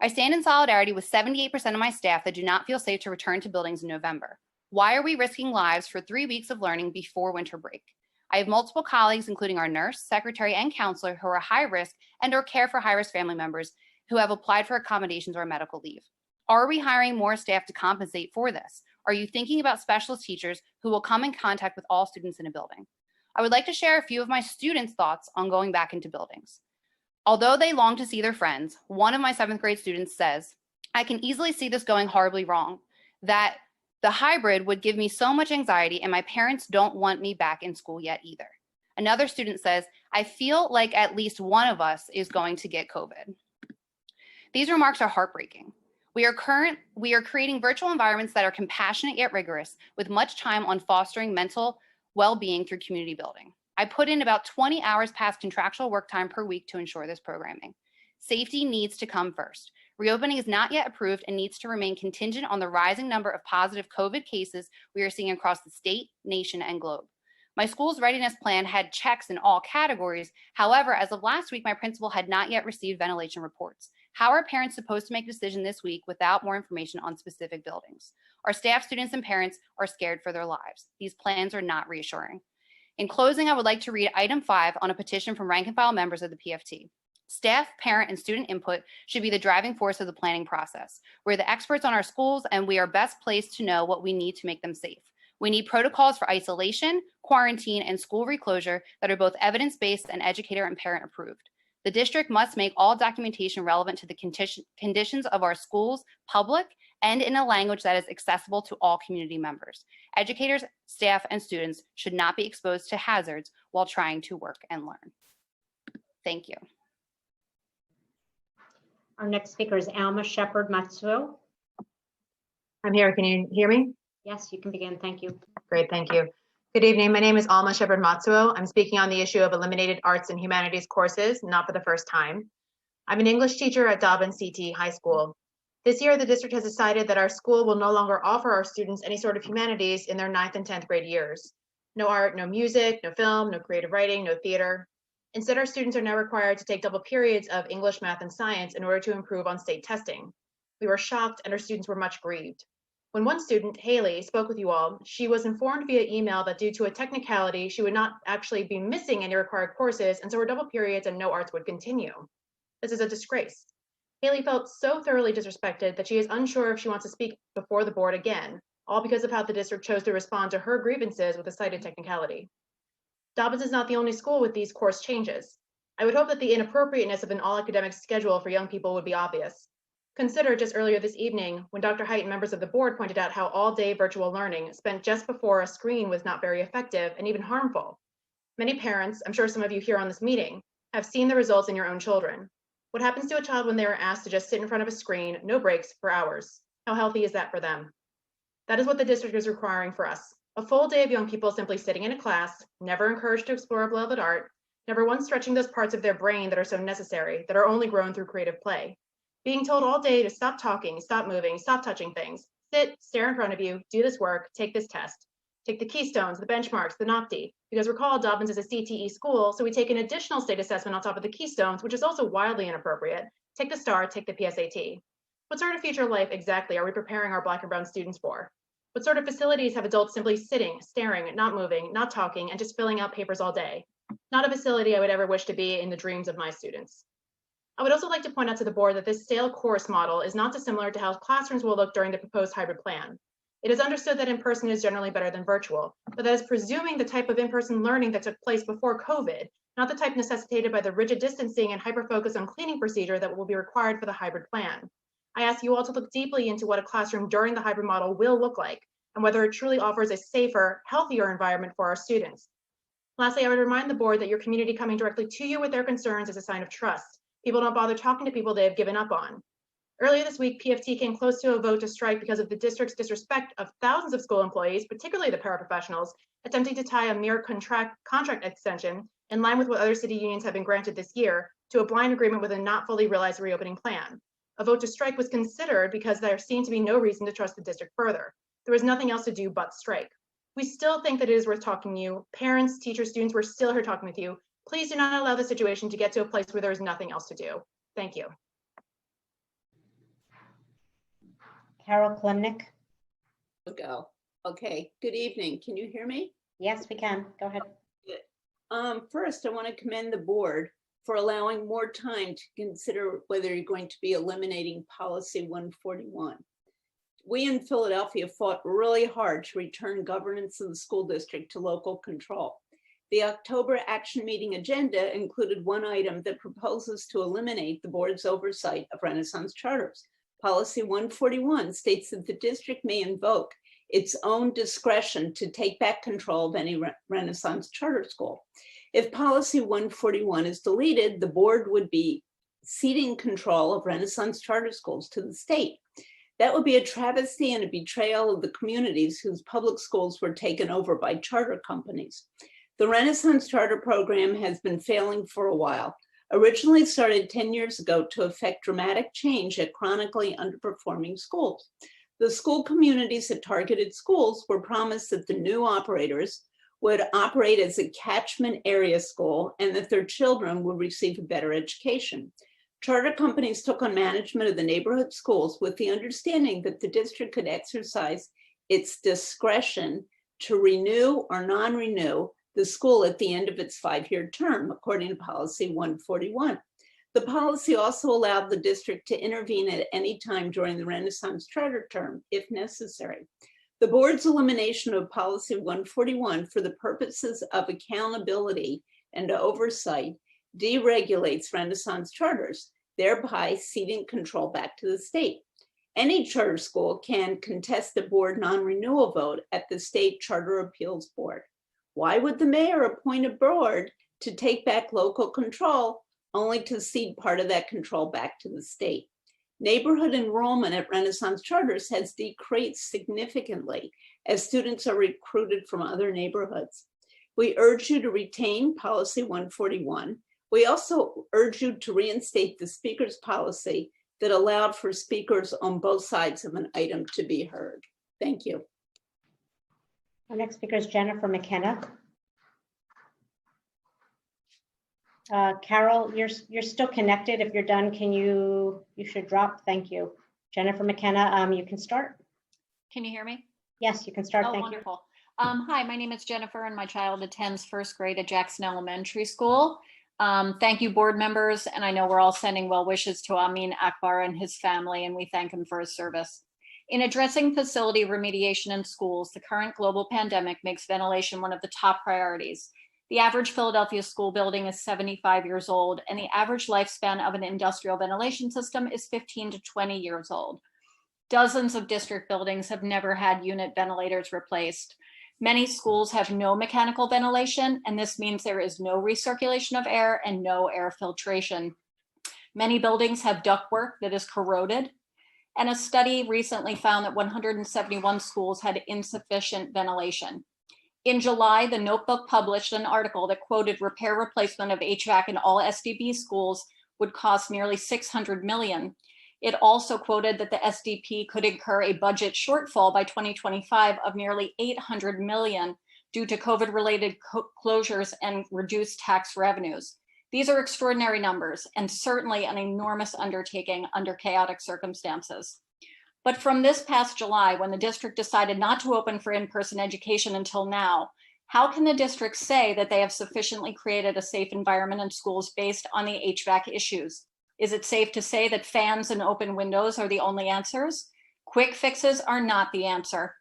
I stand in solidarity with 78% of my staff that do not feel safe to return to buildings in November. Why are we risking lives for 3 weeks of learning before winter break? I have multiple colleagues, including our nurse, secretary, and counselor who are high risk and or care for high-risk family members who have applied for accommodations or medical leave. Are we hiring more staff to compensate for this? Are you thinking about specialist teachers who will come in contact with all students in a building? I would like to share a few of my students' thoughts on going back into buildings. Although they long to see their friends, one of my 7th grade students says, I can easily see this going horribly wrong, that the hybrid would give me so much anxiety and my parents don't want me back in school yet either. Another student says, I feel like at least one of us is going to get COVID. These remarks are heartbreaking. We are creating virtual environments that are compassionate yet rigorous, with much time on fostering mental well-being through community building. I put in about 20 hours past contractual work time per week to ensure this programming. Safety needs to come first. Reopening is not yet approved and needs to remain contingent on the rising number of positive COVID cases we are seeing across the state, nation, and globe. My school's readiness plan had checks in all categories. However, as of last week, my principal had not yet received ventilation reports. How are parents supposed to make a decision this week without more information on specific buildings? Our staff, students, and parents are scared for their lives. These plans are not reassuring. In closing, I would like to read item 5 on a petition from rank and file members of the PFT. Staff, parent, and student input should be the driving force of the planning process. We're the experts on our schools, and we are best placed to know what we need to make them safe. We need protocols for isolation, quarantine, and school reclosure that are both evidence-based and educator and parent approved. The district must make all documentation relevant to the conditions of our schools public and in a language that is accessible to all community members. Educators, staff, and students should not be exposed to hazards while trying to work and learn. Thank you. Our next speaker is Alma Shepherd Matsuo. I'm here. Can you hear me? Yes, you can begin. Thank you. Great, thank you. Good evening. My name is Alma Shepherd Matsuo. I'm speaking on the issue of eliminated arts and humanities courses, not for the first time. I'm an English teacher at Dobbin CT High School. This year, the district has decided that our school will no longer offer our students any sort of humanities in their 9th and 10th grade years. No art, no music, no film, no creative writing, no theater. Instead, our students are now required to take double periods of English, math, and science in order to improve on state testing. We were shocked and our students were much grieved. When one student, Haley, spoke with you all, she was informed via email that due to a technicality, she would not actually be missing any required courses, and so her double periods and no arts would continue. This is a disgrace. Haley felt so thoroughly disrespected that she is unsure if she wants to speak before the board again, all because of how the district chose to respond to her grievances with a cited technicality. Dobbins is not the only school with these course changes. I would hope that the inappropriateness of an all-academic schedule for young people would be obvious. Consider just earlier this evening when Dr. Height and members of the board pointed out how all-day virtual learning spent just before a screen was not very effective and even harmful. Many parents, I'm sure some of you here on this meeting, have seen the results in your own children. What happens to a child when they are asked to just sit in front of a screen, no breaks, for hours? How healthy is that for them? That is what the district is requiring for us. A full day of young people simply sitting in a class, never encouraged to explore beloved art, never once stretching those parts of their brain that are so necessary, that are only grown through creative play. Being told all day to stop talking, stop moving, stop touching things, sit, stare in front of you, do this work, take this test, take the Keystones, the benchmarks, the NOCTI, because recall Dobbins is a CTE school, so we take an additional state assessment on top of the Keystones, which is also wildly inappropriate, Take the STAR, take the PSAT. What sort of future life exactly are we preparing our Black and brown students for? What sort of facilities have adults simply sitting, staring, not moving, not talking, and just filling out papers all day? Not a facility I would ever wish to be in the dreams of my students. I would also like to point out to the board that this stale course model is not dissimilar to how classrooms will look during the proposed hybrid plan. It is understood that in-person is generally better than virtual, but that is presuming the type of in-person learning that took place before COVID, not the type necessitated by the rigid distancing and hyper-focus on cleaning procedure that will be required for the hybrid plan. I ask you all to look deeply into what a classroom during the hybrid model will look like, and whether it truly offers a safer, healthier environment for our students. Lastly, I would remind the board that your community coming directly to you with their concerns is a sign of trust. People don't bother talking to people they have given up on. Earlier this week, PFT came close to a vote to strike because of the district's disrespect of thousands of school employees, particularly the paraprofessionals, attempting to tie a mere contract extension, in line with what other city unions have been granted this year, to a blind agreement with a not fully realized reopening plan. A vote to strike was considered because there seemed to be no reason to trust the district further. There was nothing else to do but strike. We still think that it is worth talking to you. Parents, teachers, students, we're still here talking with you. Please do not allow the situation to get to a place where there is nothing else to do. Thank you. Carol Klimnick. Go. Okay, good evening. Can you hear me? Yes, we can. Go ahead. First, I want to commend the board for allowing more time to consider whether you're going to be eliminating policy 141. We in Philadelphia fought really hard to return governance of the school district to local control. The October action meeting agenda included one item that proposes to eliminate the board's oversight of Renaissance charters. Policy 141 states that the district may invoke its own discretion to take back control of any Renaissance charter school. If policy 141 is deleted, the board would be ceding control of Renaissance charter schools to the state. That would be a travesty and a betrayal of the communities whose public schools were taken over by charter companies. The Renaissance charter program has been failing for a while. Originally started 10 years ago to effect dramatic change at chronically underperforming schools. The school communities at targeted schools were promised that the new operators would operate as a catchment area school and that their children would receive a better education. Charter companies took on management of the neighborhood schools with the understanding that the district could exercise its discretion to renew or non-renew the school at the end of its 5-year term, according to policy 141. The policy also allowed the district to intervene at any time during the Renaissance charter term, if necessary. The board's elimination of policy 141 for the purposes of accountability and oversight deregulates Renaissance charters, thereby ceding control back to the state. Any charter school can contest the board non-renewal vote at the state charter appeals board. Why would the mayor appoint a board to take back local control only to cede part of that control back to the state? Neighborhood enrollment at Renaissance charters has decreased significantly as students are recruited from other neighborhoods. We urge you to retain policy 141. We also urge you to reinstate the speaker's policy that allowed for speakers on both sides of an item to be heard. Thank you. Our next speaker is Jennifer McKenna. Carol, you're still connected. If you're done, you should drop. Thank you. Jennifer McKenna, you can start. Can you hear me? Yes, you can start. Oh, Thank wonderful. Hi, my name is Jennifer and my child attends first grade at Jackson Elementary School. Thank you, board members. And I know we're all sending well wishes to Amin Akbar and his family, and we thank him for his service. In addressing facility remediation in schools, the current global pandemic makes ventilation one of the top priorities. The average Philadelphia school building is 75 years old, and the average lifespan of an industrial ventilation system is 15 to 20 years old. Dozens of district buildings have never had unit ventilators replaced. Many schools have no mechanical ventilation, and this means there is no recirculation of air and no air filtration. Many buildings have ductwork that is corroded, and a study recently found that 171 schools had insufficient ventilation. In July, The Notebook published an article that quoted repair replacement of HVAC in all SDB schools would cost nearly $600 million. It also quoted that the SDP could incur a budget shortfall by 2025 of nearly $800 million due to COVID-related closures and reduced tax revenues. These are extraordinary numbers and certainly an enormous undertaking under chaotic circumstances. But from this past July, when the district decided not to open for in-person education until now, how can the district say that they have sufficiently created a safe environment in schools based on the HVAC issues? Is it safe to say that fans and open windows are the only answers? Quick fixes are not the answer.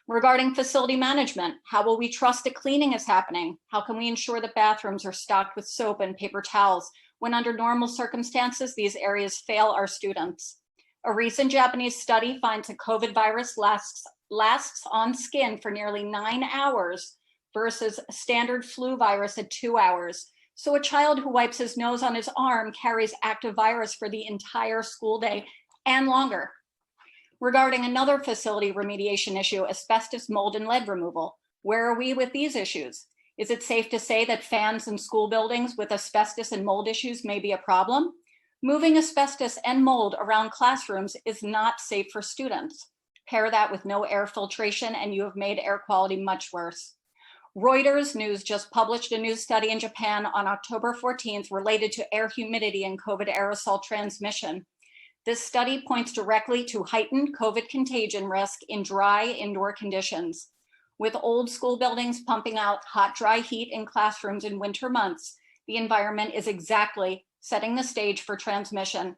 Regarding facility management, how will we trust that cleaning is happening? How can we ensure that bathrooms are stocked with soap and paper towels when under normal circumstances, these areas fail our students? A recent Japanese study finds a COVID virus lasts on skin for nearly 9 hours versus a standard flu virus at 2 hours. So a child who wipes his nose on his arm carries active virus for the entire school day and longer. Regarding another facility remediation issue, asbestos, mold, and lead removal, where are we with these issues? Is it safe to say that fans in school buildings with asbestos and mold issues may be a problem? Moving asbestos and mold around classrooms is not safe for students. Pair that with no air filtration and you have made air quality much worse. Reuters News just published a new study in Japan on October 14th related to air humidity and COVID aerosol transmission. This study points directly to heightened COVID contagion risk in dry indoor conditions. With old school buildings pumping out hot, dry heat in classrooms in winter months, the environment is exactly setting the stage for transmission.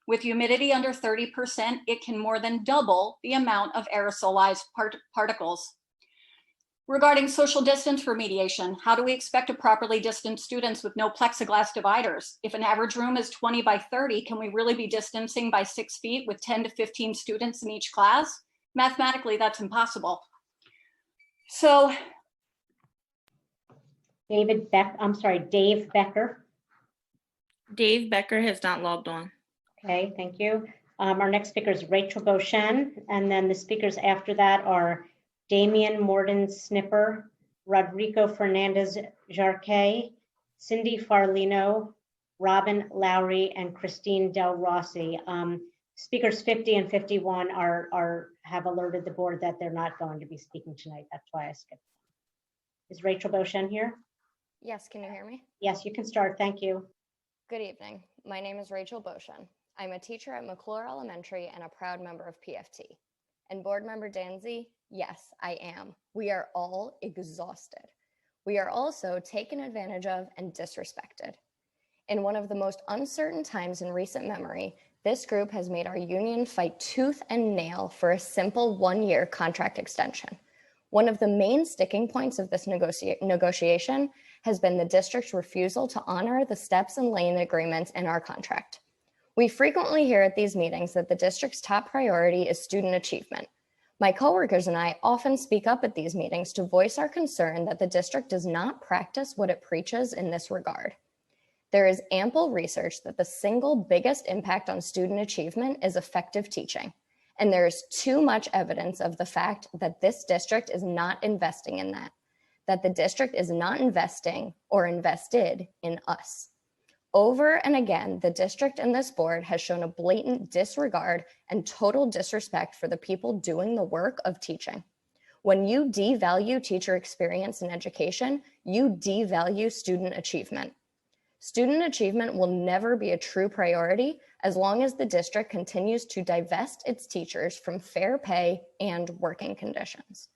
With humidity under 30%, it can more than double the amount of aerosolized particles. Regarding social distance remediation, how do we expect to properly distance students with no plexiglass dividers? If an average room is 20 by 30, can we really be distancing by 6 feet with 10 to 15 students in each class? Mathematically, that's impossible. So, Dave Becker. Dave Becker has not logged on. Okay, thank you. Our next speaker is Rachel Beauchamp, and then the speakers after that are Damian Morden Snipper, Rodrigo Fernandez Jarque, Cindy Farlino, Robin Lowry, and Christine Del Rossi. Speakers 50 and 51 have alerted the board that they're not going to be speaking tonight. That's why I skipped them. Is Rachel Beauchamp here? Yes, can you hear me? Yes, you can start. Thank you. Good evening. My name is Rachel Beauchamp. I'm a teacher at McClure Elementary and a proud member of PFT. And board member Danzy, yes, I am. We are all exhausted. We are also taken advantage of and disrespected. In one of the most uncertain times in recent memory, this group has made our union fight tooth and nail for a simple 1-year contract extension. One of the main sticking points of this negotiation has been the district's refusal to honor the steps and lane agreements in our contract. We frequently hear at these meetings that the district's top priority is student achievement. My coworkers and I often speak up at these meetings to voice our concern that the district does not practice what it preaches in this regard. There is ample research that the single biggest impact on student achievement is effective teaching. And there is too much evidence of the fact that this district is not investing in that the district is not investing or invested in us. Over and again, the district and this board has shown a blatant disregard and total disrespect for the people doing the work of teaching. When you devalue teacher experience in education, you devalue student achievement. Student achievement will never be a true priority as long as the district continues to divest its teachers from fair pay and working conditions.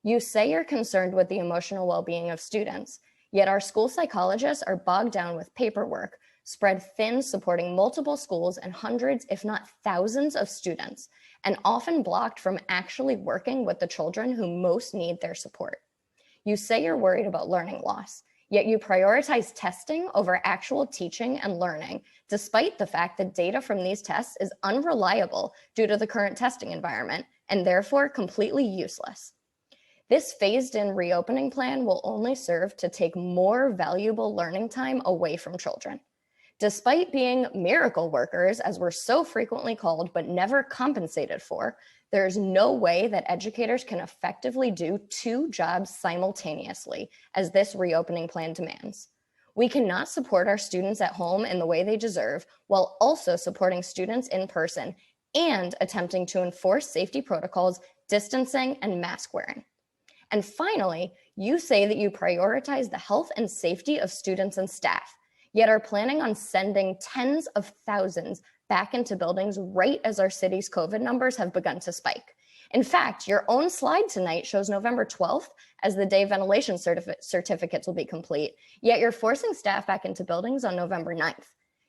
You say you're concerned with the emotional well-being of students, yet our school psychologists are bogged down with paperwork, spread thin supporting multiple schools and hundreds, if not thousands of students, and often blocked from actually working with the children who most need their support. You say you're worried about learning loss, yet you prioritize testing over actual teaching and learning, despite the fact that data from these tests is unreliable due to the current testing environment and therefore completely useless. This phased-in reopening plan will only serve to take more valuable learning time away from children. Despite being miracle workers, as we're so frequently called but never compensated for, there is no way that educators can effectively do 2 jobs simultaneously, as this reopening plan demands. We cannot support our students at home in the way they deserve, while also supporting students in person and attempting to enforce safety protocols, distancing, and mask wearing. And finally, you say that you prioritize the health and safety of students and staff, yet are planning on sending tens of thousands back into buildings right as our city's COVID numbers have begun to spike. In fact, your own slide tonight shows November 12th as the day ventilation certificates will be complete, yet you're forcing staff back into buildings on November 9th.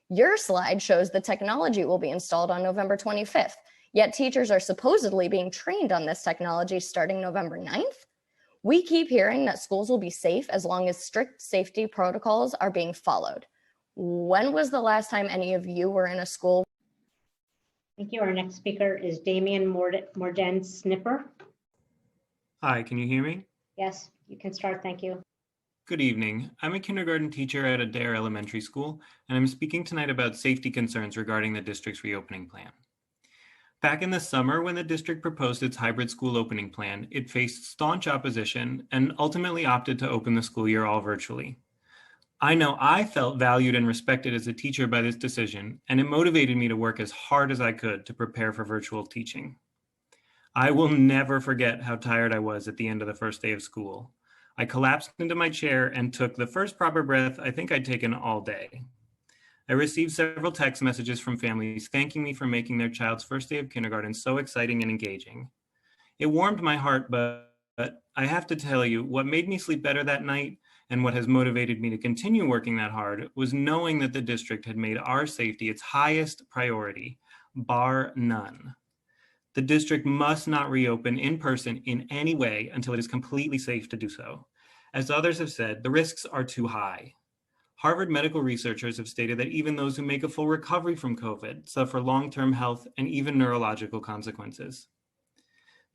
Your slide shows the technology will be installed on November 25th, yet teachers are supposedly being trained on this technology starting November 9th. We keep hearing that schools will be safe as long as strict safety protocols are being followed. When was the last time any of you were in a school? Thank you. Our next speaker is Damian Morden Snipper. Hi, can you hear me? Yes, you can start. Thank you. Good evening. I'm a kindergarten teacher at Adair Elementary School, and I'm speaking tonight about safety concerns regarding the district's reopening plan. Back in the summer, when the district proposed its hybrid school opening plan, it faced staunch opposition and ultimately opted to open the school year all virtually. I know I felt valued and respected as a teacher by this decision, and it motivated me to work as hard as I could to prepare for virtual teaching. I will never forget how tired I was at the end of the first day of school. I collapsed into my chair and took the first proper breath I think I'd taken all day. I received several text messages from families thanking me for making their child's first day of kindergarten so exciting and engaging. It warmed my heart, but I have to tell you, what made me sleep better that night and what has motivated me to continue working that hard was knowing that the district had made our safety its highest priority, bar none. The district must not reopen in person in any way until it is completely safe to do so. As others have said, the risks are too high. Harvard medical researchers have stated that even those who make a full recovery from COVID suffer long-term health and even neurological consequences.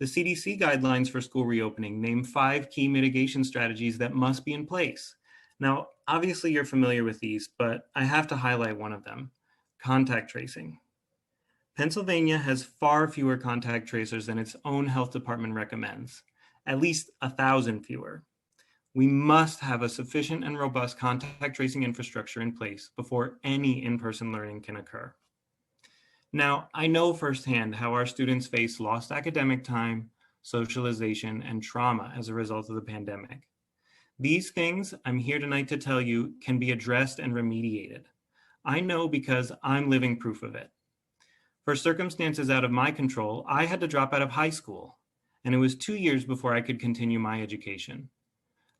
The CDC guidelines for school reopening name 5 key mitigation strategies that must be in place. Now, obviously you're familiar with these, but I have to highlight one of them: contact tracing. Pennsylvania has far fewer contact tracers than its own health department recommends, at least 1,000 fewer. We must have a sufficient and robust contact tracing infrastructure in place before any in-person learning can occur. Now, I know firsthand how our students face lost academic time, socialization, and trauma as a result of the pandemic. These things, I'm here tonight to tell you, can be addressed and remediated. I know because I'm living proof of it. For circumstances out of my control, I had to drop out of high school, and it was 2 years before I could continue my education.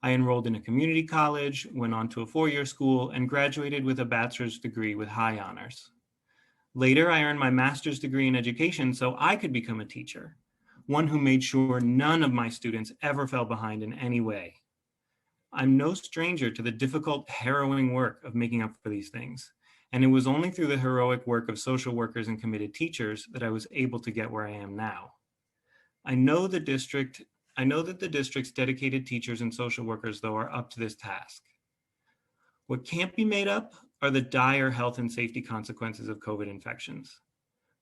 I enrolled in a community college, went on to a 4-year school, and graduated with a bachelor's degree with high honors. Later, I earned my master's degree in education so I could become a teacher, one who made sure none of my students ever fell behind in any way. I'm no stranger to the difficult, harrowing work of making up for these things, and it was only through the heroic work of social workers and committed teachers that I was able to get where I am now. I know that the district's dedicated teachers and social workers, though, are up to this task. What can't be made up are the dire health and safety consequences of COVID infections.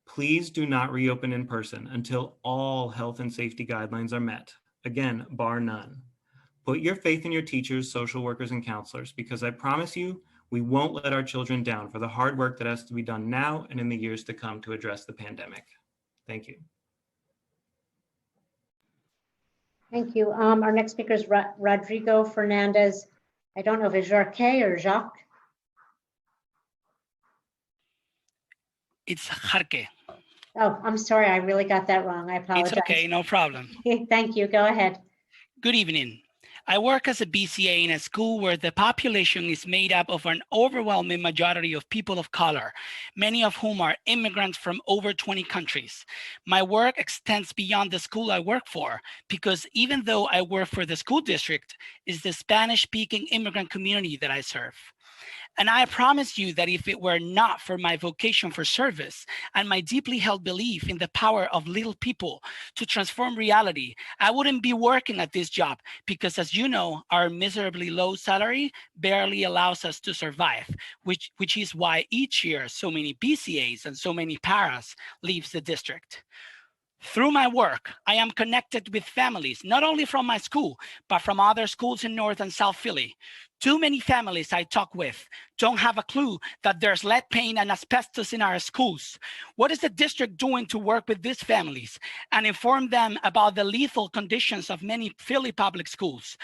Please do not reopen in person until all health and safety guidelines are met. Again, bar none. Put your faith in your teachers, social workers, and counselors, because I promise you, we won't let our children down for the hard work that has to be done now and in the years to come to address the pandemic. Thank you. Thank you. Our next speaker is Rodrigo Fernandez. I don't know if it's Jacques or Jacques. It's Jarque. Oh, I'm sorry. I really got that wrong. I apologize. It's okay, no problem. Thank you. Go ahead. Good evening. I work as a BCA in a school where the population is made up of an overwhelming majority of people of color, many of whom are immigrants from over 20 countries. My work extends beyond the school I work for, because even though I work for the school district, it's the Spanish-speaking immigrant community that I serve. And I promise you that if it were not for my vocation for service and my deeply held belief in the power of little people to transform reality, I wouldn't be working at this job because, as you know, our miserably low salary barely allows us to survive, which is why each year so many BCAs and so many paras leaves the district. Through my work, I am connected with families, not only from my school, but from other schools in North and South Philly. Too many families I talk with don't have a clue that there's lead paint and asbestos in our schools. What is the district doing to work with these families and inform them about the lethal conditions of many Philly public schools?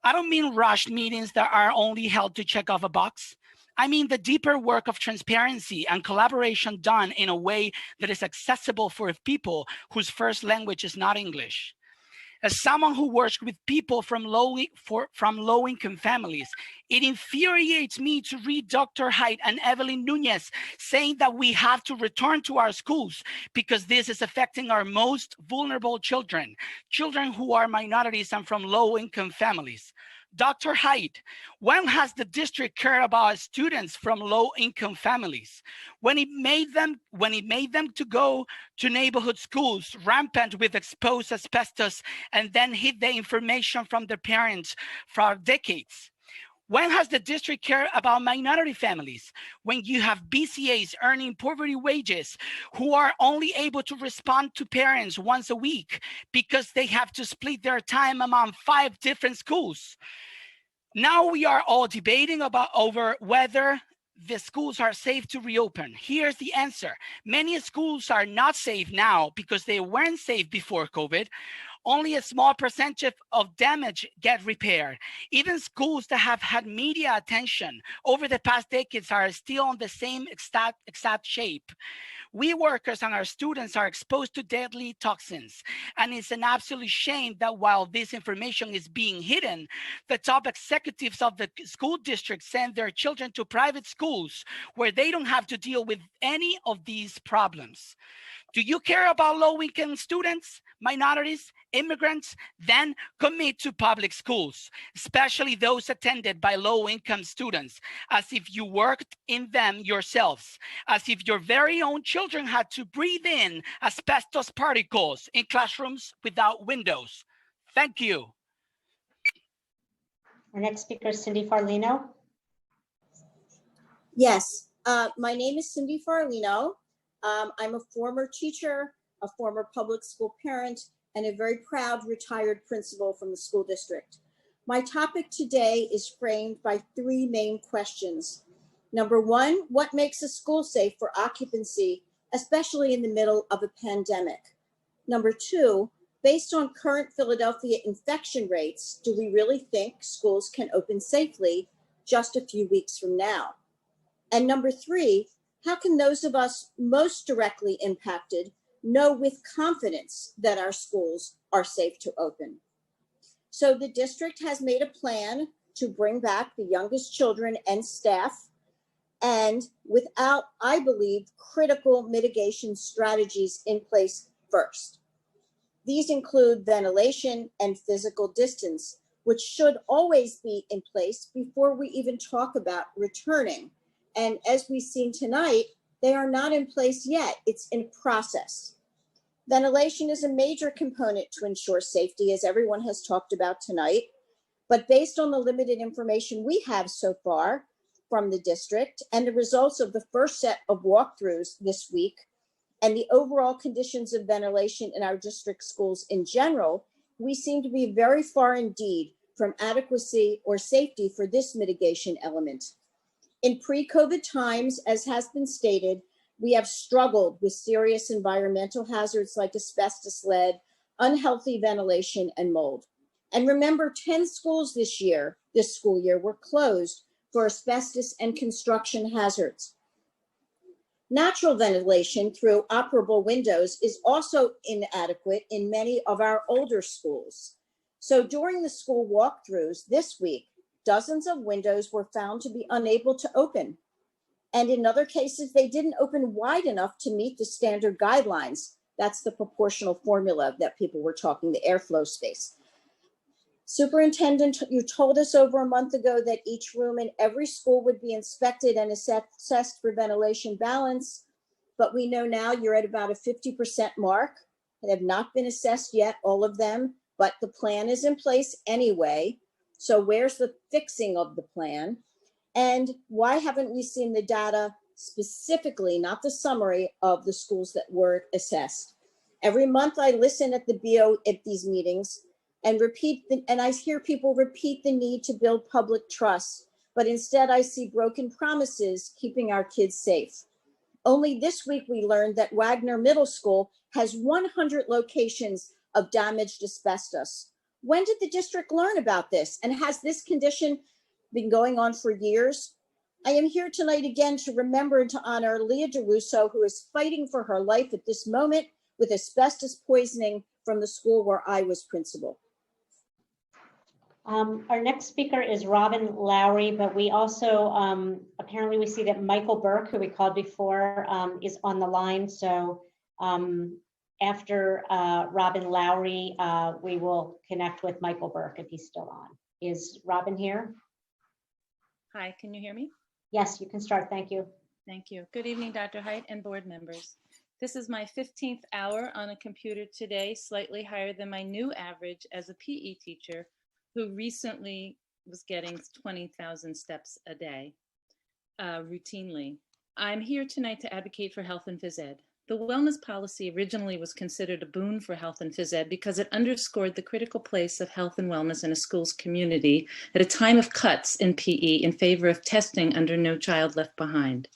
I don't mean rushed meetings that are only held to check off a box. I mean the deeper work of transparency and collaboration done in a way that is accessible for people whose first language is not English. As someone who works with people from low-income families, it infuriates me to read Dr. Haidt and Evelyn Nunez saying that we have to return to our schools because this is affecting our most vulnerable children, children who are minorities and from low-income families. Dr. Haidt, when has the district cared about students from low-income families? When it made them to go to neighborhood schools rampant with exposed asbestos and then hid the information from their parents for decades? When has the district cared about minority families? When you have BCAs earning poverty wages who are only able to respond to parents once a week because they have to split their time among 5 different schools. Now we are all debating over whether the schools are safe to reopen. Here's the answer. Many schools are not safe now because they weren't safe before COVID. Only a small percentage of damage get repaired. Even schools that have had media attention over the past decades are still on the same exact shape. We workers and our students are exposed to deadly toxins. And it's an absolute shame that while this information is being hidden, the top executives of the school district send their children to private schools where they don't have to deal with any of these problems. Do you care about low-income students, minorities, immigrants? Then commit to public schools, especially those attended by low-income students, as if you worked in them yourselves, as if your very own children had to breathe in asbestos particles in classrooms without windows. Thank you. Our next speaker is Cindy Farlino. Yes, my name is Cindy Farlino. I'm a former teacher, a former public school parent, and a very proud retired principal from the school district. My topic today is framed by 3 main questions. Number 1, what makes a school safe for occupancy, especially in the middle of a pandemic? Number 2, based on current Philadelphia infection rates, do we really think schools can open safely just a few weeks from now? And number 3, how can those of us most directly impacted know with confidence that our schools are safe to open? So the district has made a plan to bring back the youngest children and staff, and without, I believe, critical mitigation strategies in place first. These include ventilation and physical distance, which should always be in place before we even talk about returning. And as we've seen tonight, they are not in place yet. It's in process. Ventilation is a major component to ensure safety, as everyone has talked about tonight. But based on the limited information we have so far from the district and the results of the first set of walkthroughs this week, and the overall conditions of ventilation in our district schools in general, we seem to be very far indeed from adequacy or safety for this mitigation element. In pre-COVID times, as has been stated, we have struggled with serious environmental hazards like asbestos, lead, unhealthy ventilation, and mold. And remember, 10 schools this school year, were closed for asbestos and construction hazards. Natural ventilation through operable windows is also inadequate in many of our older schools. So during the school walkthroughs this week, dozens of windows were found to be unable to open. And in other cases, they didn't open wide enough to meet the standard guidelines. That's the proportional formula that people were talking, the airflow space. Superintendent, you told us over a month ago that each room in every school would be inspected and assessed for ventilation balance, but we know now you're at about a 50% mark. They have not been assessed yet, all of them, but the plan is in place anyway. So where's the fixing of the plan? And why haven't we seen the data specifically, not the summary of the schools that were assessed? Every month I listen at the BO at these meetings and I hear people repeat the need to build public trust, but instead I see broken promises keeping our kids safe. Only this week we learned that Wagner Middle School has 100 locations of damaged asbestos. When did the district learn about this? And has this condition been going on for years? I am here tonight again to remember and to honor Leah DeRusso, who is fighting for her life at this moment with asbestos poisoning from the school where I was principal. Our next speaker is Robin Lowry, but we also, apparently we see that Michael Burke, who we called before, is on the line. So after Robin Lowry, we will connect with Michael Burke if he's still on. Is Robin here? Hi, can you hear me? Yes, you can start. Thank you. Thank you. Good evening, Dr. Height and board members. This is my 15th hour on a computer today, slightly higher than my new average as a PE teacher who recently was getting 20,000 steps a day routinely. I'm here tonight to advocate for health and phys ed. The wellness policy originally was considered a boon for health and phys ed because it underscored the critical place of health and wellness in a school's community at a time of cuts in PE in favor of testing under No Child Left Behind.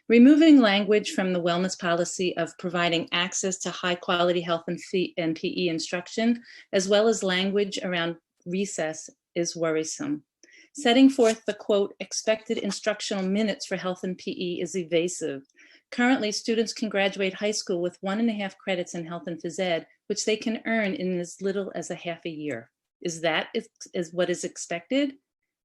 Removing language from the wellness policy of providing access to high quality health and PE instruction, as well as language around recess, is worrisome. Setting forth the quote, expected instructional minutes for health and PE is evasive. Currently, students can graduate high school with 1.5 credits in health and phys ed, which they can earn in as little as a half a year. Is that what is expected?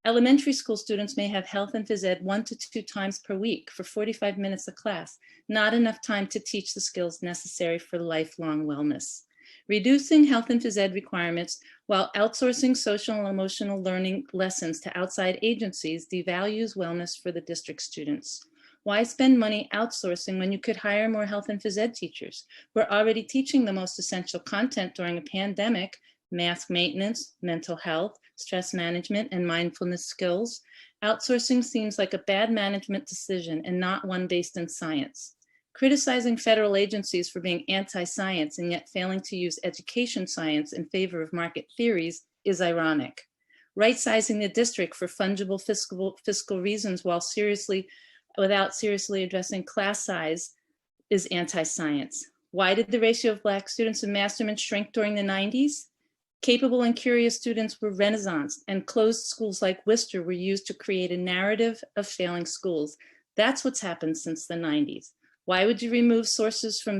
Elementary school students may have health and phys ed 1 to 2 times per week for 45 minutes a class, not enough time to teach the skills necessary for lifelong wellness. Reducing health and phys ed requirements while outsourcing social and emotional learning lessons to outside agencies devalues wellness for the district students. Why spend money outsourcing when you could hire more health and phys ed teachers? We're already teaching the most essential content during a pandemic: mask maintenance, mental health, stress management, and mindfulness skills. Outsourcing seems like a bad management decision and not one based in science. Criticizing federal agencies for being anti-science and yet failing to use education science in favor of market theories is ironic. Right-sizing the district for fungible fiscal reasons without seriously addressing class size is anti-science. Why did the ratio of Black students in Masterman shrink during the 90s? Capable and curious students were renaissanced, and closed schools like Worcester were used to create a narrative of failing schools. That's what's happened since the 90s. Why would you remove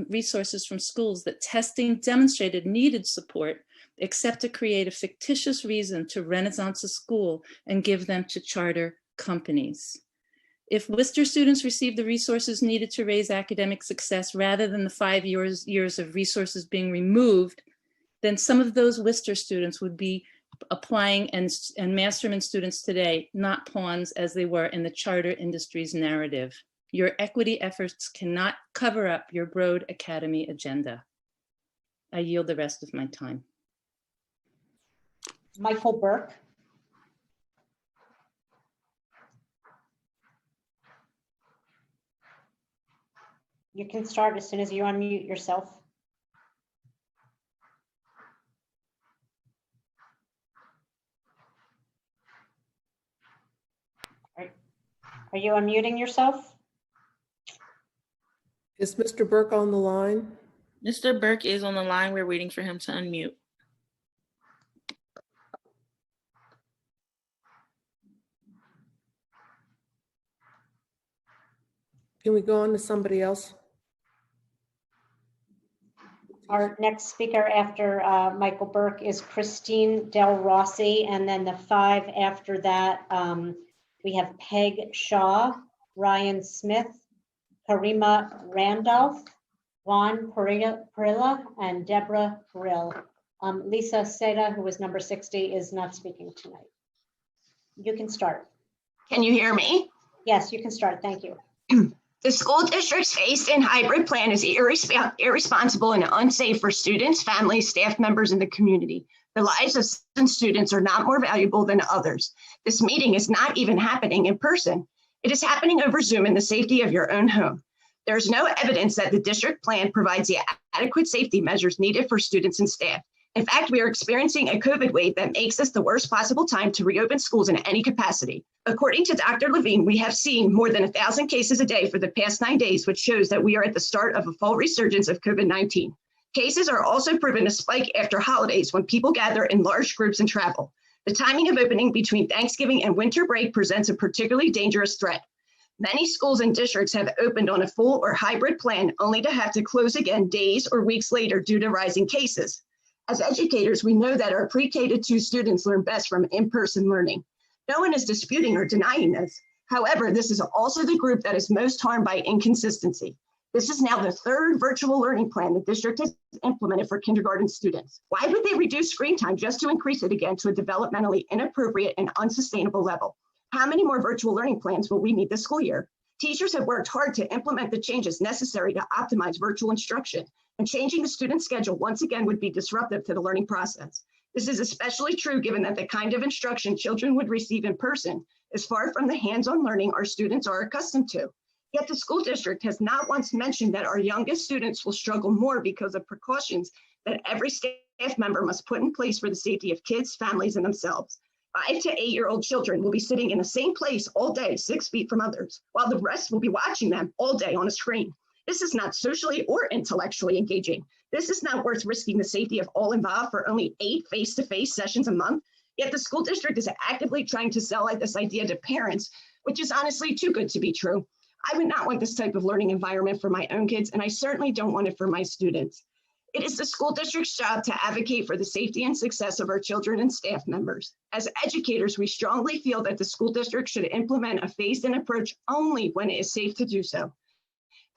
resources from schools that testing demonstrated needed support, except to create a fictitious reason to renaissance a school and give them to charter companies? If Worcester students received the resources needed to raise academic success rather than the 5 years of resources being removed, then some of those Worcester students would be applying and Masterman students today, not pawns as they were in the charter industry's narrative. Your equity efforts cannot cover up your Broad Academy agenda. I yield the rest of my time. Michael Burke. You can start as soon as you unmute yourself. Are you unmuting yourself? Is Mr. Burke on the line? Mr. Burke is on the line. We're waiting for him to unmute. Can we go on to somebody else? Our next speaker after Michael Burke is Christine Del Rossi, and then the 5 after that, we have Peg Shaw, Ryan Smith, Karima Randolph, Juan Perilla, and Deborah Brill. Lisa Seda, who was number 60, is not speaking tonight. You can start. Can you hear me? Yes, you can start. Thank you. The school district's phased-in hybrid plan is irresponsible and unsafe for students, families, staff members, and the community. The lives of some students are not more valuable than others. This meeting is not even happening in person. It is happening over Zoom in the safety of your own home. There's no evidence that the district plan provides the adequate safety measures needed for students and staff. In fact, we are experiencing a COVID wave that makes this the worst possible time to reopen schools in any capacity. According to Dr. Levine, we have seen more than 1,000 cases a day for the past 9 days, which shows that we are at the start of a full resurgence of COVID-19. Cases are also proven to spike after holidays when people gather in large groups and travel. The timing of opening between Thanksgiving and winter break presents a particularly dangerous threat. Many schools and districts have opened on a full or hybrid plan only to have to close again days or weeks later due to rising cases. As educators, we know that our pre-K to 2 students learn best from in-person learning. No one is disputing or denying this. However, this is also the group that is most harmed by inconsistency. This is now the 3rd virtual learning plan the district has implemented for kindergarten students. Why would they reduce screen time just to increase it again to a developmentally inappropriate and unsustainable level? How many more virtual learning plans will we need this school year? Teachers have worked hard to implement the changes necessary to optimize virtual instruction, and changing the student schedule once again would be disruptive to the learning process. This is especially true given that the kind of instruction children would receive in person is far from the hands-on learning our students are accustomed to. Yet the school district has not once mentioned that our youngest students will struggle more because of precautions that every staff member must put in place for the safety of kids, families, and themselves. 5 to 8-year-old children will be sitting in the same place all day, 6 feet from others, while the rest will be watching them all day on a screen. This is not socially or intellectually engaging. This is not worth risking the safety of all involved for only 8 face-to-face sessions a month. Yet the school district is actively trying to sell this idea to parents, which is honestly too good to be true. I would not want this type of learning environment for my own kids, and I certainly don't want it for my students. It is the school district's job to advocate for the safety and success of our children and staff members. As educators, we strongly feel that the school district should implement a phased-in approach only when it is safe to do so.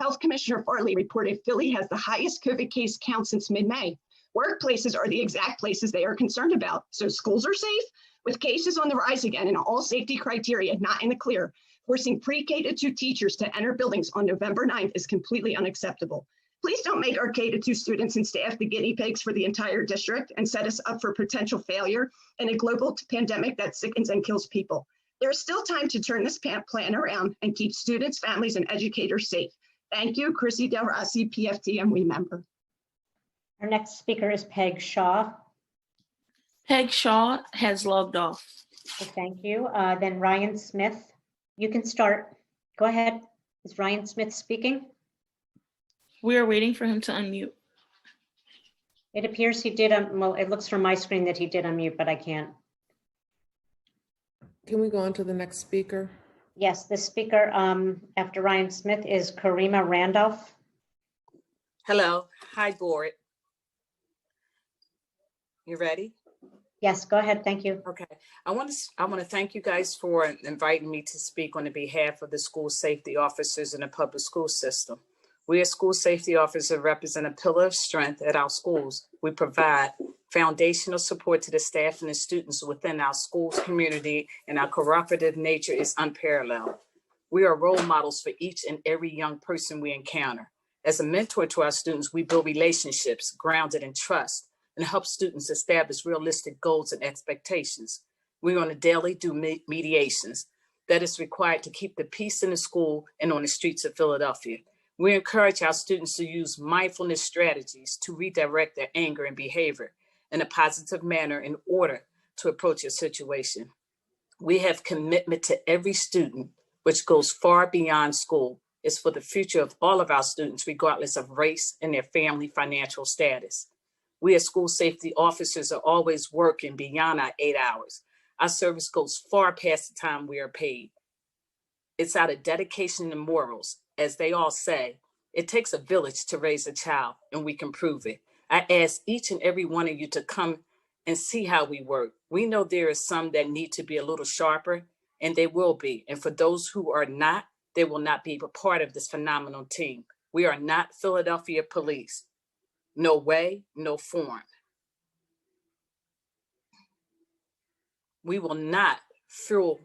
Health Commissioner Farley reported Philly has the highest COVID case count since mid-May. Workplaces are the exact places they are concerned about. So schools are safe? With cases on the rise again and all safety criteria not in the clear, forcing pre-K to 2 teachers to enter buildings on November 9th is completely unacceptable. Please don't make our K to 2 students and staff the guinea pigs for the entire district and set us up for potential failure in a global pandemic that sickens and kills people. There is still time to turn this plan around and keep students, families, and educators safe. Thank you, Chrissy Del Rossi, PFT, and we member. Our next speaker is Peg Shaw. Peg Shaw has logged off. Okay, thank you. Then Ryan Smith, you can start. Go ahead. Is Ryan Smith speaking? We are waiting for him to unmute. It appears he did. Well, it looks from my screen that he did unmute, but I can't. Can we go on to the next speaker? Yes, the speaker after Ryan Smith is Karima Randolph. Hello. Hi, board. You ready? Yes, go ahead. Thank you. Okay. I want to thank you guys for inviting me to speak on the behalf of the school safety officers in the public school system. We as school safety officers represent a pillar of strength at our schools. We provide foundational support to the staff and the students within our schools community, and our cooperative nature is unparalleled. We are role models for each and every young person we encounter. As a mentor to our students, we build relationships grounded in trust and help students establish realistic goals and expectations. We on a daily do mediations that is required to keep the peace in the school and on the streets of Philadelphia. We encourage our students to use mindfulness strategies to redirect their anger and behavior in a positive manner in order to approach a situation. We have commitment to every student, which goes far beyond school. It's for the future of all of our students, regardless of race and their family financial status. We as school safety officers are always working beyond our 8 hours. Our service goes far past the time we are paid. It's out of dedication and morals. As they all say, it takes a village to raise a child, and we can prove it. I ask each and every one of you to come and see how we work. We know there is some that need to be a little sharper, and they will be. And for those who are not, they will not be a part of this phenomenal team. We are not Philadelphia police. No way, no form. We will not fuel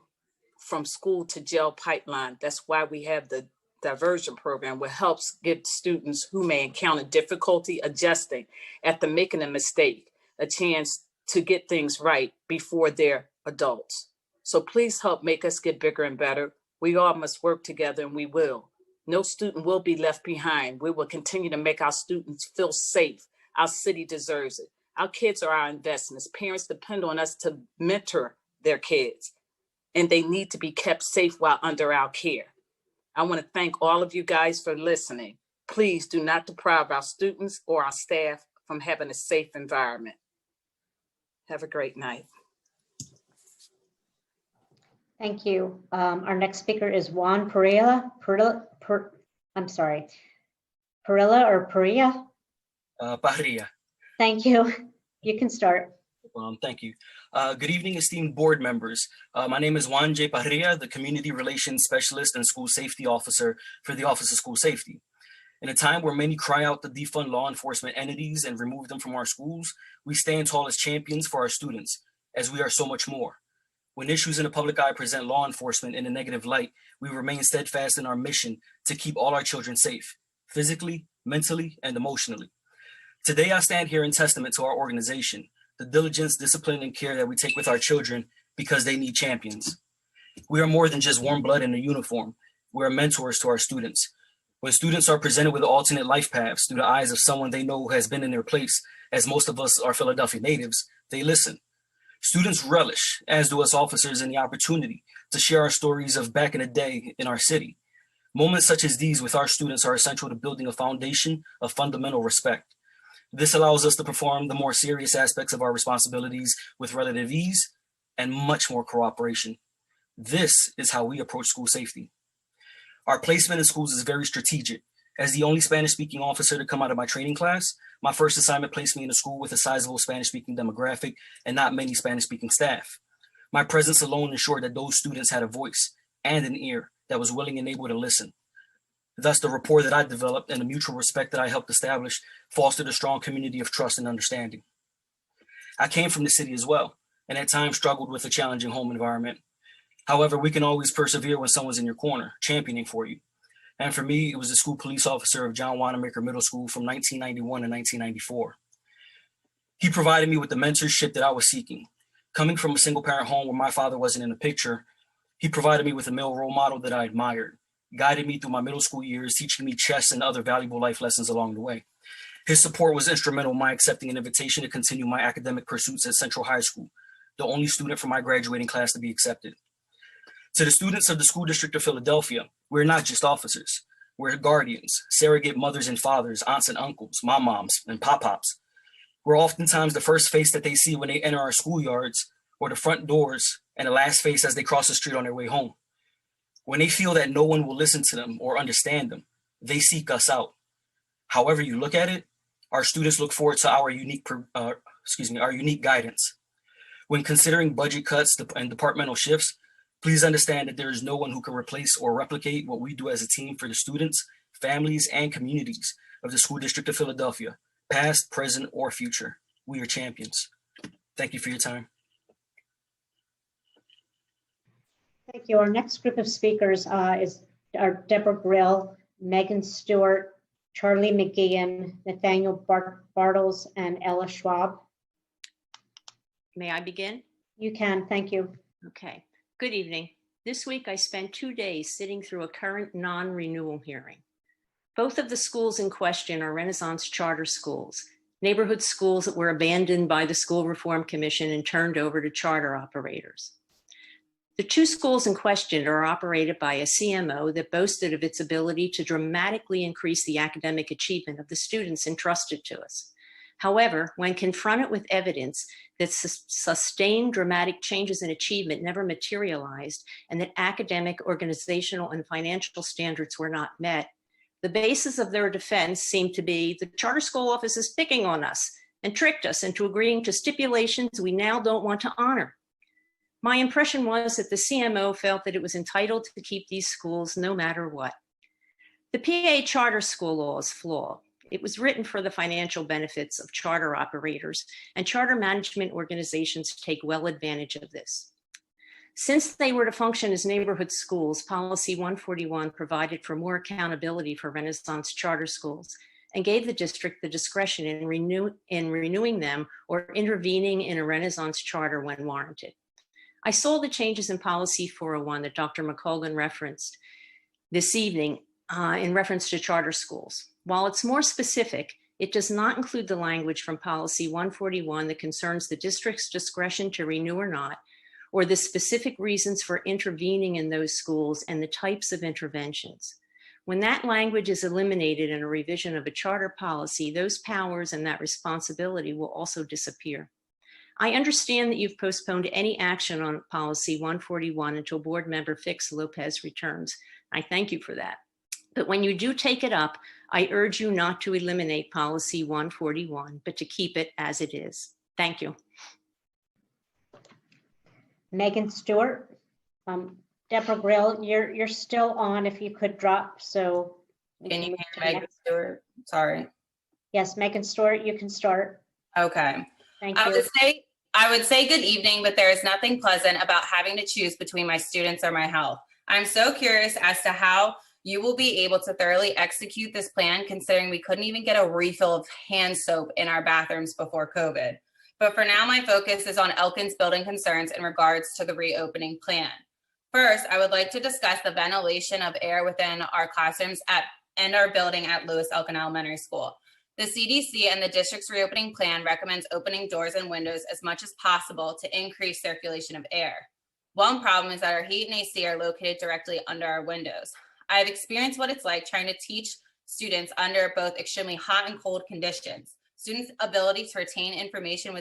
from school to jail pipeline. That's why we have the diversion program, which helps give students who may encounter difficulty adjusting after making a mistake a chance to get things right before they're adults. So please help make us get bigger and better. We all must work together, and we will. No student will be left behind. We will continue to make our students feel safe. Our city deserves it. Our kids are our investments. Parents depend on us to mentor their kids, and they need to be kept safe while under our care. I want to thank all of you guys for listening. Please do not deprive our students or our staff from having a safe environment. Have a great night. Thank you. Our next speaker is Juan Perilla. I'm sorry, Perilla or Perea? Parrilla. Thank you. You can start. Thank you. Good evening, esteemed board members. My name is Juan J. Parrilla, the Community Relations Specialist and School Safety Officer for the Office of School Safety. In a time where many cry out to defund law enforcement entities and remove them from our schools, we stand tall as champions for our students, as we are so much more. When issues in the public eye present law enforcement in a negative light, we remain steadfast in our mission to keep all our children safe, physically, mentally, and emotionally. Today, I stand here in testament to our organization, the diligence, discipline, and care that we take with our children because they need champions. We are more than just warm blood in a uniform. We are mentors to our students. When students are presented with alternate life paths through the eyes of someone they know who has been in their place, as most of us are Philadelphia natives, they listen. Students relish, as do us officers, in the opportunity to share our stories of back in the day in our city. Moments such as these with our students are essential to building a foundation of fundamental respect. This allows us to perform the more serious aspects of our responsibilities with relative ease and much more cooperation. This is how we approach school safety. Our placement in schools is very strategic. As the only Spanish-speaking officer to come out of my training class, my first assignment placed me in a school with a sizable Spanish-speaking demographic and not many Spanish-speaking staff. My presence alone ensured that those students had a voice and an ear that was willing and able to listen. Thus, the rapport that I developed and the mutual respect that I helped establish fostered a strong community of trust and understanding. I came from the city as well, and at times struggled with a challenging home environment. However, we can always persevere when someone's in your corner, championing for you. And for me, it was the school police officer of John Wanamaker Middle School from 1991 to 1994. He provided me with the mentorship that I was seeking. Coming from a single parent home where my father wasn't in the picture, he provided me with a male role model that I admired, guided me through my middle school years, teaching me chess and other valuable life lessons along the way. His support was instrumental in my accepting an invitation to continue my academic pursuits at Central High School, the only student from my graduating class to be accepted. To the students of the School District of Philadelphia, we're not just officers. We're guardians, surrogate mothers and fathers, aunts and uncles, moms and pop-pops. We're oftentimes the first face that they see when they enter our schoolyards or the front doors, and the last face as they cross the street on their way home. When they feel that no one will listen to them or understand them, they seek us out. However you look at it, our students look forward to our unique guidance. When considering budget cuts and departmental shifts, please understand that there is no one who can replace or replicate what we do as a team for the students, families, and communities of the School District of Philadelphia, past, present, or future. We are champions. Thank you for your time. Thank you. Our next group of speakers are Deborah Grill, Megan Stewart, Charlie McGeehan, Nathaniel Bartles, and Ella Schwab. May I begin? You can, thank you. Okay. Good evening. This week I spent 2 days sitting through a current non-renewal hearing. Both of the schools in question are Renaissance charter schools, neighborhood schools that were abandoned by the School Reform Commission and turned over to charter operators. The two schools in question are operated by a CMO that boasted of its ability to dramatically increase the academic achievement of the students entrusted to us. However, when confronted with evidence that sustained dramatic changes in achievement never materialized and that academic, organizational, and financial standards were not met, the basis of their defense seemed to be the charter school office is picking on us and tricked us into agreeing to stipulations we now don't want to honor. My impression was that the CMO felt that it was entitled to keep these schools no matter what. The PA charter school law is flawed. It was written for the financial benefits of charter operators, and charter management organizations take well advantage of this. Since they were to function as neighborhood schools, Policy 141 provided for more accountability for Renaissance charter schools and gave the district the discretion in renewing them or intervening in a Renaissance charter when warranted. I saw the changes in Policy 401 that Dr. McColgan referenced this evening in reference to charter schools. While it's more specific, it does not include the language from Policy 141 that concerns the district's discretion to renew or not, or the specific reasons for intervening in those schools and the types of interventions. When that language is eliminated in a revision of a charter policy, those powers and that responsibility will also disappear. I understand that you've postponed any action on policy 141 until board member Fix Lopez returns. I thank you for that. But when you do take it up, I urge you not to eliminate policy 141, but to keep it as it is. Thank you. Megan Stewart. Deborah Grill, you're still on if you could drop, so. Can you hear Megan Stewart? Sorry. Yes, Megan Stewart, you can start. Okay. Thank you. I would say good evening, but there is nothing pleasant about having to choose between my students or my health. I'm so curious as to how you will be able to thoroughly execute this plan, considering we couldn't even get a refill of hand soap in our bathrooms before COVID. But for now, my focus is on Elkin's building concerns in regards to the reopening plan. First, I would like to discuss the ventilation of air within our classrooms and our building at Lewis Elkin Elementary School. The CDC and the district's reopening plan recommends opening doors and windows as much as possible to increase circulation of air. One problem is that our heat and AC are located directly under our windows. I've experienced what it's like trying to teach students under both extremely hot and cold conditions. Students' ability to retain information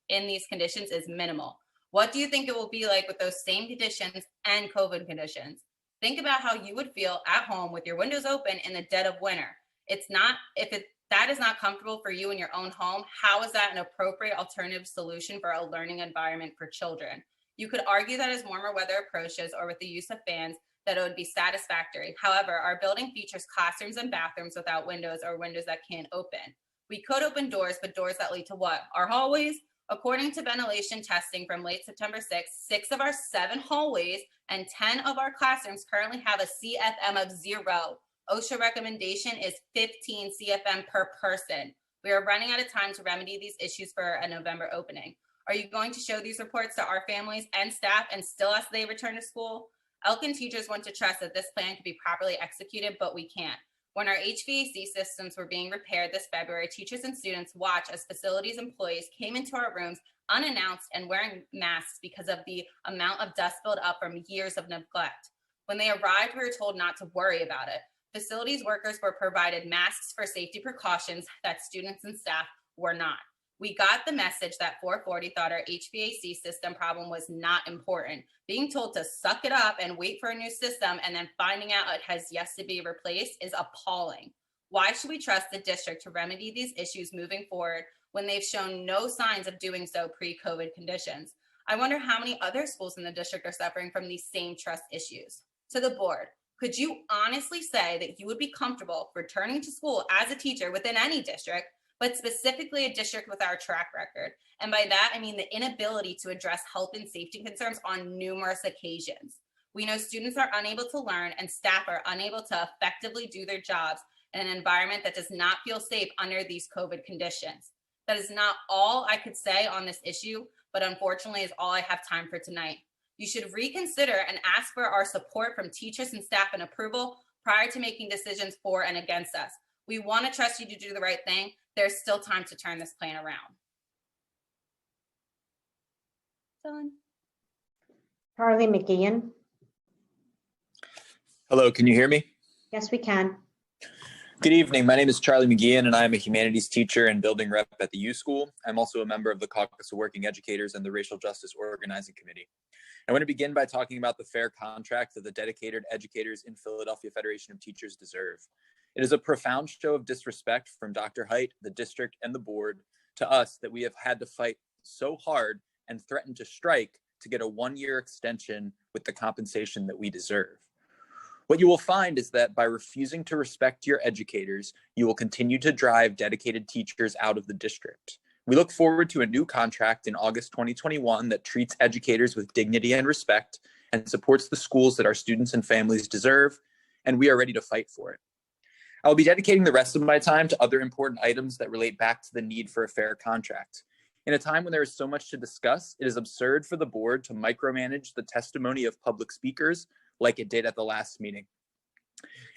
in these conditions is minimal. What do you think it will be like with those same conditions and COVID conditions? Think about how you would feel at home with your windows open in the dead of winter. That is not comfortable for you in your own home, how is that an appropriate alternative solution for a learning environment for children? You could argue that as warmer weather approaches or with the use of fans, that it would be satisfactory. However, our building features classrooms and bathrooms without windows or windows that can't open. We could open doors, but doors that lead to what? Our hallways? According to ventilation testing from late September 6th, 6 of our 7 hallways and 10 of our classrooms currently have a CFM of 0. OSHA recommendation is 15 CFM per person. We are running out of time to remedy these issues for a November opening. Are you going to show these reports to our families and staff and still as they return to school? Elkin teachers want to trust that this plan can be properly executed, but we can't. When our HVAC systems were being repaired this February, teachers and students watched as facilities employees came into our rooms unannounced and wearing masks because of the amount of dust built up from years of neglect. When they arrived, we were told not to worry about it. Facilities workers were provided masks for safety precautions that students and staff were not. We got the message that 440 thought our HVAC system problem was not important. Being told to suck it up and wait for a new system and then finding out it has yet to be replaced is appalling. Why should we trust the district to remedy these issues moving forward when they've shown no signs of doing so pre-COVID conditions? I wonder how many other schools in the district are suffering from these same trust issues. To the board, could you honestly say that you would be comfortable returning to school as a teacher within any district, but specifically a district with our track record? And by that, I mean the inability to address health and safety concerns on numerous occasions. We know students are unable to learn and staff are unable to effectively do their jobs in an environment that does not feel safe under these COVID conditions. That is not all I could say on this issue, but unfortunately is all I have time for tonight. You should reconsider and ask for our support from teachers and staff and approval prior to making decisions for and against us. We want to trust you to do the right thing. There's still time to turn this plan around. Done. Charlie McGeehan. Hello, can you hear me? Yes, we can. Good evening. My name is Charlie McGeehan, and I am a humanities teacher and building rep at the U School. I'm also a member of the Caucus of Working Educators and the Racial Justice Organizing Committee. I want to begin by talking about the fair contract that the dedicated educators in Philadelphia Federation of Teachers deserve. It is a profound show of disrespect from Dr. Height, the district, and the board to us that we have had to fight so hard and threaten to strike to get a 1-year extension with the compensation that we deserve. What you will find is that by refusing to respect your educators, you will continue to drive dedicated teachers out of the district. We look forward to a new contract in August 2021 that treats educators with dignity and respect and supports the schools that our students and families deserve, and we are ready to fight for it. I will be dedicating the rest of my time to other important items that relate back to the need for a fair contract. In a time when there is so much to discuss, it is absurd for the board to micromanage the testimony of public speakers like it did at the last meeting.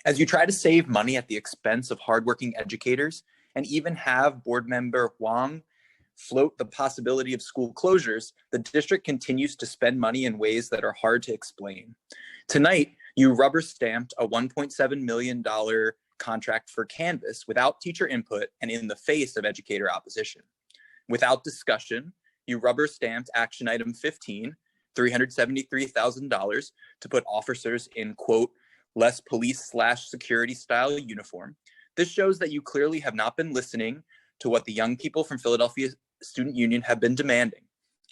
As you try to save money at the expense of hardworking educators and even have board member Huang float the possibility of school closures, the district continues to spend money in ways that are hard to explain. Tonight, you rubber stamped a $1.7 million contract for Canvas without teacher input and in the face of educator opposition. Without discussion, you rubber stamped action item 15, $373,000 to put officers in, quote, less police/security style uniform. This shows that you clearly have not been listening to what the young people from Philadelphia Student Union have been demanding.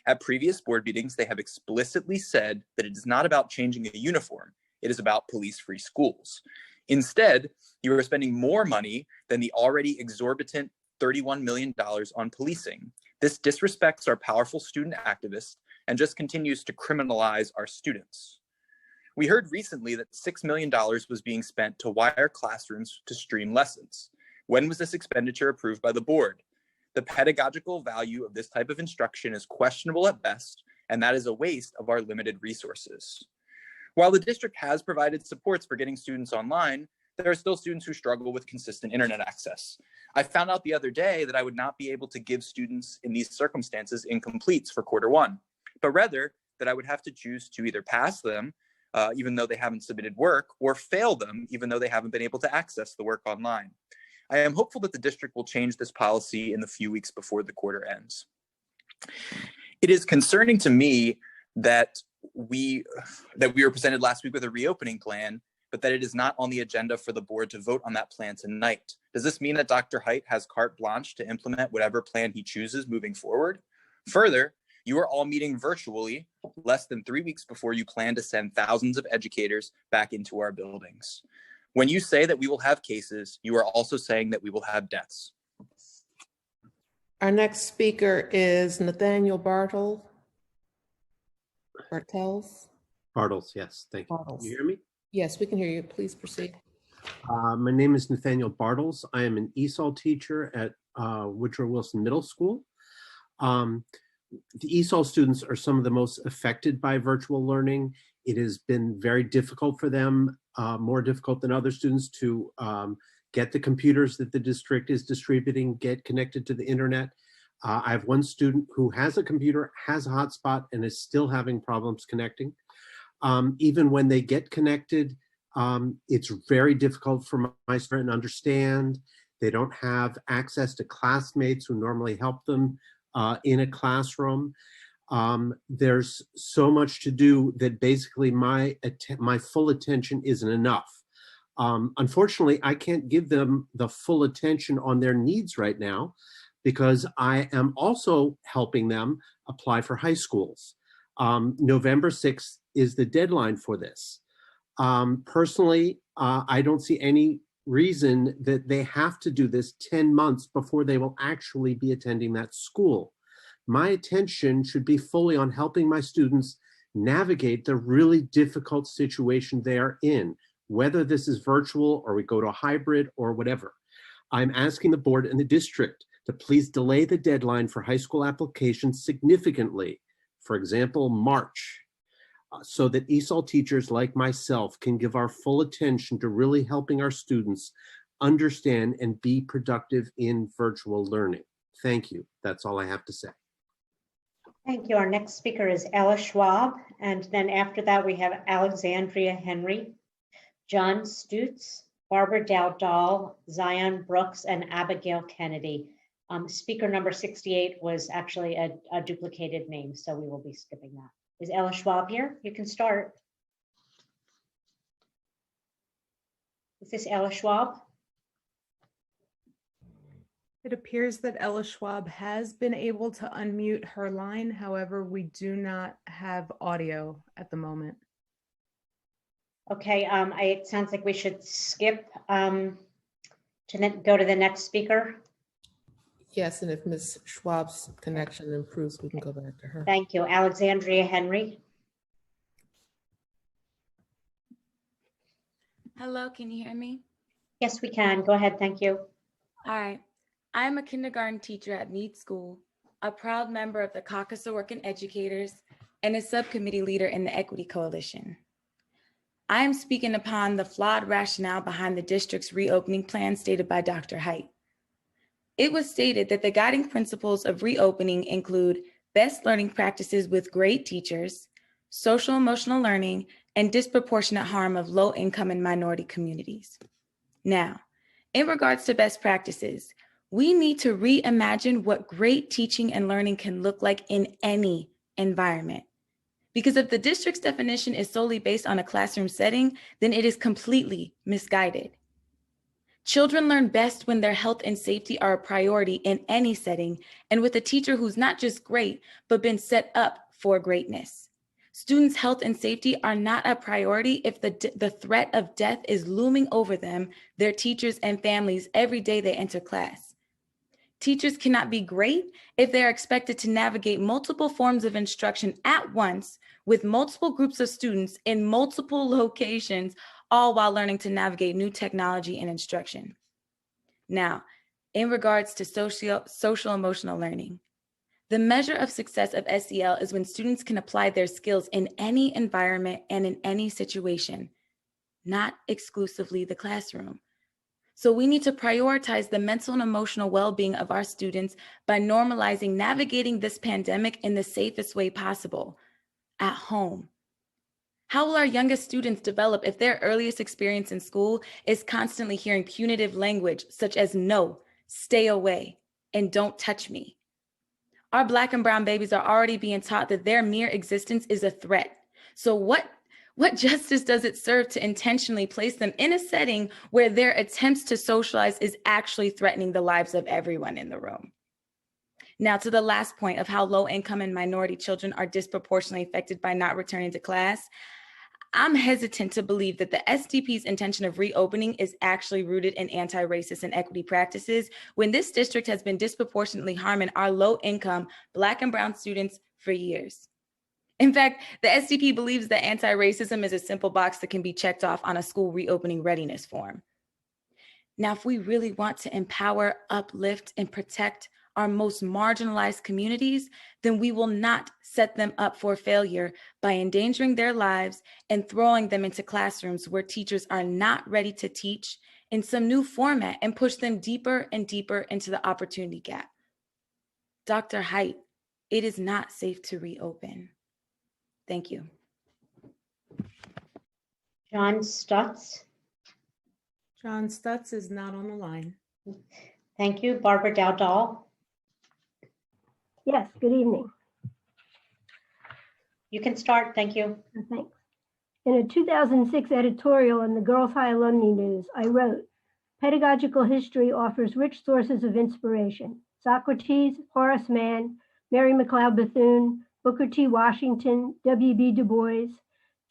At previous board meetings, they have explicitly said that it is not about changing a uniform. It is about police-free schools. Instead, you are spending more money than the already exorbitant $31 million on policing. This disrespects our powerful student activists and just continues to criminalize our students. We heard recently that $6 million was being spent to wire classrooms to stream lessons. When was this expenditure approved by the board? The pedagogical value of this type of instruction is questionable at best, and that is a waste of our limited resources. While the district has provided supports for getting students online, there are still students who struggle with consistent internet access. I found out the other day that I would not be able to give students in these circumstances incompletes for Q1, but rather that I would have to choose to either pass them, even though they haven't submitted work, or fail them, even though they haven't been able to access the work online. I am hopeful that the district will change this policy in the few weeks before the quarter ends. It is concerning to me that we were presented last week with a reopening plan, but that it is not on the agenda for the board to vote on that plan tonight. Does this mean that Dr. Haidt has carte blanche to implement whatever plan he chooses moving forward? Further, you are all meeting virtually less than 3 weeks before you plan to send thousands of educators back into our buildings. When you say that we will have cases, you are also saying that we will have deaths. Our next speaker is Nathaniel Bartels. Bartels, yes, thank you. Bartels. Can you hear me? Yes, we can hear you. Please proceed. My name is Nathaniel Bartels. I am an ESOL teacher at Woodrow Wilson Middle School. The ESOL students are some of the most affected by virtual learning. It has been very difficult for them, more difficult than other students, to get the computers that the district is distributing, get connected to the internet. I have one student who has a computer, has a hotspot, and is still having problems connecting. Even when they get connected, it's very difficult for my student to understand. They don't have access to classmates who normally help them in a classroom. There's so much to do that basically my full attention isn't enough. Unfortunately, I can't give them the full attention on their needs right now because I am also helping them apply for high schools. November 6th is the deadline for this. Personally, I don't see any reason that they have to do this 10 months before they will actually be attending that school. My attention should be fully on helping my students navigate the really difficult situation they are in, whether this is virtual or we go to a hybrid or whatever. I'm asking the board and the district to please delay the deadline for high school applications significantly, for example, March, so that ESOL teachers like myself can give our full attention to really helping our students understand and be productive in virtual learning. Thank you. That's all I have to say. Thank you. Our next speaker is Ella Schwab, and then after that we have Alexandria Henry, John Stutz, Barbara Dowdall, Zion Brooks, and Abigail Kennedy. Speaker number 68 was actually a duplicated name, so we will be skipping that. Is Ella Schwab here? You can start. Is this Ella Schwab? It appears that Ella Schwab has been able to unmute her line. However, we do not have audio at the moment. Okay, it sounds like we should skip to go to the next speaker. Yes, and if Ms. Schwab's connection improves, we can go back to her. Thank you. Alexandria Henry. Hello, can you hear me? Yes, we can. Go ahead. Thank you. All right. I am a kindergarten teacher at Mead School, a proud member of the Caucus of Working Educators, and a subcommittee leader in the Equity Coalition. I am speaking upon the flawed rationale behind the district's reopening plan stated by Dr. Haidt. It was stated that the guiding principles of reopening include best learning practices with great teachers, social emotional learning, and disproportionate harm of low income and minority communities. Now, in regards to best practices, We need to reimagine what great teaching and learning can look like in any environment. Because if the district's definition is solely based on a classroom setting, then it is completely misguided. Children learn best when their health and safety are a priority in any setting and with a teacher who's not just great, but been set up for greatness. Students' health and safety are not a priority if the threat of death is looming over them, their teachers and families every day they enter class. Teachers cannot be great if they're expected to navigate multiple forms of instruction at once with multiple groups of students in multiple locations, all while learning to navigate new technology and instruction. Now, in regards to social emotional learning, the measure of success of SEL is when students can apply their skills in any environment and in any situation, not exclusively the classroom. So we need to prioritize the mental and emotional well-being of our students by normalizing navigating this pandemic in the safest way possible, at home. How will our youngest students develop if their earliest experience in school is constantly hearing punitive language such as no, stay away, and don't touch me? Our Black and brown babies are already being taught that their mere existence is a threat. So what justice does it serve to intentionally place them in a setting where their attempts to socialize is actually threatening the lives of everyone in the room? Now, to the last point of how low-income and minority children are disproportionately affected by not returning to class, I'm hesitant to believe that the SDP's intention of reopening is actually rooted in anti-racist and equity practices when this district has been disproportionately harming our low-income Black and brown students for years. In fact, the SDP believes that anti-racism is a simple box that can be checked off on a school reopening readiness form. Now, if we really want to empower, uplift, and protect our most marginalized communities, then we will not set them up for failure by endangering their lives and throwing them into classrooms where teachers are not ready to teach in some new format and push them deeper and deeper into the opportunity gap. Dr. Height, it is not safe to reopen. Thank you. John Stutz. John Stutz is not on the line. Thank you. Barbara Dowdall. Yes, good evening. You can start. Thank you. Thanks. In a 2006 editorial in the Girls High Alumni News, I wrote, pedagogical history offers rich sources of inspiration. Socrates, Horace Mann, Mary McLeod Bethune, Booker T. Washington, W.B. Du Bois,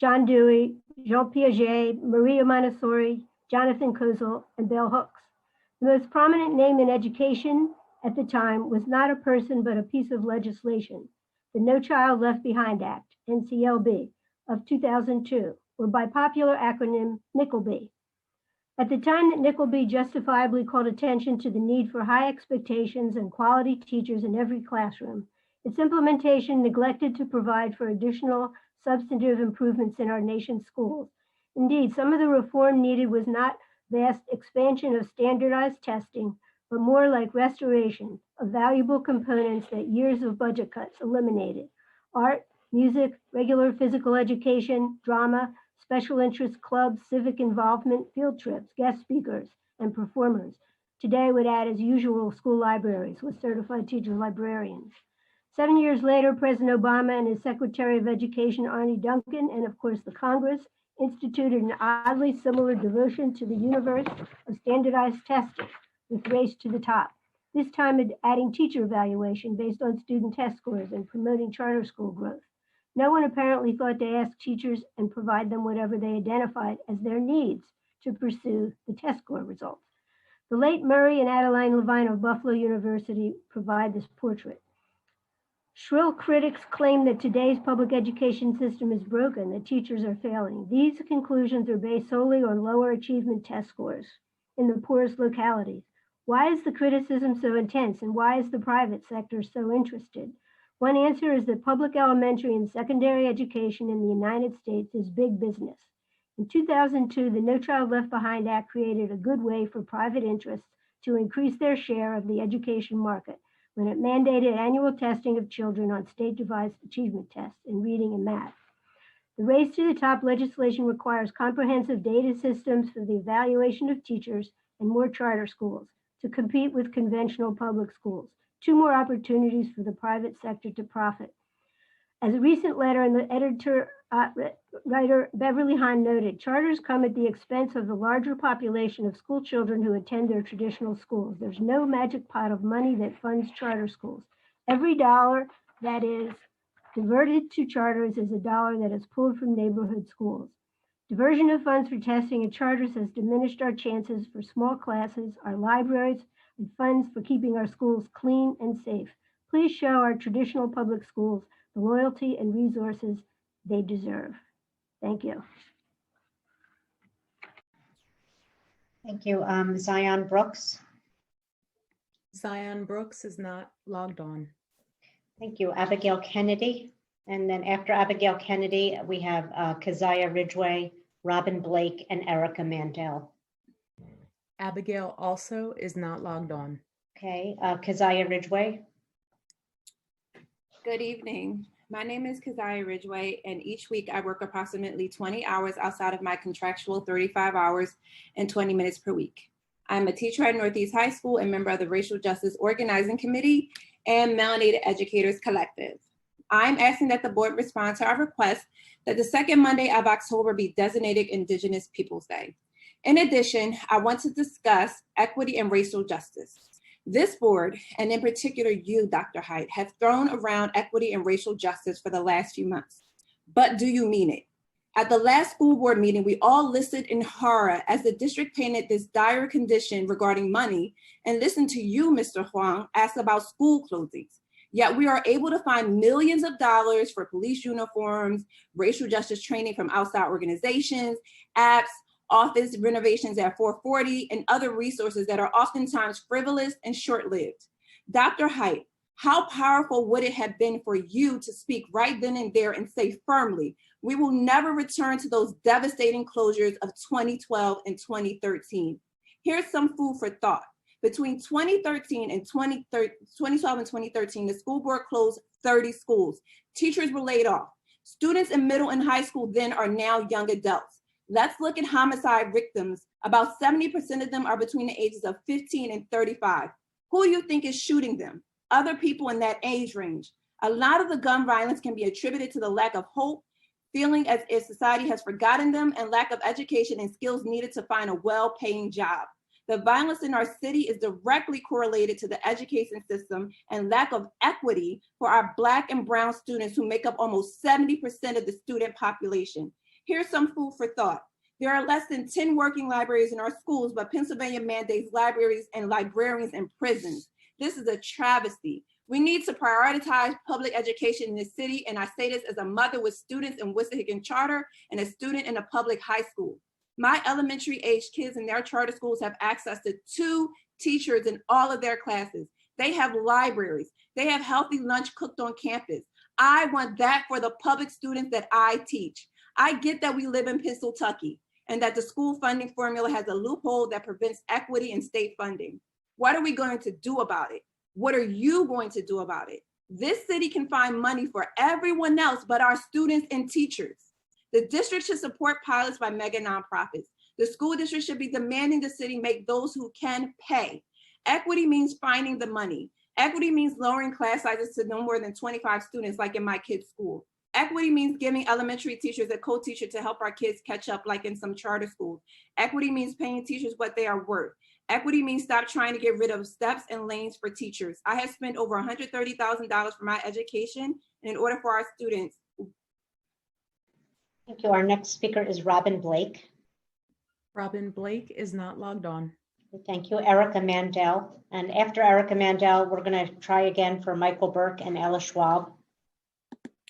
John Dewey, Jean Piaget, Maria Montessori, Jonathan Kozol, and Bell Hooks. The most prominent name in education at the time was not a person, but a piece of legislation, the No Child Left Behind Act, NCLB, of 2002, or by popular acronym, Nickelby. At the time that Nickelby justifiably called attention to the need for high expectations and quality teachers in every classroom, its implementation neglected to provide for additional substantive improvements in our nation's schools. Indeed, some of the reform needed was not vast expansion of standardized testing, but more like restoration of valuable components that years of budget cuts eliminated: art, music, regular physical education, drama, special interest clubs, civic involvement, field trips, guest speakers, and performers. Today would add, as usual, school libraries with certified teacher librarians. 7 years later, President Obama and his Secretary of Education, Arne Duncan, and of course the Congress, instituted an oddly similar devotion to the universe of standardized testing with Race to the Top, this time adding teacher evaluation based on student test scores and promoting charter school growth. No one apparently thought to ask teachers and provide them whatever they identified as their needs to pursue the test score results. The late Murray and Adeline Levine of Buffalo University provide this portrait. Shrill critics claim that today's public education system is broken, that teachers are failing. These conclusions are based solely on lower achievement test scores in the poorest localities. Why is the criticism so intense, and why is the private sector so interested? One answer is that public elementary and secondary education in the United States is big business. In 2002, the No Child Left Behind Act created a good way for private interests to increase their share of the education market when it mandated annual testing of children on state-devised achievement tests in reading and math. The Race to the Top legislation requires comprehensive data systems for the evaluation of teachers and more charter schools. to compete with conventional public schools. 2 more opportunities for the private sector to profit. As a recent letter in the writer Beverly Hahn noted, charters come at the expense of the larger population of school children who attend their traditional schools. There's no magic pot of money that funds charter schools. Every dollar that is diverted to charters is a dollar that is pulled from neighborhood schools. Diversion of funds for testing and charters has diminished our chances for small classes, our libraries, and funds for keeping our schools clean and safe. Please show our traditional public schools the loyalty and resources they deserve. Thank you. Thank you. Zion Brooks. Zion Brooks is not logged on. Thank you. Abigail Kennedy. And then after Abigail Kennedy, we have Keziah Ridgway, Robin Blake, and Erica Mandel. Abigail also is not logged on. Okay, Keziah Ridgway. Good evening. My name is Keziah Ridgway, and each week I work approximately 20 hours outside of my contractual 35 hours and 20 minutes per week. I'm a teacher at Northeast High School and member of the Racial Justice Organizing Committee and Melanated Educators Collective. I'm asking that the board respond to our request that the second Monday of October be designated Indigenous Peoples Day. In addition, I want to discuss equity and racial justice. This board, and in particular you, Dr. Haidt, have thrown around equity and racial justice for the last few months. But do you mean it? At the last school board meeting, we all listened in horror as the district painted this dire condition regarding money and listened to you, Mr. Huang, ask about school closings. Yet we are able to find millions of dollars for police uniforms, racial justice training from outside organizations, apps, office renovations at 440, and other resources that are oftentimes frivolous and short-lived. Dr. Haidt, how powerful would it have been for you to speak right then and there and say firmly, we will never return to those devastating closures of 2012 and 2013. Here's some food for thought. Between 2013 and 2012 and 2013, the school board closed 30 schools. Teachers were laid off. Students in middle and high school then are now young adults. Let's look at homicide victims. About 70% of them are between the ages of 15 and 35. Who do you think is shooting them? Other people in that age range. A lot of the gun violence can be attributed to the lack of hope, feeling as if society has forgotten them, and lack of education and skills needed to find a well-paying job. The violence in our city is directly correlated to the education system and lack of equity for our Black and brown students who make up almost 70% of the student population. Here's some food for thought. There are less than 10 working libraries in our schools, but Pennsylvania mandates libraries and librarians in prisons. This is a travesty. We need to prioritize public education in this city, and I say this as a mother with students in Worcester Charter and a student in a public high school. My elementary age kids in their charter schools have access to 2 teachers in all of their classes. They have libraries. They have healthy lunch cooked on campus. I want that for the public students that I teach. I get that we live in Pennsylvania and that the school funding formula has a loophole that prevents equity in state funding. What are we going to do about it? What are you going to do about it? This city can find money for everyone else but our students and teachers. The district should support pilots by mega nonprofits. The school district should be demanding the city make those who can pay. Equity means finding the money. Equity means lowering class sizes to no more than 25 students like in my kid's school. Equity means giving elementary teachers a co-teacher to help our kids catch up like in some charter schools. Equity means paying teachers what they are worth. Equity means stop trying to get rid of steps and lanes for teachers. I have spent over $130,000 for my education in order for our students. Thank you. Our next speaker is Robin Blake. Robin Blake is not logged on. Thank you. Erica Mandel. And after Erica Mandel, we're going to try again for Michael Burke and Ella Schwab.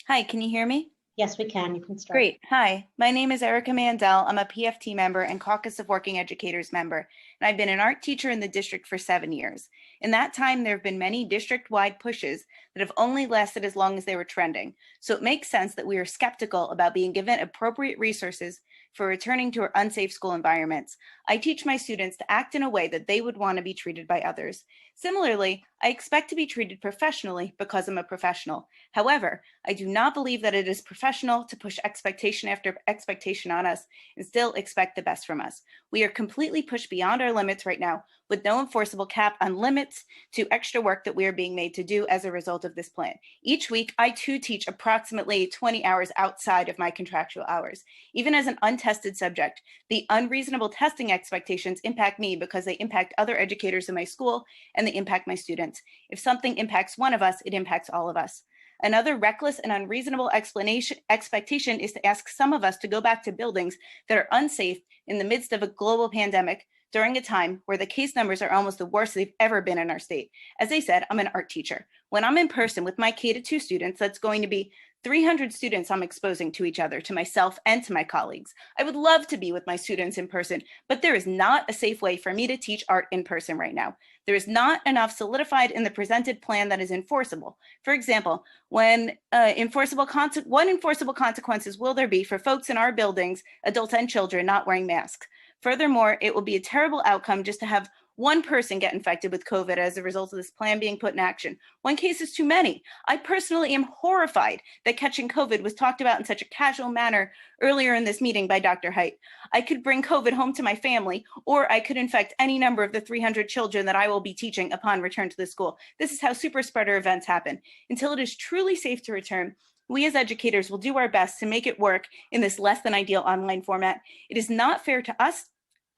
Hi, can you hear me? Yes, we can. You can start. Great. Hi, my name is Erica Mandel. I'm a PFT member and Caucus of Working Educators member, and I've been an art teacher in the district for 7 years. In that time, there have been many district-wide pushes that have only lasted as long as they were trending. So it makes sense that we are skeptical about being given appropriate resources for returning to our unsafe school environments. I teach my students to act in a way that they would want to be treated by others. Similarly, I expect to be treated professionally because I'm a professional. However, I do not believe that it is professional to push expectation after expectation on us and still expect the best from us. We are completely pushed beyond our limits right now with no enforceable cap on limits to extra work that we are being made to do as a result of this plan. Each week, I too teach approximately 20 hours outside of my contractual hours. Even as an untested subject, the unreasonable testing expectations impact me because they impact other educators in my school and they impact my students. If something impacts one of us, it impacts all of us. Another reckless and unreasonable expectation is to ask some of us to go back to buildings that are unsafe in the midst of a global pandemic during a time where the case numbers are almost the worst they've ever been in our state. As I said, I'm an art teacher. When I'm in person with my K-2 students, that's going to be 300 students I'm exposing to each other, to myself and to my colleagues. I would love to be with my students in person, but there is not a safe way for me to teach art in person right now. There is not enough solidified in the presented plan that is enforceable. For example, what enforceable consequences will there be for folks in our buildings, adults and children, not wearing masks? Furthermore, it will be a terrible outcome just to have one person get infected with COVID as a result of this plan being put in action. One case is too many. I personally am horrified that catching COVID was talked about in such a casual manner earlier in this meeting by Dr. Height. I could bring COVID home to my family, or I could infect any number of the 300 children that I will be teaching upon return to the school. This is how super spreader events happen. Until it is truly safe to return, we as educators will do our best to make it work in this less than ideal online format. It is not fair to us,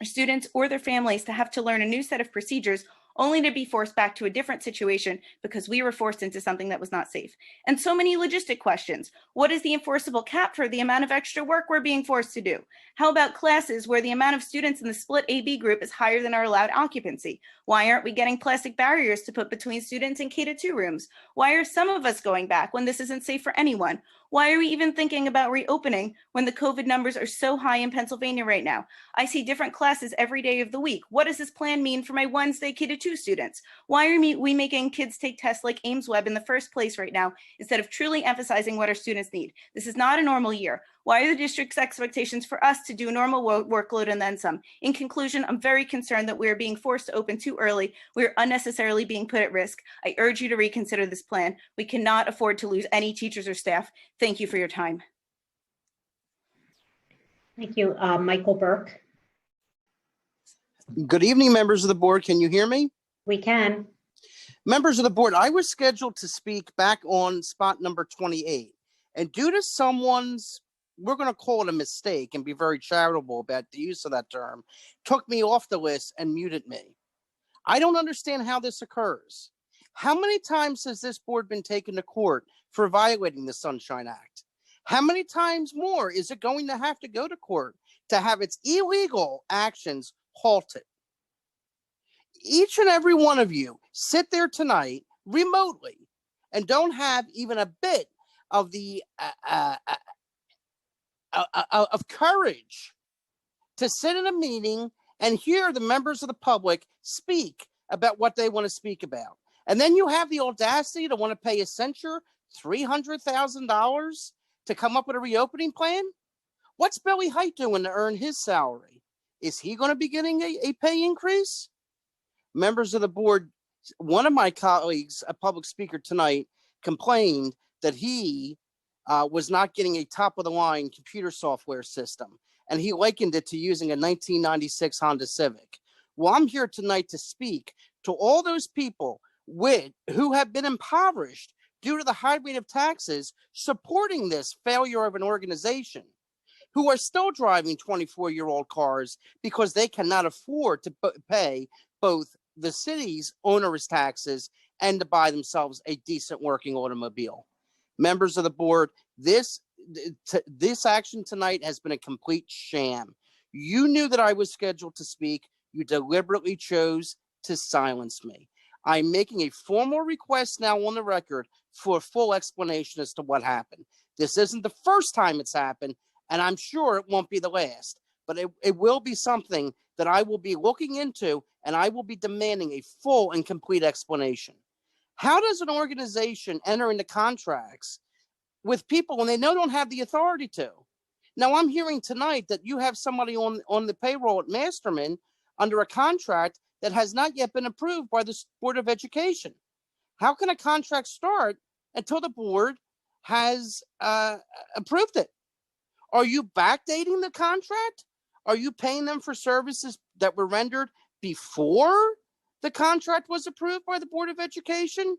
our students, or their families to have to learn a new set of procedures only to be forced back to a different situation because we were forced into something that was not safe. And so many logistic questions. What is the enforceable cap for the amount of extra work we're being forced to do? How about classes where the amount of students in the split AB group is higher than our allowed occupancy? Why aren't we getting plastic barriers to put between students in K-2 rooms? Why are some of us going back when this isn't safe for anyone? Why are we even thinking about reopening when the COVID numbers are so high in Pennsylvania right now? I see different classes every day of the week. What does this plan mean for my Wednesday K-2 students? Why are we making kids take tests like Ames Web in the first place right now instead of truly emphasizing what our students need? This is not a normal year. Why are the district's expectations for us to do normal workload and then some? In conclusion, I'm very concerned that we are being forced to open too early. We are unnecessarily being put at risk. I urge you to reconsider this plan. We cannot afford to lose any teachers or staff. Thank you for your time. Thank you. Michael Burke. Good evening, members of the board. Can you hear me? We can. Members of the board, I was scheduled to speak back on spot number 28. And due to someone's, we're going to call it a mistake and be very charitable about the use of that term, took me off the list and muted me. I don't understand how this occurs. How many times has this board been taken to court for violating the Sunshine Act? How many times more is it going to have to go to court to have its illegal actions halted? Each and every one of you sit there tonight remotely and don't have even a bit of the of courage to sit in a meeting and hear the members of the public speak about what they want to speak about. And then you have the audacity to want to pay a censure $300,000 to come up with a reopening plan? What's Billy Height doing to earn his salary? Is he going to be getting a pay increase? Members of the board, one of my colleagues, a public speaker tonight, complained that he was not getting a top-of-the-line computer software system, and he likened it to using a 1996 Honda Civic. Well, I'm here tonight to speak to all those people who have been impoverished due to the high rate of taxes supporting this failure of an organization, who are still driving 24-year-old cars because they cannot afford to pay both the city's onerous taxes and to buy themselves a decent working automobile. Members of the board, this action tonight has been a complete sham. You knew that I was scheduled to speak. You deliberately chose to silence me. I'm making a formal request now on the record for a full explanation as to what happened. This isn't the first time it's happened, and I'm sure it won't be the last, but it will be something that I will be looking into, and I will be demanding a full and complete explanation. How does an organization enter into contracts with people when they don't have the authority to? Now, I'm hearing tonight that you have somebody on the payroll at Masterman under a contract that has not yet been approved by the Board of Education. How can a contract start until the board has approved it? Are you backdating the contract? Are you paying them for services that were rendered before The contract was approved by the Board of Education.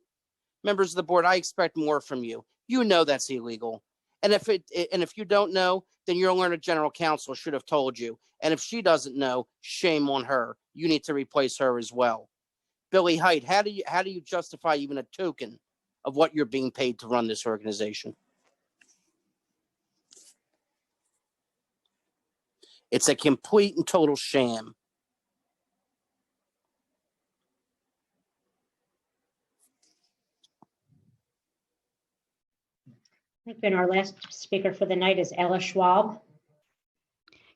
Members of the board, I expect more from you. You know that's illegal. And if you don't know, then your learned general counsel should have told you. And if she doesn't know, shame on her. You need to replace her as well. Billy Height, how do you justify even a token of what you're being paid to run this organization? It's a complete and total sham. Thank you. And our last speaker for the night is Ella Schwab.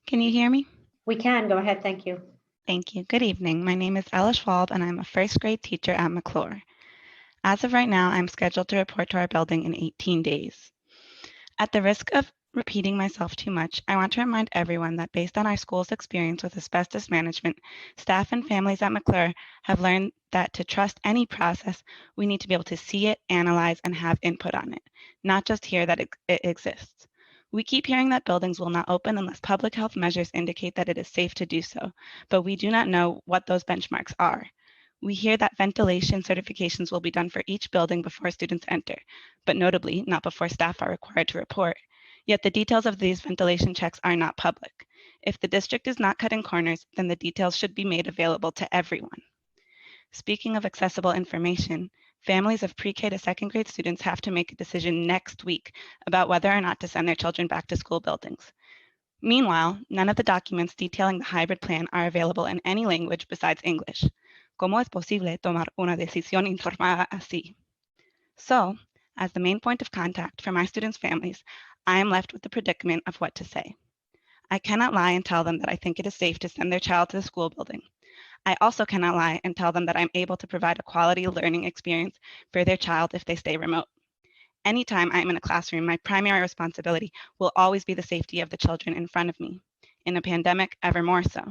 Can you hear me? We can. Go ahead. Thank you. Thank you. Good evening. My name is Ella Schwab, and I'm a first grade teacher at McClure. As of right now, I'm scheduled to report to our building in 18 days. At the risk of repeating myself too much, I want to remind everyone that based on our school's experience with asbestos management, staff and families at McClure have learned that to trust any process, we need to be able to see it, analyze, and have input on it, not just hear that it exists. We keep hearing that buildings will not open unless public health measures indicate that it is safe to do so, but we do not know what those benchmarks are. We hear that ventilation certifications will be done for each building before students enter, but notably not before staff are required to report. Yet the details of these ventilation checks are not public. If the district is not cutting corners, then the details should be made available to everyone. Speaking of accessible information, families of pre-K to second grade students have to make a decision next week about whether or not to send their children back to school buildings. Meanwhile, none of the documents detailing the hybrid plan are available in any language besides English. ¿Cómo es posible tomar una decisión informada así? So, as the main point of contact for my students' families, I am left with the predicament of what to say. I cannot lie and tell them that I think it is safe to send their child to the school building. I also cannot lie and tell them that I'm able to provide a quality learning experience for their child if they stay remote. Anytime I'm in a classroom, my primary responsibility will always be the safety of the children in front of me. In a pandemic, ever more so.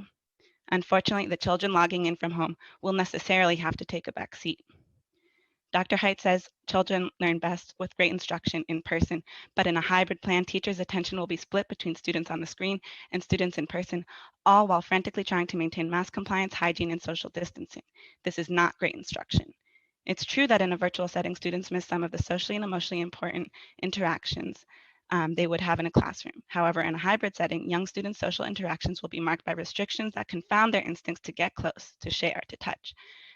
Unfortunately, the children logging in from home will necessarily have to take a back seat. Dr. Height says children learn best with great instruction in person, but in a hybrid plan, teachers' attention will be split between students on the screen and students in person, all while frantically trying to maintain mask compliance, hygiene, and social distancing. This is not great instruction. It's true that in a virtual setting, students miss some of the socially and emotionally important interactions they would have in a classroom. However, in a hybrid setting, young students' social interactions will be marked by restrictions that confound their instincts to get close, to share, to touch.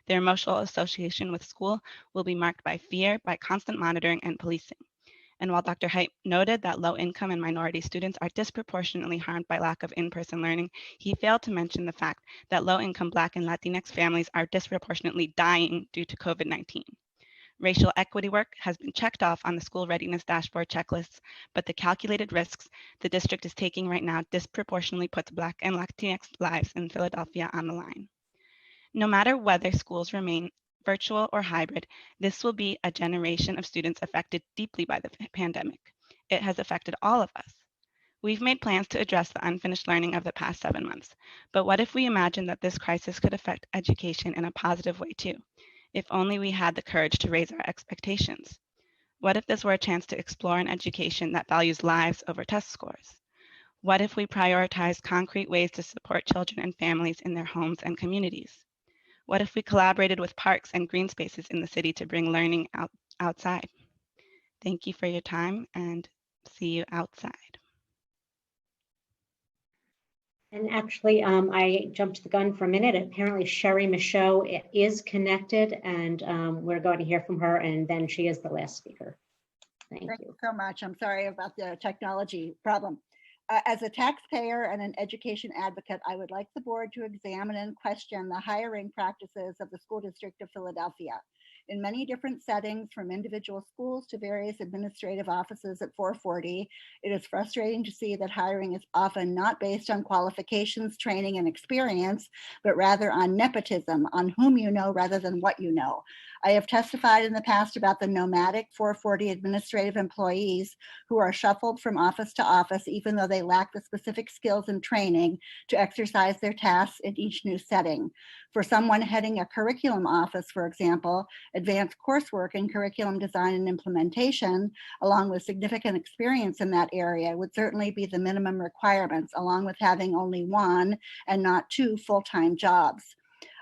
Their emotional association with school will be marked by fear, by constant monitoring and policing. And while Dr. Height noted that low-income and minority students are disproportionately harmed by lack of in-person learning, he failed to mention the fact that low-income Black and Latinx families are disproportionately dying due to COVID-19. Racial equity work has been checked off on the school readiness dashboard checklists, but the calculated risks the district is taking right now disproportionately puts Black and Latinx lives in Philadelphia on the line. No matter whether schools remain virtual or hybrid, this will be a generation of students affected deeply by the pandemic. It has affected all of us. We've made plans to address the unfinished learning of the past 7 months, but what if we imagine that this crisis could affect education in a positive way too? If only we had the courage to raise our expectations. What if this were a chance to explore an education that values lives over test scores? What if we prioritize concrete ways to support children and families in their homes and communities? What if we collaborated with parks and green spaces in the city to bring learning outside? Thank you for your time and see you outside. And actually, I jumped the gun for a minute. Apparently, Sherry Michaud is connected, and we're going to hear from her, and then she is the last speaker. Thank you so much. I'm sorry about the technology problem. As a taxpayer and an education advocate, I would like the board to examine and question the hiring practices of the School District of Philadelphia. In many different settings, from individual schools to various administrative offices at 440, it is frustrating to see that hiring is often not based on qualifications, training, and experience, but rather on nepotism, on whom you know rather than what you know. I have testified in the past about the nomadic 440 administrative employees who are shuffled from office to office, even though they lack the specific skills and training to exercise their tasks in each new setting. For someone heading a curriculum office, for example, advanced coursework in curriculum design and implementation, along with significant experience in that area, would certainly be the minimum requirements, along with having only 1 and not 2 full-time jobs.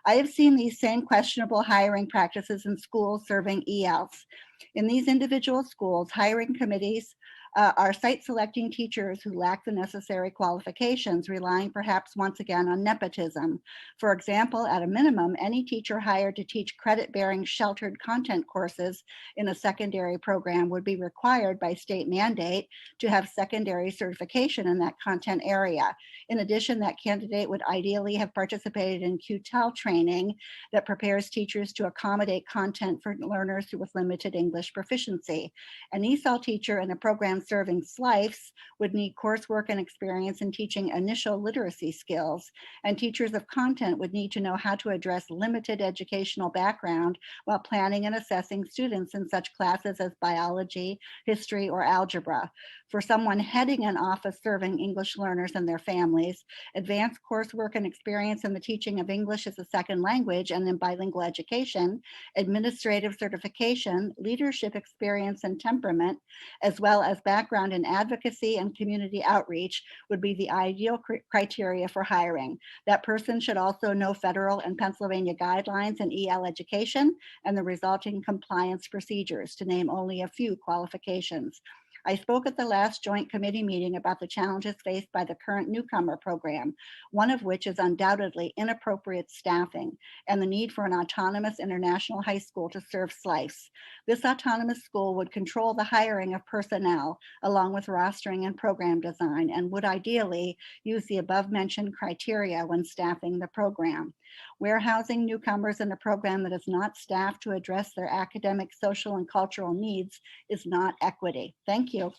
I have seen these same questionable hiring practices in schools serving ELs. In these individual schools, hiring committees are site selecting teachers who lack the necessary qualifications, relying perhaps once again on nepotism. For example, at a minimum, any teacher hired to teach credit-bearing sheltered content courses in a secondary program would be required by state mandate to have secondary certification in that content area. In addition, that candidate would ideally have participated in QTEL training that prepares teachers to accommodate content for learners with limited English proficiency. An ESOL teacher in a program serving SLIFEs would need coursework and experience in teaching initial literacy skills, and teachers of content would need to know how to address limited educational background while planning and assessing students in such classes as biology, history, or algebra. For someone heading an office serving English learners and their families, advanced coursework and experience in the teaching of English as a second language and in bilingual education, administrative certification, leadership experience and temperament, as well as background in advocacy and community outreach would be the ideal criteria for hiring. That person should also know federal and Pennsylvania guidelines in EL education and the resulting compliance procedures, to name only a few qualifications. I spoke at the last joint committee meeting about the challenges faced by the current newcomer program, one of which is undoubtedly inappropriate staffing and the need for an autonomous international high school to serve SLIFEs. This autonomous school would control the hiring of personnel along with rostering and program design, and would ideally use the above mentioned criteria when staffing the program. Warehousing newcomers in a program that is not staffed to address their academic, social, and cultural needs is not equity. Thank you.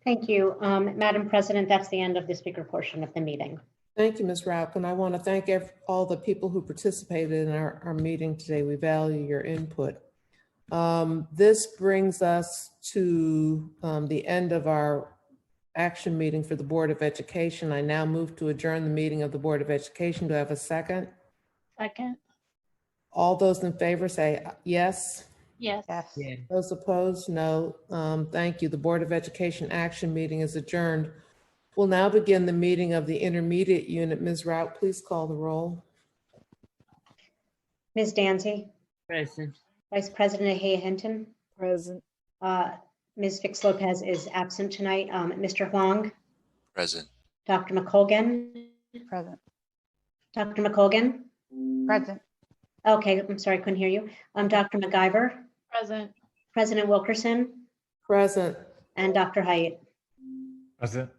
Thank you. Madam President, that's the end of the speaker portion of the meeting. Thank you, Ms. Rauch, and I want to thank all the people who participated in our meeting today. We value your input. This brings us to the end of our action meeting for the Board of Education. I now move to adjourn the meeting of the Board of Education. Do I have a second? Second. All those in favor say yes. Yes. Those opposed, no. Thank you. The Board of Education action meeting is adjourned. We'll now begin the meeting of the intermediate unit. Ms. Rauch, please call the roll. Ms. Danzy? Present. Vice President Ahia Hinton? Present. Ms. Fix Lopez is absent tonight. Mr. Huang? Present. Dr. McColgan? Present. Dr. McColgan? Present. Okay, I'm sorry, I couldn't hear you. Dr. McIver? Present. President Wilkerson? Present. And Dr. Haidt? Present.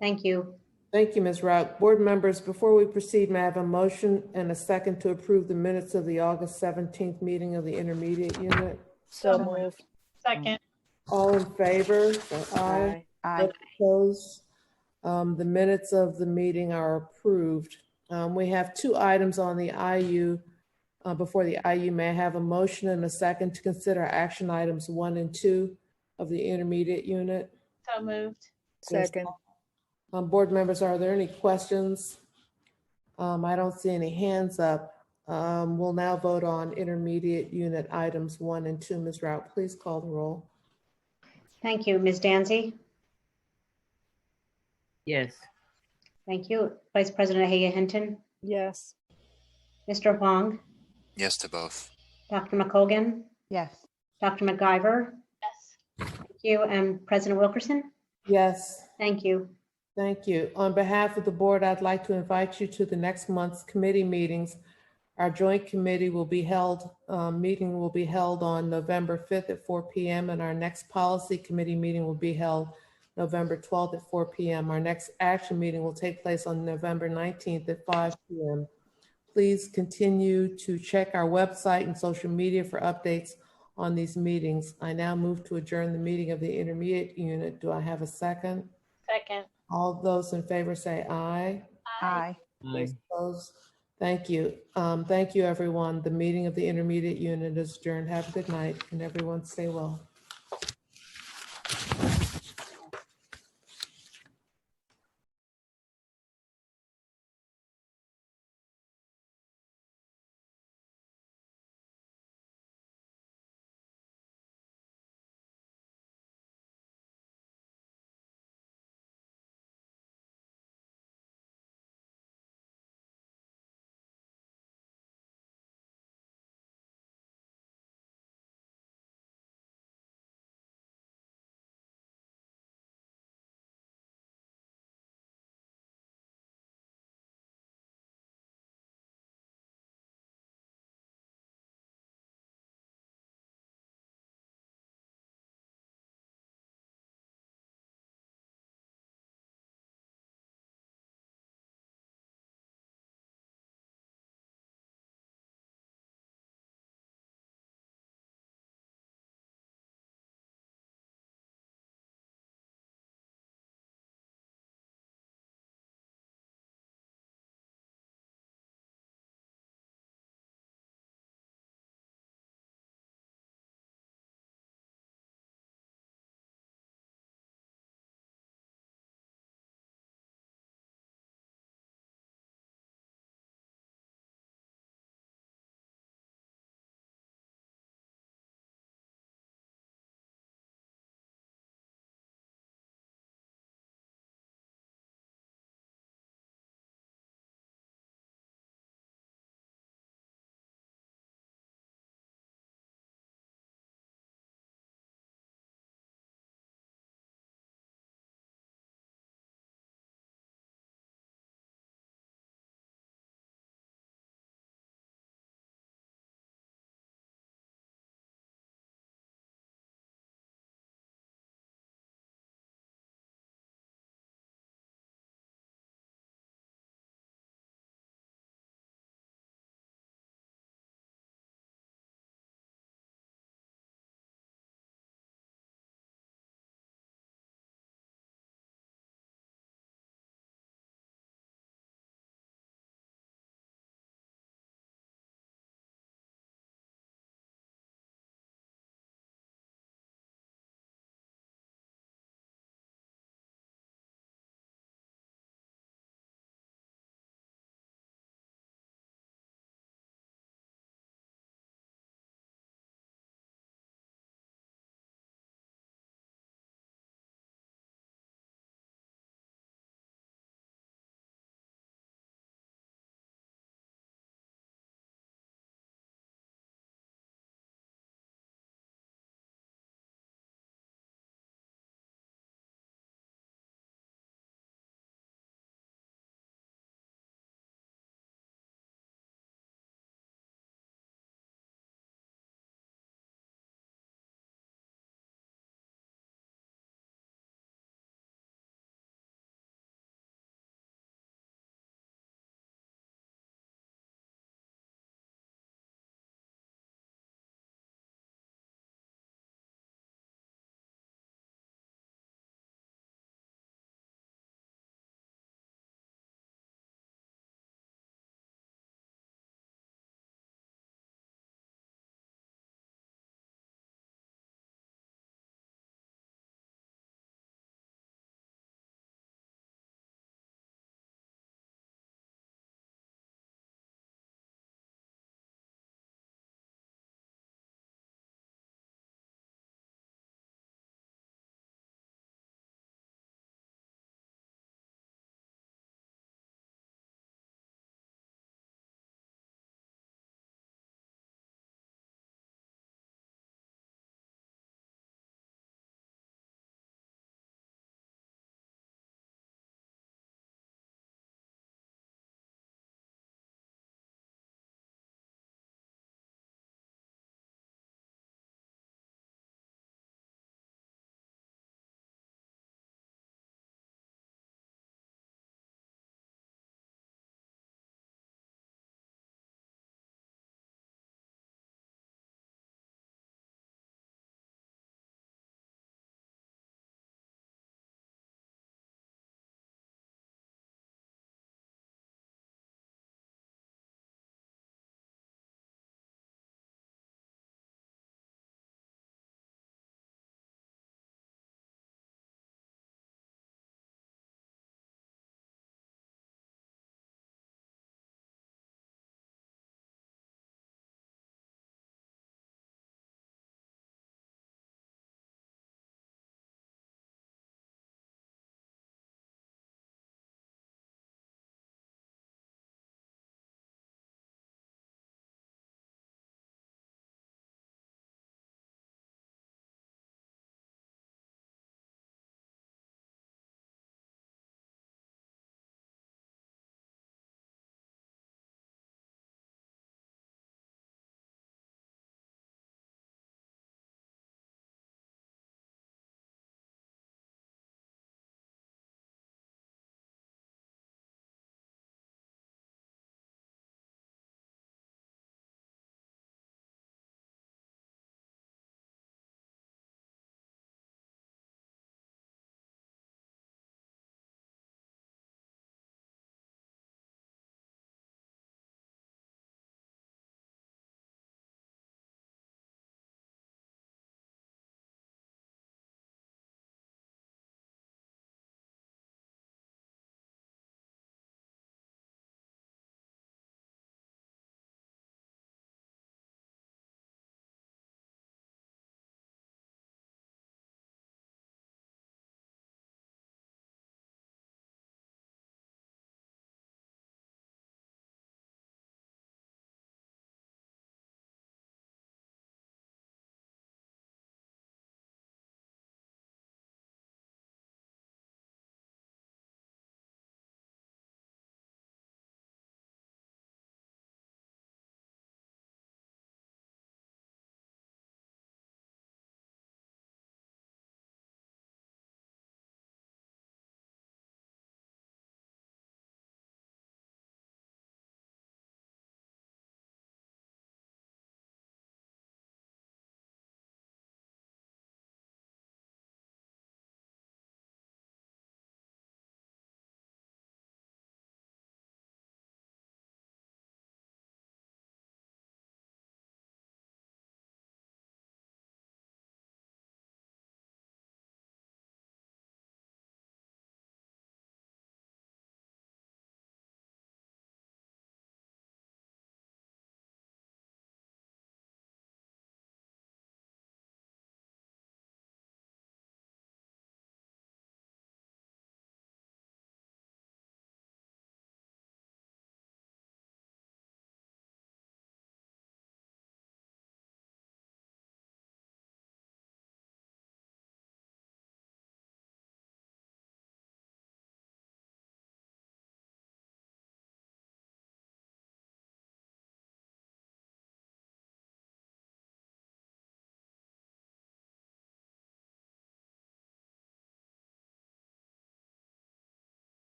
Thank you. Thank you, Ms. Rauch. Board members, before we proceed, may I have a motion and a second to approve the minutes of the August 17th meeting of the intermediate unit? So moved. Second. All in favor, say aye. Aye. Opposed? The minutes of the meeting are approved. We have two items on the IU. Before the IU, may I have a motion and a second to consider action items 1 and 2 of the intermediate unit? So moved. Second. Board members, are there any questions? I don't see any hands up. We'll now vote on intermediate unit items 1 and 2. Ms. Rauch, please call the roll. Thank you. Ms. Danzy? Yes. Thank you. Vice President Ahia Hinton? Yes. Mr. Huang? Yes to both. Dr. McColgan? Yes. Dr. McIver? Yes. Thank you. And President Wilkerson? Yes. Thank you. Thank you. On behalf of the board, I'd like to invite you to the next month's committee meetings. Our joint committee will be held, meeting will be held on November 5th at 4 p.m. and our next policy committee meeting will be held November 12th at 4 p.m. Our next action meeting will take place on November 19th at 5 p.m. Please continue to check our website and social media for updates on these meetings. I now move to adjourn the meeting of the intermediate unit. Do I have a second? Second. All those in favor say aye. Aye. Those opposed? Thank you. Thank you, everyone. The meeting of the intermediate unit is adjourned. Have a good night and everyone stay well.